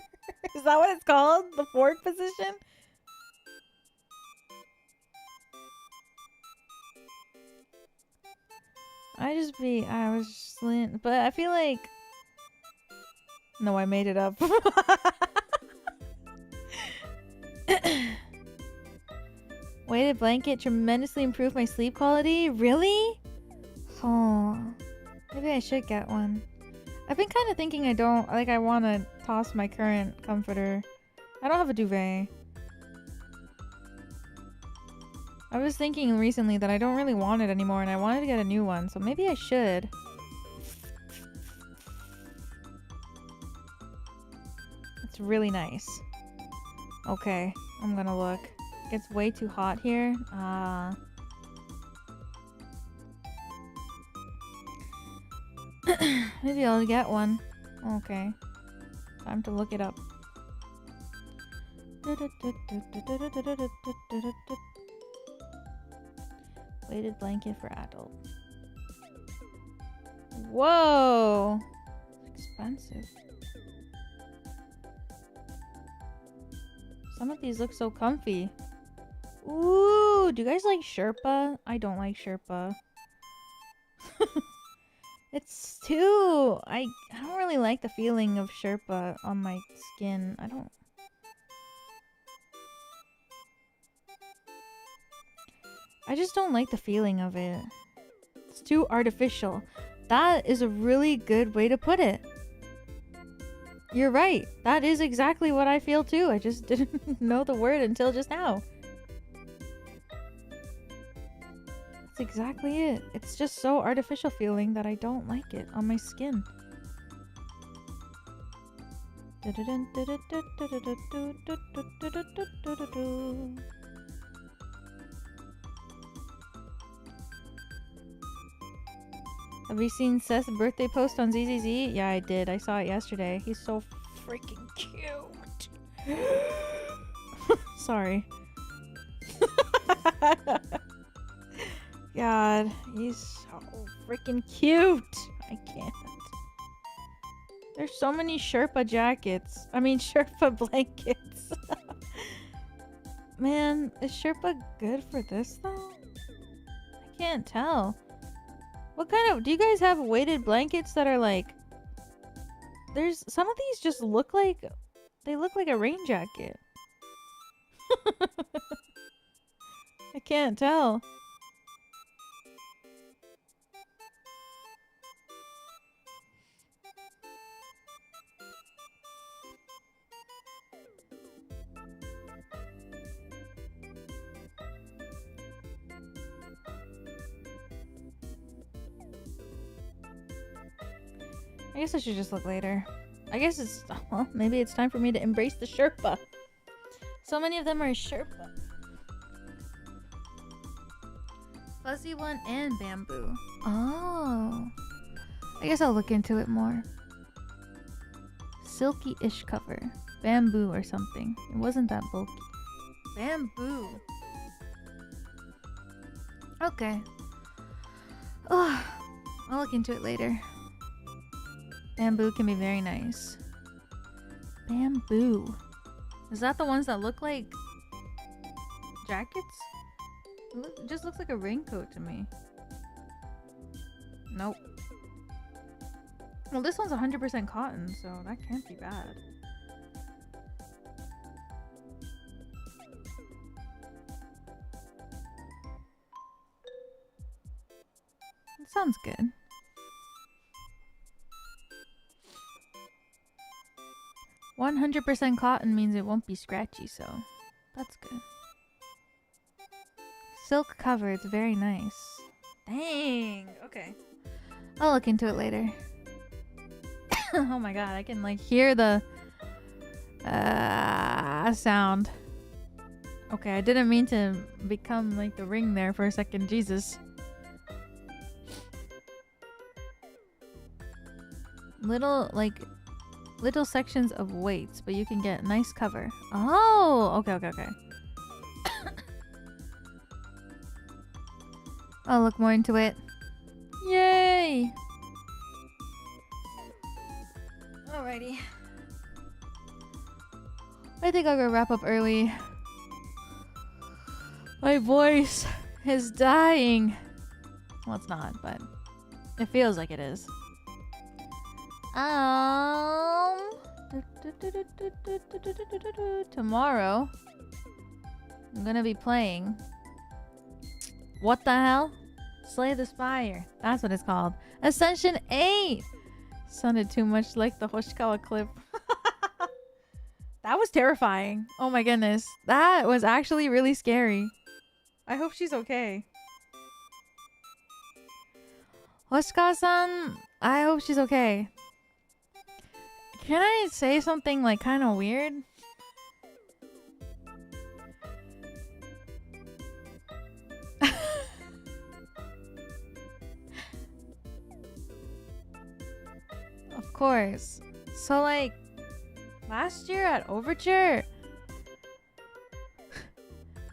Is that what it's called? The fork position? I was just but I feel like no, I made it up. Weighted blanket tremendously improved my sleep quality? Really? Oh, maybe I should get one. I've been kind of thinking I want to toss my current comforter. I don't have a duvet. I was thinking recently that I don't really want it anymore and I wanted to get a new one, so maybe I should. It's really nice. Okay, I'm gonna look. It's way too hot here. Maybe I'll get one. Okay. Time to look it up. Weighted blanket for adult. Whoa! It's expensive. Some of these look so comfy. Ooh, do you guys like Sherpa? I don't like Sherpa. It's too... I don't really like the feeling of Sherpa on my skin. I just don't like the feeling of it. It's too artificial. That is a really good way to put it. You're right. That is exactly what I feel too. I just didn't know the word until just now. That's exactly it. It's just so artificial feeling that I don't like it on my skin. Have you seen Seth's birthday post on ZZZ? Yeah, I did. I saw it yesterday. He's so freaking cute. Sorry. God, he's so freaking cute. I can't. There's so many Sherpa jackets. I mean, Sherpa blankets. Man, is Sherpa good for this though? I can't tell. What kind of... Do you guys have weighted blankets that are like... There's... Some of these just look like... They look like a rain jacket. I can't tell. I guess I should just look later. I guess it's... Well, maybe it's time for me to embrace the Sherpa. So many of them are Sherpa. Fuzzy one and bamboo. Oh. I guess I'll look into it more. Silky-ish cover. Bamboo or something. It wasn't that bulky. Bamboo. Okay. Oh, I'll look into it later. Bamboo can be very nice. Bamboo. Is that the ones that look like jackets? It just looks like a raincoat to me. Nope. Well, this one's 100% cotton, so that can't be bad. It sounds good. 100% cotton means it won't be scratchy, so that's good. Silk cover, it's very nice. Dang, okay. I'll look into it later. Oh my god, I can like hear the sound. Okay, I didn't mean to become like the ring there for a second, Jesus. Little sections of weights, but you can get nice cover. Oh, okay. I'll look more into it. Yay! Alrighty. I think I'll go wrap up early. My voice is dying. Well, it's not, but it feels like it is. Tomorrow I'm gonna be playing what the hell? Slay the Spire. That's what it's called. Ascension 8. Sounded too much like the Hoshikawa clip. That was terrifying. Oh my goodness. That was actually really scary. I hope she's okay. Hoshikawa-san, I hope she's okay. Can I say something like kind of weird? Of course. So like last year at Overture,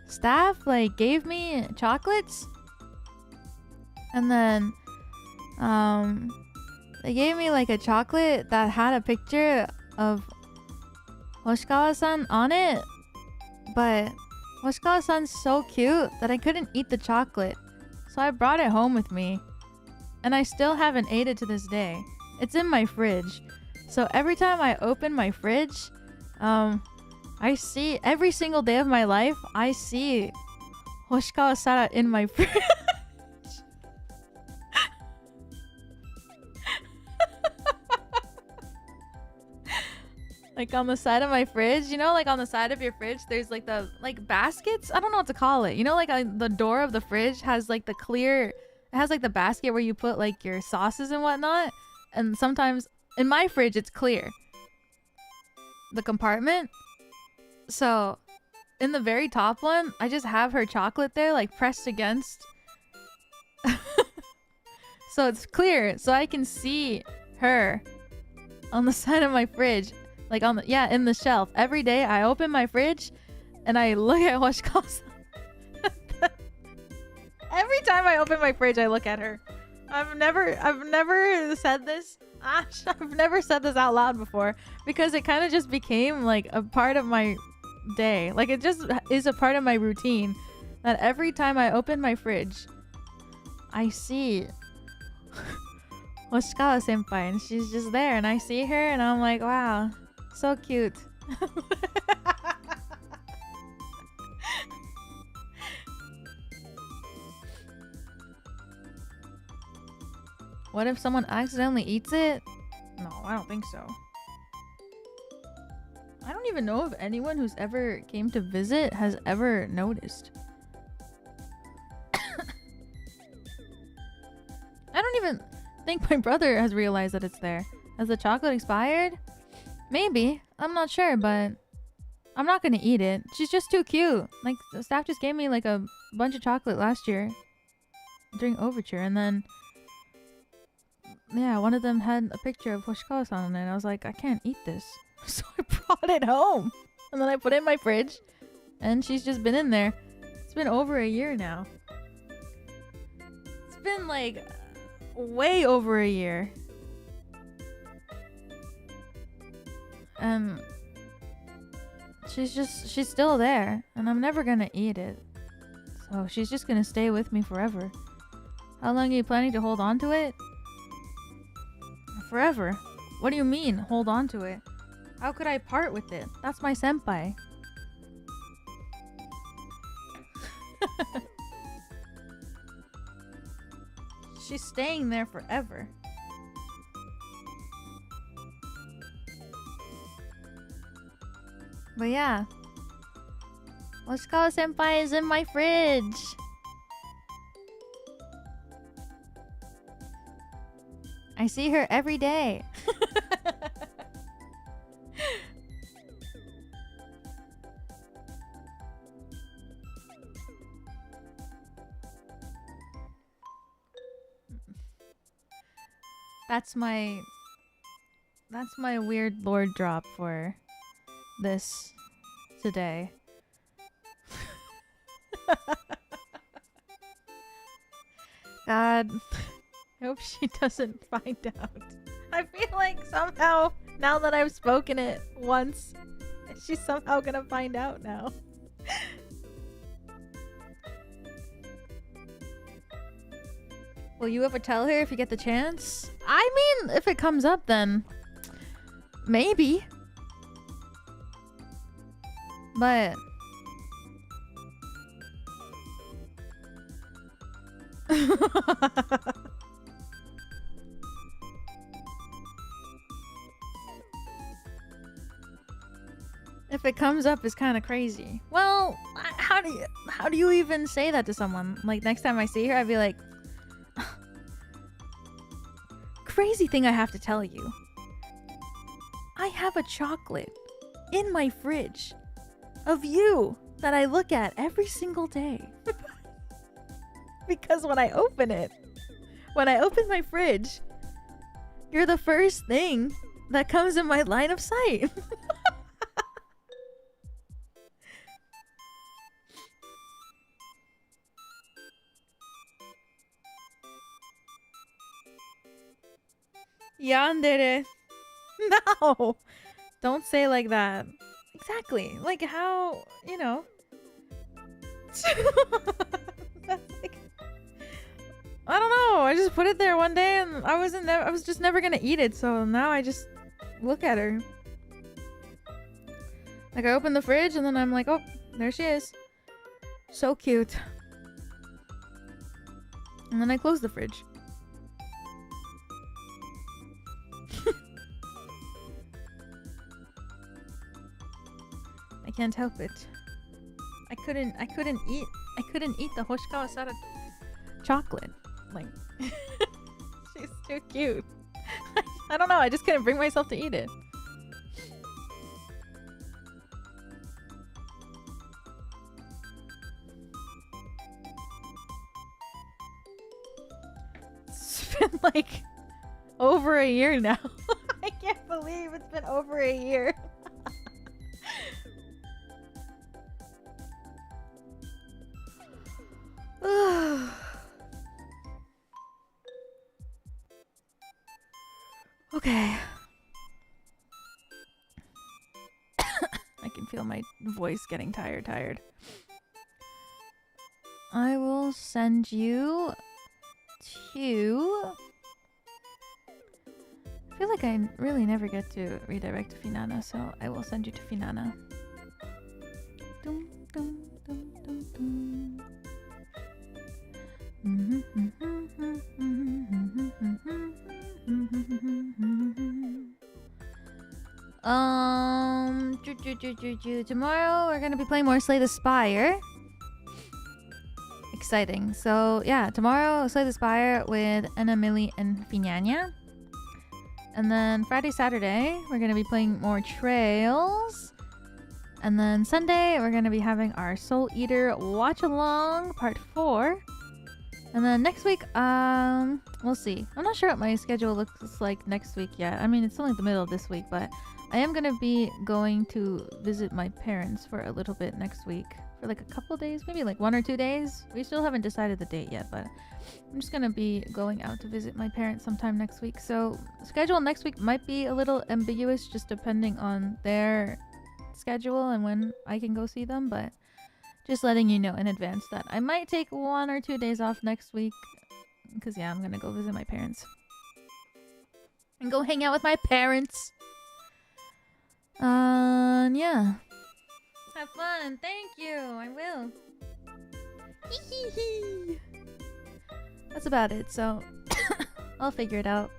staff like gave me chocolates, and then they gave me like a chocolate that had a picture of Hoshikawa-san on it, but Hoshikawa-san's so cute that I couldn't eat the chocolate, so I brought it home with me, and I still haven't ate it to this day. It's in my fridge, so every time I open my fridge, I see every single day of my life, I see Hoshikawa-Sara in my fridge. Like on the side of my fridge, you know, like on the side of your fridge, there's like the like baskets. I don't know what to call it. You know, like the door of the fridge has like the clear. It has like the basket where you put like your sauces and whatnot. And sometimes in my fridge, it's clear. The compartment. So in the very top one, I just have her chocolate there, like pressed against. So it's clear, so I can see her on the side of my fridge. Like on the, yeah, in the shelf. Every day I open my fridge and I look at Hoshikawa-san. Every time I open my fridge, I look at her. I've never said this. I've never said this out loud before because it kind of just became like a part of my day. Like it just is a part of my routine that every time I open my fridge, I see Hoshikawa senpai and she's just there and I see her and I'm like, wow. So cute. What if someone accidentally eats it? No, I don't think so. I don't even know if anyone who's ever came to visit has ever noticed. I don't even think my brother has realized that it's there. Has the chocolate expired? Maybe. I'm not sure, but I'm not gonna eat it. She's just too cute. Like, the staff just gave me like a bunch of chocolate last year during Overture, and then yeah, one of them had a picture of Hoshikawa-san on it, and I was like, I can't eat this. So I brought it home. And then I put it in my fridge, and she's just been in there. It's been over a year now. It's been like way over a year. And she's still there, and I'm never gonna eat it. So she's just gonna stay with me forever. How long are you planning to hold on to it? Forever. What do you mean, hold on to it? How could I part with it? That's my senpai. She's staying there forever. But yeah, Hoshikawa senpai is in my fridge. I see her every day. That's my weird lore drop for this today. God, I hope she doesn't find out. I feel like somehow, now that I've spoken it once, she's somehow gonna find out now. Will you ever tell her if you get the chance? I mean, if it comes up, then maybe. But if it comes up, it's kind of crazy. Well, how do you even say that to someone? Like, next time I see her, I'd be like, crazy thing I have to tell you. I have a chocolate in my fridge of you that I look at every single day. Because when I open my fridge, you're the first thing that comes in my line of sight. Yandere. No! Don't say like that. Exactly. Like how, you know. Like, I don't know. I just put it there one day and I was just never gonna eat it, so now I just look at her. Like I open the fridge and then I'm like, oh, there she is. So cute. And then I close the fridge. I can't help it. I couldn't eat the Hoshikawa Sara chocolate. Like she's too cute. I don't know, I just couldn't bring myself to eat it. It's been like over a year now. I can't believe it's been over a year. Okay. I can feel my voice getting tired. I will send you to... I feel like I really never get to redirect to Finana, so I will send you to Finana. Dum, dum, dum, dum, dum. Tomorrow we're gonna be playing more Slay the Spire. Exciting. So yeah, tomorrow Slay the Spire with Emily and Finana. And then Friday, Saturday, we're gonna be playing more Trails. And then Sunday, we're gonna be having our Soul Eater Watch Along Part 4. And then next week, we'll see. I'm not sure what my schedule looks like next week yet. I mean, it's only the middle of this week, but I am gonna be going to visit my parents for a little bit next week. For like a couple days, maybe like 1 or 2 days. We still haven't decided the date yet, but I'm just gonna be going out to visit my parents sometime next week. So schedule next week might be a little ambiguous just depending on their schedule and when I can go see them, but just letting you know in advance that I might take 1 or 2 days off next week because yeah, I'm gonna go visit my parents and go hang out with my parents. Yeah, have fun. Thank you. I will. That's about it. So I'll figure it out.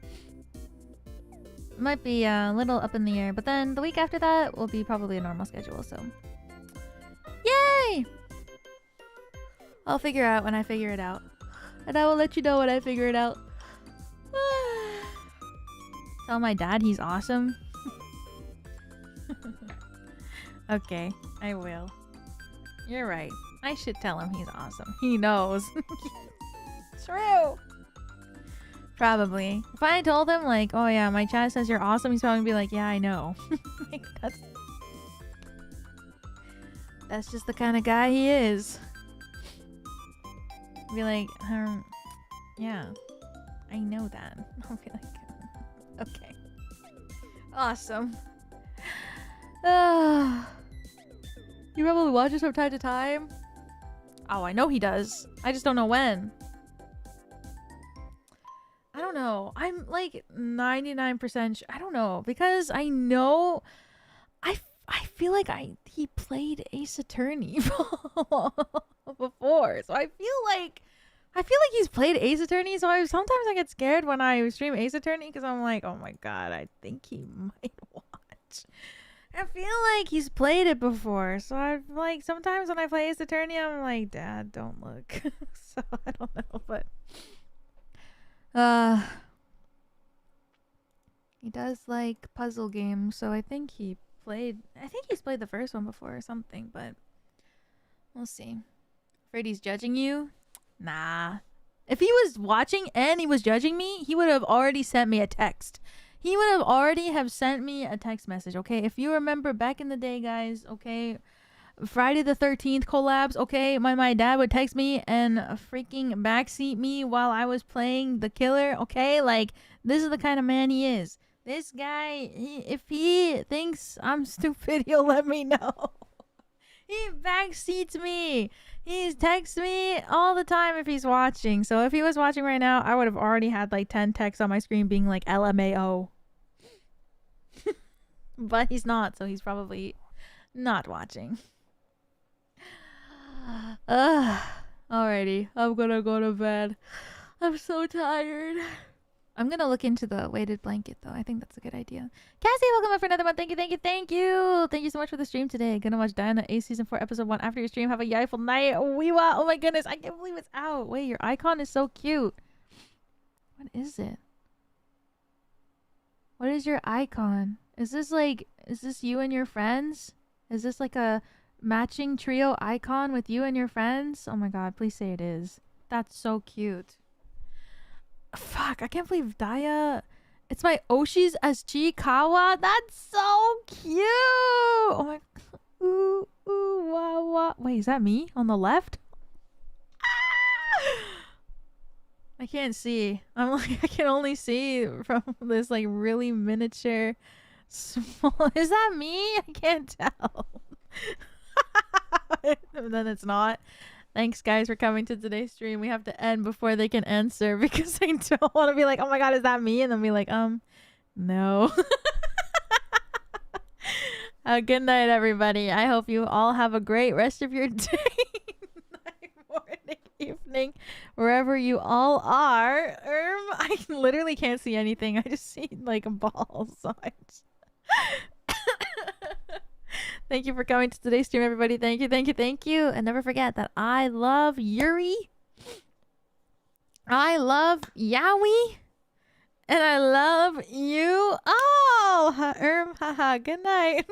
Might be a little up in the air, but then the week after that will be probably a normal schedule. So yay! I'll figure out when I figure it out, and I will let you know when I figure it out. Tell my dad he's awesome. Okay, I will. You're right. I should tell him he's awesome. He knows. True. Probably. If I told him like, oh yeah, my chat says you're awesome, he's probably gonna be like, yeah, I know. Like, that's just the kind of guy he is. Be like, yeah, I know that. I'll be like, okay. Awesome. He probably watches from time to time. Oh, I know he does. I just don't know when. I don't know. I'm like 99% I don't know, because I know I feel like he played Ace Attorney before. So I feel like he's played Ace Attorney, so sometimes I get scared when I stream Ace Attorney because I'm like, oh my god, I think he might watch. I feel like he's played it before, so I like sometimes when I play Ace Attorney, I'm like, Dad, don't look. So I don't know, but He does like puzzle games, so I think he's played the first one before or something, but we'll see. Afraid he's judging you? Nah. If he was watching and he was judging me, he would have already sent me a text. He would have already have sent me a text message, okay? If you remember back in the day, guys, okay? Friday the 13th collabs, okay? My dad would text me and freaking backseat me while I was playing the killer, okay? Like, this is the kind of man he is. This guy, if he thinks I'm stupid, he'll let me know. He backseats me. He texts me all the time if he's watching. So if he was watching right now, I would have already had like 10 texts on my screen being like LMAO. But he's not, so he's probably not watching. Alrighty, I'm gonna go to bed. I'm so tired. I'm gonna look into the weighted blanket though. I think that's a good idea. Cassie, welcome up for another one. Thank you, thank you, thank you. Thank you so much for the stream today. Gonna watch Diana A Season 4 Episode 1 after your stream. Have a yayful night. Weewa. Oh my goodness, I can't believe it's out. Wait, your icon is so cute. What is it? What is your icon? Is this you and your friends? Is this like a matching trio icon with you and your friends? Oh my god, please say it is. That's so cute. Fuck, I can't believe Daya. It's my Oshi's Kawa. That's so cute. Oh my. Ooh, ooh, wah, wah. Wait, is that me on the left? I can't see. I'm like, I can only see from this like really miniature small. Is that me? I can't tell. And then it's not. Thanks guys for coming to today's stream. We have to end before they can answer because I don't want to be like, oh my god, is that me? And then be like, no. Good night, everybody. I hope you all have a great rest of your day, night, morning, evening, wherever you all are. I literally can't see anything. I just see like balls. So I just... Thank you for coming to today's stream, everybody. Thank you, thank you, thank you. And never forget that I love Yuri. I love Yowie. And I love you. Oh, haha. Good night.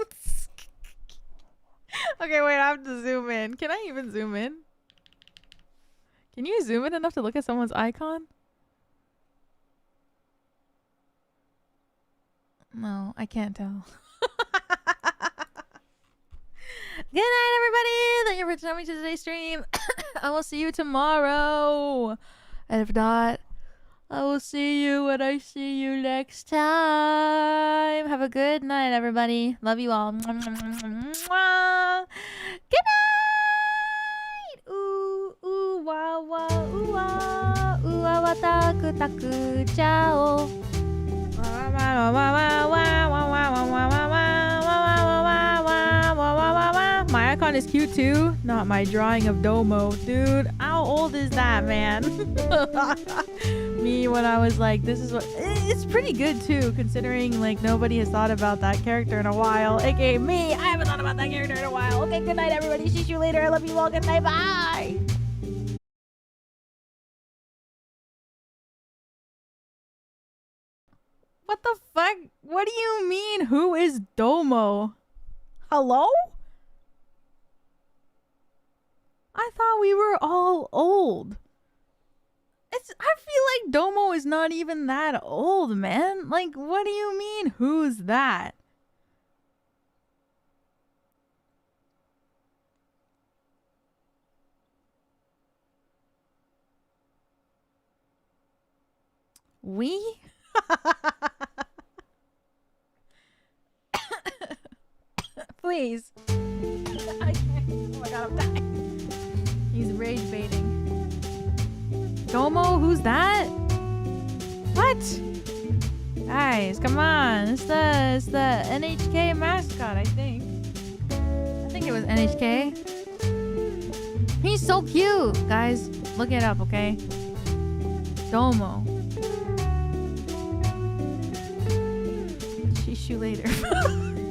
Okay, wait, I have to zoom in. Can I even zoom in? Can you zoom in enough to look at someone's icon? No, I can't tell. Good night, everybody. Thank you for coming to today's stream. I will see you tomorrow. And if not, I will see you when I see you next time. Have a good night, everybody. Love you all. Good night. Ooh, ooh, wah, wah, ooh, wah. Ooh, wah, wah, taku, taku, ciao. Wah, wah, wah, wah, wah, wah, wah, wah, wah, wah, wah. My icon is cute too. Not my drawing of Domo. Dude, how old is that, man? Me when I was like, this is what... It's pretty good too, considering like nobody has thought about that character in a while. AKA me, I haven't thought about that character in a while. Okay, good night, everybody. See you later. I love you all. Good night. Bye. What the fuck? What do you mean? Who is Domo? Hello? I thought we were all old. I feel like Domo is not even that old, man. Like, what do you mean? Who's that? We? Please. I can't. Oh my god, I'm dying. He's rage baiting. Domo, who's that? What? Guys, come on. It's the NHK mascot, I think. I think it was NHK. He's so cute. Guys, look it up, okay? Domo. See you later.